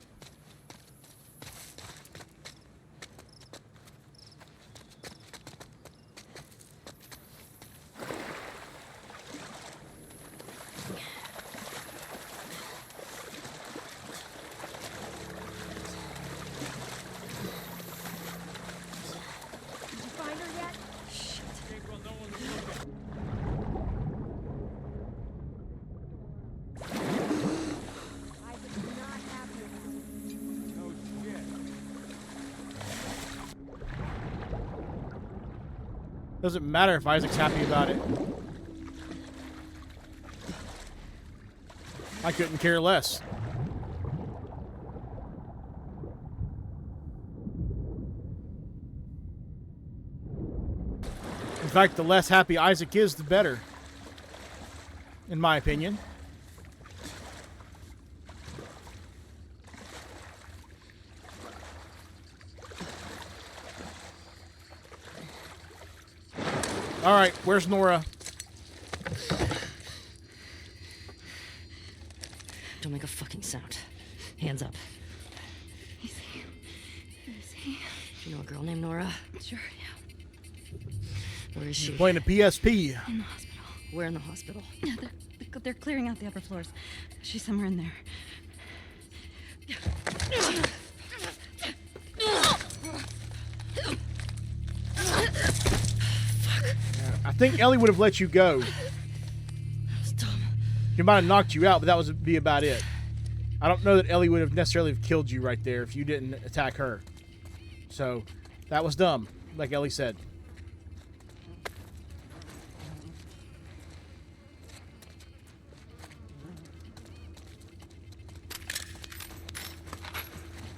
Doesn't matter if Isaac's happy about it. I couldn't care less. In fact, the less happy Isaac is, the better. In my opinion. All right, where's Nora? Don't make a fucking sound. Hands up. Is he? Is he? Do you know a girl named Nora? Sure, yeah. Where is she? Playing a PSP. In the hospital. Where in the hospital? Yeah, they're clearing out the upper floors. She's somewhere in there. I think Ellie would have let you go. He might have knocked you out, but that would be about it. I don't know that Ellie would have necessarily killed you right there if you didn't attack her. So, that was dumb, like Ellie said.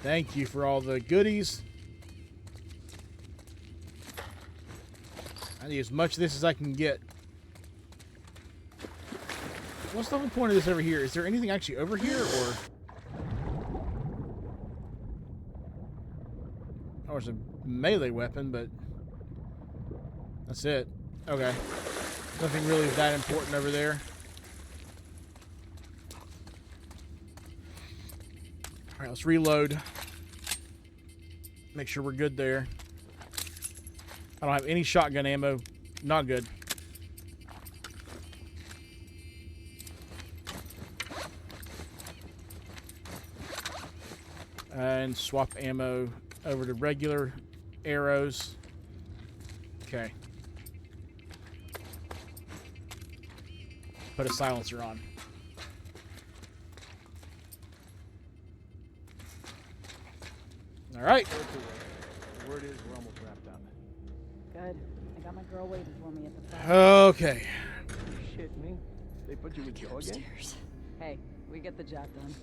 Thank you for all the goodies. I need as much of this as I can get. What's the whole point of this over here? Is there anything actually over here, or? Oh, there's a melee weapon, but that's it. Okay. Nothing really that important over there. Alright, let's reload. Make sure we're good there. I don't have any shotgun ammo. Not good. And swap ammo over to regular arrows. Okay. Put a silencer on. All right. The word is we're almost wrapped up. Good. I got my girl waiting for me at the front. Okay. Shit, me? They put you with Joe again? Hey, we get the job done.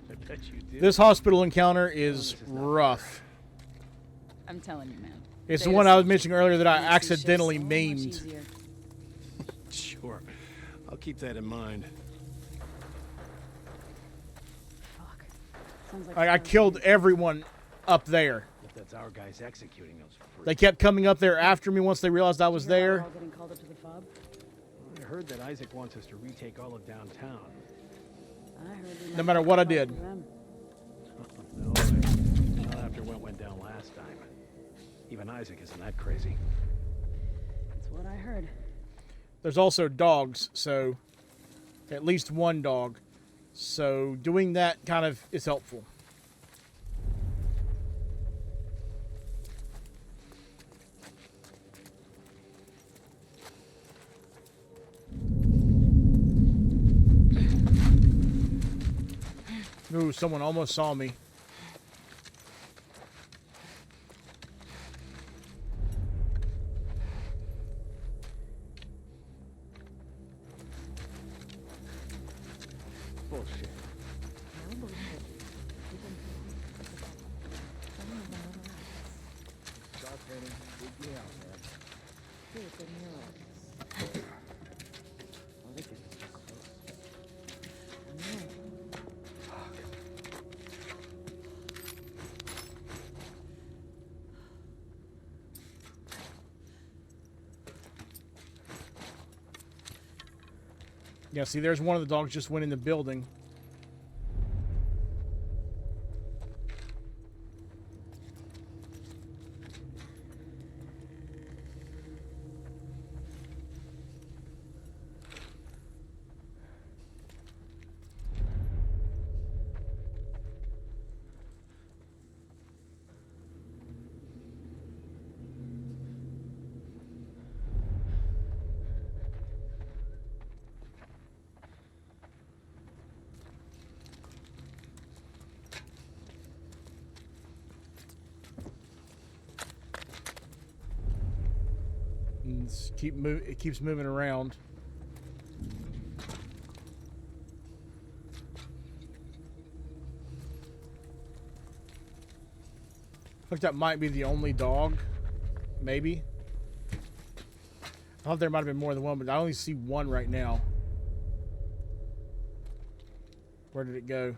I bet you did. This hospital encounter is rough. I'm telling you, man. It's the one I was mentioning earlier that I accidentally memed. Sure. I'll keep that in mind. Fuck. Sounds like I killed everyone up there. If that's our guys executing those freaks. They kept coming up there after me once they realized I was there. All getting called up to the fob? I heard that Isaac wants us to retake all of downtown. I heard No matter what I did. No, not after what went down last time. Even Isaac isn't that crazy. That's what I heard. There's also dogs, so at least one dog. So doing that kind of is helpful. Ooh, someone almost saw me. Bullshit. Start training. Dig me out, man. Yeah, see, there's one of the dogs just went in the building. It keeps moving around. I think that might be the only dog. Maybe. I thought there might have been more than one, but I only see one right now. Where did it go?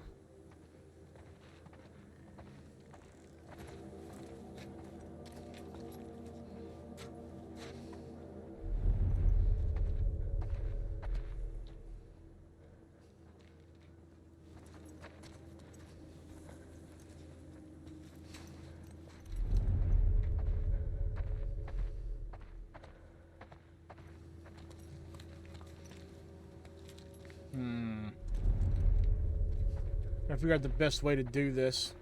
I figure out the best way to do this.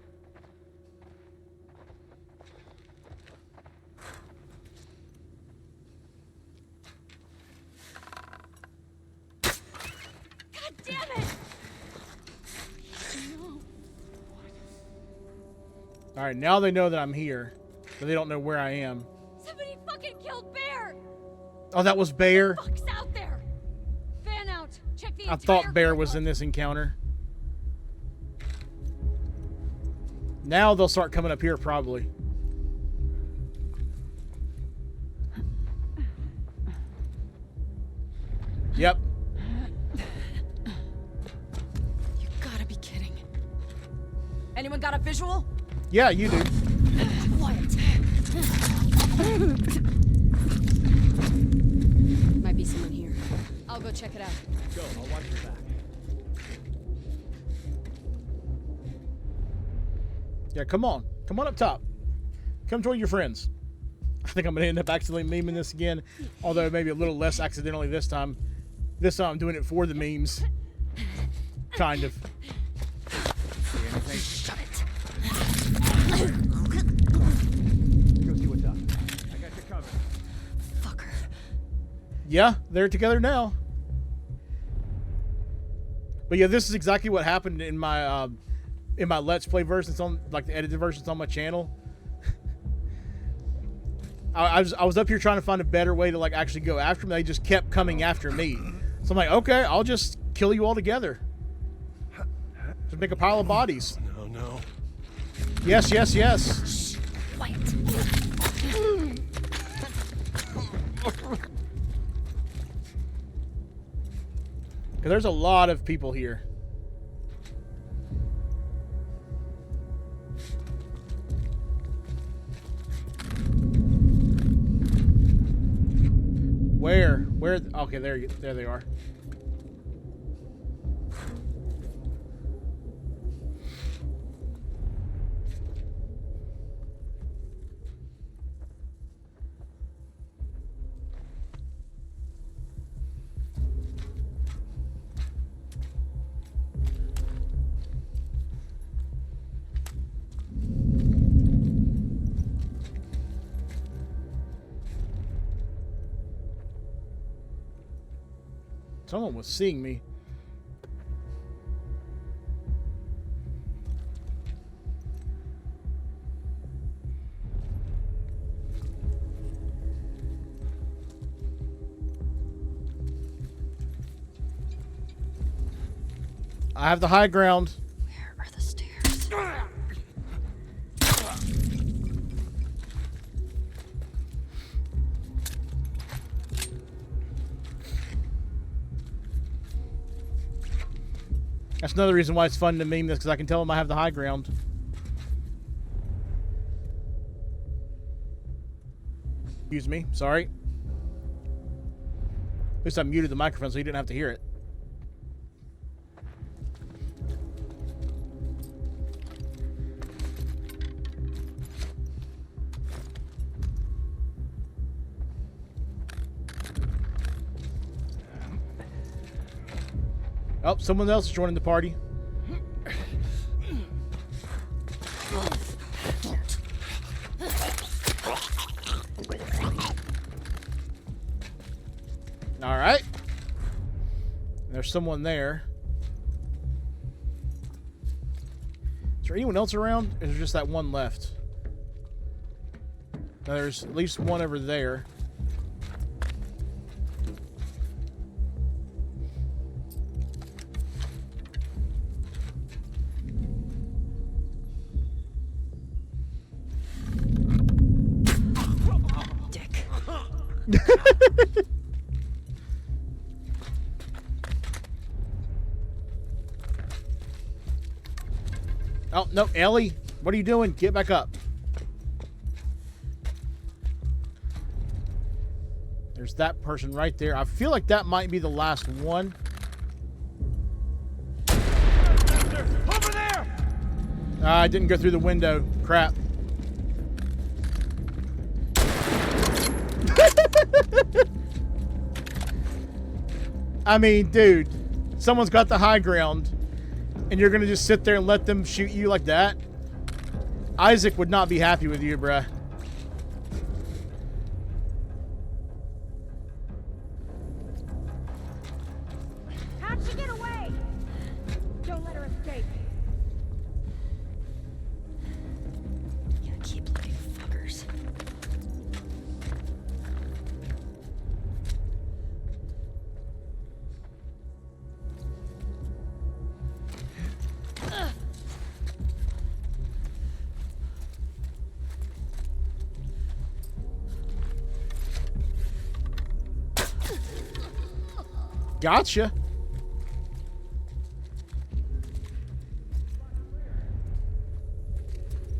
God damn it! No. All right, now they know that I'm here, but they don't know where I am. Somebody fucking killed Bear! Oh, that was Bear? Fuck's out there! Fan out. Check the I thought Bear was in this encounter. Now they'll start coming up here probably. Yep. You gotta be kidding. Anyone got a visual? Yeah, you do. Quiet. Might be someone here. I'll go check it out. Go, I'll watch your back. Yeah, come on. Come on up top. Come join your friends. I think I'm going to end up accidentally memeing this again, although maybe a little less accidentally this time. This time I'm doing it for the memes. Kind of. See anything? Shut it. Go see what's up. I got you covered. Fucker. Yeah, they're together now. But yeah, this is exactly what happened in my Let's Play versions on, like the edited versions on my channel. I was up here trying to find a better way to like actually go after them. They just kept coming after me. So I'm like, okay, I'll just kill you all together. Just make a pile of bodies. No, no. Yes, yes, yes. Quiet. Because there's a lot of people here. Where? Where? Okay, there they are. Someone was seeing me. I have the high ground. Where are the stairs? That's another reason why it's fun to meme this, because I can tell them I have the high ground. Excuse me, sorry. At least I muted the microphone so you didn't have to hear it. Oh, someone else is joining the party. All right. There's someone there. Is there anyone else around? Or is there just that one left? No, there's at least one over there. Dick. Oh, no, Ellie, what are you doing? Get back up. There's that person right there. I feel like that might be the last one. Over there! I didn't go through the window. Crap. I mean, dude, someone's got the high ground, and you're gonna just sit there and let them shoot you like that? Isaac would not be happy with you, bruh. How'd she get away? Don't let her escape. Yeah, keep looking, fuckers. Gotcha.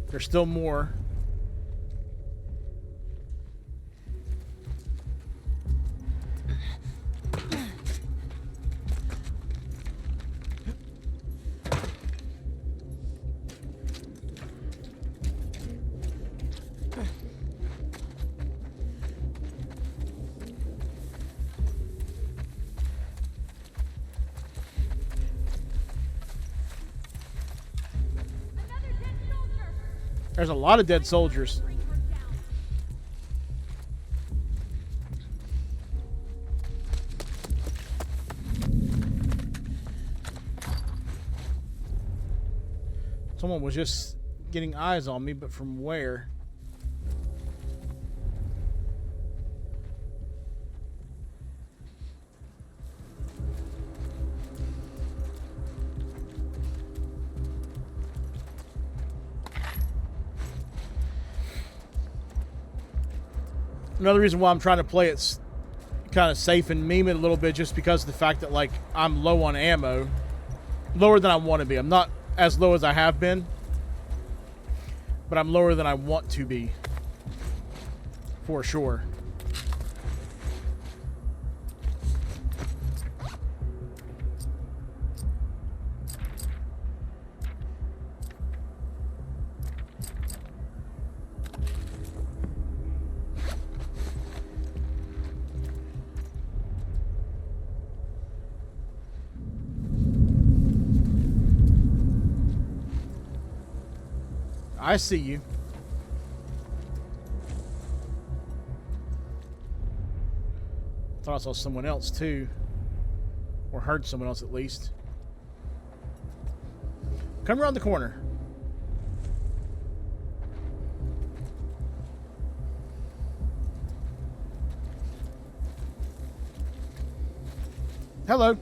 There's still more. There's a lot of dead soldiers. Someone was just getting eyes on me, but from where? Another reason why I'm trying to play it's kind of safe and meme it a little bit, just because of the fact that, like, I'm low on ammo. Lower than I want to be. I'm not as low as I have been, but I'm lower than I want to be. For sure. I see you. Thought I saw someone else too. Or heard someone else at least. Come around the corner. Hello.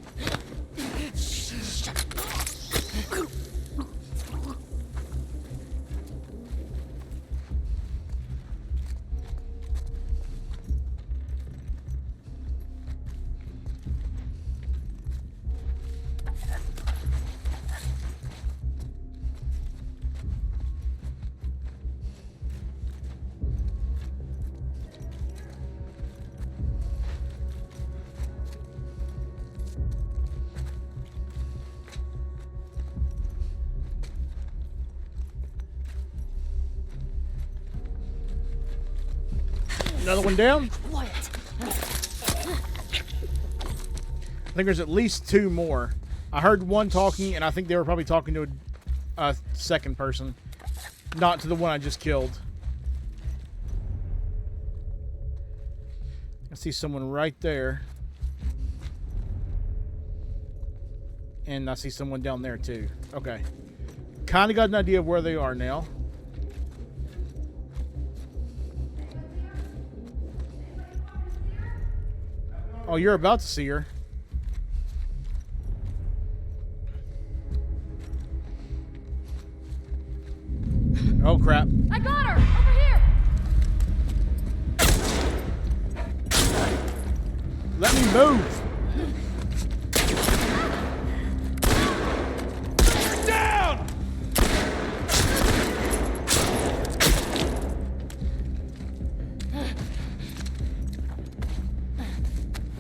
Another one down. What? I think there's at least two more. I heard one talking, and I think they were probably talking to a second person, not to the one I just killed. I see someone right there. And I see someone down there too. Okay. Kind of got an idea of where they are now. Oh, you're about to see her. Oh, crap. I got her! Over here! Let me move! Down!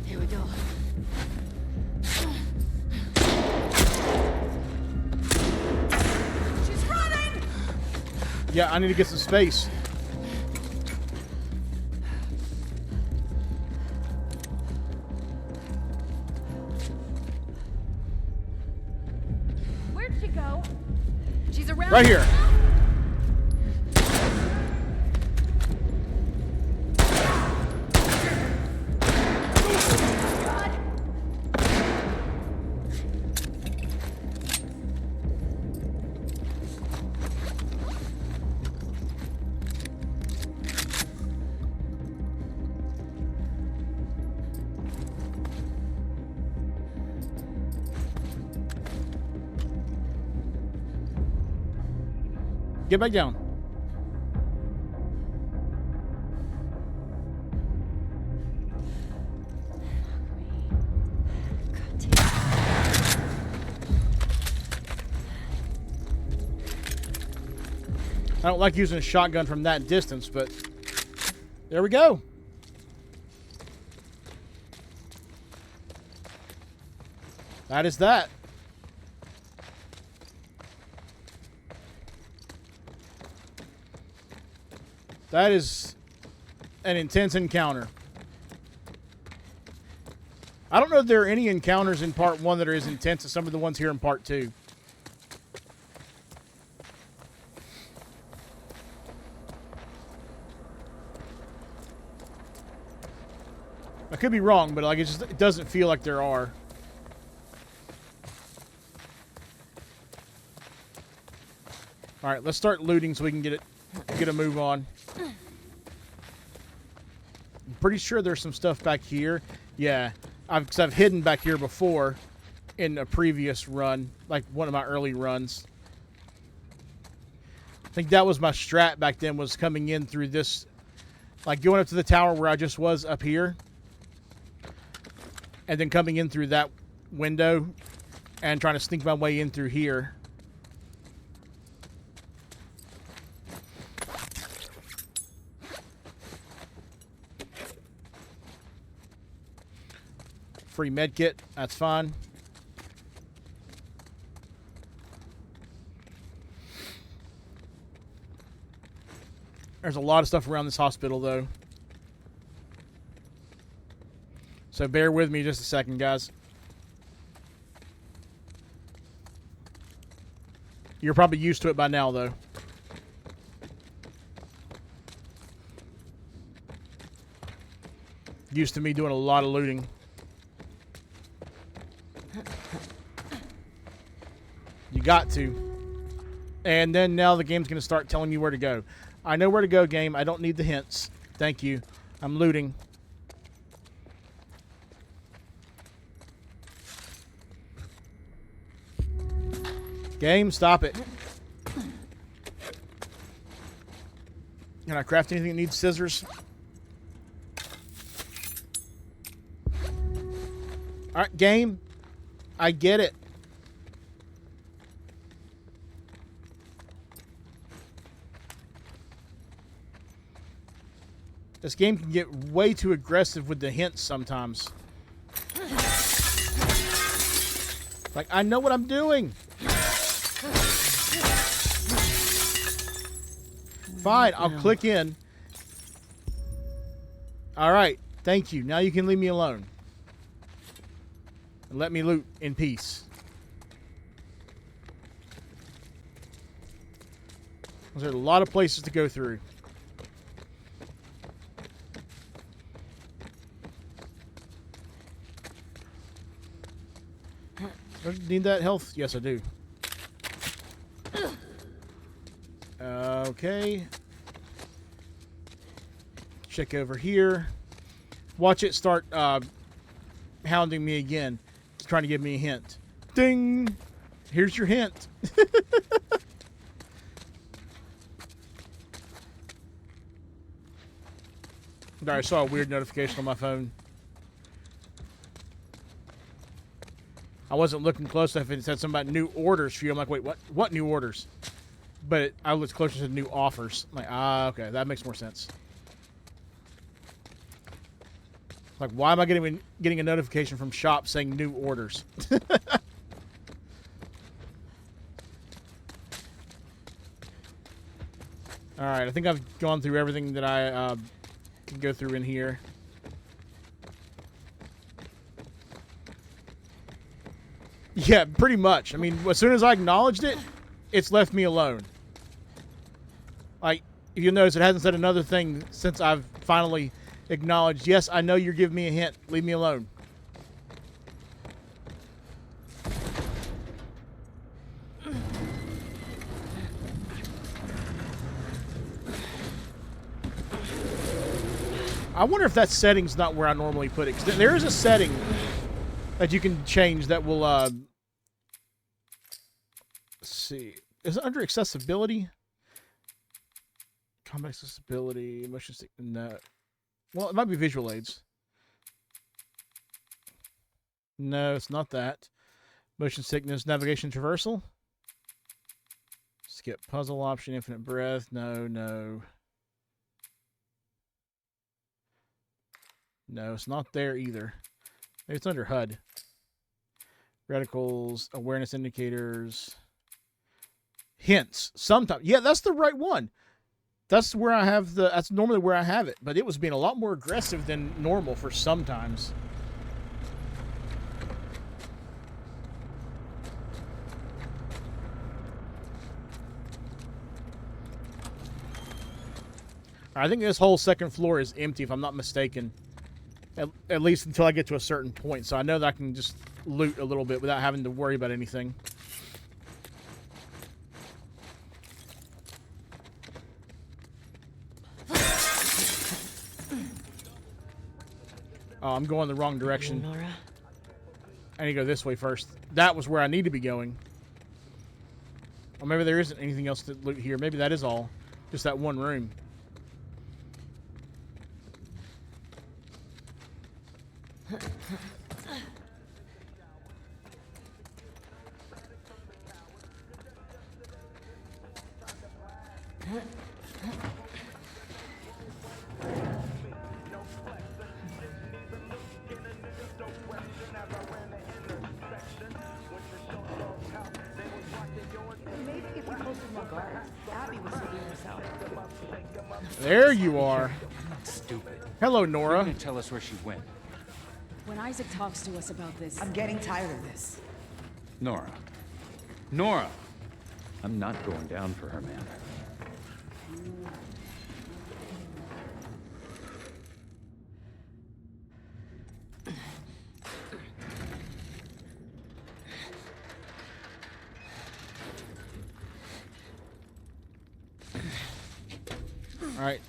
Here we go. She's running! Yeah, I need to get some space. Where'd she go? She's around Right here. Get back down. I don't like using a shotgun from that distance, but there we go. That is that. That is an intense encounter. I don't know if there are any encounters in part 1 that are as intense as some of the ones here in part 2. I could be wrong, but like it doesn't feel like there are. All right, let's start looting so we can get a move on. I'm pretty sure there's some stuff back here. Yeah, because I've hidden back here before in a previous run, like one of my early runs. I think that was my strat back then, was coming in through this, like going up to the tower where I just was up here, and then coming in through that window and trying to sneak my way in through here. Free med kit, that's fine. There's a lot of stuff around this hospital, though. So bear with me just a second, guys. You're probably used to it by now, though. Used to me doing a lot of looting. You got to. And then now the game's going to start telling you where to go. I know where to go, game. I don't need the hints. Thank you. I'm looting. Game, stop it. Can I craft anything that needs scissors? Alright, game. I get it. This game can get way too aggressive with the hints sometimes. Like, I know what I'm doing. Fine, I'll click in. Alright, thank you. Now you can leave me alone. And let me loot in peace. There's a lot of places to go through. Do I need that health? Yes, I do. Okay. Check over here. Watch it start hounding me again. It's trying to give me a hint. Ding! Here's your hint. I saw a weird notification on my phone. I wasn't looking close enough, and it said something about new orders for you. I'm like, wait, what? What new orders? But I looked closer to new offers. I'm like, okay, that makes more sense. Like, why am I getting a notification from shop saying new orders? All right, I think I've gone through everything that I can go through in here. Yeah, pretty much. I mean, as soon as I acknowledged it, it's left me alone. Like, if you'll notice, it hasn't said another thing since I've finally acknowledged, yes, I know you're giving me a hint. Leave me alone. I wonder if that setting's not where I normally put it. 'Cause there is a setting that you can change that will, let's see. Is it under accessibility? Combat accessibility, motion stick, no. Well, it might be visual aids. No, it's not that. Motion sickness, navigation traversal. skip puzzle option, infinite breath. No, no. No, it's not there either. Maybe it's under HUD. Reticles, awareness indicators, hints. Sometimes, yeah, that's the right one. That's where I have the. That's normally where I have it, but it was being a lot more aggressive than normal for sometimes. I think this whole second floor is empty, if I'm not mistaken. At least until I get to a certain point. So I know that I can just loot a little bit without having to worry about anything. Oh, I'm going the wrong direction. Nora? I need to go this way first. That was where I need to be going. Or maybe there isn't anything else to loot here. Maybe that is all. Just that one room. There you are. Stupid. Hello, Nora. You're gonna tell us where she went. When Isaac talks to us about this, I'm getting tired of this. Nora. Nora! I'm not going down for her, man. All right.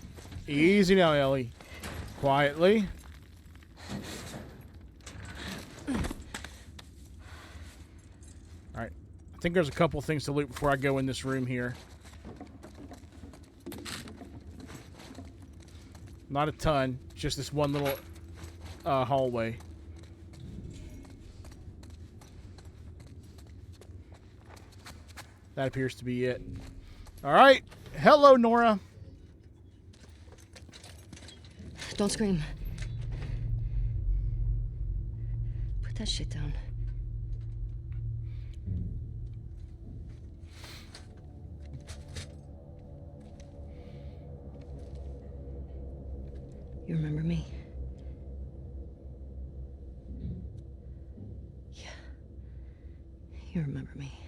Easy now, Ellie. Quietly. All right. I think there's a couple things to loot before I go in this room here. Not a ton. Just this one little hallway. That appears to be it. All right. Hello, Nora. Don't scream. Put that shit down. You remember me? Yeah. You remember me.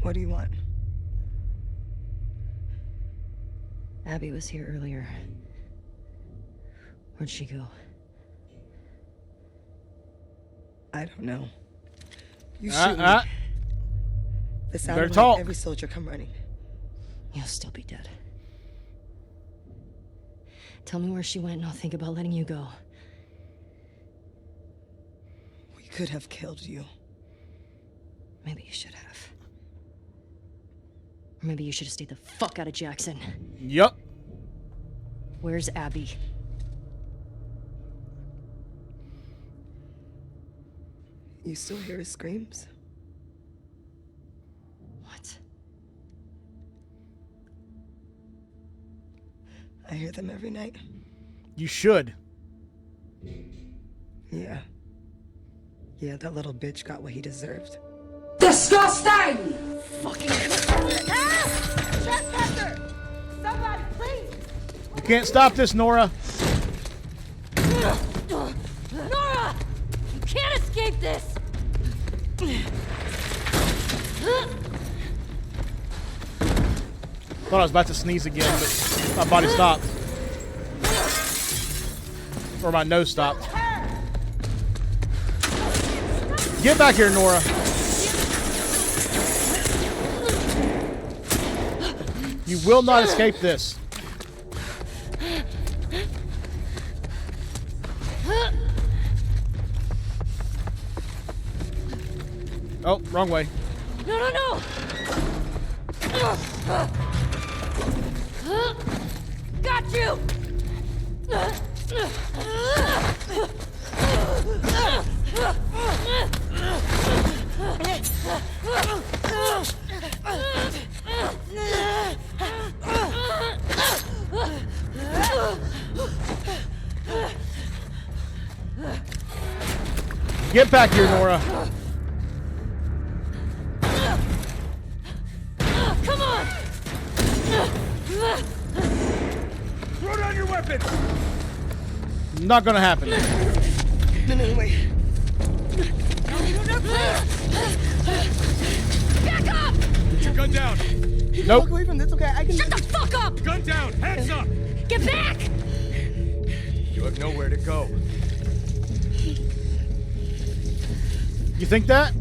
What do you want? Abby was here earlier. Where'd she go? I don't know. You shoot me. The sound better of talk. every soldier come running. You'll still be dead. Tell me where she went and I'll think about letting you go. We could have killed you. Maybe you should have. Or maybe you should have stayed the fuck out of Jackson. Yup. Where's Abby? You still hear his screams? What? I hear them every night. You should. Yeah. Yeah, that little bitch got what he deserved. Disgusting! Fucking. Chestester! Somebody, please! You can't stop this, Nora. Nora! You can't escape this! Thought I was about to sneeze again, but my body stopped. Or my nose stopped. Get back here, Nora. You will not escape this. Oh, wrong way. No, no, no! Got you! Get back here, Nora. Come on! Throw down your weapons! Not gonna happen. No, wait. No, back up! Put your gun down! You can Nope. walk away from this, okay? I can. Shut the fuck up! Gun down! Hands up! Get back! You have nowhere to go. You think that?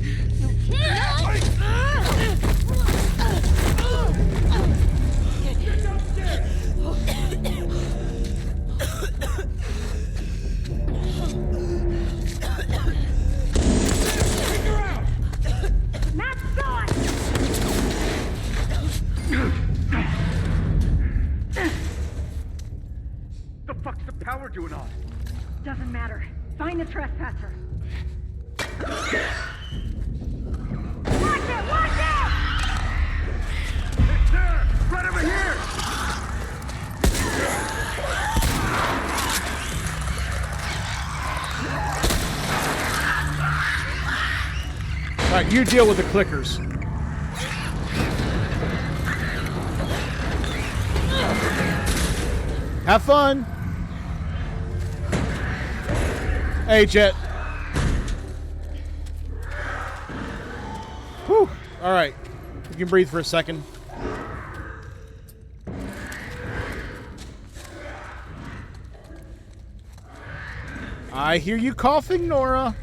The fuck's the power doing on? Doesn't matter. Find the trespasser. Watch it! Watch it! It's there! Right over here! All right, you deal with the clickers. Have fun. Hey, Jet. Whew. All right. You can breathe for a second. I hear you coughing, Nora.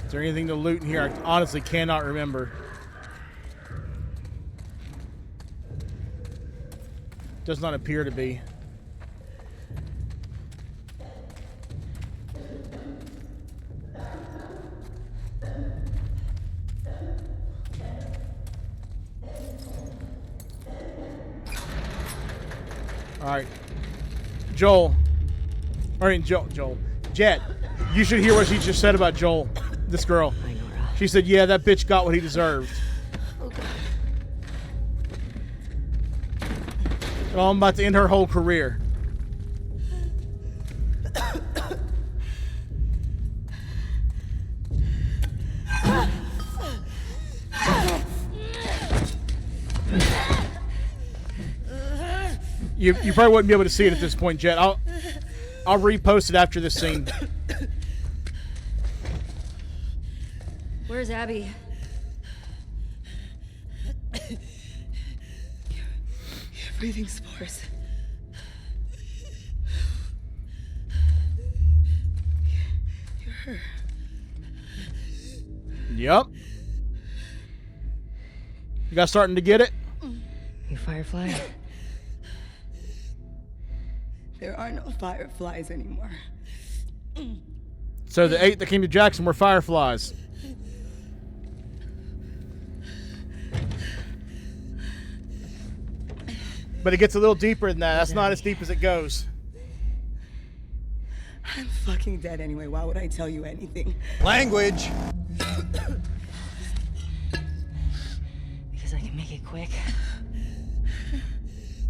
Is there anything to loot in here? I honestly cannot remember. Does not appear to be. All right, Joel. Joel. Jet, you should hear what she just said about Joel. This girl. She said, "Yeah, that bitch got what he deserved." Well, I'm about to end her whole career. You probably wouldn't be able to see it at this point, Jet. I'll repost it after this scene. Where's Abby? You're breathing spores. You're her. Yep. You guys starting to get it? You Firefly? There are no fireflies anymore. So the 8 that came to Jackson were fireflies. But it gets a little deeper than that. That's not as deep as it goes. I'm fucking dead anyway. Why would I tell you anything? Language! Because I can make it quick.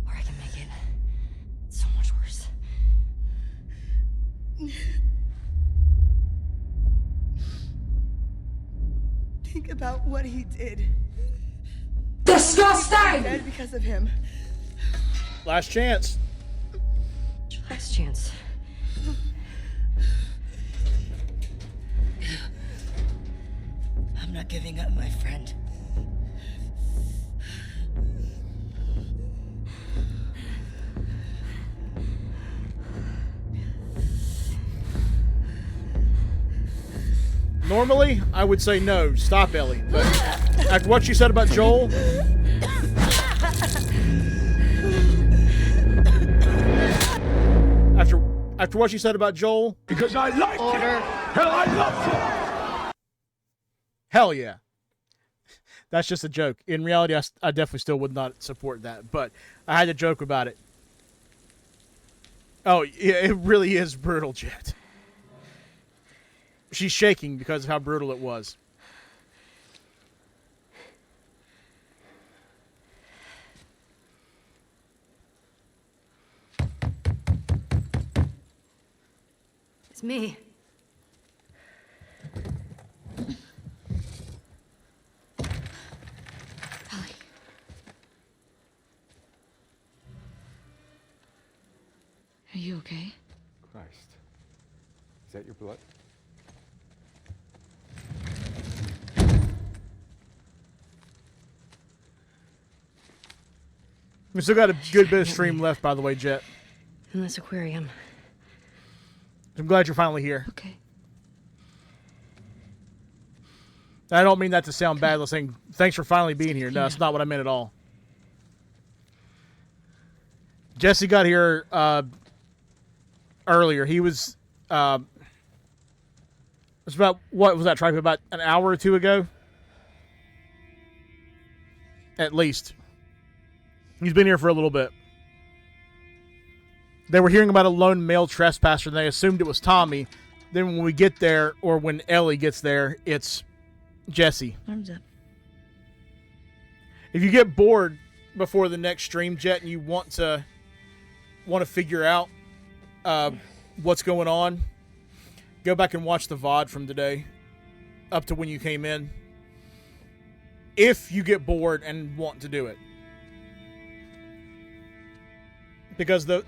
Or I can make it so much worse. Think about what he did. Disgusting! I'm dead because of him. Last chance. Last chance. I'm not giving up, my friend. Normally, I would say no. Stop, Ellie. But after what you said about Joel, after what you said about Joel, Because I like Order. it! Hell, I love it! hell yeah. That's just a joke. In reality, I definitely still would not support that. But I had to joke about it. Oh, yeah, it really is brutal, Jet. She's shaking because of how brutal it was. It's me. Ellie. Are you okay? Christ. Is that your blood? We still got a good bit of stream left, by the way, Jet. In this aquarium. I'm glad you're finally here. Okay. I don't mean that to sound bad. I'm saying thanks for finally being here. No, that's not what I meant at all. Jesse got here earlier. He was it was about, what was that, Tripe? About an hour or two ago? At least. He's been here for a little bit. They were hearing about a lone male trespasser, and they assumed it was Tommy. Then when we get there, or when Ellie gets there, it's Jesse. Arms up. If you get bored before the next stream, Jet, and you want to figure out what's going on, go back and watch the VOD from today, up to when you came in. If you get bored and want to do it. Because the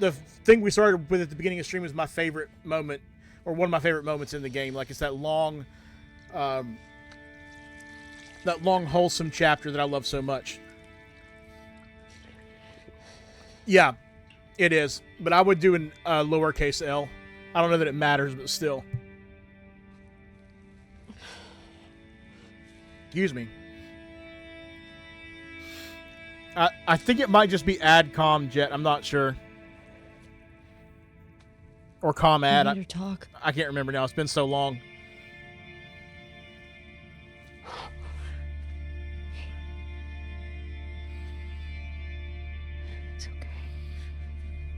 thing we started with at the beginning of the stream is my favorite moment, or one of my favorite moments in the game. Like, it's that long wholesome chapter that I love so much. Yeah, it is. But I would do an lowercase L. I don't know that it matters, but still. Excuse me. I think it might just be AdCom, Jet. I'm not sure. Or ComAd. Let her talk. I can't remember now. It's been so long. It's okay.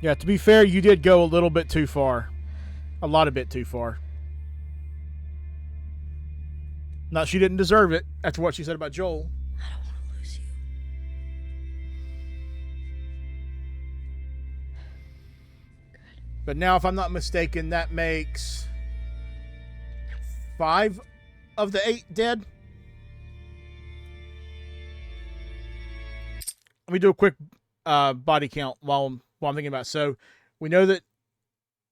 Yeah, to be fair, you did go a little bit too far. A lot of bit too far. Not she didn't deserve it after what she said about Joel. I don't want to lose you. But now, if I'm not mistaken, that makes 5 of the 8 dead. Let me do a quick body count while I'm thinking about it. So, we know that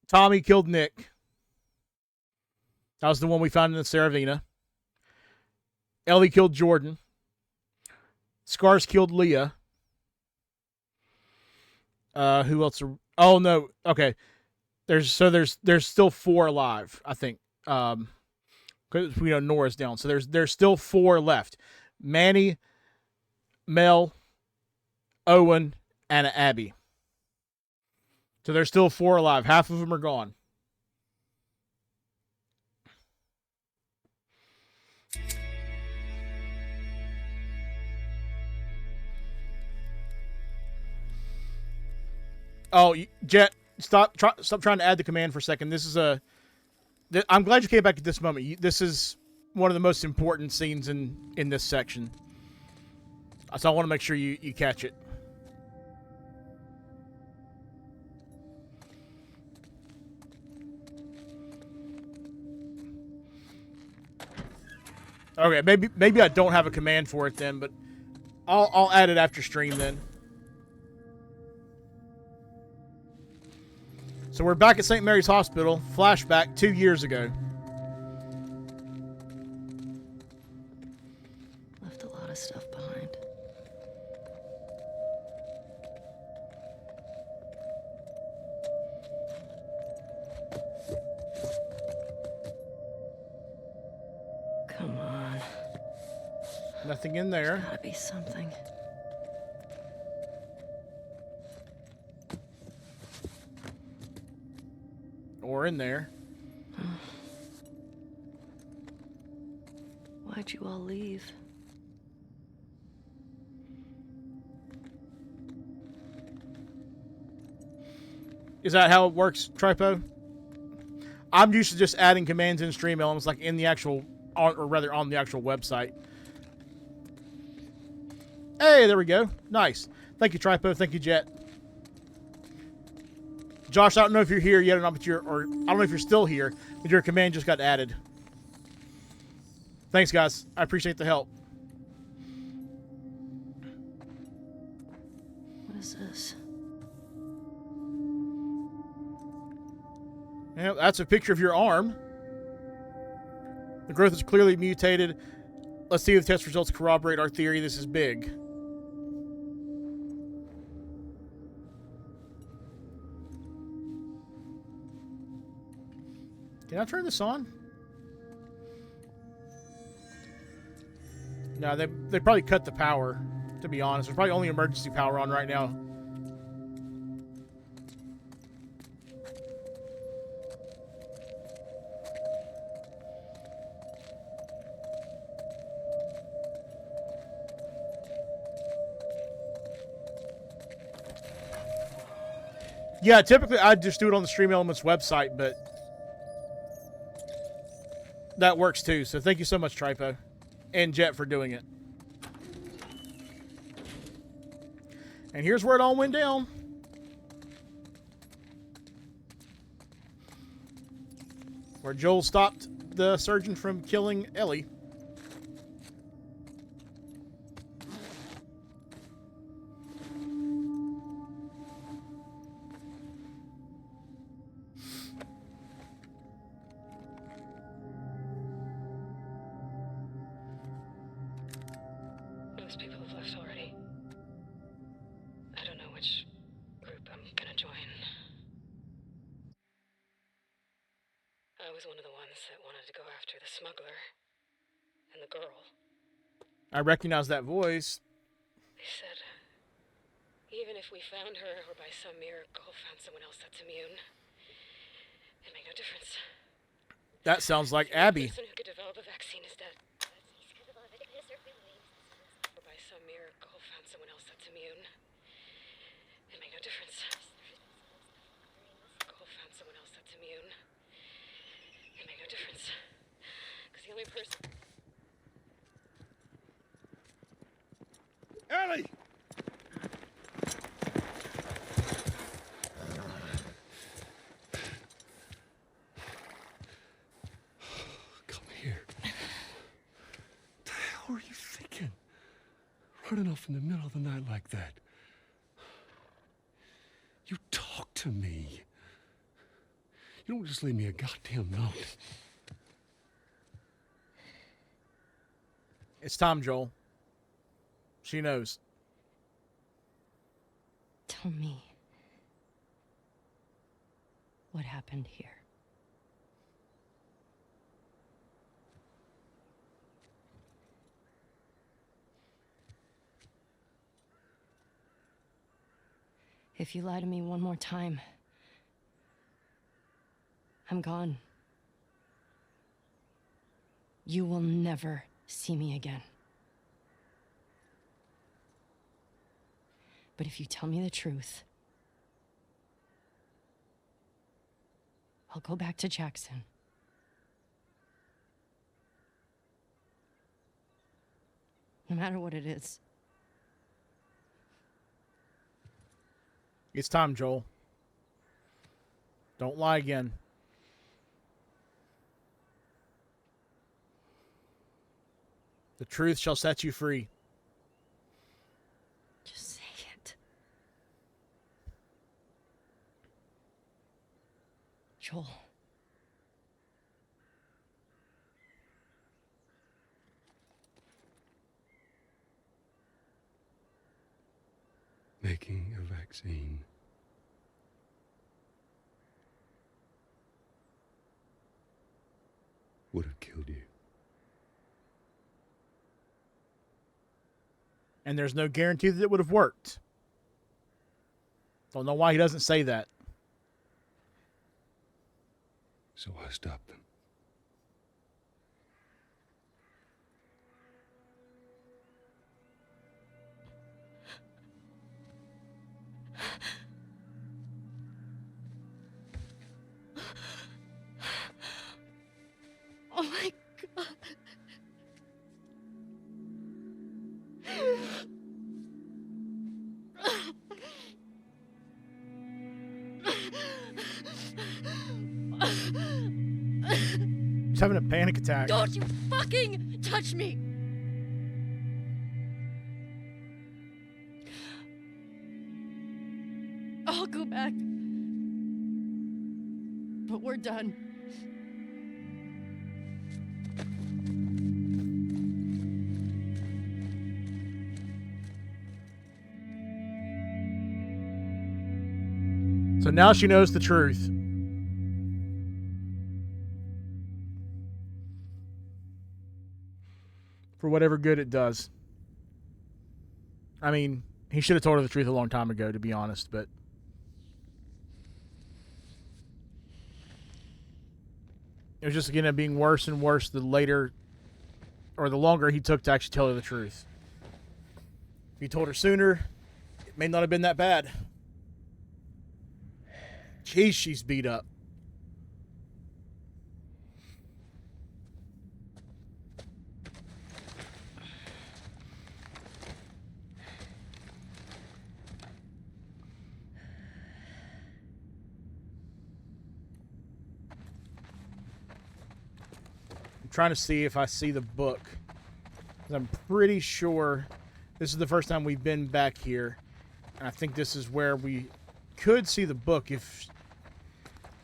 Tommy killed Nick. That was the one we found in the Saravina. Ellie killed Jordan. Scars killed Leah. Who else? Oh, no. Okay. There's still 4 alive, I think. Because we know Nora's down. So there's still 4 left. Manny, Mel, Owen, and Abby. So there's still 4 alive. Half of them are gone. Oh, Jet, stop trying to add the command for a second. This is I'm glad you came back at this moment. This is one of the most important scenes in this section. So I want to make sure you catch it. Okay, maybe I don't have a command for it then, but I'll add it after stream then. So we're back at St. Mary's Hospital. Flashback 2 years ago. Left a lot of stuff behind. Come on. Nothing in there. There's gotta be something. Or in there. Why'd you all leave? Is that how it works, Tripo? I'm used to just adding commands in stream elements, like in the actual, or rather on the actual website. Hey, there we go. Nice. Thank you, Tripo. Thank you, Jet. Josh, I don't know if you're here yet or not, but I don't know if you're still here, but your command just got added. Thanks, guys. I appreciate the help. What is this? Yeah, that's a picture of your arm. The growth is clearly mutated. Let's see if the test results corroborate our theory. This is big. Can I turn this on? No, they probably cut the power, to be honest. There's probably only emergency power on right now. Yeah, typically I'd just do it on the Stream Elements website, but that works too. So thank you so much, Tripo and Jet, for doing it. And here's where it all went down. Where Joel stopped the surgeon from killing Ellie. Most people have left already. I don't know which group I'm gonna join. I was one of the ones that wanted to go after the smuggler and the girl. I recognize that voice. They said, even if we found her or by some miracle found someone else that's immune, it made no difference. That sounds like The Abby. person who could develop a vaccine is dead. Or by some miracle found someone else that's immune. It made no difference. Found someone else that's immune. It made no difference. Because the only person... Ellie! Come here. What the hell were you thinking? Running off in the middle of the night like that. You talk to me. You don't just leave me a goddamn note. It's time, Joel. She knows. Tell me. What happened here? If you lie to me one more time, I'm gone. You will never see me again. But if you tell me the truth, I'll go back to Jackson. No matter what it is. It's time, Joel. Don't lie again. The truth shall set you free. Just say it. Joel. Making a vaccine would have killed you. And there's no guarantee that it would have worked. Don't know why he doesn't say that. So I stopped them. Oh my God. She's having a panic attack. Don't you fucking touch me! I'll go back. But we're done. So now she knows the truth. For whatever good it does. I mean, he should have told her the truth a long time ago, to be honest, but it was just going to being worse and worse the later, or the longer he took to actually tell her the truth. If he told her sooner, it may not have been that bad. Jeez, she's beat up. I'm trying to see if I see the book. 'Cause I'm pretty sure this is the first time we've been back here. And I think this is where we could see the book if...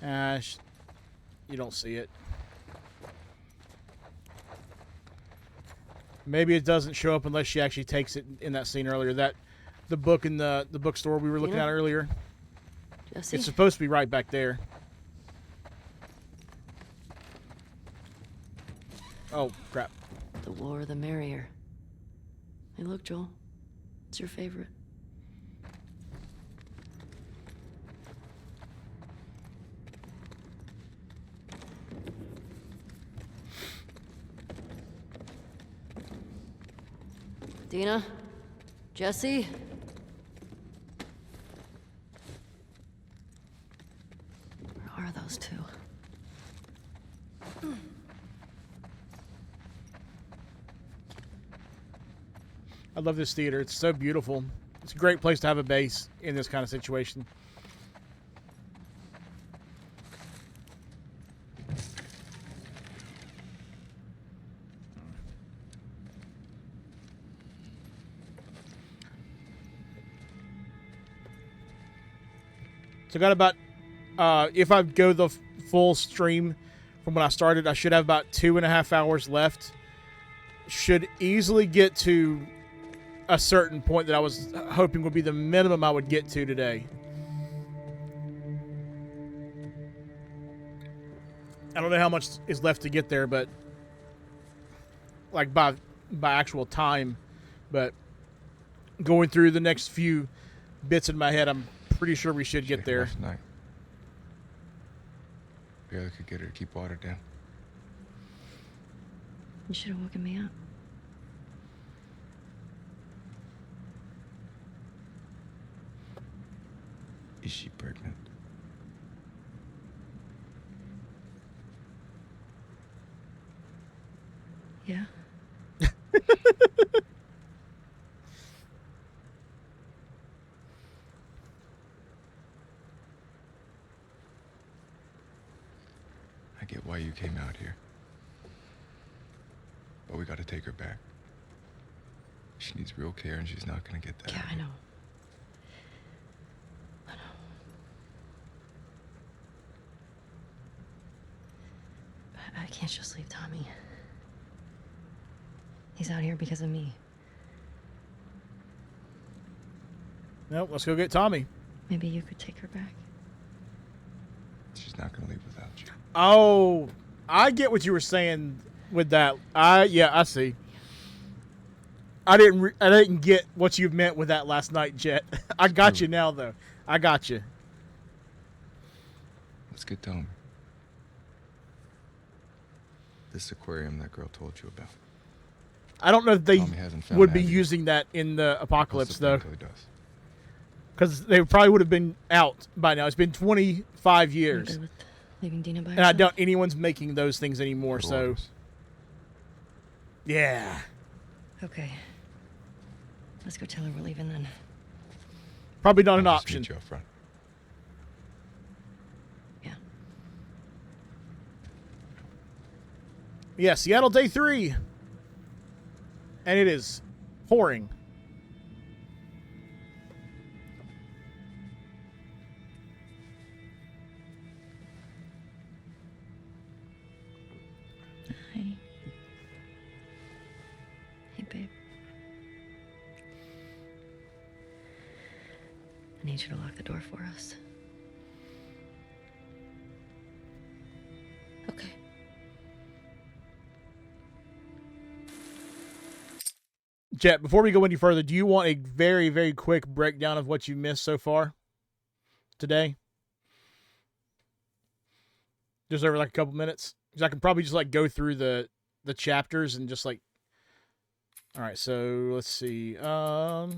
you don't see it. Maybe it doesn't show up unless she actually takes it in that scene earlier. The book in the bookstore we were looking at earlier. Jesse? It's supposed to be right back there. Oh, crap. The more the merrier. Hey, look, Joel. It's your favorite. Dina? Jesse? Where are those two? I love this theater. It's so beautiful. It's a great place to have a base in this kind of situation. So I got about, if I go the full stream from when I started, I should have about 2.5 hours left. Should easily get to a certain point that I was hoping would be the minimum I would get to today. I don't know how much is left to get there, but like by actual time, but going through the next few bits in my head, I'm pretty sure we should get there. Last night. Barely could get her to keep water down. You should have woken me up. Is she pregnant? Yeah. I get why you came out here. But we gotta take her back. She needs real care and she's not gonna get that. Yeah, I know. I can't just leave Tommy. He's out here because of me. Nope, let's go get Tommy. Maybe you could take her back. She's not gonna leave without you. Oh, I get what you were saying with that. Yeah, I see. I didn't get what you meant with that last night, Jet. I got you now, though. I got you. Let's get Tommy. This aquarium that girl told you about. I don't know if they Tommy hasn't found would be Abby. using that in the apocalypse, though. Until he does. Because they probably would have been out by now. It's been 25 years. Good with leaving Dina by And I herself? doubt anyone's making those things anymore, Good so... orders. Yeah. Okay. Let's go tell her we're leaving then. Probably not an I'll just option. meet you up front. Yeah. Yeah, Seattle day 3. And it is pouring. Hi. Hey, babe. I need you to lock the door for us. Okay. Jet, before we go any further, do you want a very, very quick breakdown of what you missed so far today? Just over like a couple minutes? Because I can probably just like go through the chapters and just like... All right, so let's see. Let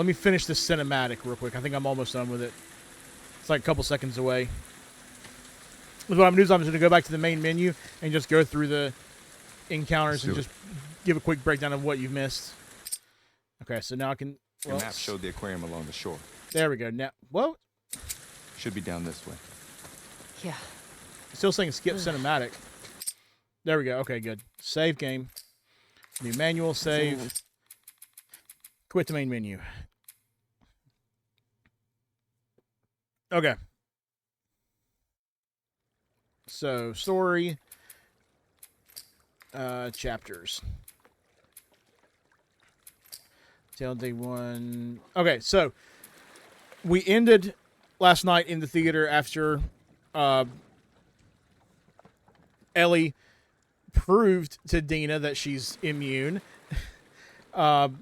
me finish this cinematic real quick. I think I'm almost done with it. It's like a couple seconds away. What I'm going to do is I'm just going to go back to the main menu and just go through the encounters and just give a quick breakdown of what you've missed. Okay, so now I can... Your map showed the aquarium along the shore. There we go. Now, well... Should be down this way. Yeah. Still saying skip cinematic. There we go. Okay, good. Save game. New manual save. Quit the main menu. Okay. So, story. Chapters. Tale day 1. Okay, so we ended last night in the theater after Ellie proved to Dina that she's immune. And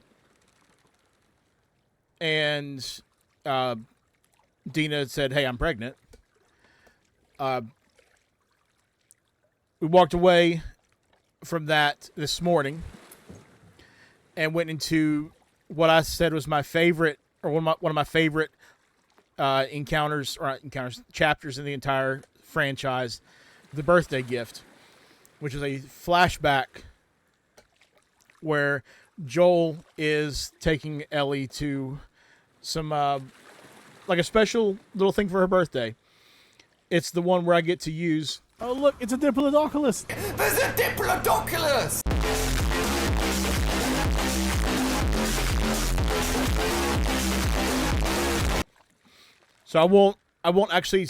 Dina said, "Hey, I'm pregnant." We walked away from that this morning and went into what I said was my favorite, or one of my favorite chapters in the entire franchise, the birthday gift, which is a flashback where Joel is taking Ellie to some like a special little thing for her birthday. It's the one where I get to use... Oh, look, it's a Diplodocus! There's a Diplodocus! So I won't actually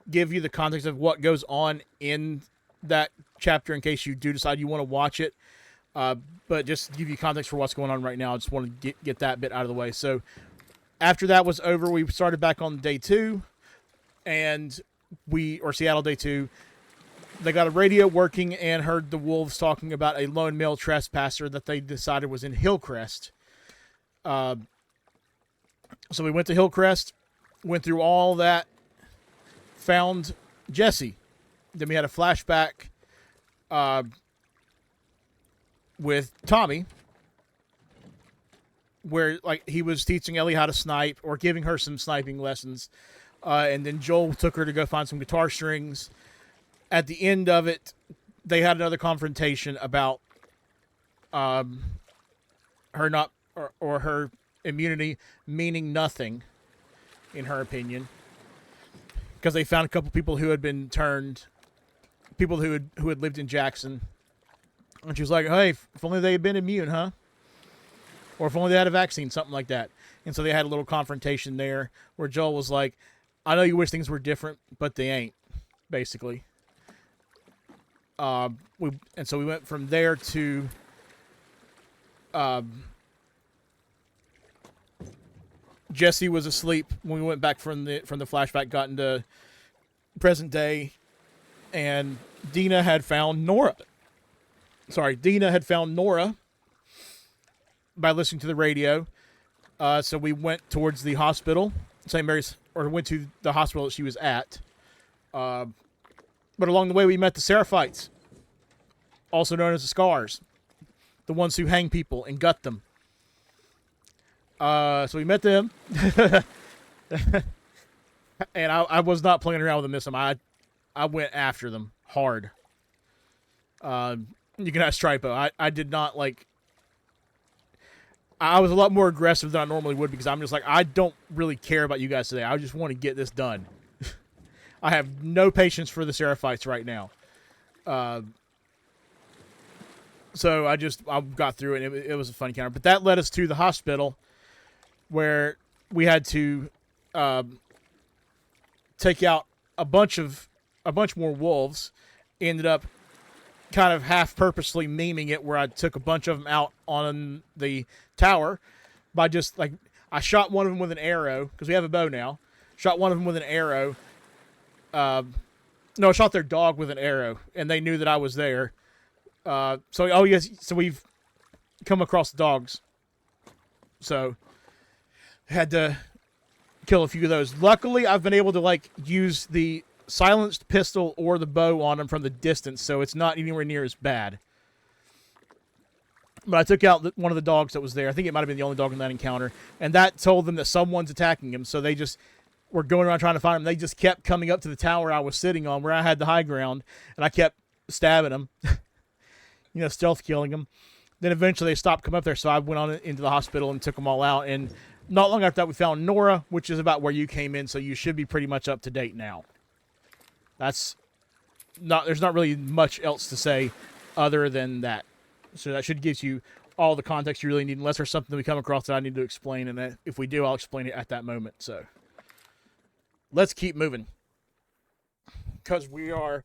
give you the context of what goes on in that chapter in case you do decide you want to watch it. But just to give you context for what's going on right now, I just want to get that bit out of the way. So after that was over, we started back on day 2, and Seattle day 2. They got a radio working and heard the wolves talking about a lone male trespasser that they decided was in Hillcrest. So we went to Hillcrest, went through all that, found Jesse. Then we had a flashback with Tommy, where like he was teaching Ellie how to snipe or giving her some sniping lessons. And then Joel took her to go find some guitar strings. At the end of it, they had another confrontation about her not or her immunity meaning nothing, in her opinion, because they found a couple people who had been turned, people who had lived in Jackson, and she was like, "Hey, if only they had been immune, huh? Or if only they had a vaccine, something like that." And so they had a little confrontation there where Joel was like, "I know you wish things were different, but they ain't," basically. So we went from there to Jesse was asleep when we went back from the flashback, got into present day, and Dina had found Nora. Dina had found Nora by listening to the radio. So we went towards the hospital, St. Mary's, or went to the hospital that she was at. But along the way, we met the Seraphites, also known as the Scars, the ones who hang people and gut them. So we met them, and I was not playing around with them this time. I went after them hard. You can ask Tripo. I did not like... I was a lot more aggressive than I normally would because I'm just like, I don't really care about you guys today. I just want to get this done. I have no patience for the Seraphites right now. So I got through it, and it was a fun encounter. But that led us to the hospital, where we had to take out a bunch more wolves. Ended up kind of half purposely memeing it, where I took a bunch of them out on the tower by just like I shot one of them with an arrow because we have a bow now. Shot one of them with an arrow. No, I shot their dog with an arrow, and they knew that I was there. So we've come across dogs. So had to kill a few of those. Luckily, I've been able to like use the silenced pistol or the bow on them from the distance, so it's not anywhere near as bad. But I took out one of the dogs that was there. I think it might have been the only dog in that encounter, and that told them that someone's attacking him. So they just were going around trying to find him. They just kept coming up to the tower I was sitting on, where I had the high ground, and I kept stabbing them, stealth killing them. Then eventually they stopped coming up there, so I went on into the hospital and took them all out. And not long after that, we found Nora, which is about where you came in, so you should be pretty much up to date now. There's not really much else to say other than that. So that should give you all the context you really need, unless there's something we come across that I need to explain, and if we do, I'll explain it at that moment. So let's keep moving, because we are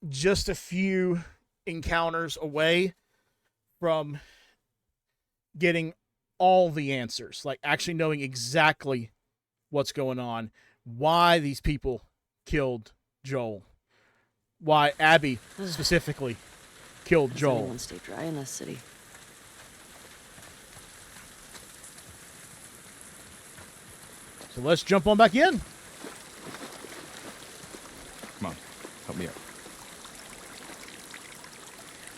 just a few encounters away from getting all the answers, like actually knowing exactly what's going on, why these people killed Joel, why Abby specifically killed Joel. Everyone stay dry in this city. So let's jump on back in. Come on, help me out.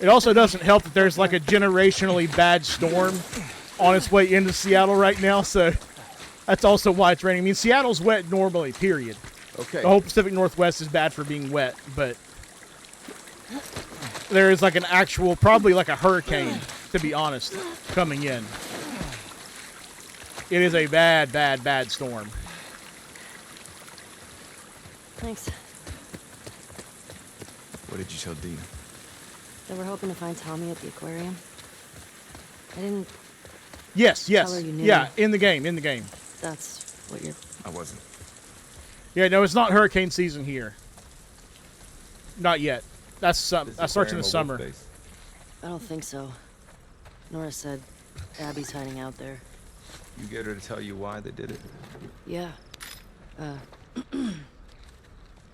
It also doesn't help that there's like a generationally bad storm on its way into Seattle right now, so that's also why it's raining. I mean, Seattle's wet normally, period. Okay. The whole Pacific Northwest is bad for being wet, but there is like an actual, probably like a hurricane, to be honest, coming in. It is a bad, bad, bad storm. Thanks. What did you tell Dina? That we're hoping to find Tommy at the aquarium. I didn't... Yes. Tell her you knew. Yeah, in the game. That's what you're... I wasn't. Yeah, no, it's not hurricane season here. Not yet. That starts in the summer. I don't think so. Nora said Abby's hiding out there. You get her to tell you why they did it? Yeah.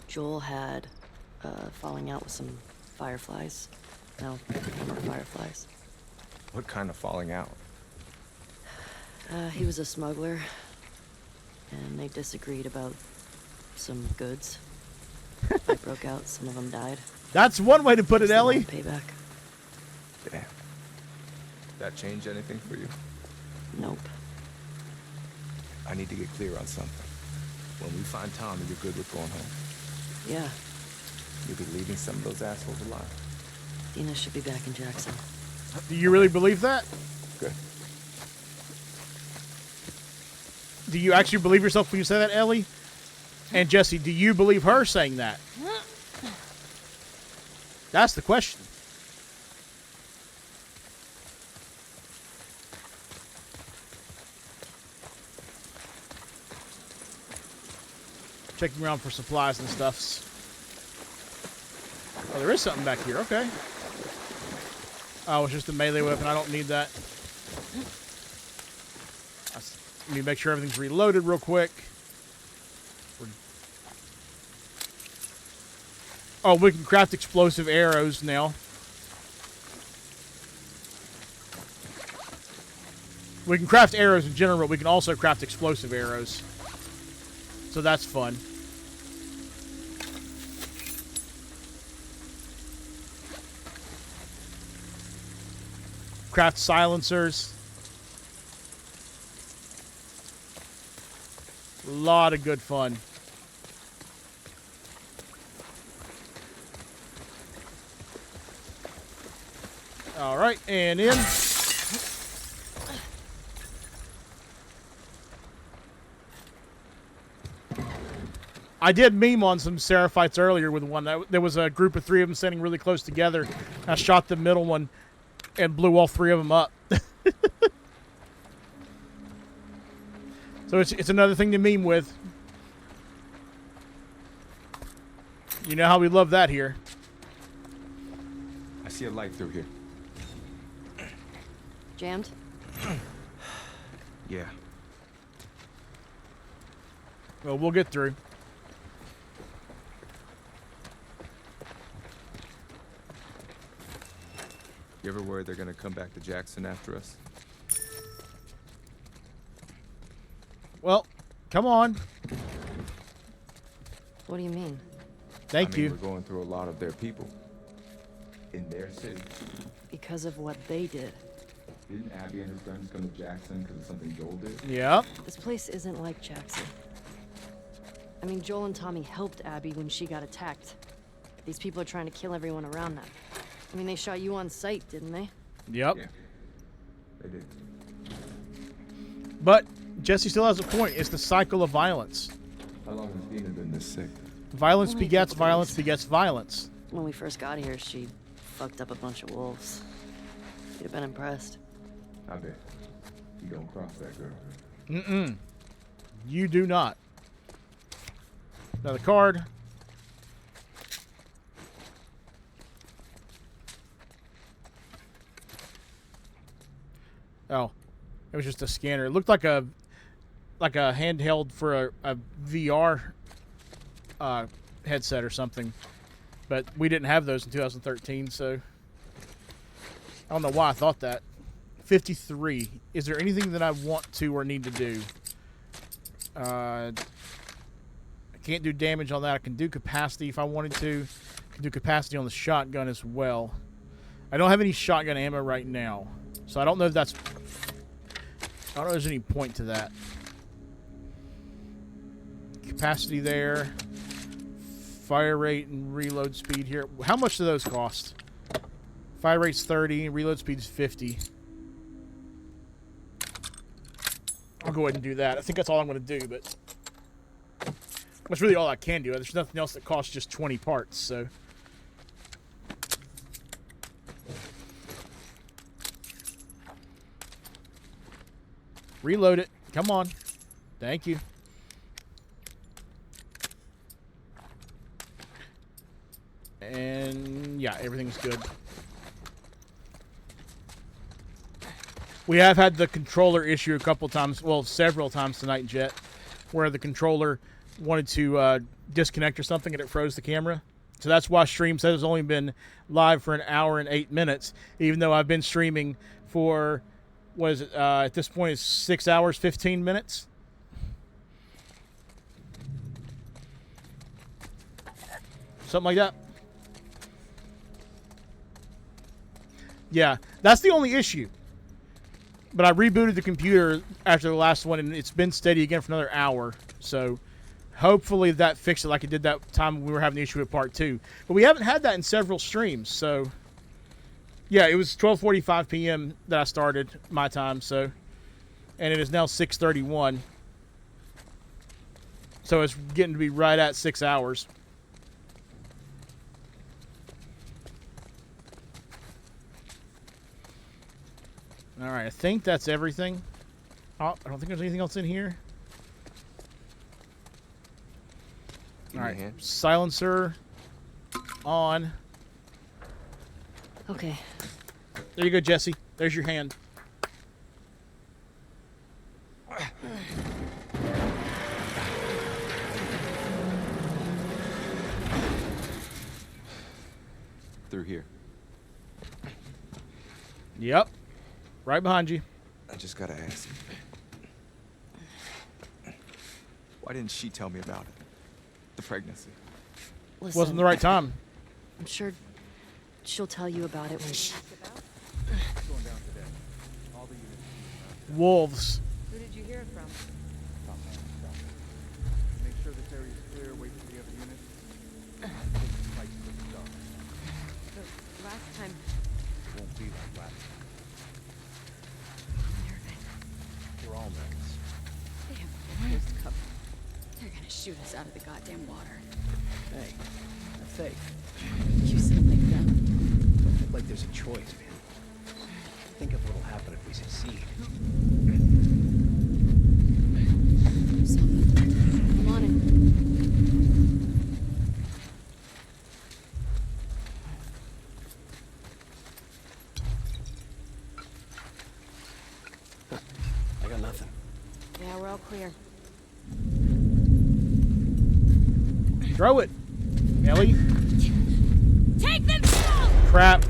Joel had falling out with some fireflies. No more fireflies. What kind of falling out? He was a smuggler, and they disagreed about some goods. Fight broke out, some of them died. That's one way to put it, Ellie. Payback. Damn. That change anything for you? Nope. I need to get clear on something. When we find Tommy, you're good with going home. Yeah. You'll be leaving some of those assholes alive. Dina should be back in Jackson. Do you really believe that? Good. Do you actually believe yourself when you say that, Ellie? And Jesse, do you believe her saying that? That's the question. Checking around for supplies and stuffs. Oh, there is something back here. Okay. Oh, it's just a melee weapon. I don't need that. Let me make sure everything's reloaded real quick. Oh, we can craft explosive arrows now. We can craft arrows in general. We can also craft explosive arrows. So that's fun. Craft silencers. A lot of good fun. All right, and in. I did meme on some Seraphites earlier with one. There was a group of 3 of them standing really close together. I shot the middle one and blew all 3 of them up. So it's another thing to meme with. You know how we love that here. I see a light through here. Jammed? Yeah. Well, we'll get through. You ever worried they're gonna come back to Jackson after us? Well, come on. What do you mean? Thank you. We're going through a lot of their people. In their city. Because of what they did. Didn't Abby and her friends come to Jackson because of something Joel did? Yep. This place isn't like Jackson. I mean, Joel and Tommy helped Abby when she got attacked. These people are trying to kill everyone around them. I mean, they shot you on sight, didn't they? Yep. Yeah, they did. But Jesse still has a point. It's the cycle of violence. How long has Dina been this sick? Violence Only a begets couple violence days. begets violence. When we first got here, she fucked up a bunch of wolves. You'd have been impressed. I bet. You don't cross that girl. Mm-mm. You do not. Another card. Oh, it was just a scanner. It looked like a handheld for a VR headset or something, but we didn't have those in 2013, so I don't know why I thought that. 53. Is there anything that I want to or need to do? I can't do damage on that. I can do capacity if I wanted to. I can do capacity on the shotgun as well. I don't have any shotgun ammo right now, so I don't know if that's... I don't know if there's any point to that. Capacity there. Fire rate and reload speed here. How much do those cost? Fire rate's 30, reload speed's 50. I'll go ahead and do that. I think that's all I'm going to do, but that's really all I can do. There's nothing else that costs just 20 parts, so. Reload it. Come on. Thank you. And yeah, everything's good. We have had the controller issue a couple times, well, several times tonight, Jet, where the controller wanted to disconnect or something and it froze the camera. So that's why stream says it's only been live for an hour and 8 minutes, even though I've been streaming for, what is it, at this point it's 6 hours, 15 minutes. Something like that. Yeah, that's the only issue. But I rebooted the computer after the last one, and it's been steady again for another hour. So hopefully that fixed it like it did that time we were having the issue with part 2. But we haven't had that in several streams. So yeah, it was 12:45 p.m. that I started my time. So, and it is now 6:31. So it's getting to be right at 6 hours. All right, I think that's everything. Oh, I don't think there's anything else in here. All right, silencer on. Okay. There you go, Jesse. There's your hand. Through here. Yep. Right behind you. I just gotta ask. Why didn't she tell me about it? The pregnancy. Listen, Wasn't the right time. I'm sure she'll tell you about it when she... Wolves. Who did you hear it from? Make sure this area is clear. Wait for the other units. Fight for the star. The last time... It won't be like last time. We're all nervous. They have the worst cover. They're gonna gonna shoot us out of the goddamn water. Hey, have faith. You still think that? Don't look like there's a choice, man. Think of what'll happen if we succeed. Come on in. I got nothing. Yeah, we're all clear. Throw it, Ellie. Take them down! Crap.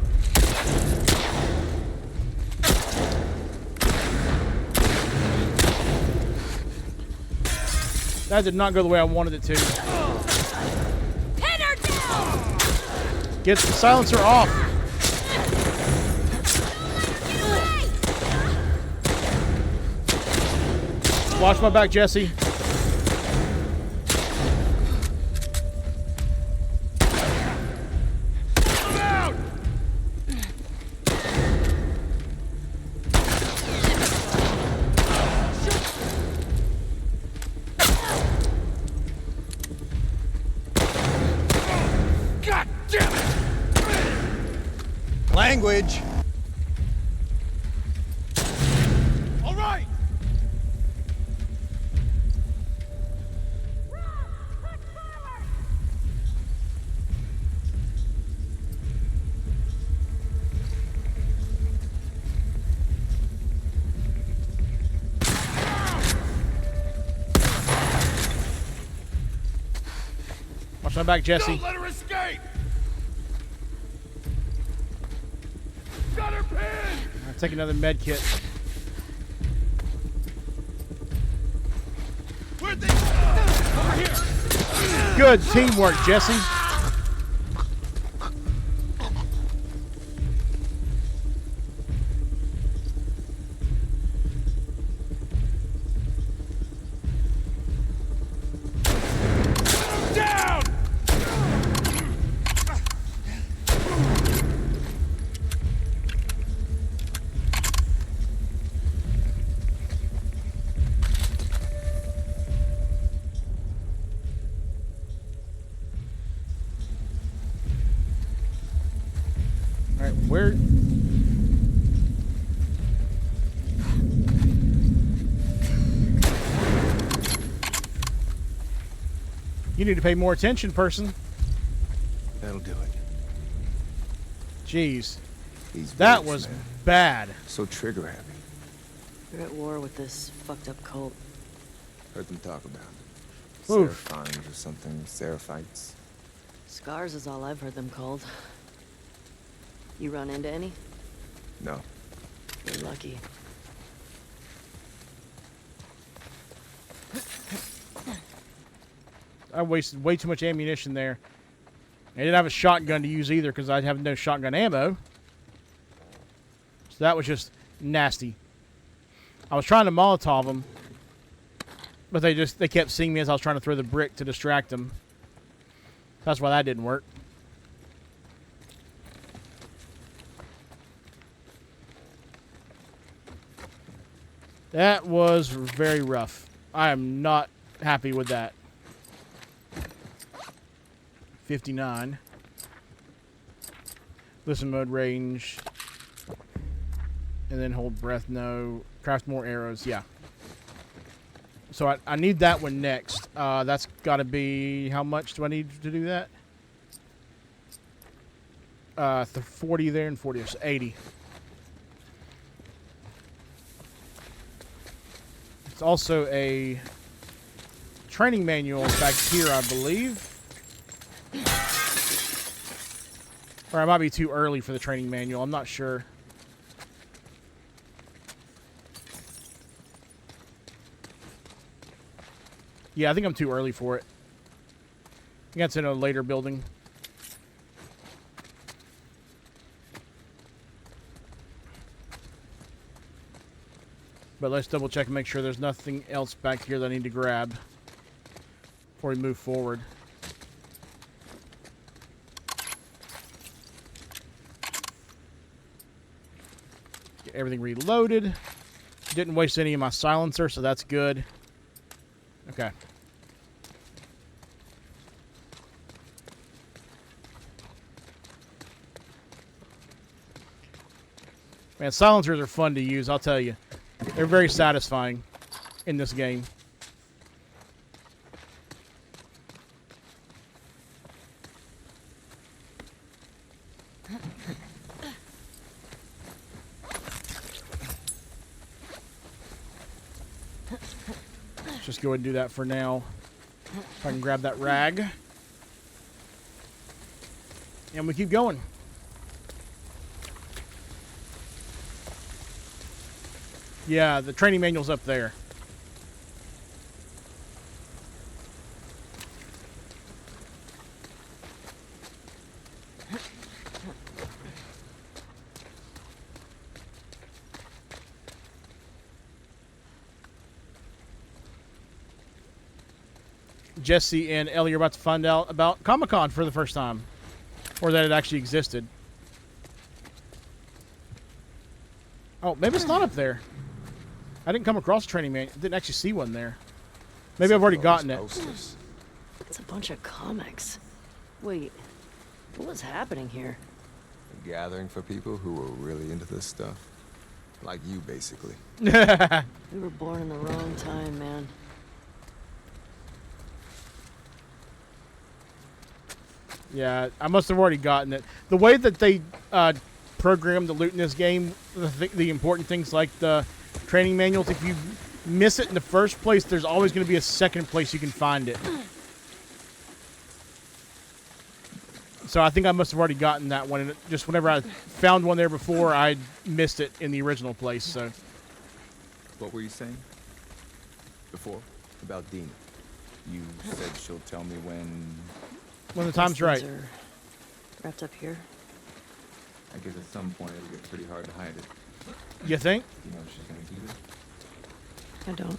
That did not go the way I wanted it to. Pin her down! Get the silencer off. Watch my back, Jesse. God damn it! Language. All right! Watch my back, Jesse. Don't let her escape! Got her pinned! I'll take another med kit. Where'd they go? Over here! Good teamwork, Jesse. Down! All right, where? You need to pay more attention, person. That'll do it. Jeez. These That VoDs, was man. bad. So trigger happy. We're at war with this fucked up cult. Heard them talk about it. Oof. Seraphines or something. Seraphites. Scars is all I've heard them called. You run into any? No. You're lucky. I wasted way too much ammunition there. I didn't have a shotgun to use either because I have no shotgun ammo. So that was just nasty. I was trying to Molotov them, but they kept seeing me as I was trying to throw the brick to distract them. That's why that didn't work. That was very rough. I am not happy with that. 59. Listen mode range. And then hold breath, no. Craft more arrows, yeah. So I need that one next. That's got to be, how much do I need to do that? 40 there and 40, so 80. It's also a training manual back here, I believe. Or I might be too early for the training manual. I'm not sure. Yeah, I think I'm too early for it. I think that's in a later building. But let's double check and make sure there's nothing else back here that I need to grab before we move forward. Get everything reloaded. Didn't waste any of my silencer, so that's good. Okay. Man, silencers are fun to use, I'll tell you. They're very satisfying in this game. Let's just go ahead and do that for now. If I can grab that rag. And we keep going. Yeah, the training manual's up there. Jesse and Ellie are about to find out about Comic-Con for the first time. Or that it actually existed. Oh, maybe it's not up there. I didn't come across a training manual. Didn't actually see one there. Maybe I've already gotten it. It's a bunch of comics. Wait, what was happening here? A gathering for people who were really into this stuff. Like you, basically. We were born in the wrong time, man. Yeah, I must have already gotten it. The way that they programmed the loot in this game, the important things like the training manuals, if you miss it in the first place, there's always going to be a second place you can find it. So I think I must have already gotten that one. And just whenever I found one there before, I missed it in the original place. So. What were you saying? Before? About Dina. You said she'll tell me when the time's right. Are wrapped up here. I guess at some point it'll get pretty hard to hide it. You think? You know she's gonna do this? I don't.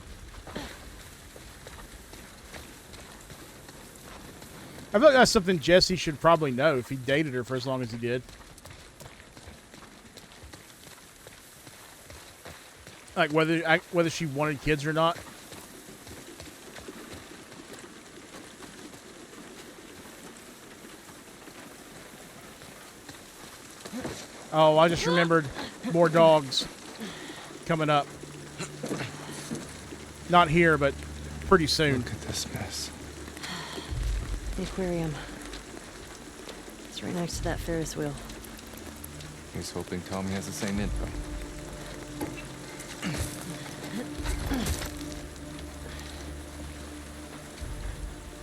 I feel like that's something Jesse should probably know if he dated her for as long as he did. Like whether she wanted kids or not. Oh, I just remembered more dogs coming up. Not here, but pretty soon. Look at this mess. The aquarium. It's right next to that Ferris wheel. He's hoping Tommy has the same info.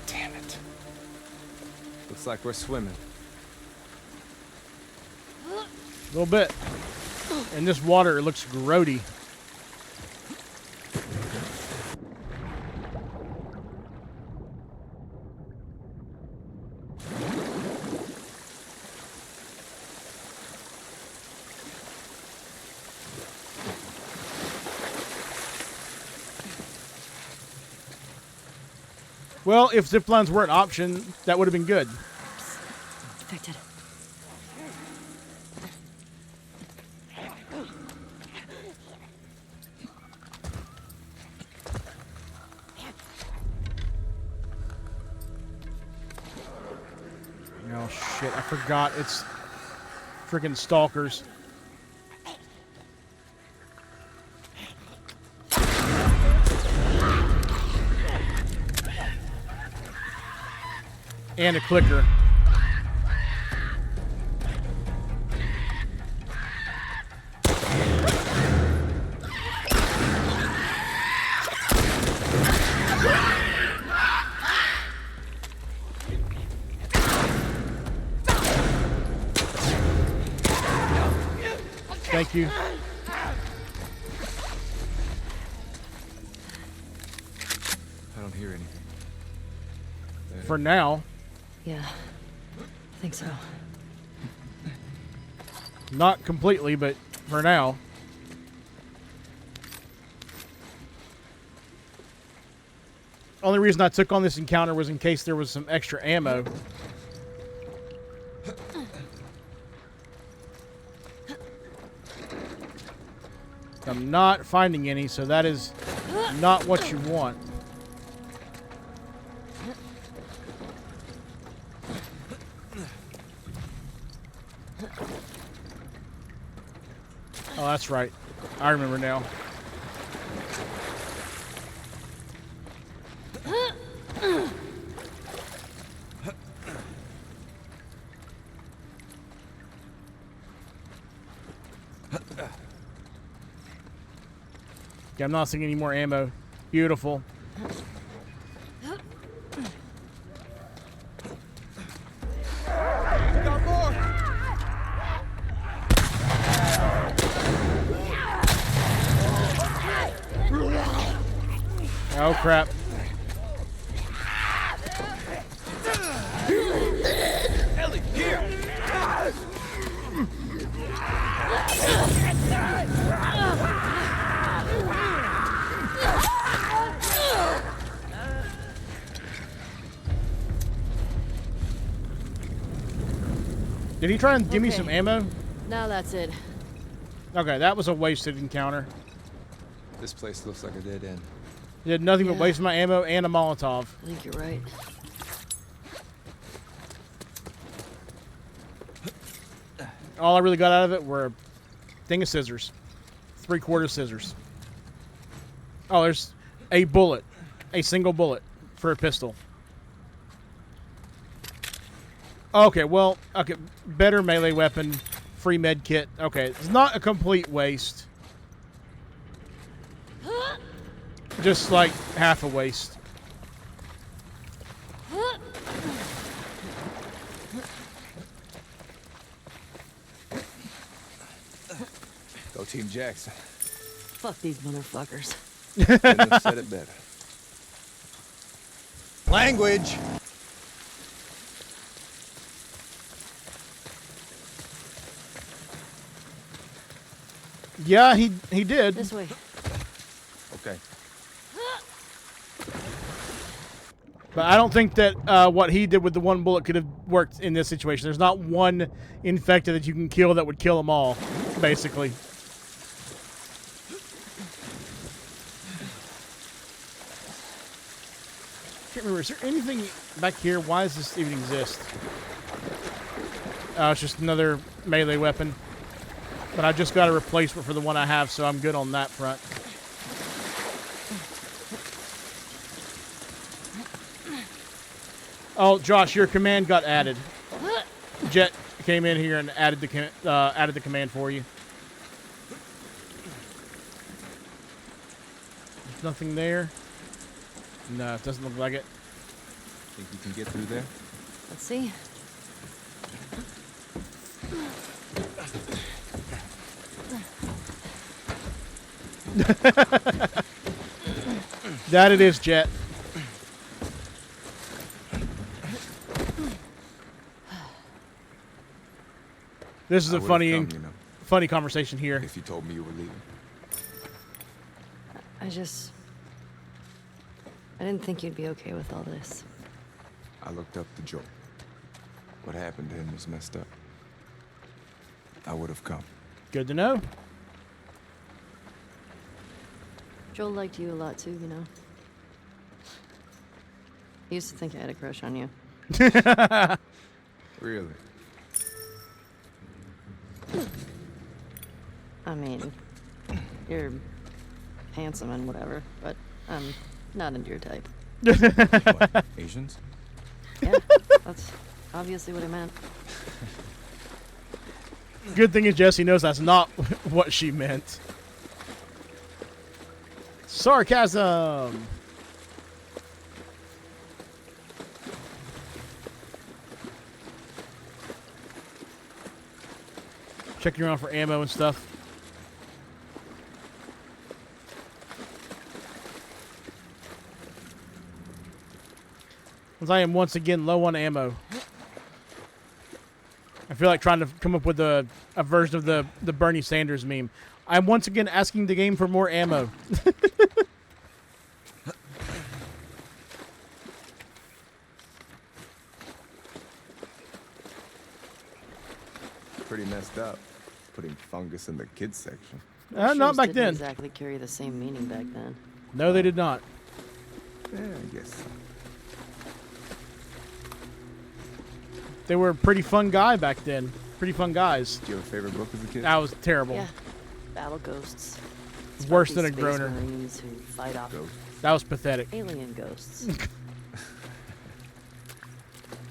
Damn it. Looks like we're swimming. A little bit. And this water, it looks grody. Well, if zip lines were an option, that would have been good. Infected. Oh shit, I forgot. It's freaking stalkers. And a clicker. Thank you. I don't hear anything. For now. Yeah, I think so. Not completely, but for now. Only reason I took on this encounter was in case there was some extra ammo. I'm not finding any, so that is not what you want. Oh, that's right. I remember now. Yeah, I'm not seeing any more ammo. Beautiful. Got more! Oh, crap. Ellie, here! Did he try and give me some ammo? Now that's it. Okay, that was a wasted encounter. This place looks like a dead end. He did nothing but Yeah. waste my ammo and a Molotov. I think you're right. All I really got out of it were a thing of scissors. 3/4 scissors. Oh, there's a bullet. A single bullet for a pistol. Okay, well, okay, better melee weapon, free med kit. Okay, it's not a complete waste. Just like half a waste. Go Team Jackson. Fuck these motherfuckers. Couldn't have said it better. Language! Yeah, he did. This way. Okay. But I don't think that what he did with the one bullet could have worked in this situation. There's not one infected that you can kill that would kill them all, basically. Can't remember. Is there anything back here? Why does this even exist? Oh, it's just another melee weapon. But I just got a replacement for the one I have, so I'm good on that front. Oh, Josh, your command got added. Jet came in here and added the command for you. There's nothing there. No, it doesn't look like it. Think you can get through there? Let's see. That it is, Jet. This is I a would've funny, come, you know, funny conversation here. if you told me you were leaving. I didn't think you'd be okay with all this. I looked up to Joel. What happened to him was messed up. I would have come. Good to know. Joel liked you a lot too, you know. He used to think I had a crush on you. Really? I mean, you're handsome and whatever, but I'm not into your type. What, Asians? Yeah, that's obviously what I meant. Good thing is Jesse knows that's not what she meant. Sarcasm. Checking around for ammo and stuff. As I am once again low on ammo. I feel like trying to come up with a version of the Bernie Sanders meme. I'm once again asking the game for more ammo. Pretty messed up. Putting fungus in the kids section. Not back didn't then. exactly carry the same meaning back then. No, they did not. Yeah, I guess so. They were a pretty fun guy back then. Pretty fun guys. Did you have a favorite book as a kid? That was terrible. Yeah. Battle ghosts. It's Worse about than a these groaner. Space Marines who fight off That was pathetic. alien ghosts.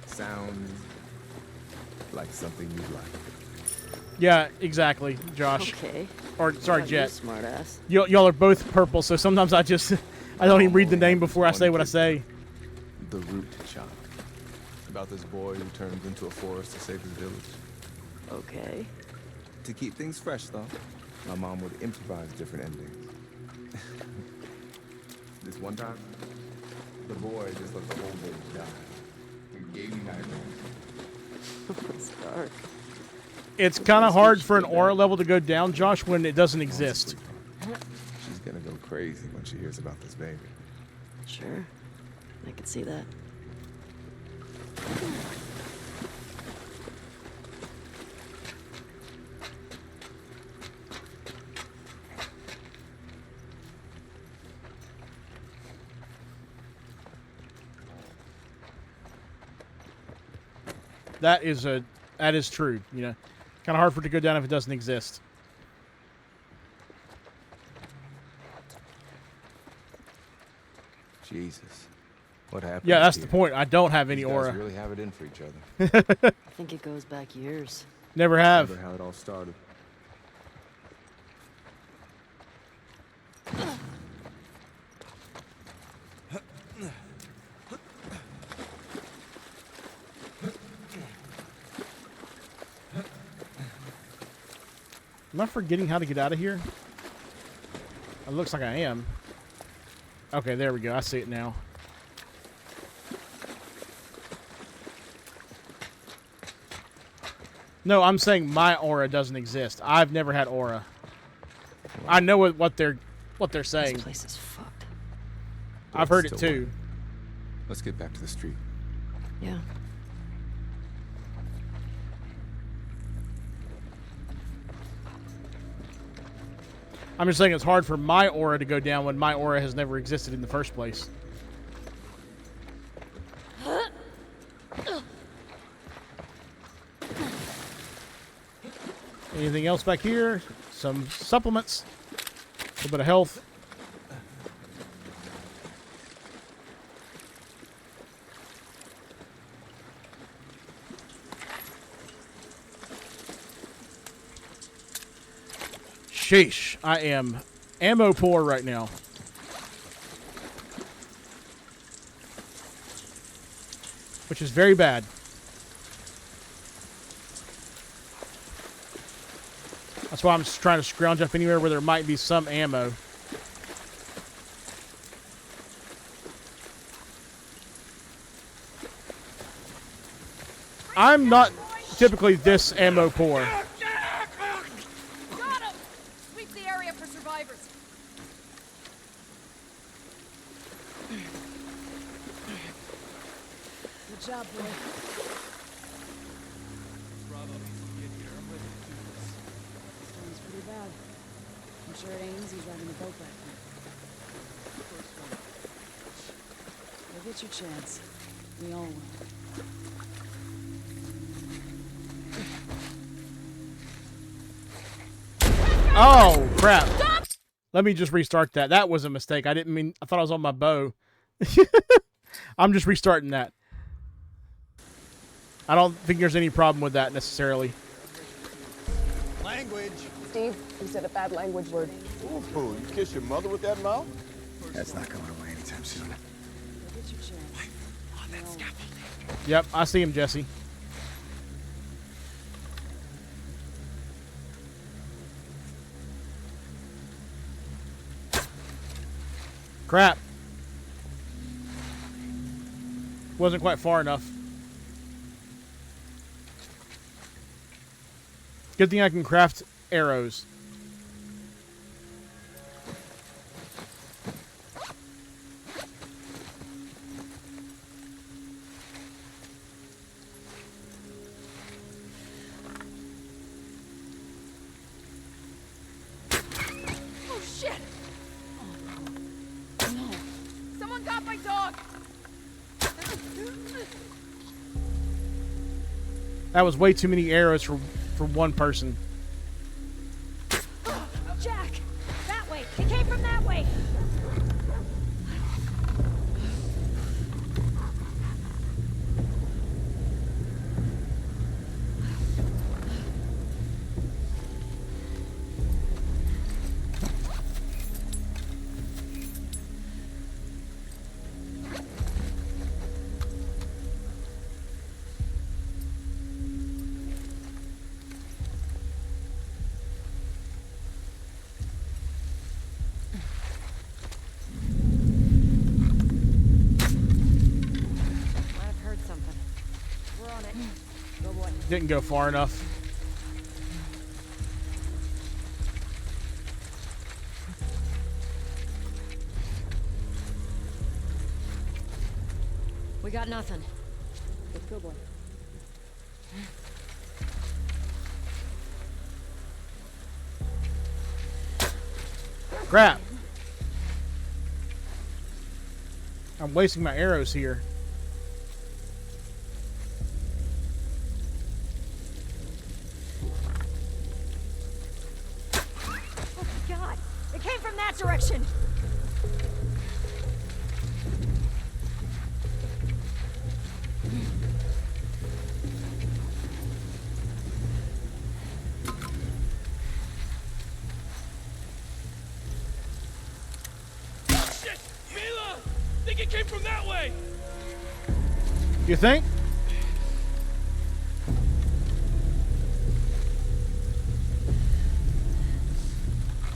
Sounds like something you'd like. Yeah, exactly, Josh. Okay. Or sorry, Not Jet. you, smartass. Y'all are both purple, so sometimes I just I don't even read the name before I say what I say. The root chop. About this boy who turns into a forest to save his village. Okay. To keep things fresh, though, my mom would improvise different endings. This one time, the boy just let the whole village die. It gave me nightmares. It's dark. It's kind of hard for an aura level to go down, Josh, when it doesn't exist. She's gonna go crazy when she hears about this baby. Sure. I could see that. That is true. You know, kind of hard for it to go down if it doesn't exist. Jesus. What happened? Yeah, that's here? the point. I don't have any These guys aura. really have it in for each other. I think it goes back years. Never have. Remember how it all started. Am I forgetting how to get out of here? It looks like I am. Okay, there we go. I see it now. No, I'm saying my aura doesn't exist. I've never had aura. I know what they're saying. This place is fucked. I've heard it too. Let's get back to the street. Yeah. I'm just saying it's hard for my aura to go down when my aura has never existed in the first place. Anything else back here? Some supplements. A little bit of health. Sheesh, I am ammo poor right now. Which is very bad. That's why I'm just trying to scrounge up anywhere where there might be some ammo. I'm not typically this ammo poor. Got him! Sweep the area for survivors. Good job, boy. Bravo needs to get here. I'm ready to do this. Storm's pretty bad. I'm sure it ain't easy driving the boat back here. First one. You'll get your chance. We all will. Oh, crap. Let me just restart that. That was a mistake. I didn't mean... I thought I was on my bow. I'm just restarting that. I don't think there's any problem with that necessarily. Language. Steve, you said a bad language word. Ooh, you kiss your mother with that mouth? That's not going away anytime soon. You'll get your chance. On that scaffolding. Yep, I see him, Jesse. Crap. Wasn't quite far enough. Good thing I can craft arrows. Oh shit! Oh no! Someone got my dog. That was way too many arrows for one person. Didn't go far enough. We got nothing. Let's go, boy. Crap. I'm wasting my arrows here. Oh, God! It came from that direction! Shit! Mila! I think it came from that way! You think?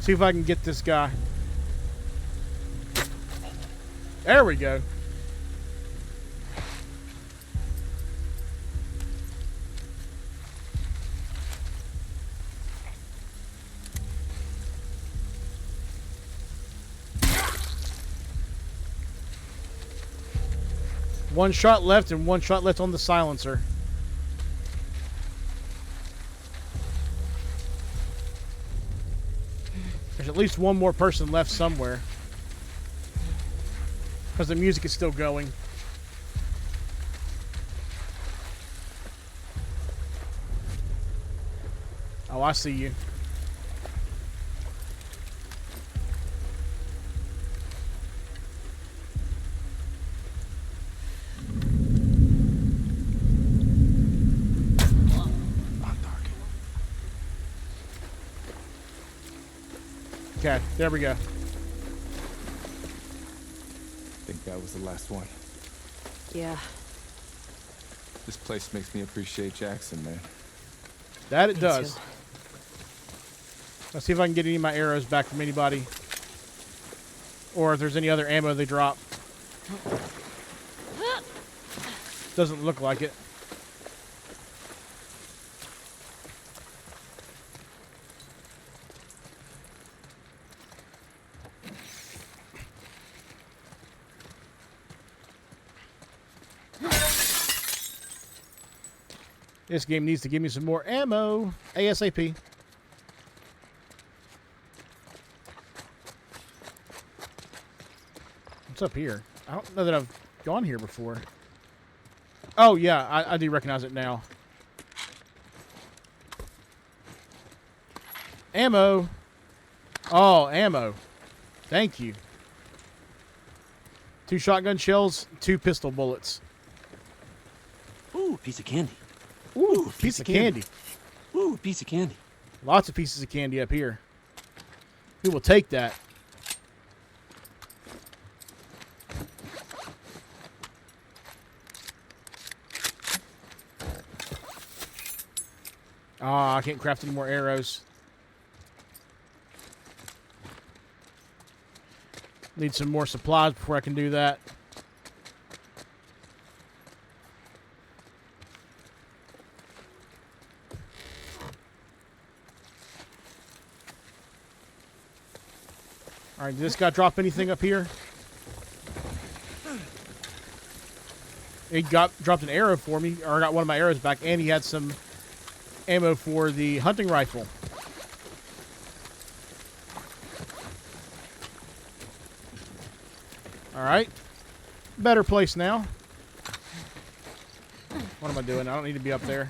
See if I can get this guy. There we go. One shot left and one shot left on the silencer. There's at least one more person left somewhere. Because the music is still going. Oh, I see you. Okay, there we go. I think that was the last one. Yeah. This place makes me appreciate Jackson, man. That it Me does. too. Let's see if I can get any of my arrows back from anybody. Or if there's any other ammo they drop. Doesn't look like it. This game needs to give me some more ammo. ASAP. What's up here? I don't know that I've gone here before. Oh, yeah. I do recognize it now. Ammo. Oh, ammo. Thank you. 2 shotgun shells, 2 pistol bullets. Ooh, piece of candy. Ooh, piece of candy. Ooh, piece of candy. Lots of pieces of candy up here. We will take that. Ah, I can't craft any more arrows. Need some more supplies before I can do that. Alright, did this guy drop anything up here? He dropped an arrow for me, or got one of my arrows back, and he had some ammo for the hunting rifle. Alright. Better place now. What am I doing? I don't need to be up there.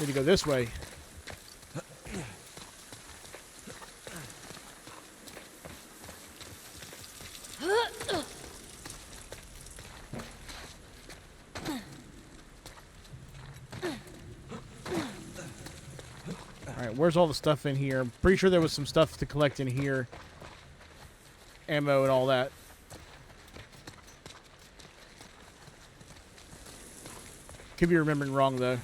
Need to go this way. Alright, where's all the stuff in here? I'm pretty sure there was some stuff to collect in here. Ammo and all that. Could be remembering wrong, though.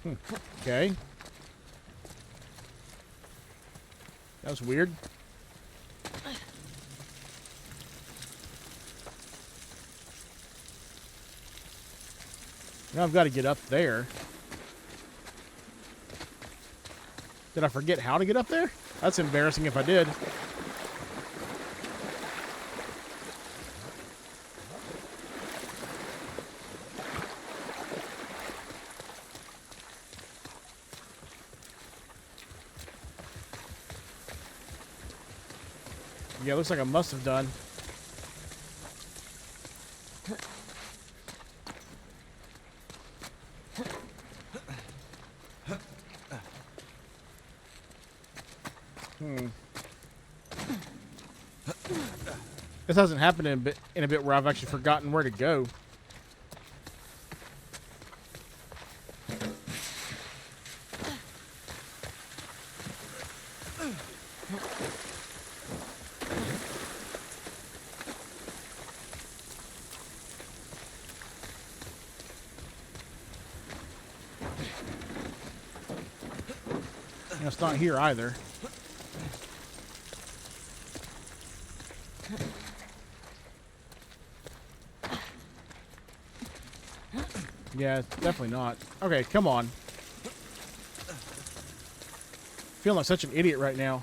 Okay. That was weird. Now I've got to get up there. Did I forget how to get up there? That's embarrassing if I did. Yeah, looks like I must have done. This hasn't happened in a bit where I've actually forgotten where to go. And it's not here either. Yeah, it's definitely not. Okay, come on. Feeling like such an idiot right now.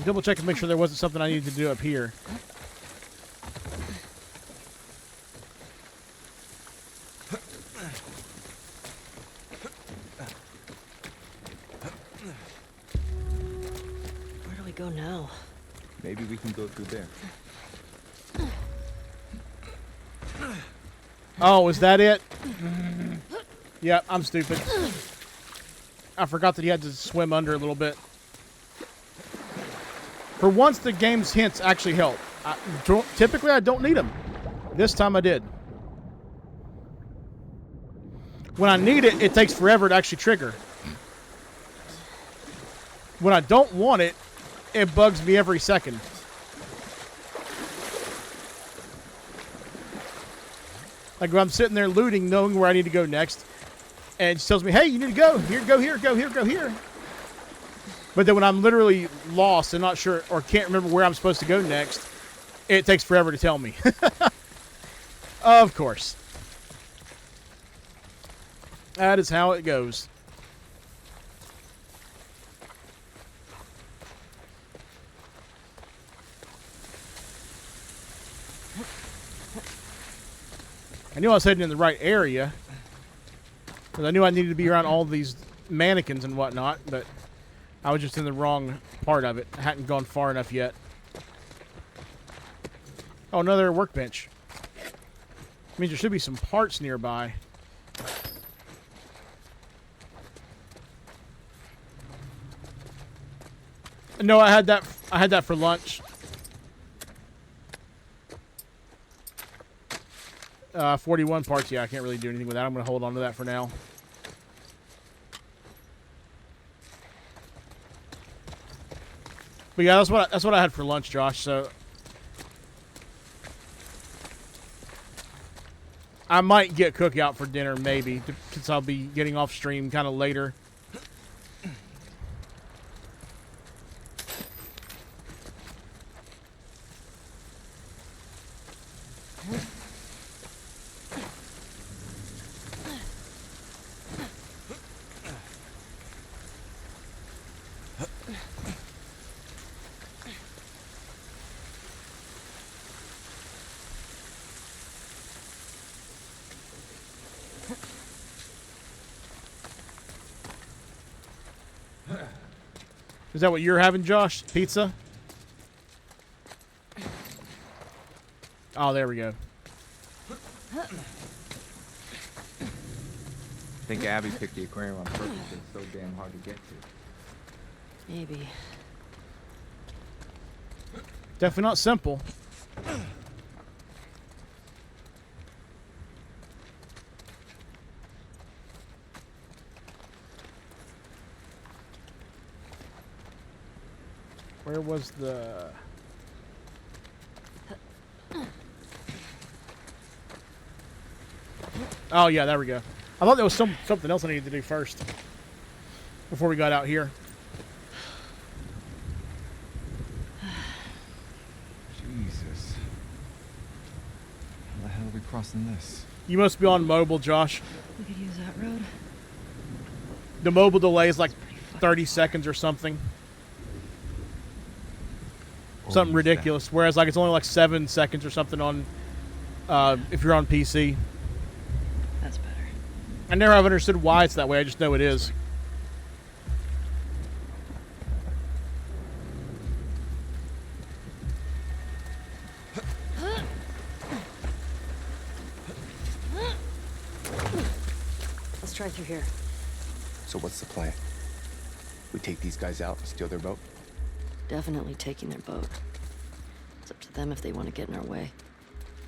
Double check and make sure there wasn't something I needed to do up here. Where do we go now? Maybe we can go through there. Oh, is that it? Yeah, I'm stupid. I forgot that you had to swim under a little bit. For once, the game's hints actually help. Typically, I don't need them. This time I did. When I need it, it takes forever to actually trigger. When I don't want it, it bugs me every second. Like when I'm sitting there looting, knowing where I need to go next, and it tells me, hey, you need to go here, go here, go here, go here. But then when I'm literally lost and not sure or can't remember where I'm supposed to go next, it takes forever to tell me. Of course. That is how it goes. I knew I was heading in the right area, because I knew I needed to be around all these mannequins and whatnot, but I was just in the wrong part of it. I hadn't gone far enough yet. Oh, another workbench. Means there should be some parts nearby. No, I had that for lunch. 41 parts. Yeah, I can't really do anything with that. I'm going to hold on to that for now. But yeah, that's what I had for lunch, Josh. So I might get cookout for dinner, maybe, since I'll be getting off stream kind of later. Is that what you're having, Josh? Pizza? Oh, there we go. I think Abby picked the aquarium on purpose. It's so damn hard to get to. Maybe. Definitely not simple. Where was the... Oh, yeah, there we go. I thought there was something else I needed to do first before we got out here. Jesus. How the hell are we crossing this? You must be on mobile, Josh. We could use that road. The mobile delay is like 30 seconds or something. Something ridiculous. Whereas like it's only like 7 seconds or something on if you're on PC. That's better. I never have understood why it's that way. I just know it is. Let's try through here. So what's the plan? We take these guys out and steal their boat? Definitely taking their boat. It's up to them if they want to get in our way.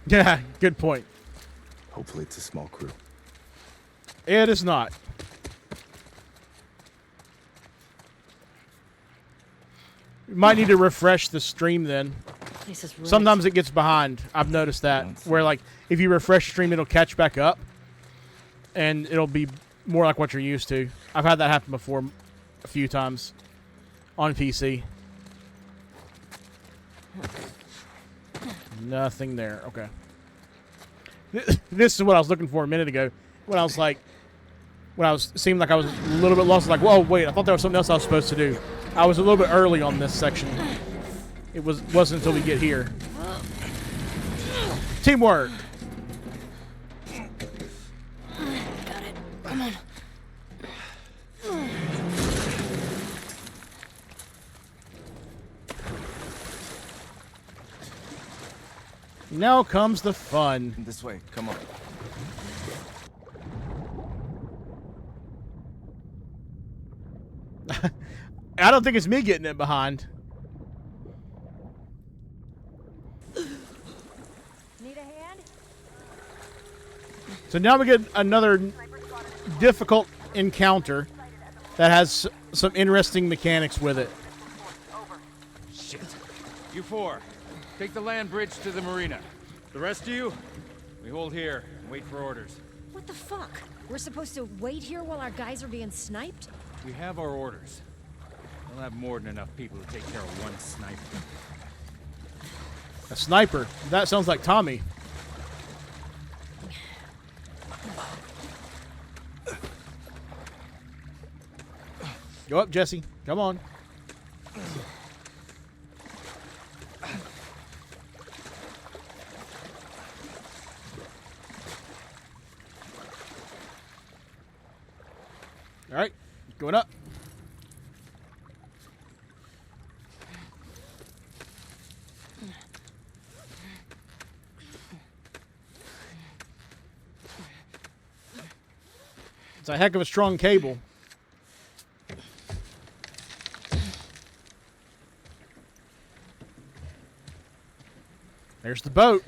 Yeah, good point. Hopefully it's a small crew. It is not. You might need to refresh the stream then. Place is right. Sometimes it gets behind. I've noticed that. Where like if you refresh the stream, it'll catch back up. And it'll be more like what you're used to. I've had that happen before a few times on PC. Nothing there. Okay. This is what I was looking for a minute ago. When I was like, seemed like I was a little bit lost. Like, whoa, wait! I thought there was something else I was supposed to do. I was a little bit early on this section. It wasn't until we get here. Teamwork. Got it. Come on. Now comes the fun. This way. Come on. I don't think it's me getting it behind. Need a hand? So now we get another difficult encounter that has some interesting mechanics with it. Shit. You four, take the land bridge to the marina. The rest of you, we hold here and wait for orders. What the fuck? We're supposed to wait here while our guys are being sniped? We have our orders. We'll have more than enough people to take care of one sniper. A sniper? That sounds like Tommy. Go up, Jesse. Come on. All right, going up. It's a heck of a strong cable. There's the boat.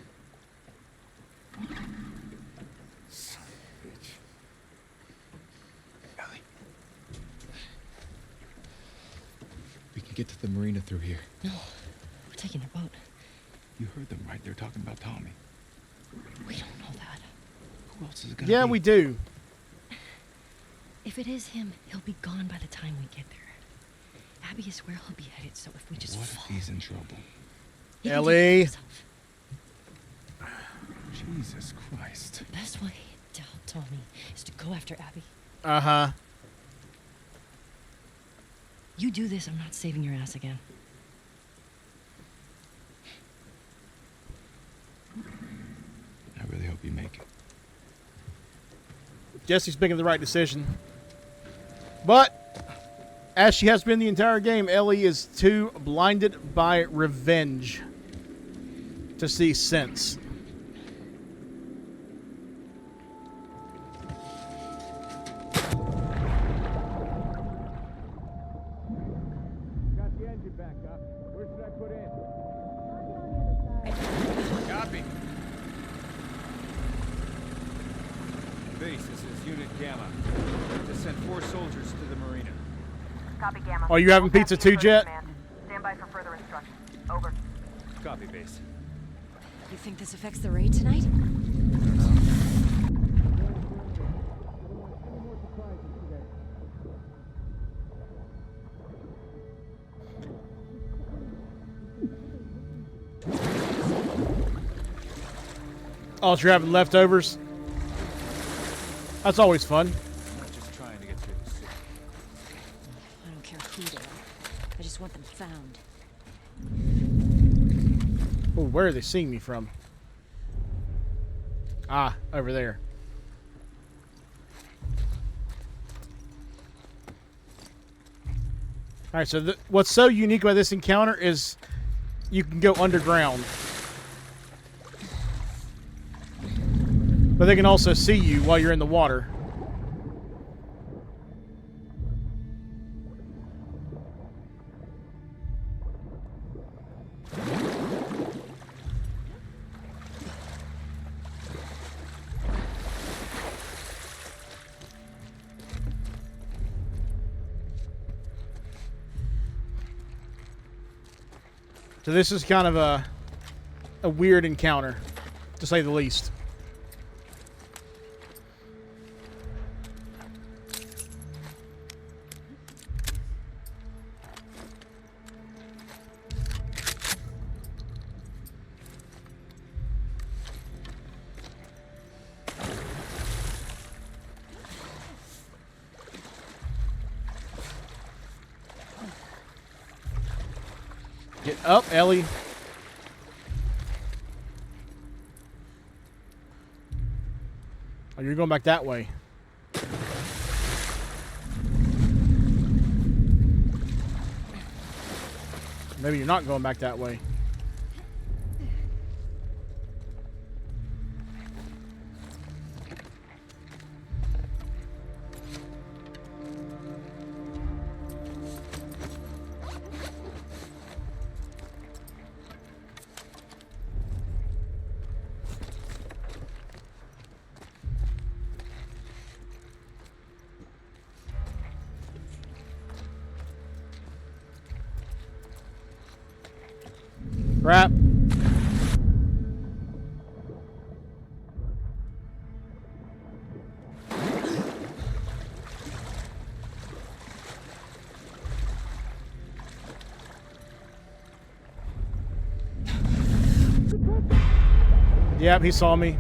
Ellie. We can get to the marina through here. No, we're taking their boat. You heard them, right? They're talking about Tommy. We don't know that. Who else is it gonna be? Yeah, we do. If it is him, he'll be gone by the time we get there. Abby is where he'll be headed, so if we just What if he's in trouble? He can take care of Ellie. himself. Jesus Christ. The best way to help Tommy is to go after Abby. Uh-huh. You do this, I'm not saving your ass again. I really hope you make it. Jesse's making the right decision. But, as she has been the entire game, Ellie is too blinded by revenge to see sense. Got the engine back up. Where should I put in? Copy. Base, this is Unit Gamma. Just sent 4 soldiers to the marina. Copy, Gamma. Oh, you having pizza too, Jet? Stand by for further Copy, base. You think this affects the raid tonight? Oh, so you're having leftovers? That's always fun. I'm not just trying to get through the city. I don't care who they are. I just want them found. Oh, where are they seeing me from? Ah, over there. Alright, so what's so unique about this encounter is you can go underground. But they can also see you while you're in the water. So this is kind of a weird encounter, to say the least. Get up, Ellie. Oh, you're going back that way. Maybe you're not going back that way. Crap. Yep, he saw me.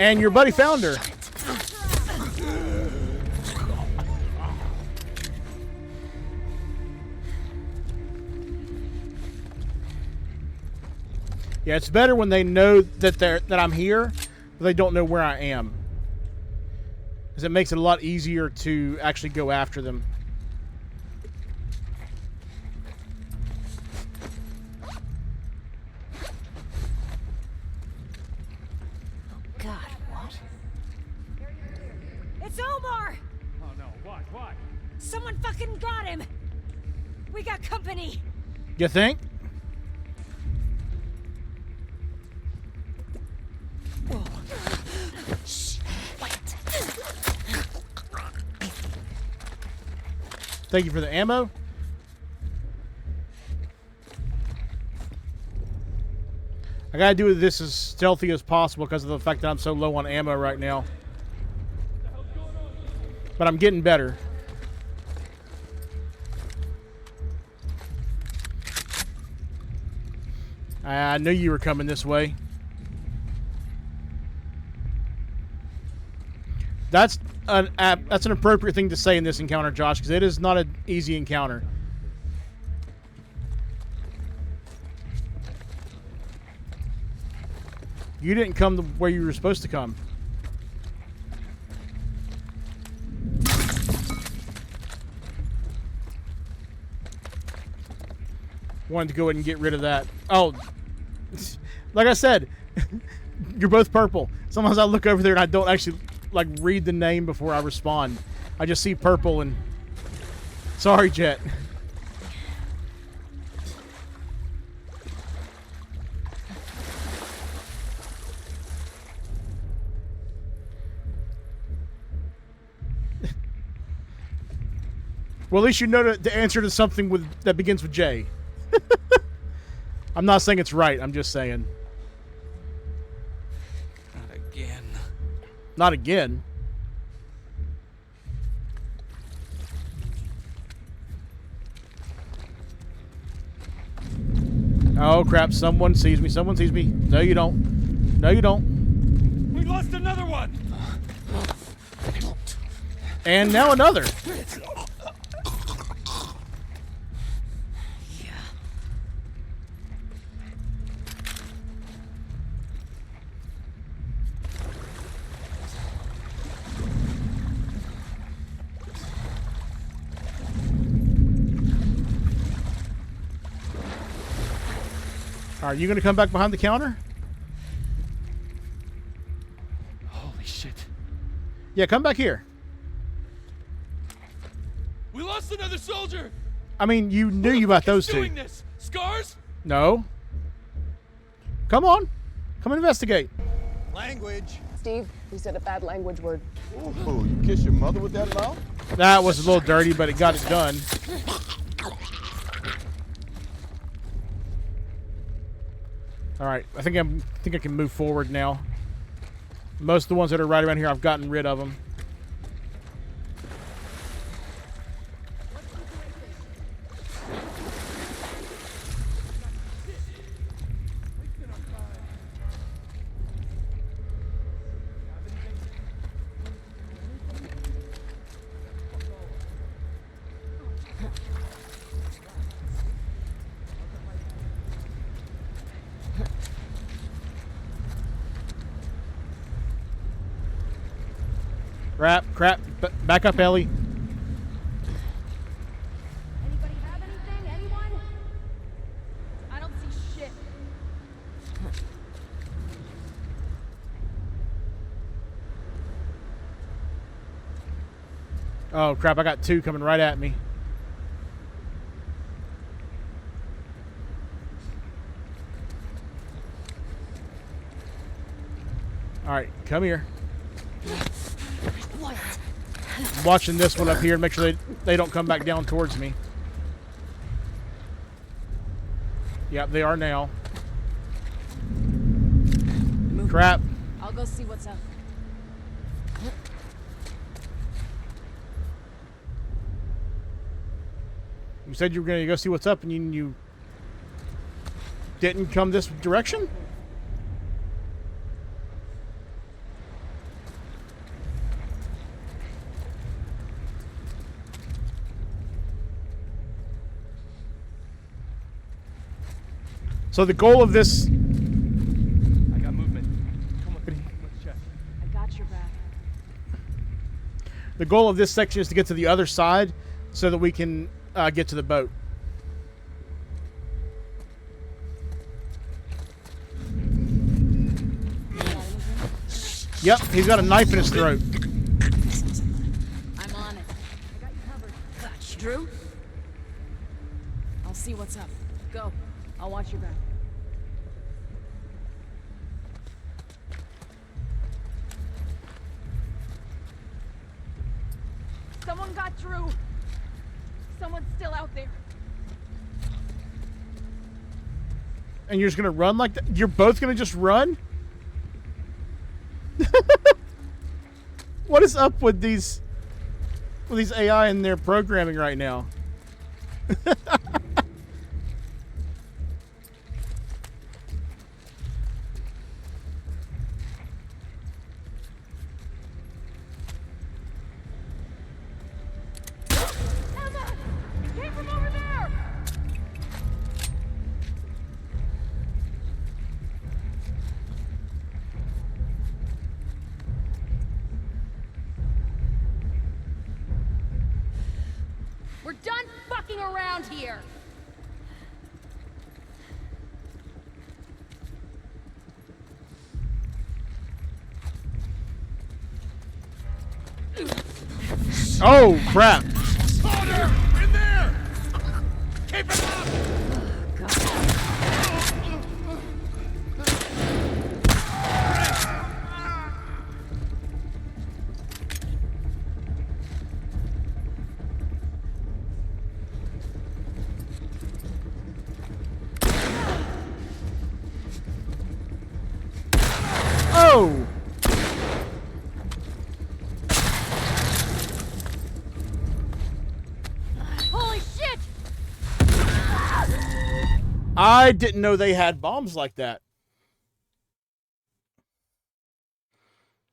And your buddy found her. Yeah, it's better when they know that I'm here, but they don't know where I am. Because it makes it a lot easier to actually go after them. God, what? It's Omar! Oh no, what? What? Someone fucking got him! We got company! You think? Thank you for the ammo. I gotta do this as stealthy as possible because of the fact that I'm so low on ammo right now. But I'm getting better. I knew you were coming this way. That's an appropriate thing to say in this encounter, Josh, because it is not an easy encounter. You didn't come to where you were supposed to come. Wanted to go ahead and get rid of that. Oh, like I said, you're both purple. Sometimes I look over there and I don't actually like read the name before I respond. I just see purple and sorry, Jet. Well, at least you know the answer to something that begins with J. I'm not saying it's right. I'm just saying. Not again. Not again. Oh, crap. Someone sees me. Someone sees me. No, you don't. No, you don't. We lost another one! And now another. Are you going to come back behind the counter? Holy shit. Yeah, come back here. We lost another soldier! I mean, you knew about those two. Doing this? Scars? No. Come on. Come investigate. Language. Steve, you said a bad language word. Oh, you kiss your mother with that mouth? That was a little dirty, but it got it done. All right, I think I can move forward now. Most of the ones that are right around here, I've gotten rid of them. Crap. Back up, Ellie. Anybody have anything? Anyone? I don't see shit. Oh, crap. I got two coming right at me. All right, come here. I'm watching this one up here and make sure they don't come back down towards me. Yep, they are now. Crap. I'll go see what's up. You said you were going to go see what's up and you didn't come this direction? So the goal of this... I got movement. Come on, let's check. I got your back. The goal of this section is to get to the other side so that we can get to the boat. Yep, he's got a knife in his throat. I'm on it. I got you covered. Gotcha. Drew? I'll see what's up. Go. I'll watch your back. Someone got Drew. Someone's still out there. And you're just gonna run like that? You're both gonna just run? What is up with these AI and their programming right now? Emma! It came from over there! We're done fucking around here! Oh, crap. Slaughter! In there! Keep it up! I didn't know they had bombs like that.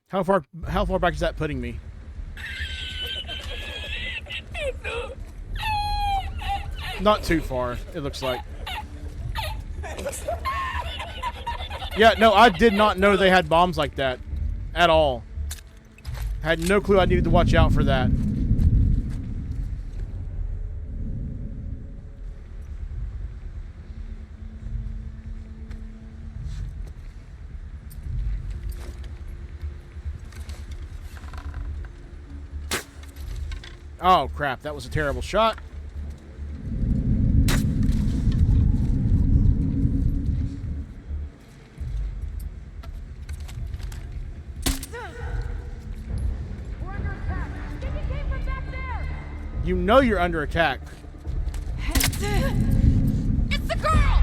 How far back is that putting me? Not too far, it looks like. Yeah, no, I did not know they had bombs like that at all. I had no clue I needed to watch out for that. Oh, crap. That was a terrible shot. You know you're under attack. It's the girl!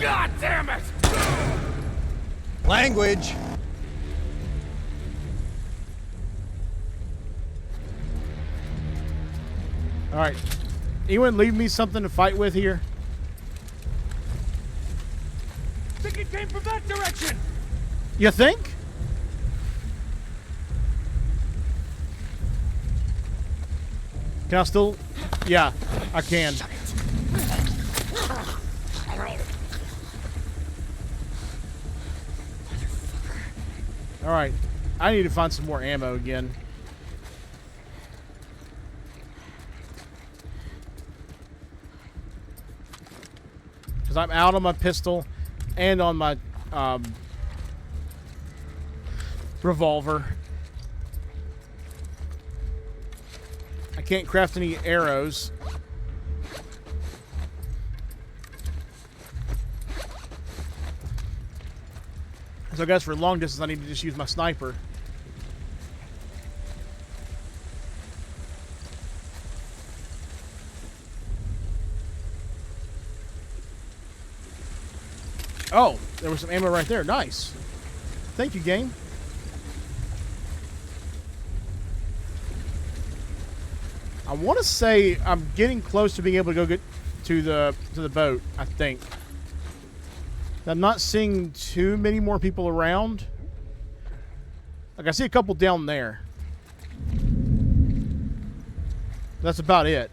God damn it! Language. All right. Anyone leave me something to fight with here? I think it came from that direction! You think? Can I still? Yeah, I can. All right. I need to find some more ammo again. Because I'm out on my pistol and on my revolver. I can't craft any arrows. So I guess for long distance I need to just use my sniper. Oh, there was some ammo right there. Nice. Thank you, game. I want to say I'm getting close to being able to go get to the boat, I think. I'm not seeing too many more people around. Like, I see a couple down there. That's about it.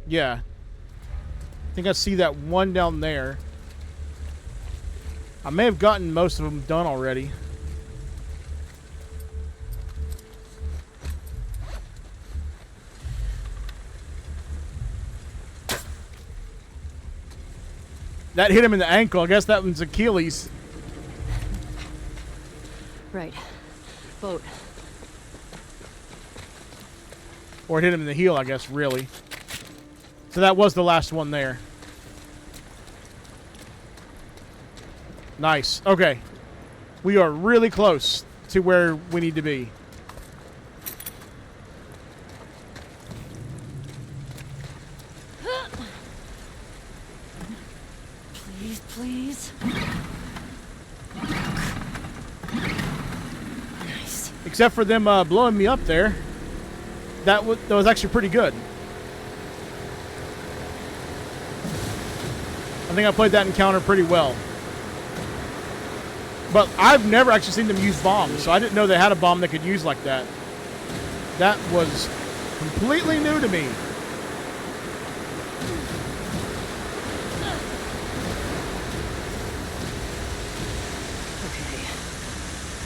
Yeah. I think I see that one down there. I may have gotten most of them done already. That hit him in the ankle. I guess that one's Achilles. Right. Boat. Or it hit him in the heel, I guess, really. So that was the last one there. Nice. Okay. We are really close to where we need to be. Please, please. Nice. Except for them blowing me up there. That was actually pretty good. I think I played that encounter pretty well. But I've never actually seen them use bombs, so I didn't know they had a bomb they could use like that. That was completely new to me. Okay.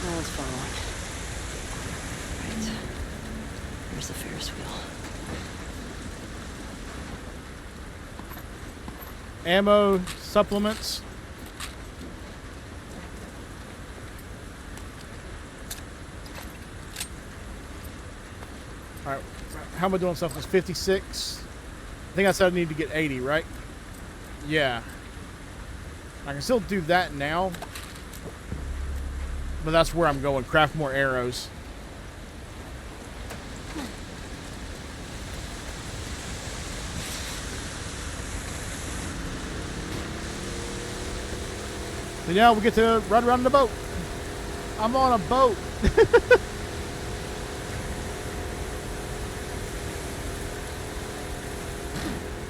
Now it's following. Right. There's the Ferris wheel. Ammo, supplements. how am I doing stuff? Was 56. I think I said I need to get 80, right? Yeah. I can still do that now. But that's where I'm going. Craft more arrows. So now we get to ride around in the boat. I'm on a boat.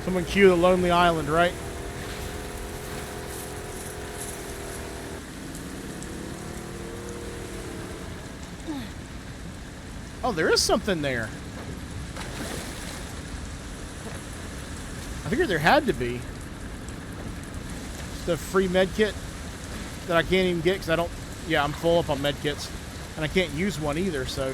Someone cue the Lonely Island, right? Oh, there is something there. I figured there had to be. The free med kit that I can't even get because I don't... Yeah, I'm full up on med kits. And I can't use one either, so...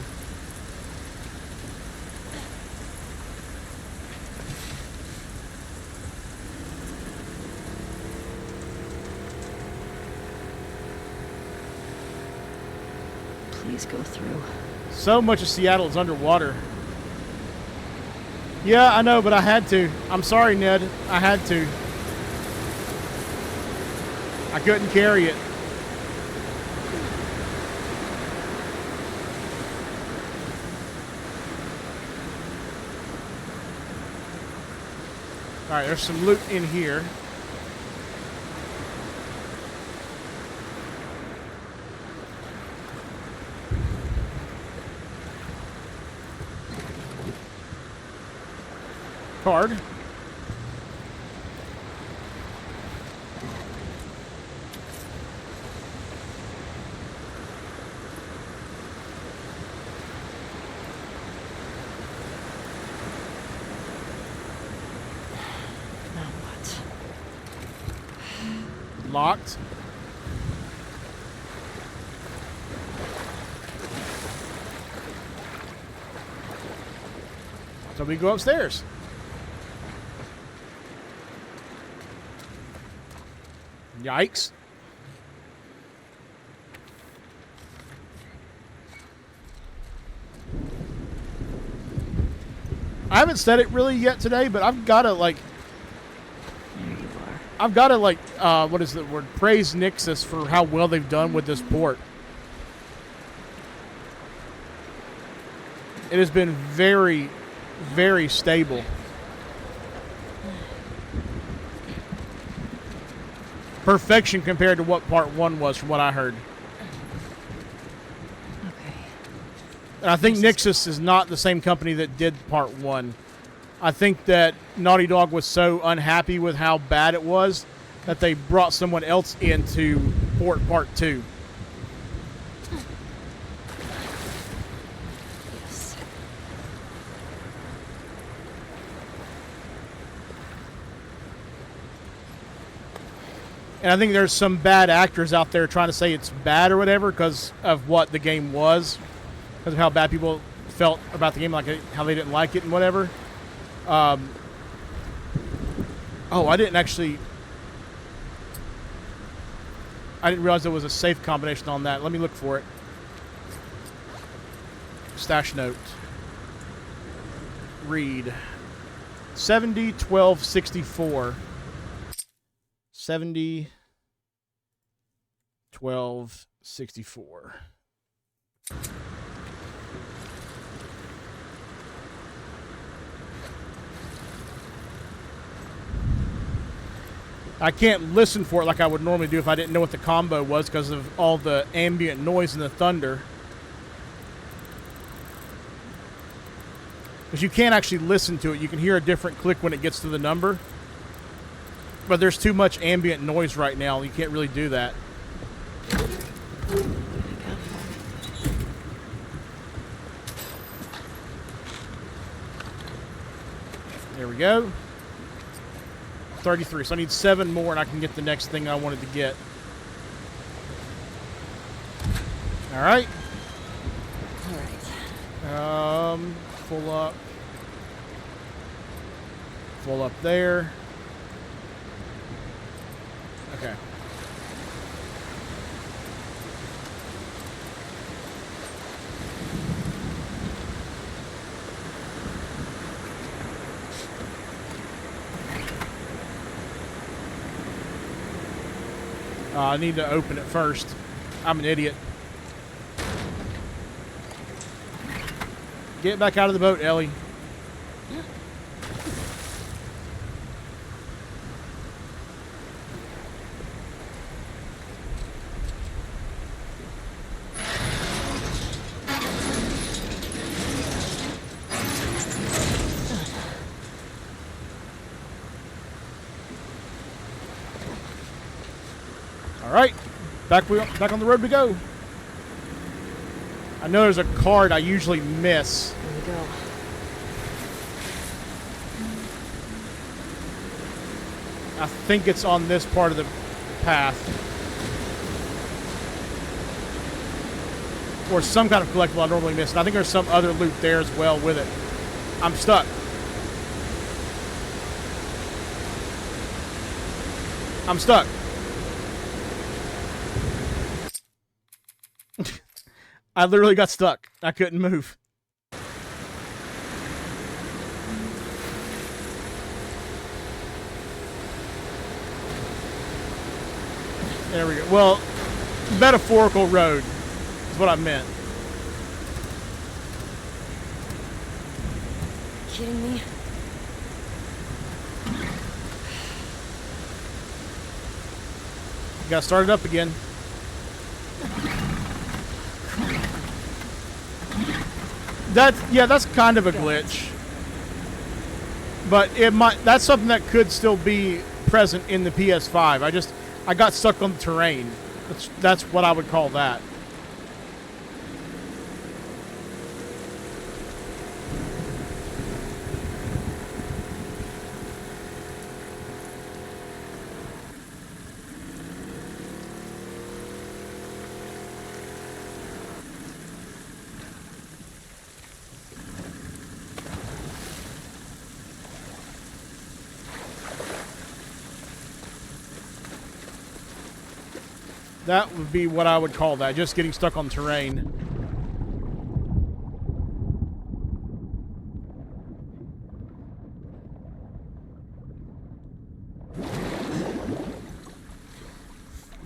Please go through. So much of Seattle is underwater. Yeah, I know, but I had to. I'm sorry, Ned. I had to. I couldn't carry it. Alright, there's some loot in here. Card. Now what? Locked. So we go upstairs. Yikes. I haven't said it really yet today, but I've got to like... I've got to like, what is the word? Praise Nixus for how well they've done with this port. It has been very, very stable. Perfection compared to what part 1 was from what I heard. Okay. And I think Nixus is not the same company that did part 1. I think that Naughty Dog was so unhappy with how bad it was that they brought someone else in to port part 2. Yes. And I think there's some bad actors out there trying to say it's bad or whatever because of what the game was, because of how bad people felt about the game, like how they didn't like it and whatever. Oh, I didn't realize there was a safe combination on that. Let me look for it. Stash note. Read. 70, 12, 64. 70, 12, 64. I can't listen for it like I would normally do if I didn't know what the combo was because of all the ambient noise and the thunder. Because you can't actually listen to it. You can hear a different click when it gets to the number. But there's too much ambient noise right now. You can't really do that. There we go. 33. So I need 7 more and I can get the next thing I wanted to get. All right. All right. Full up. Full up there. Okay. I need to open it first. I'm an idiot. Get back out of the boat, Ellie. All right, back on the road we go. I know there's a card I usually miss. Here we go. I think it's on this part of the path. Or some kind of collectible I normally miss. And I think there's some other loot there as well with it. I'm stuck. I'm stuck. I literally got stuck. I couldn't move. There we go. Well, metaphorical road is what I meant. Kidding me? Gotta start it up again. That's kind of a glitch. But that's something that could still be present in the PS5. I got stuck on the terrain. That's what I would call that. That would be what I would call that, just getting stuck on terrain.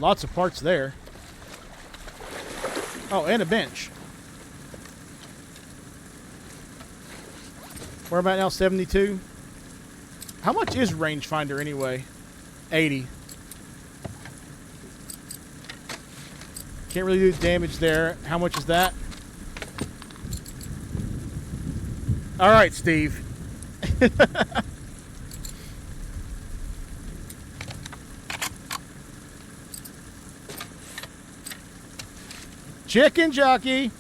Lots of parts there. Oh, and a bench. Where am I now? 72? How much is rangefinder anyway? 80. Can't really do damage there. How much is that? All right, Steve. Chicken jockey.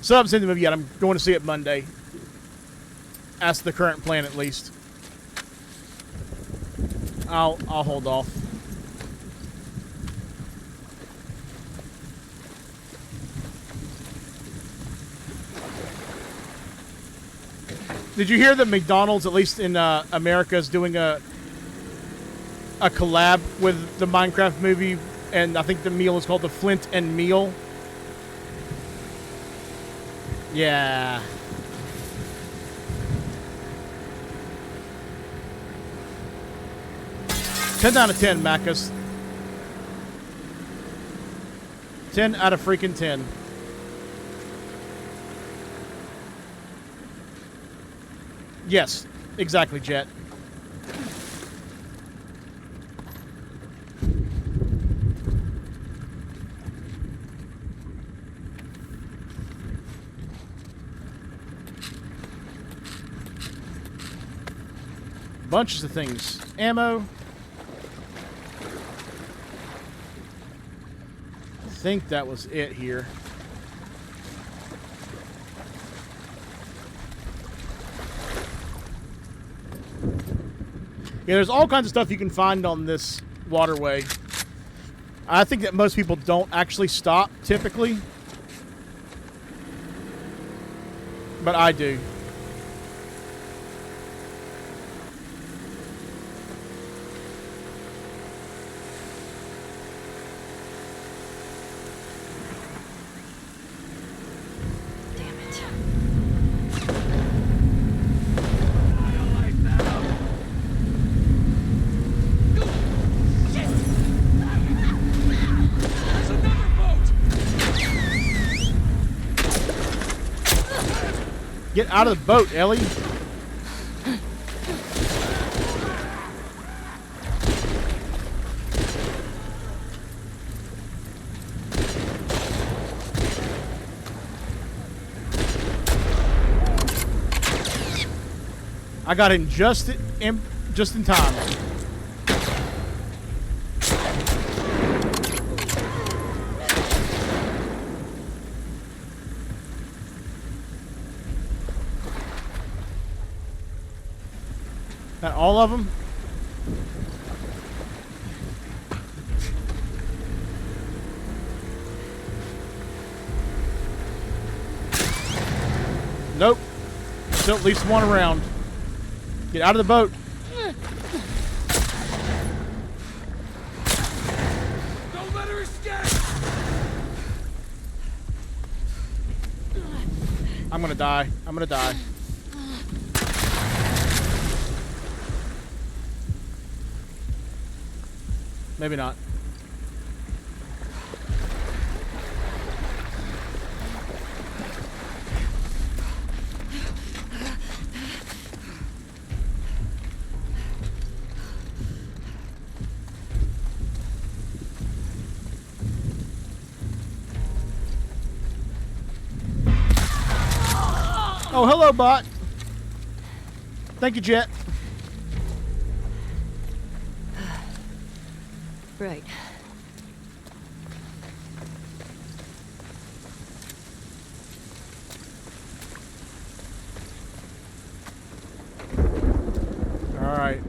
Still haven't seen the movie yet. I'm going to see it Monday. That's the current plan, at least. I'll hold off. Did you hear that McDonald's, at least in America, is doing a collab with the Minecraft movie, and I think the meal is called the Flint and Meal? Yeah. $10 out of 10, Macus. 10 out of freaking 10. Yes, exactly, Jet. Bunches of things. Ammo. I think that was it here. Yeah, there's all kinds of stuff you can find on this waterway. I think that most people don't actually stop, typically. But I do. Get out of the boat, Ellie. I got in just in time. That all of them? Nope. Still at least one around. Get out of the boat. Don't let her escape! I'm gonna die. I'm gonna die. Maybe not. Oh, hello, bot. Thank you, Jet. Right. All right.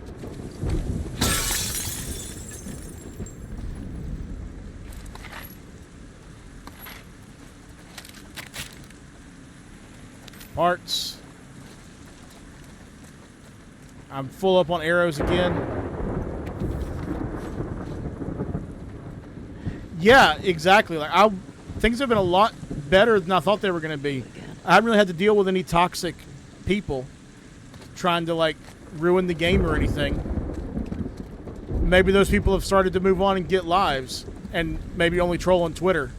Parts. I'm full up on arrows again. Yeah, exactly. Like things have been a lot better than I thought they were going to be. I haven't really had to deal with any toxic people trying to like ruin the game or anything. Maybe those people have started to move on and get lives, and maybe only troll on Twitter.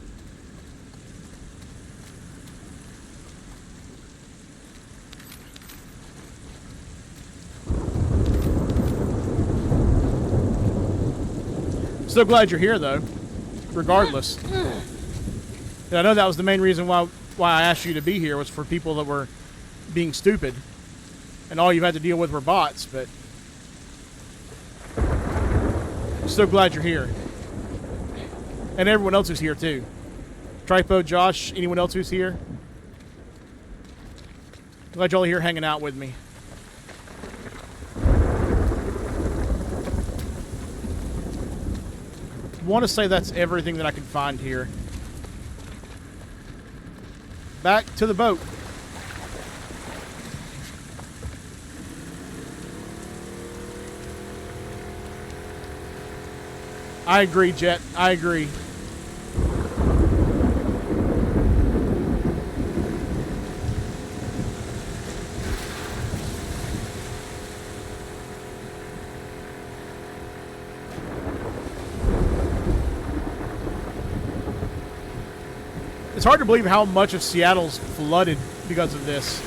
So glad you're here, though. Regardless, and I know that was the main reason why I asked you to be here, was for people that were being stupid, and all you've had to deal with were bots. But I'm so glad you're here, and everyone else who's here too. Tripo, Josh, anyone else who's here. Glad y'all are here hanging out with me. Want to say that's everything that I can find here. Back to the boat. I agree, Jet. I agree. It's hard to believe how much of Seattle's flooded because of this.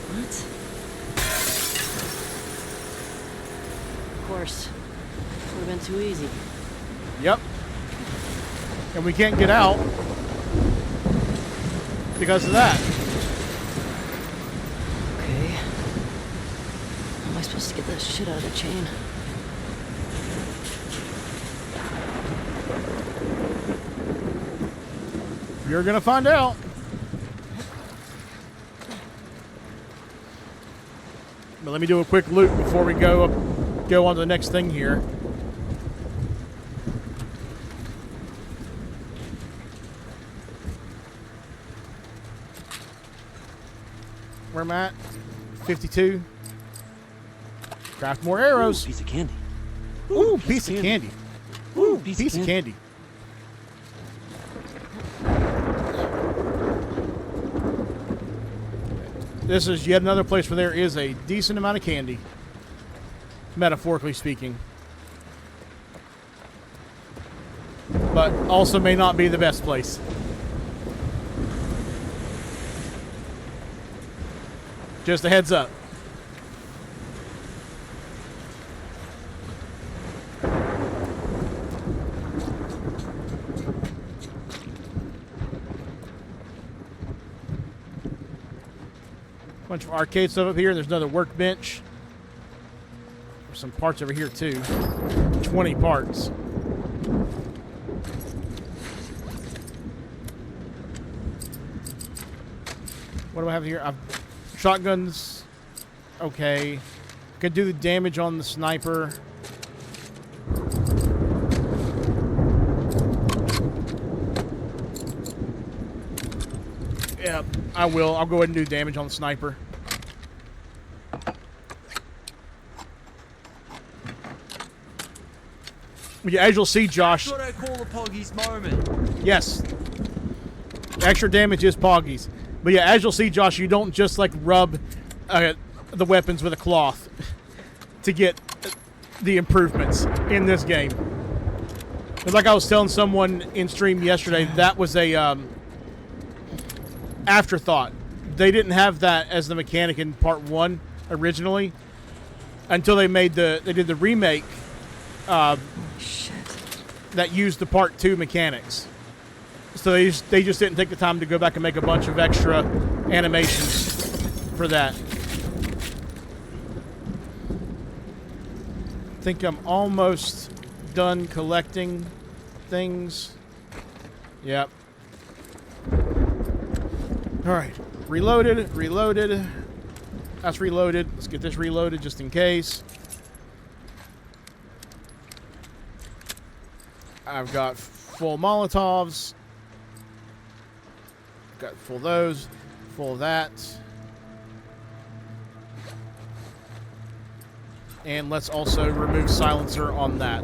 What? Of course. Would have been too easy. Yep. And we can't get out because of that. Okay. How am I supposed to get that shit out of the chain? You're gonna find out. But let me do a quick loop before we go on to the next thing here. Where am I at? 52. Craft more arrows. Ooh, piece of candy. Ooh, piece of candy. Ooh, piece of candy. This is yet another place where there is a decent amount of candy, metaphorically speaking. But also may not be the best place. Just a heads up. Bunch of arcade stuff up here. There's another workbench. There's some parts over here too. 20 parts. What do I have here? I've shotguns. Okay. Could do the damage on the sniper. Yep, I will. I'll go ahead and do damage on the sniper. Yeah, as you'll see, Josh. That's what I call a Poggy's moment. Yes. Extra damage is Poggies. But yeah, as you'll see, Josh, you don't just like rub the weapons with a cloth to get the improvements in this game. Because like I was telling someone in stream yesterday, that was a afterthought. They didn't have that as the mechanic in part 1 originally until they did the remake that used the part 2 mechanics. So they just didn't take the time to go back and make a bunch of extra animations for that. I think I'm almost done collecting things. Yep. Alright. Reloaded. That's reloaded. Let's get this reloaded just in case. I've got full Molotovs. Got full of those. Full of that. And let's also remove silencer on that.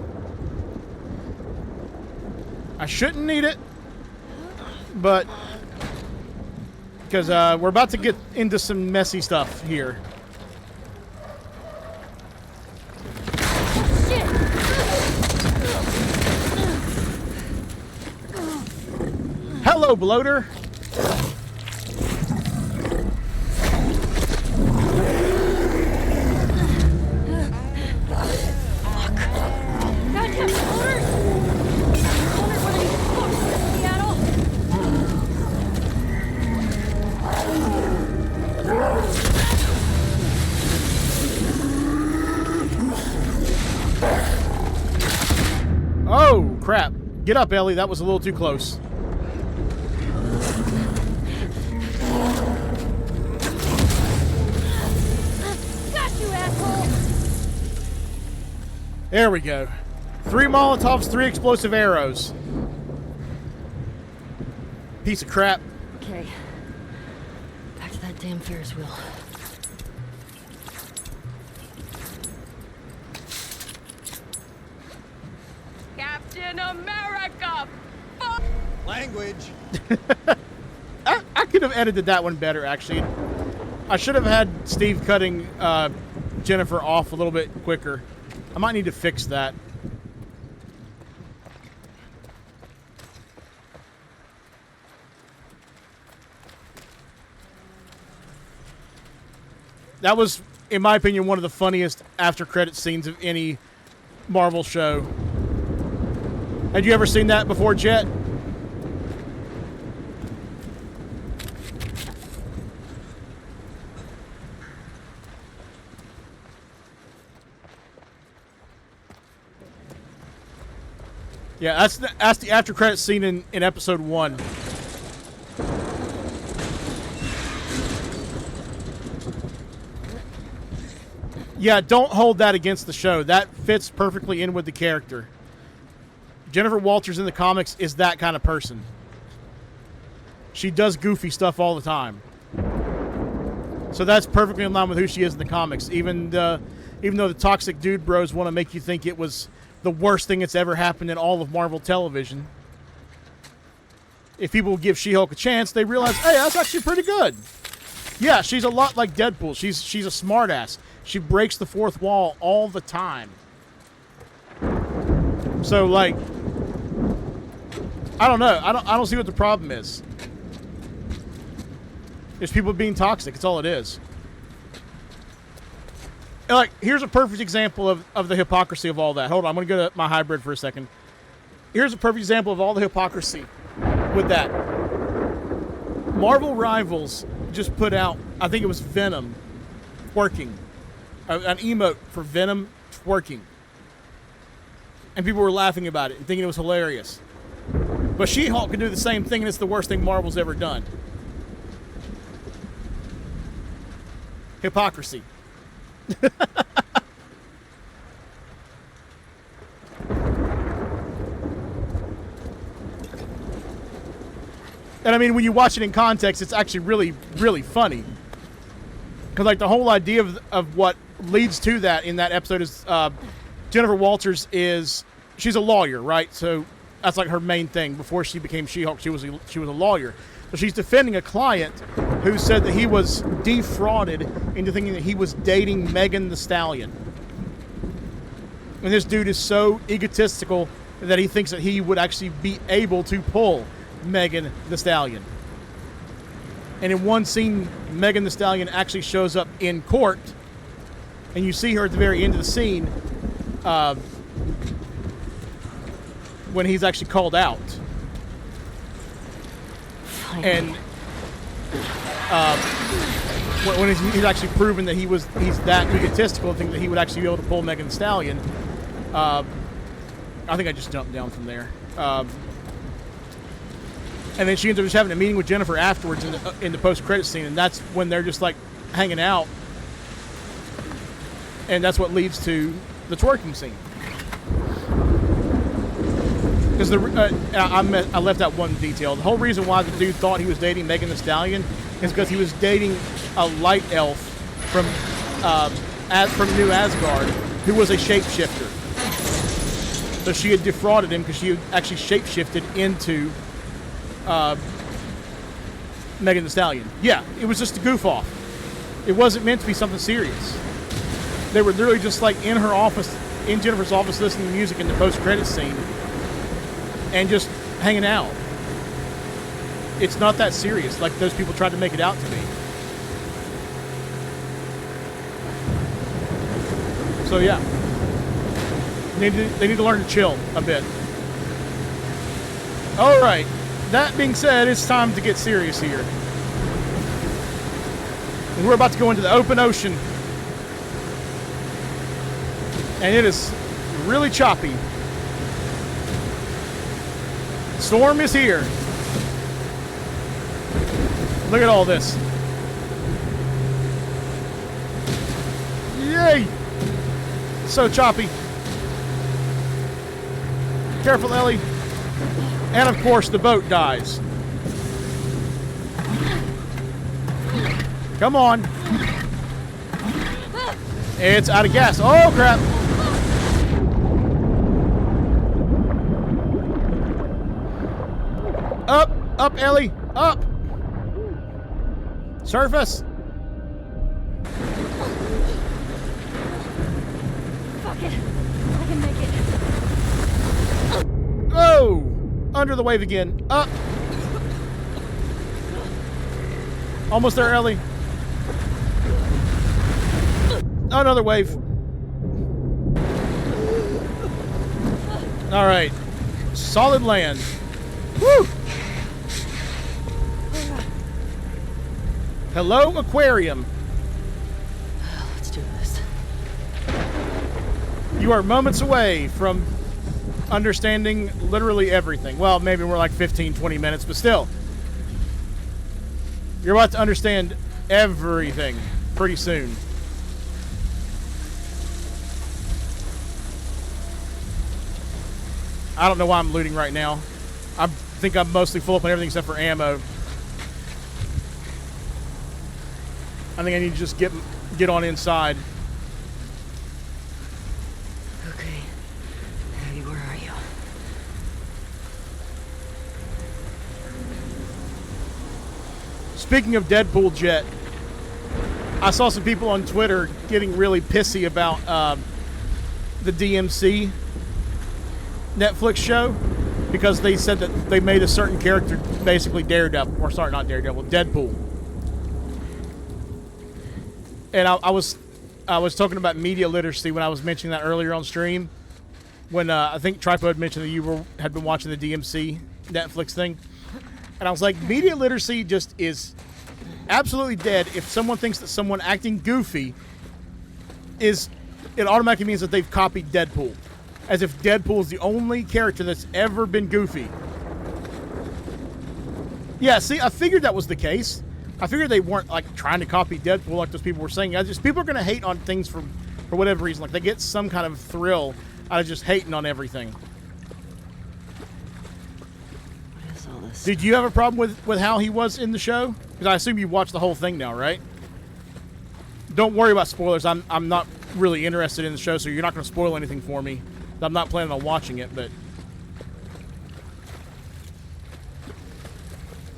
I shouldn't need it, but because we're about to get into some messy stuff here. Hello, bloater. Oh, crap. Get up, Ellie. That was a little too close. Got you, asshole! There we go. 3 Molotovs, 3 explosive arrows. Piece of crap. Okay. Back to that damn Ferris wheel. Captain America! Language. I could have edited that one better, actually. I should have had Steve cutting Jennifer off a little bit quicker. I might need to fix that. That was, in my opinion, one of the funniest after-credit scenes of any Marvel show. Had you ever seen that before, Jet? Yeah, that's the after-credit scene in episode 1. Yeah, don't hold that against the show. That fits perfectly in with the character. Jennifer Walters in the comics is that kind of person. She does goofy stuff all the time. So that's perfectly in line with who she is in the comics. Even though the toxic dude bros want to make you think it was the worst thing that's ever happened in all of Marvel television. If people give She-Hulk a chance, they realize, hey, that's actually pretty good. Yeah, she's a lot like Deadpool. She's a smartass. She breaks the fourth wall all the time. So, like, I don't know. I don't see what the problem is. It's people being toxic. It's all it is. like, here's a perfect example of the hypocrisy of all that. Hold on, I'm going to go to my hybrid for a second. Here's a perfect example of all the hypocrisy with that. Marvel Rivals just put out, I think it was Venom twerking. An emote for Venom twerking. And people were laughing about it and thinking it was hilarious. But She-Hulk can do the same thing, and it's the worst thing Marvel's ever done. Hypocrisy. And I mean, when you watch it in context, it's actually really, really funny. Because, like, the whole idea of what leads to that in that episode is Jennifer Walters she's a lawyer, right? So that's like her main thing. Before she became She-Hulk, she was a lawyer. So she's defending a client who said that he was defrauded into thinking that he was dating Megan Thee Stallion. And this dude is so egotistical that he thinks that he would actually be able to pull Megan Thee Stallion. And in one scene, Megan Thee Stallion actually shows up in court, and you see her at the very end of the scene when he's actually called out. And when he's actually proven that he's that egotistical, think that he would actually be able to pull Megan Thee Stallion. I think I just jumped down from there. And then she ends up just having a meeting with Jennifer afterwards in the post-credit scene, and that's when they're just like hanging out, and that's what leads to the twerking scene. Because I left out one detail. The whole reason why the dude thought he was dating Megan Thee Stallion is because he was dating a light elf from New Asgard who was a shapeshifter. So she had defrauded him because she had actually shapeshifted into Megan Thee Stallion. Yeah, it was just a goof off. It wasn't meant to be something serious. They were literally just like in her office, in Jennifer's office, listening to music in the post-credit scene and just hanging out. It's not that serious like those people tried to make it out to be. So yeah, they need to learn to chill a bit. All right. That being said, it's time to get serious here. We're about to go into the open ocean. And it is really choppy. Storm is here. Look at all this. Yay! So choppy. Careful, Ellie. And of course, the boat dies. Come on. It's out of gas. Oh, crap. Up, up, Ellie, up. Surface. Fuck it. I can make it. Oh. Under the wave again. Up. Almost there, Ellie. Another wave. All right. Solid land. Woo! Hello, aquarium. Let's do this. You are moments away from understanding literally everything. Well, maybe we're like 15, 20 minutes, but still. You're about to understand everything pretty soon. I don't know why I'm looting right now. I think I'm mostly full up on everything except for ammo. I think I need to just get on inside. Okay. Abby, where are you? Speaking of Deadpool Jet, I saw some people on Twitter getting really pissy about the DMC Netflix show because they said that they made a certain character basically Daredevil, or sorry, not Daredevil, Deadpool. And I was I was talking about media literacy when I was mentioning that earlier on stream. When I think Tripo had mentioned that you had been watching the DMC Netflix thing. And I was like, media literacy just is absolutely dead if someone thinks that someone acting goofy it automatically means that they've copied Deadpool. As if Deadpool is the only character that's ever been goofy. Yeah, see, I figured that was the case. I figured they weren't like trying to copy Deadpool like those people were saying. People are going to hate on things for whatever reason. Like they get some kind of thrill out of just hating on everything. What is all this? Did you have a problem with how he was in the show? Because I assume you watched the whole thing now, right? Don't worry about spoilers. I'm not really interested in the show, so you're not going to spoil anything for me. I'm not planning on watching it, but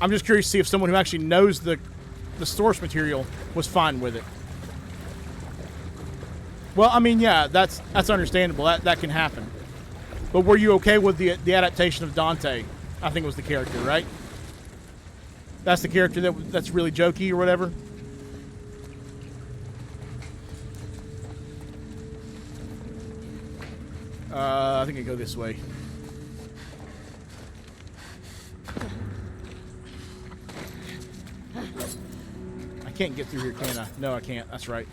I'm just curious to see if someone who actually knows the source material was fine with it. Well, I mean, yeah, that's understandable. That can happen. But were you okay with the adaptation of Dante? I think it was the character, right? That's the character that's really jokey or whatever. I think I go this way. I can't get through here, can I? No, I can't. That's right.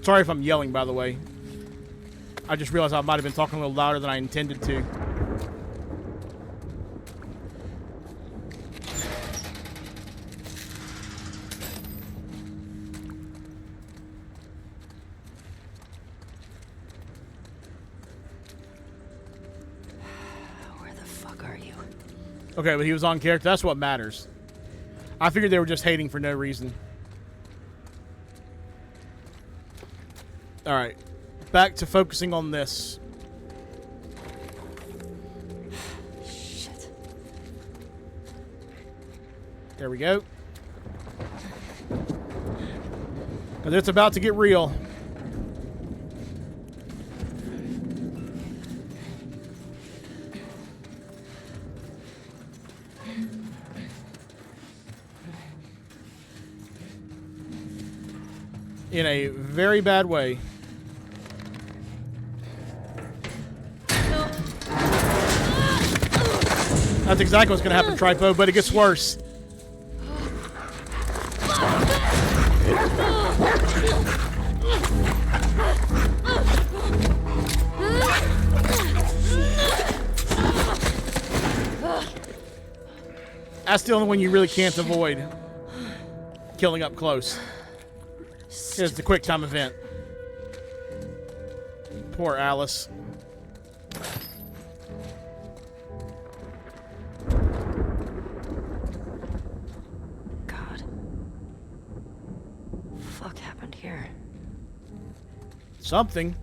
Sorry if I'm yelling, by the way. I just realized I might have been talking a little louder than I intended to. Where the fuck are you? Okay, but he was on character. That's what matters. I figured they were just hating for no reason. Alright. Back to focusing on this. Shit. There we go. Because it's about to get real. In a very bad way. That's exactly what's going to happen, Tripo, but it gets worse. That's the only one you really can't avoid. Killing up close. It's the quick time event. Poor Alice. God. Fuck happened here? Something.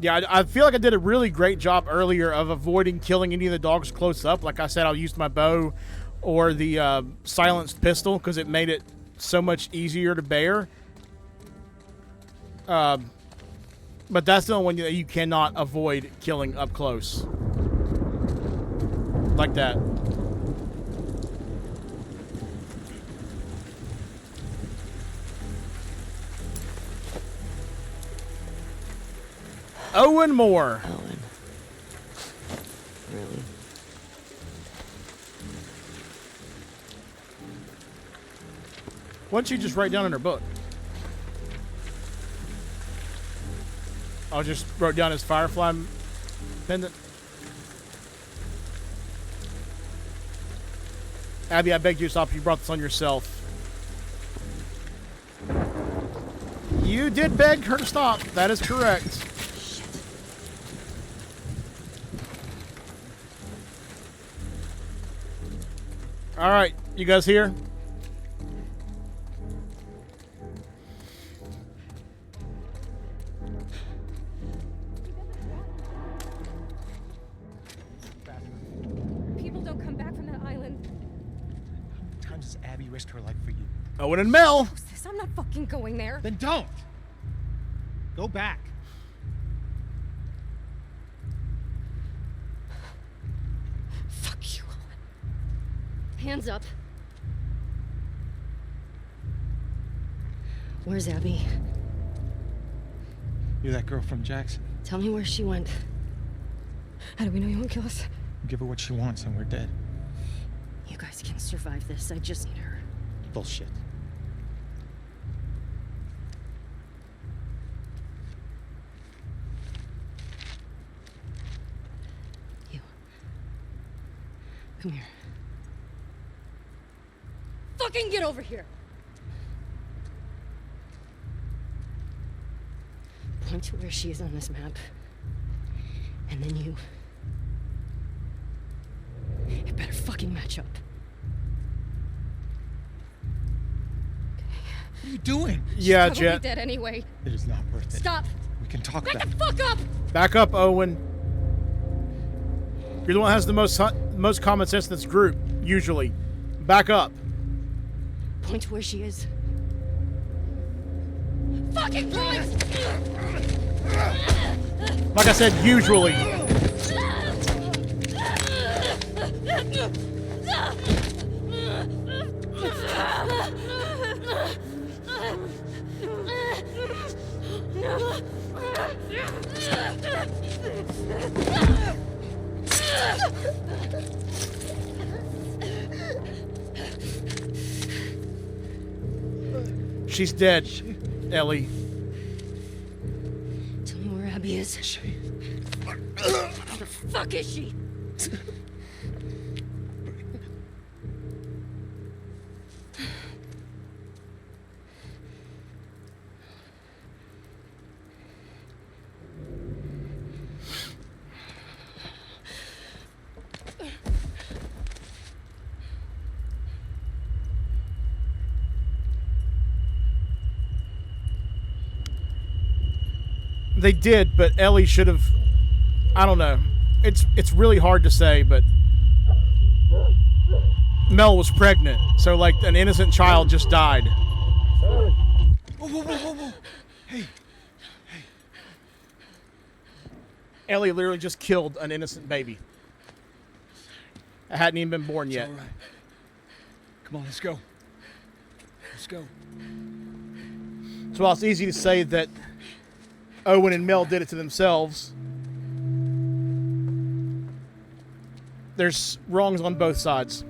Yeah, I feel like I did a really great job earlier of avoiding killing any of the dogs close up. Like I said, I used my bow or the silenced pistol because it made it so much easier to bear. But that's the only one that you cannot avoid killing up close. Like that. Owen Moore. Owen. Really? Why don't you just write down in her book? I just wrote down his Firefly pendant. Abby, I beg you to stop. You brought this on yourself. You did beg her to stop. That is correct. All right, you guys here? People don't come back from that island. How many times has Abby risked her life for you? Owen and Mel. I'm not fucking going there. Then don't. Go back. Hands up. Where's Abby? You're that girl from Jackson. Tell me where she went. How do we know you won't kill us? Give her what she wants and we're dead. You guys can survive this. I just need her. Bullshit. Come here. Fucking get over here! Point to where she is on this map. And then you... It better fucking match up. What are you doing? Yeah, She's probably Jet. dead anyway. It is not worth it. Stop! We can talk Back about the fuck up! Back up, Owen. You're the one that has the most common sense in this group, usually. Back up. Point to where she is. Fucking point! Like I said, usually. She's dead, Ellie. Tell me where Abby is. Where the fuck is she? They did, but Ellie should have... I don't know. It's really hard to say, but... Mel was pregnant, so like an innocent child just died. Whoa, whoa, whoa, whoa, whoa. Hey. Ellie literally just killed an innocent baby. It hadn't even been born yet. All right. Come on, let's go. Let's go. So while it's easy to say that Owen and Mel did it to themselves, there's wrongs on both sides.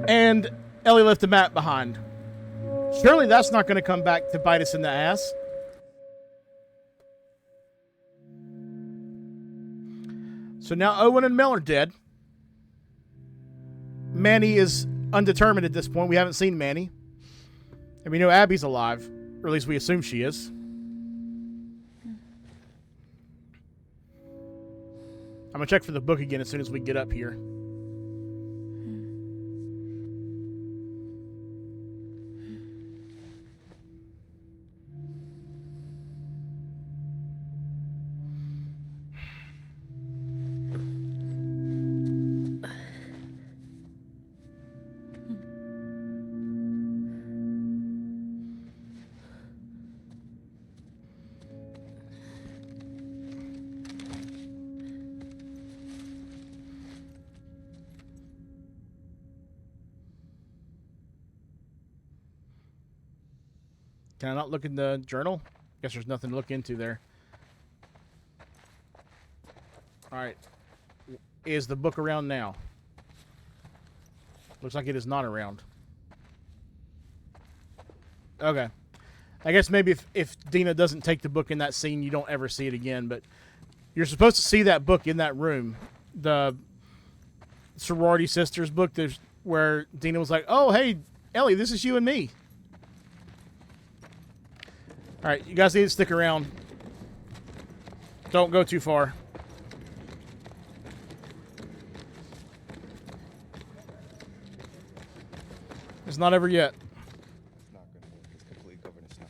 And Ellie left the map behind. Surely that's not going to come back to bite us in the ass. So now Owen and Mel are dead. Manny is undetermined at this point. We haven't seen Manny. And we know Abby's alive. Or at least we assume she is. I'm going to check for the book again as soon as we get up here. Can I not look in the journal? Guess there's nothing to look into there. Alright. Is the book around now? Looks like it is not around. Okay. I guess maybe if Dina doesn't take the book in that scene, you don't ever see it again, but you're supposed to see that book in that room. The sorority sisters book, there's where Dina was like, oh, hey, Ellie, this is you and me. Alright, you guys need to stick around. Don't go too far. It's not over yet. It's not gonna work. It's completely covered in snow.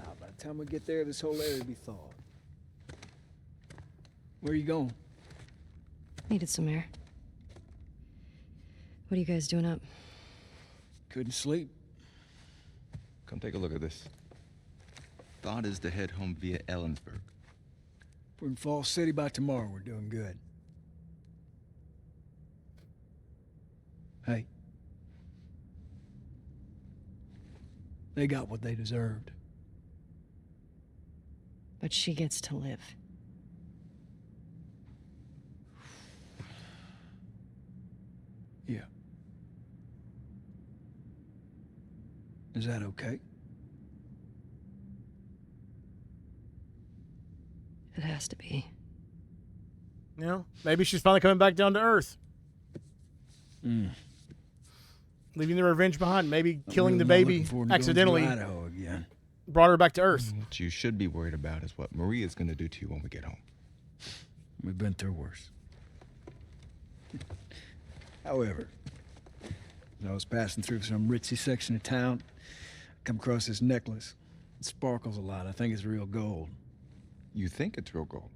Nah, by the time we get there, this whole area will be thawed. Where are you going? Needed some air. What are you guys doing up? Couldn't sleep. Come take a look at this. Thought is to head home via Ellensburg. If we're in Falls City by tomorrow, we're doing good. Hey. They got what they deserved. But she gets to live. Yeah. Is that okay? It has to be. You know, maybe she's finally coming back down to Earth. Leaving the revenge behind. Maybe killing the baby accidentally Idaho again. brought her back to Earth. What you should be worried about is what Maria's gonna do to you when we get home. We've been through worse. However, as I was passing through some ritzy section of town, I come across this necklace. It sparkles a lot. I think it's real gold. You think it's real gold?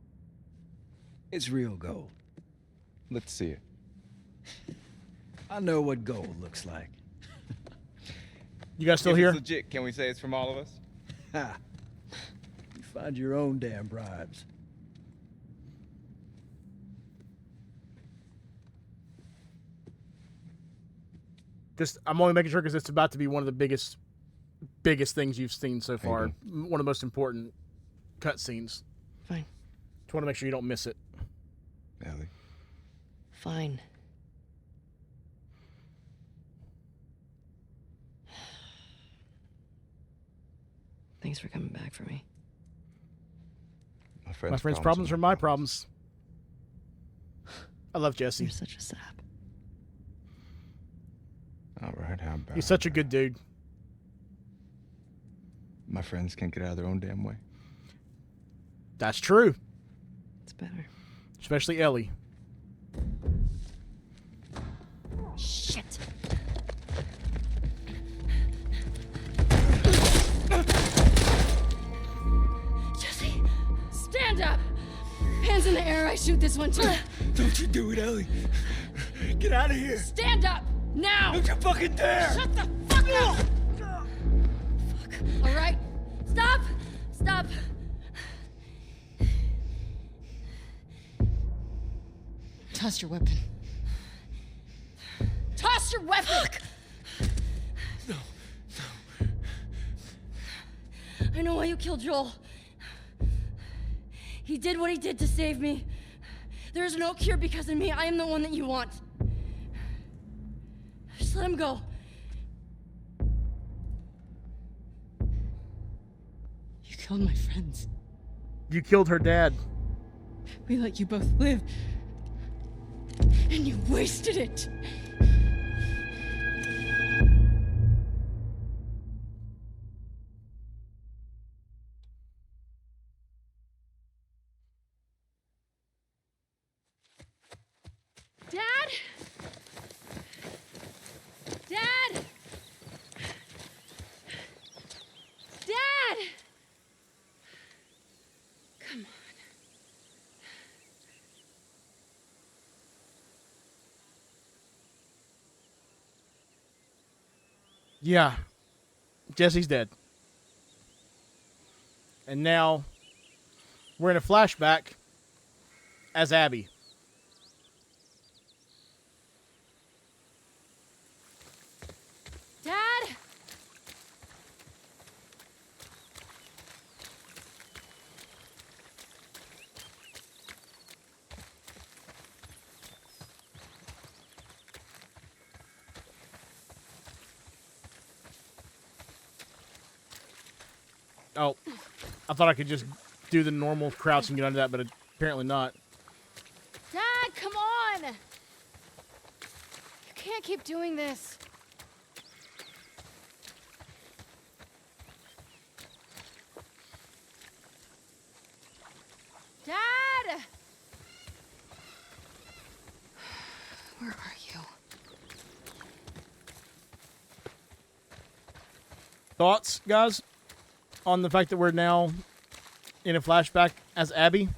It's real gold. Let's see it. I know what gold looks like. You guys still If here? It's legit. Can we say it's from all of us? Ha! You find your own damn bribes. Just, I'm only making sure because it's about to be one of the biggest things you've seen so far. One of the most important cutscenes. Fine. Just want to make sure you don't miss it. Ellie. Fine. Thanks for coming back for me. My friend's problems are my problems. I love Jesse. You're such a sap. All right, how about He's such a good dude. my friends can't get out of their own damn way? That's true. It's better. Especially Ellie. Shit. Jesse, stand up. Hands in the air. I shoot this one too. Don't you do it, Ellie. Get out of here. Stand up now. Don't you fucking dare. Shut the fuck up. Fuck. All right. Stop. Stop. Toss your weapon. Toss your weapon. Fuck. No. I know why you killed Joel. He did what he did to save me. There is no cure because of me. I am the one that you want. Just let him go. You killed my friends. You killed her dad. We let you both live. And you wasted it. Dad? Dad? Dad? Come on. Yeah. Jesse's dead. And now we're in a flashback as Abby. Dad? Oh, I thought I could just do the normal crouch and get under that, but apparently not. Dad, come on! You can't keep doing this. Dad! Where are you? Thoughts, guys, on the fact that we're now in a flashback as Abby?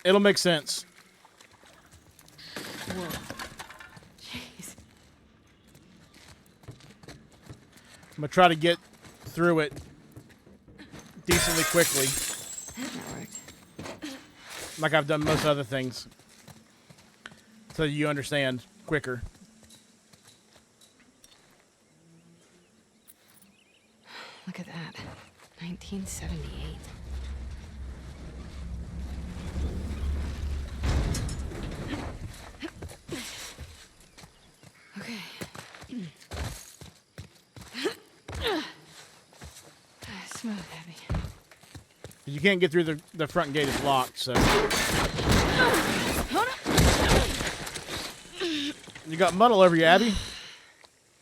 It'll make sense. Whoa. I'm gonna try to get through it decently quickly. That worked. Like I've done most other things. So you understand quicker. Look at that. 1978. Okay. Smooth, Abby. You can't get through the front gate is locked, so. You got mud all over you, Abby.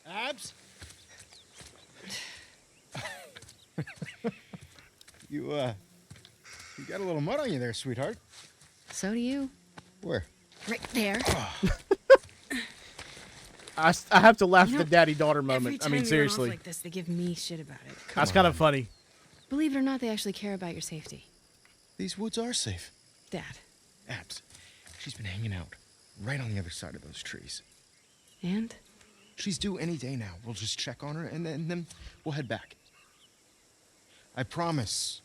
Abs? You got a little mud on you there, sweetheart. So do you. Where? Right there. I have to laugh at the daddy-daughter moment. I mean, seriously. Like this, they give me shit about it. That's kind of funny. Believe it or not, they actually care about your safety. These woods are safe. Dad. Abs, she's been hanging out right on the other side of those trees. And? She's due any day now. We'll just check on her, and then we'll head back. I promise.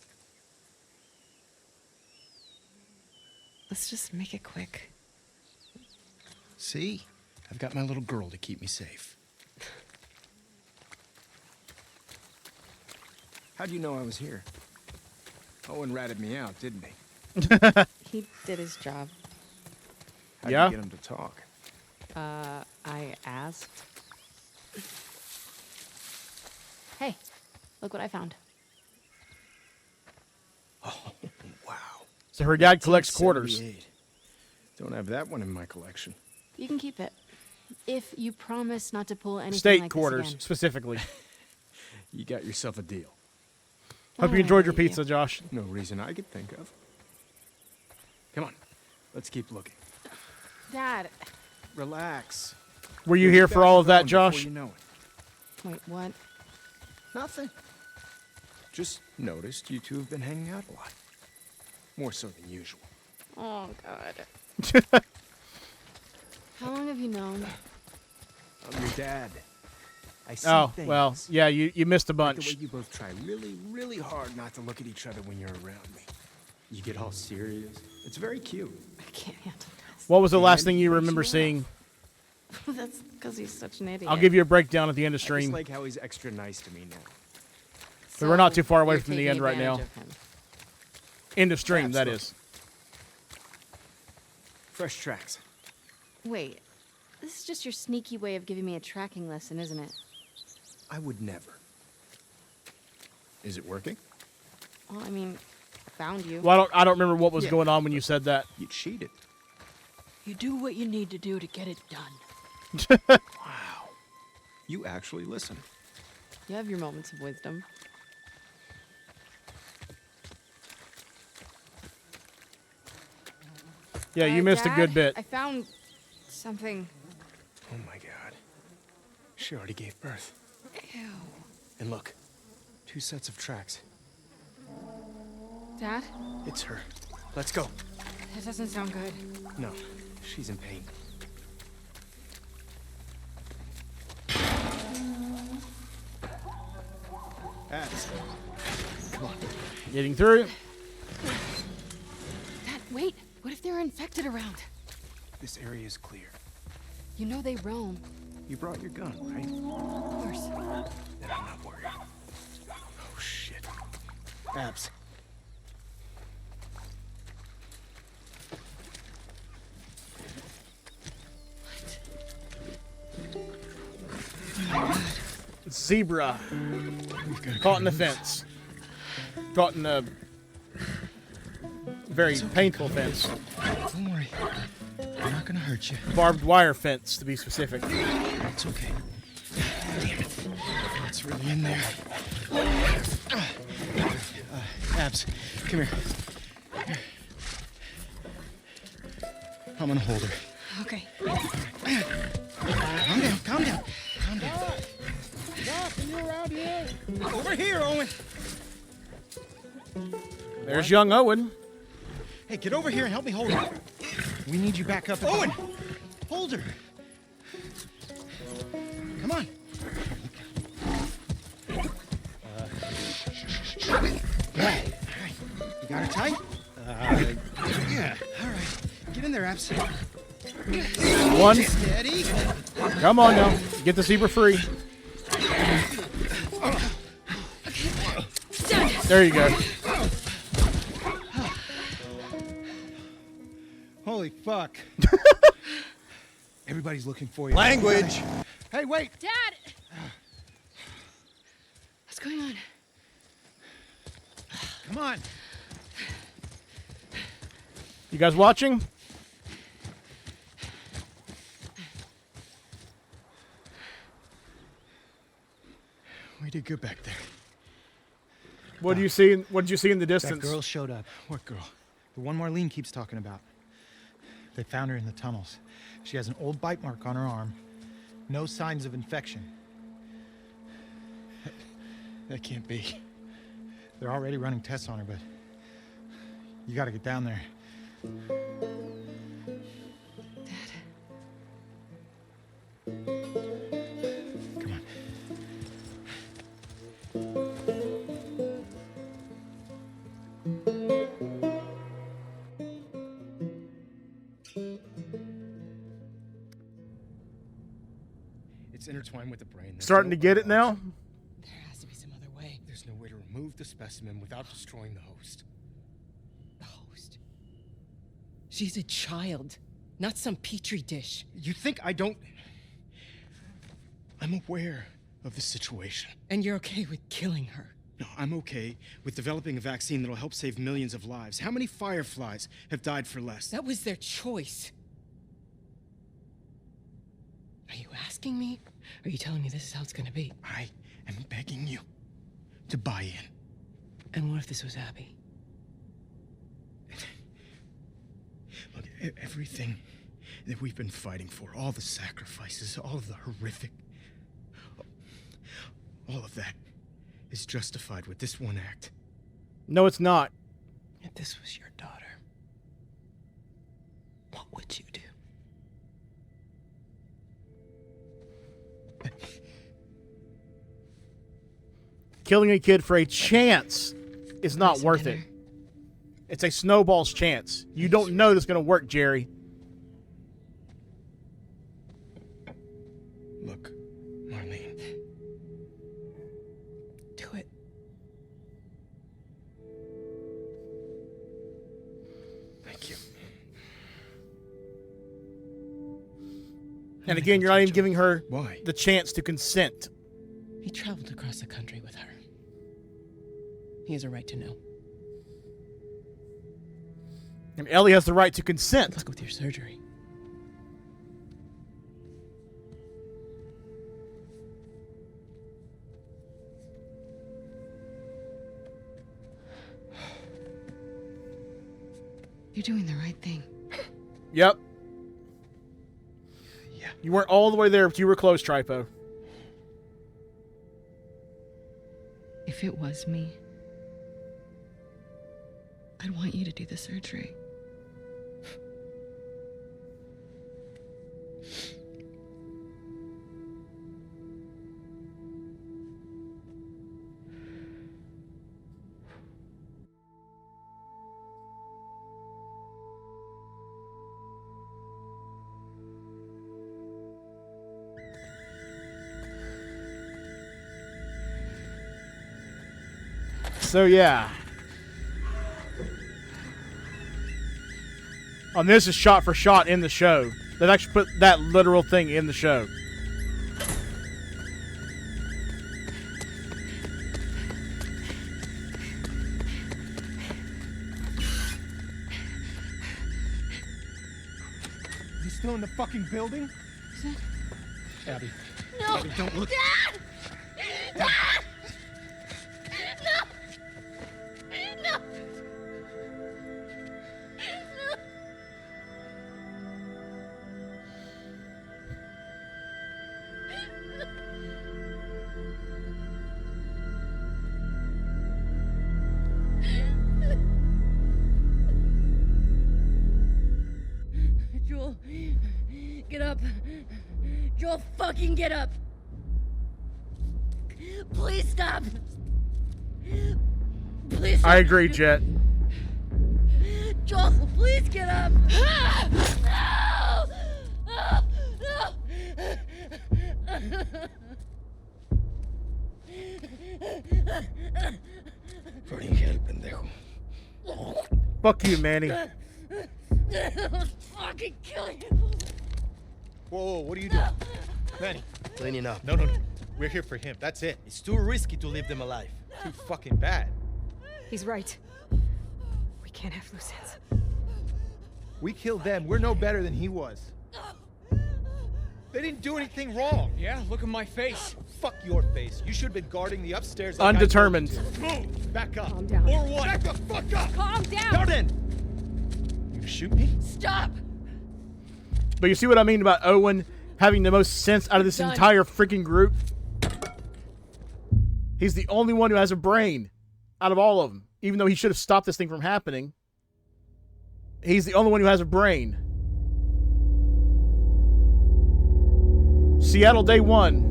Let's just make it quick. See? I've got my little girl to keep me safe. How'd you know I was here? Owen ratted me out, didn't he? He did his job. How'd Yeah? you get him to talk? I asked. Hey, look what I found. Oh, wow. So her dad collects quarters. 1978. Don't have that one in my collection. You can keep it. If you promise not to pull anything State like quarters, this again. specifically. You got yourself a deal. Hope you enjoyed your pizza, Josh. No reason I could think of. Come on, let's keep looking. Dad. Relax. Were you We'll here be for back all of that, around before Josh? You know it. Wait, what? Nothing. Just noticed you two have been hanging out a lot. More so than usual. Oh, God. How long have you known? I'm your dad. I see Oh, things. well, yeah, you missed a Like the bunch. way you both try really, really hard not to look at each other when you're around me. You get all serious. It's very cute. I can't handle this. What was the last And thing you makes remember laugh. seeing? That's because he's such an idiot. I'll give you a breakdown at the end of I stream. just like how he's extra nice to me now. But we're not too far away You're from the taking end right now. advantage of him. End of stream, that Perhaps is. Fresh tracks. Wait, this is just your sneaky way of giving me a tracking lesson, isn't it? I would never. Is it working? Well, I mean, I found you. Well, I don't remember what was Yeah, going on when you said that. You cheated. You do what you need to do to get it done. Wow. You actually listen. You have your moments of wisdom. Yeah, you missed a Dad, good bit. I found something. Oh my god. She already gave birth. Ew. And look, 2 sets of tracks. Dad? It's her. Let's go. That doesn't sound good. No, she's in pain. Abs. Come on. Getting through. Dad, wait. What if they're infected around? This area is clear. You know they roam. You brought your gun, right? Of course. Then I'm not worried. Oh, shit. Abs. Zebra. Caught in the fence. Caught in a very painful fence. Don't worry. I'm not gonna hurt you. Barbed wire fence, to be specific. It's okay. Damn it. It's really in there. Abs, come here. Here. I'm gonna hold her. Okay. Calm down, calm down. Calm down. Doc, are you around here? Over here, Owen. There's young Owen. Hey, get over here and help me hold her. We need you back up. Owen! Hold her. Come on. Right. You got her tight? Yeah. All right. Get in there, Abs. One. Steady. Come on now. Get the zebra free. There you go. Holy fuck. Everybody's looking for you. Language! Hey, wait! Dad! What's going on? Come on. You guys watching? We did good back there. What do you see? What did you see in the distance? That girl showed up. What girl? The one Marlene keeps talking about. They found her in the tunnels. She has an old bite mark on her arm. No signs of infection. That can't be. They're already running tests on her, but you gotta get down there. Come on. It's intertwined with the brain. There's Starting no to get other it now? option. There has to be some other way. There's no way to remove the specimen without destroying the host. The host? She's a child, not some petri dish. You think I don't... I'm aware of the situation. And you're okay with killing her? No, I'm okay with developing a vaccine that'll help save millions of lives. How many fireflies have died for less? That was their choice. Are you asking me? Or are you telling me this is how it's gonna be? I am begging you to buy in. And what if this was Abby? Look, everything that we've been fighting for, all the sacrifices, all of the horrific, all of that is justified with this one act. No, it's not. If this was your daughter, what would you do? Killing a kid for a chance is not worth it. It's a snowball's chance. You don't know that's going to work, Jerry. Look, Marlene. Do it. Thank you. And again, you're not even giving her Why? the chance to consent. He traveled across the country with her. He has a right to know. And Ellie has the right to consent. Good luck with your surgery. You're doing the right thing. Yep. Yeah. You weren't all the way there, but you were close, Tripo. If it was me, I'd want you to do the surgery. So yeah. On this is shot for shot in the show. They've actually put that literal thing in the show. Is he still in the fucking building? Abby. No! Abby, don't look. Dad! Dad! No! No! Joel, get up. Joel, fucking get up. Please stop. Please. I agree, Jet. Joel, please get up. Fucking hell, pendejo. Fuck you, Manny. I'll fucking kill you. Whoa, what are you doing? Manny. Cleaning up. No. We're here for him. That's it. It's too risky to leave them alive. Too fucking bad. He's right. We can't have loose ends. We killed them. We're no better than he was. They didn't do anything wrong. Yeah, look at my face. Fuck your face. You should have been guarding the upstairs. Like Undetermined. Move! Back up. Calm down. Or what? Back the fuck up! Calm down! Now then! You shoot me? Stop. But you see what I mean about Owen having the most sense out of this entire freaking group? He's the only one who has a brain out of all of them. Even though he should have stopped this thing from happening. He's the only one who has a brain. Seattle day one.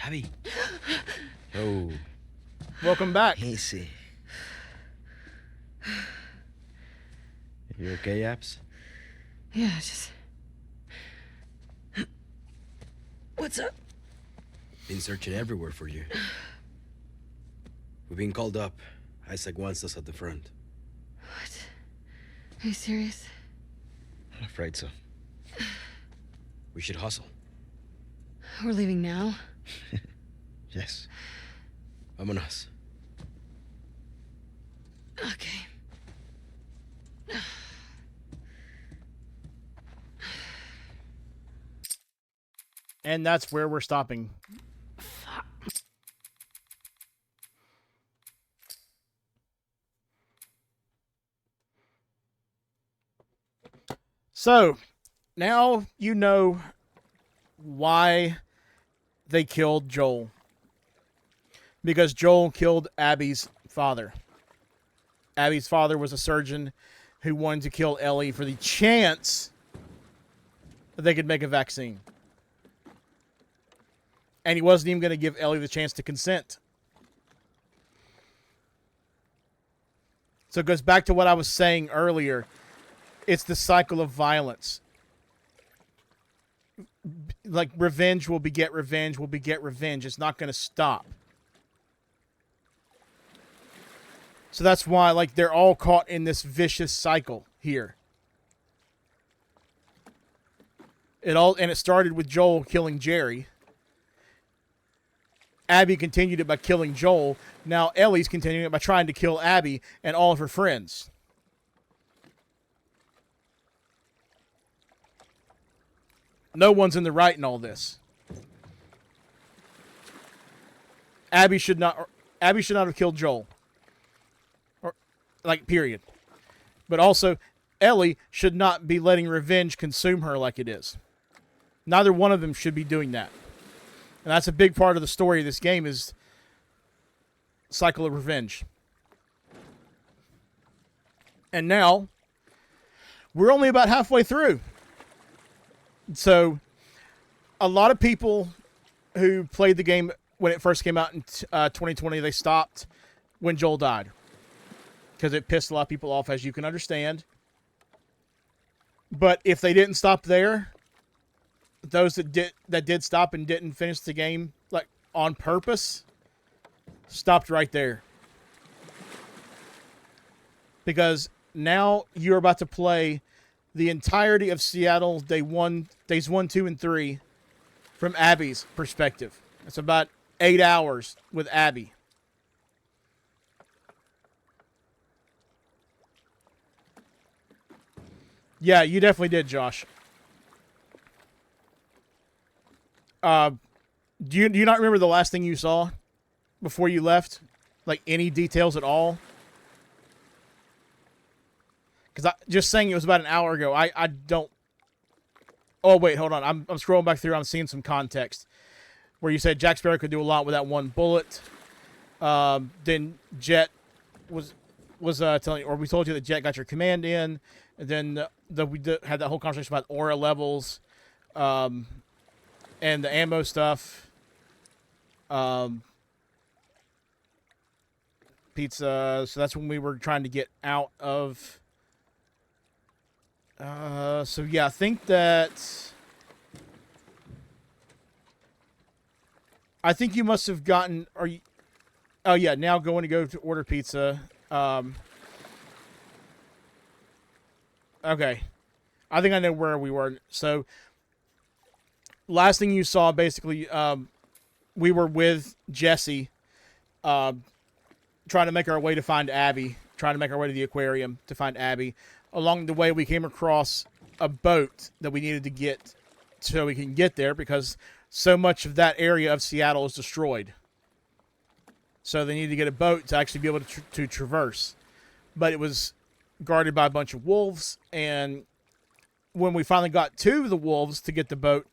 Javi. Oh. Welcome back. Easy. You okay, Abs? Yeah, just... What's up? Been searching everywhere for you. We've been called up. Isaac wants us at the front. What? Are you serious? I'm afraid so. We should hustle. We're leaving now? Yes. Vámonos. Okay. And that's where we're stopping. So, now you know why they killed Joel. Because Joel killed Abby's father. Abby's father was a surgeon who wanted to kill Ellie for the chance that they could make a vaccine. And he wasn't even going to give Ellie the chance to consent. So it goes back to what I was saying earlier. It's the cycle of violence. Like, revenge will beget revenge will beget revenge. It's not going to stop. So that's why, like, they're all caught in this vicious cycle here. It started with Joel killing Jerry. Abby continued it by killing Joel. Now Ellie's continuing it by trying to kill Abby and all of her friends. No one's in the right in all this. Abby should not have killed Joel. Or, like, period. But also, Ellie should not be letting revenge consume her like it is. Neither one of them should be doing that. And that's a big part of the story of this game is cycle of revenge. And now, we're only about halfway through. So, a lot of people who played the game when it first came out in 2020, they stopped when Joel died. Because it pissed a lot of people off, as you can understand. But if they didn't stop there, those that did stop and didn't finish the game, like, on purpose, stopped right there. Because now you're about to play the entirety of Seattle days 1, 2, and 3 from Abby's perspective. It's about 8 hours with Abby. Yeah, you definitely did, Josh. Do you not remember the last thing you saw before you left? Like, any details at all? Because just saying it was about an hour ago, I don't... Oh, wait, hold on. I'm scrolling back through. I'm seeing some context. Where you said Jack Sparrow could do a lot with that one bullet. Then Jet was telling you, or we told you that Jet got your command in. And then we had that whole conversation about aura levels. And the ammo stuff. Pizza. So that's when we were trying to get out of. So yeah, I think that. I think you must have gotten. Are you? Oh yeah, now going to go to order pizza. Okay, I think I know where we were. So last thing you saw, basically, we were with Jesse, trying to make our way to find Abby, trying to make our way to the aquarium to find Abby. Along the way, we came across a boat that we needed to get so we can get there because so much of that area of Seattle is destroyed. So they needed to get a boat to actually be able to traverse. But it was guarded by a bunch of wolves, and when we finally got to the wolves to get the boat,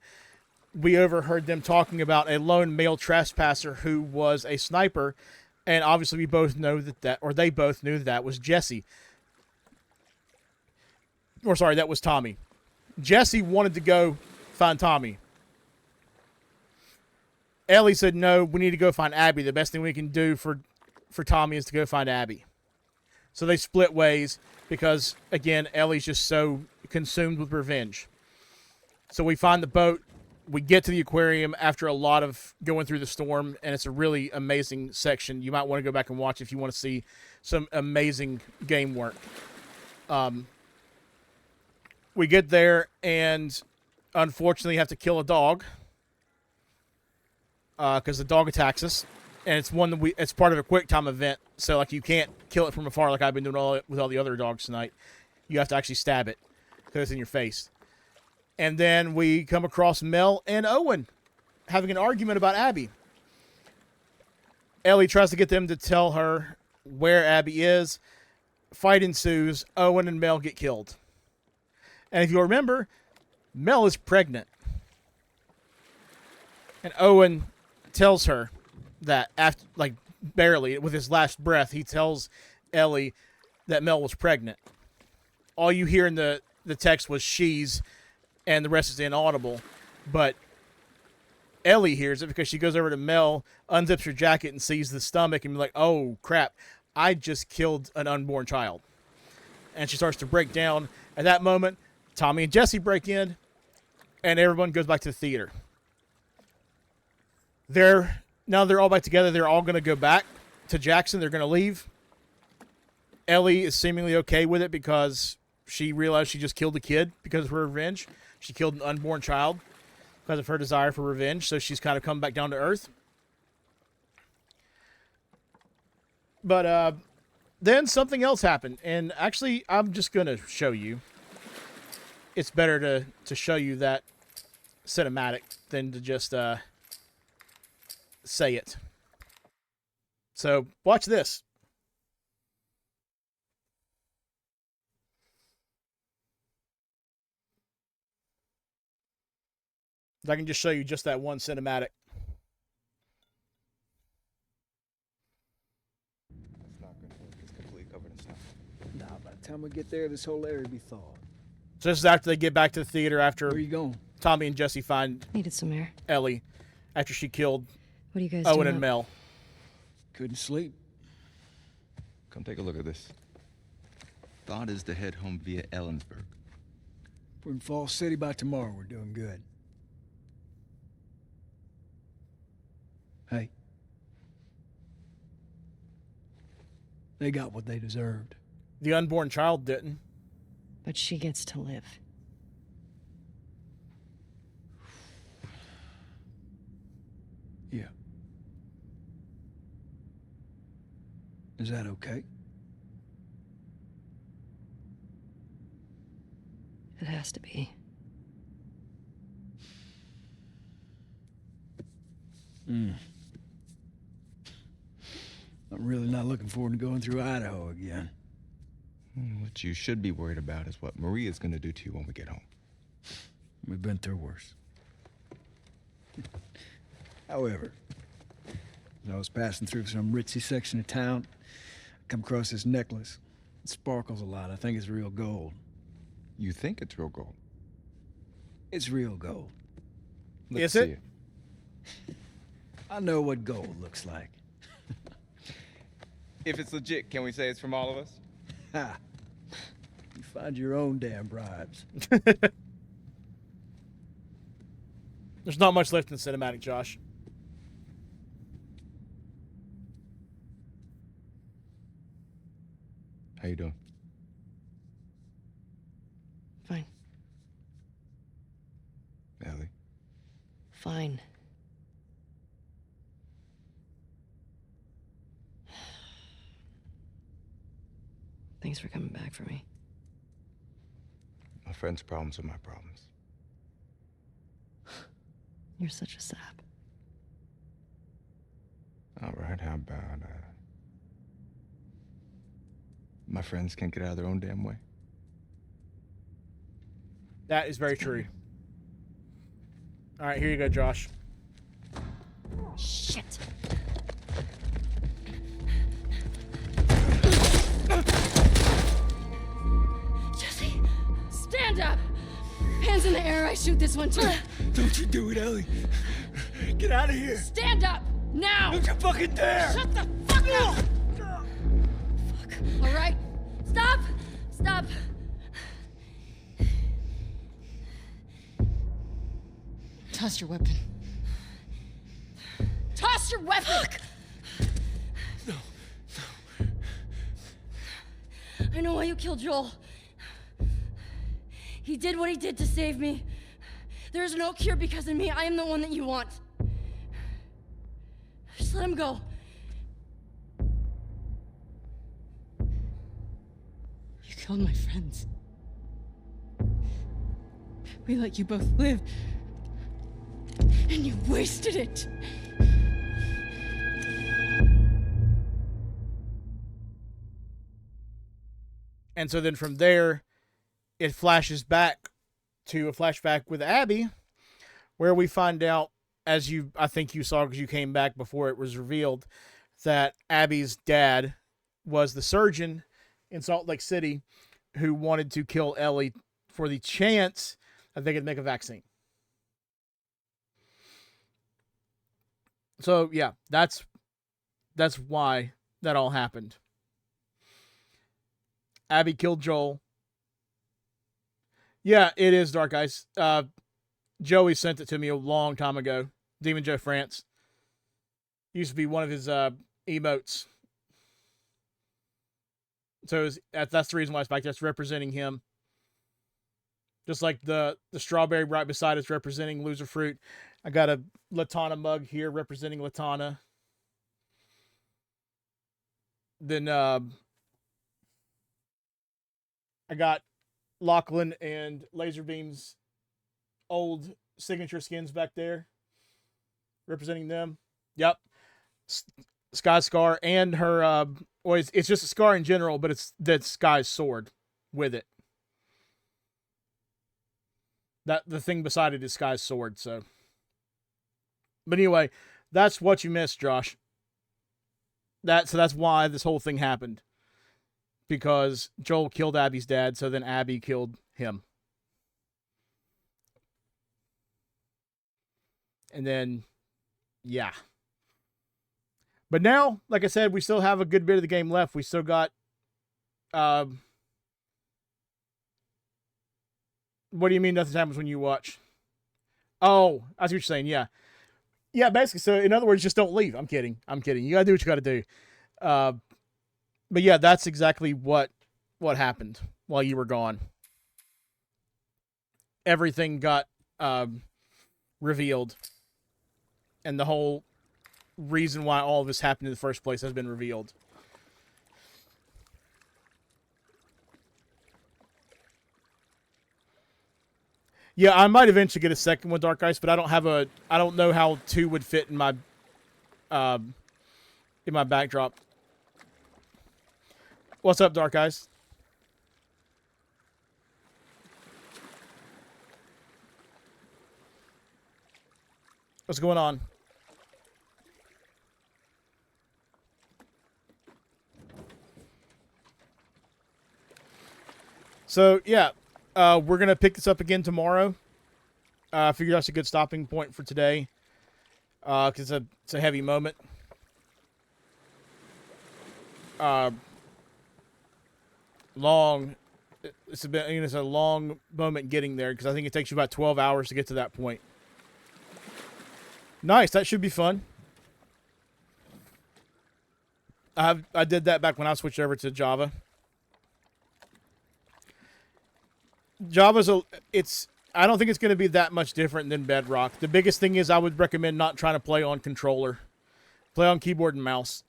we overheard them talking about a lone male trespasser who was a sniper, and obviously we both know they both knew that was Jesse. Or sorry, that was Tommy. Jesse wanted to go find Tommy. Ellie said, no, we need to go find Abby. The best thing we can do for Tommy is to go find Abby. So they split ways because, again, Ellie's just so consumed with revenge. So we find the boat. We get to the aquarium after a lot of going through the storm, and it's a really amazing section. You might want to go back and watch if you want to see some amazing game work. We get there, and unfortunately have to kill a dog because the dog attacks us. And it's one that it's part of a quick time event, so like you can't kill it from afar like I've been doing with all the other dogs tonight. You have to actually stab it because it's in your face. And then we come across Mel and Owen having an argument about Abby. Ellie tries to get them to tell her where Abby is. Fight ensues. Owen and Mel get killed. And if you remember, Mel is pregnant. And Owen tells her that after, like, barely, with his last breath, he tells Ellie that Mel was pregnant. All you hear in the text was she's, and the rest is inaudible. But Ellie hears it because she goes over to Mel, unzips her jacket, and sees the stomach, and be like, oh, crap, I just killed an unborn child. And she starts to break down. At that moment, Tommy and Jesse break in, and everyone goes back to the theater. Now they're all back together. They're all going to go back to Jackson. They're going to leave. Ellie is seemingly okay with it because she realized she just killed a kid because of her revenge. She killed an unborn child because of her desire for revenge, so she's kind of come back down to earth. But then something else happened, and actually, I'm just going to show you. It's better to show you that cinematic than to just say it. So, watch this. I can just show you just that one cinematic. It's not gonna work. It's completely covered in snow. Nah, by the time we get there, this whole area will be thawed. So this is after they get back to the theater after Where you going? Tommy and Jesse find Needed some air. Ellie after she killed What are you guys Owen doing and up? Mel. Couldn't sleep. Come take a look at this. Thought is to head home via Ellensburg. If we're in Falls City by tomorrow, we're doing good. Hey. They got what they deserved. The unborn child didn't. But she gets to live. Yeah. Is that okay? It has to be. I'm really not looking forward to going through Idaho again. What you should be worried about is what Maria's gonna do to you when we get home. We've been through worse. However, as I was passing through some ritzy section of town, I come across this necklace. It sparkles a lot. I think it's real gold. You think it's real gold? It's real gold. Is it? I know what gold looks like. If it's legit, can we say it's from all of us? Ha! You find your own damn bribes. There's not much left in the cinematic, Josh. How you doing? Fine. Ellie? Fine. Thanks for coming back for me. My friend's problems are my problems. You're such a sap. All right, how about, my friends can't get out of their own damn way? That is very true. All right, here you go, Josh. Shit. Jesse, stand up. Hands in the air. I shoot this one too. Don't you do it, Ellie. Get out of here. Stand up now. Don't you fucking dare. Shut the fuck up. Fuck. All right. Stop. Stop. Toss your weapon. Toss your weapon. Fuck. No. I know why you killed Joel. He did what he did to save me. There is no cure because of me. I am the one that you want. Just let him go. You killed my friends. We let you both live. And you wasted it. And so then from there, it flashes back to a flashback with Abby, where we find out, as I think you saw because you came back before it was revealed, that Abby's dad was the surgeon in Salt Lake City who wanted to kill Ellie for the chance that they could make a vaccine. So yeah, that's why that all happened. Abby killed Joel. Yeah, it is Dark Ice. Joey sent it to me a long time ago. Demon Joe France. Used to be one of his emotes. So that's the reason why it's back there. It's representing him. Just like the strawberry right beside it's representing Loser Fruit. I got a Latana mug here representing Latana. Then I got Lachlan and Laserbeam's old signature skins back there representing them. Yep. Sky Scar and her it's just a scar in general, but it's that Sky's sword with it. That the thing beside it is Sky's sword, so. But anyway, that's what you missed, Josh. So that's why this whole thing happened. Because Joel killed Abby's dad, so then Abby killed him. And then, yeah. But now, like I said, we still have a good bit of the game left. We still got, what do you mean nothing happens when you watch? Oh, I see what you're saying, yeah. Yeah, basically, so in other words, just don't leave. I'm kidding. You gotta do what you gotta do. But yeah, that's exactly what happened while you were gone. Everything got revealed. And the whole reason why all of this happened in the first place has been revealed. Yeah, I might eventually get a second one, Dark Ice, but I don't know how 2 would fit in my backdrop. What's up, Dark Ice? What's going on? So, yeah, we're going to pick this up again tomorrow. I figured that's a good stopping point for today. because it's a heavy moment. It's a long moment getting there because I think it takes you about 12 hours to get to that point. Nice, that should be fun. I did that back when I switched over to Java. I don't think it's going to be that much different than Bedrock. The biggest thing is I would recommend not trying to play on controller. Play on keyboard and mouse.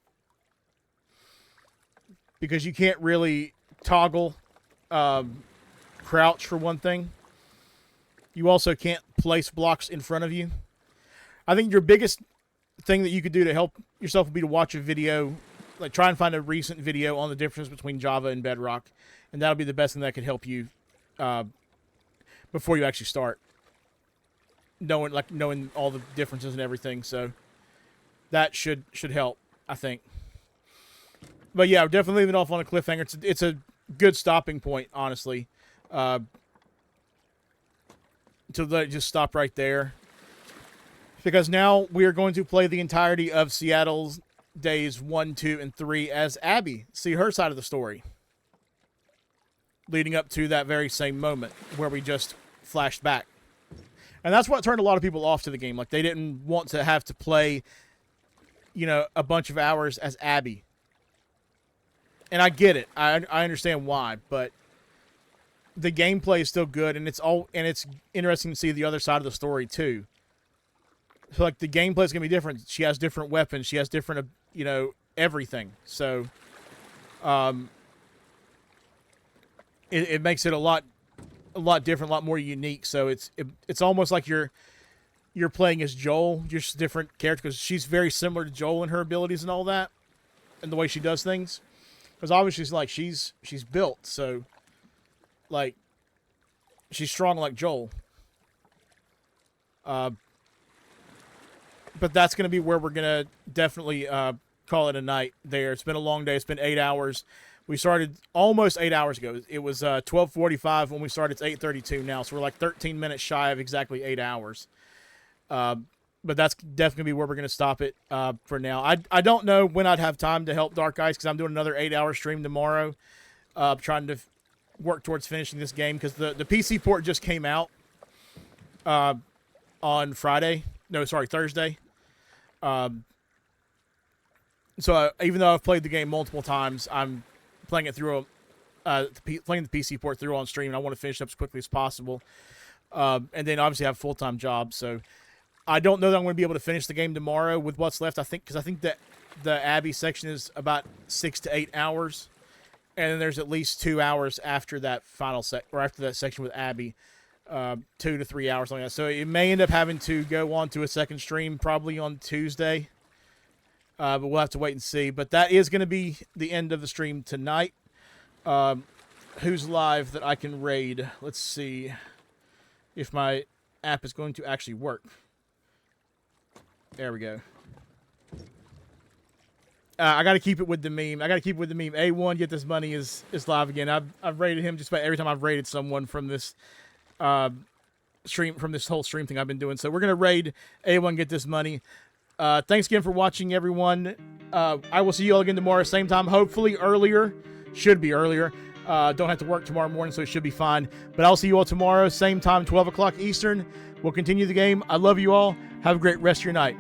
Because you can't really toggle crouch for one thing. You also can't place blocks in front of you. I think your biggest thing that you could do to help yourself would be to watch a video, like try and find a recent video on the difference between Java and Bedrock, and that'll be the best thing that could help you before you actually start. Knowing all the differences and everything, so that should help, I think. But yeah, definitely leaving off on a cliffhanger. It's a good stopping point, honestly. To just stop right there. Because now we are going to play the entirety of Seattle's days 1, 2, and 3 as Abby. See her side of the story. Leading up to that very same moment where we just flashed back. And that's what turned a lot of people off to the game. Like, they didn't want to have to play, a bunch of hours as Abby. And I get it. I understand why, but the gameplay is still good, and it's interesting to see the other side of the story too. So like the gameplay is gonna be different. She has different weapons. She has different, everything. So, it makes it a lot different, a lot more unique. So it's almost like you're playing as Joel, just different character, because she's very similar to Joel in her abilities and all that, and the way she does things. Because obviously, like she's built, so like she's strong like Joel. But that's gonna be where we're gonna definitely call it a night. There, it's been a long day. It's been 8 hours. We started almost 8 hours ago. It was 12:45 when we started. It's 8:32 now, so we're like 13 minutes shy of exactly 8 hours. But that's definitely gonna be where we're gonna stop it for now. I don't know when I'd have time to help Dark Eyes because I'm doing another 8-hour stream tomorrow, trying to work towards finishing this game because the PC port just came out on Friday. No, sorry, Thursday. So even though I've played the game multiple times, I'm playing it through playing the PC port through on stream, and I want to finish up as quickly as possible. And then obviously I have a full-time job, so I don't know that I'm going to be able to finish the game tomorrow with what's left. I think that the Abby section is about 6 to 8 hours, and then there's at least 2 hours after that after that section with Abby, 2 to 3 hours like that. So it may end up having to go on to a second stream probably on Tuesday, but we'll have to wait and see. But that is going to be the end of the stream tonight. Who's live that I can raid? Let's see if my app is going to actually work. There we go. I got to keep it with the meme. A1, get this money is live again. I've rated him just about every time I've rated someone from this stream, from this whole stream thing I've been doing. So we're gonna raid A1, get this money. Thanks again for watching, everyone. I will see you all again tomorrow, same time. Hopefully earlier. Should be earlier. Don't have to work tomorrow morning, so it should be fine. But I'll see you all tomorrow, same time, 12 o'clock Eastern. We'll continue the game. I love you all. Have a great rest of your night.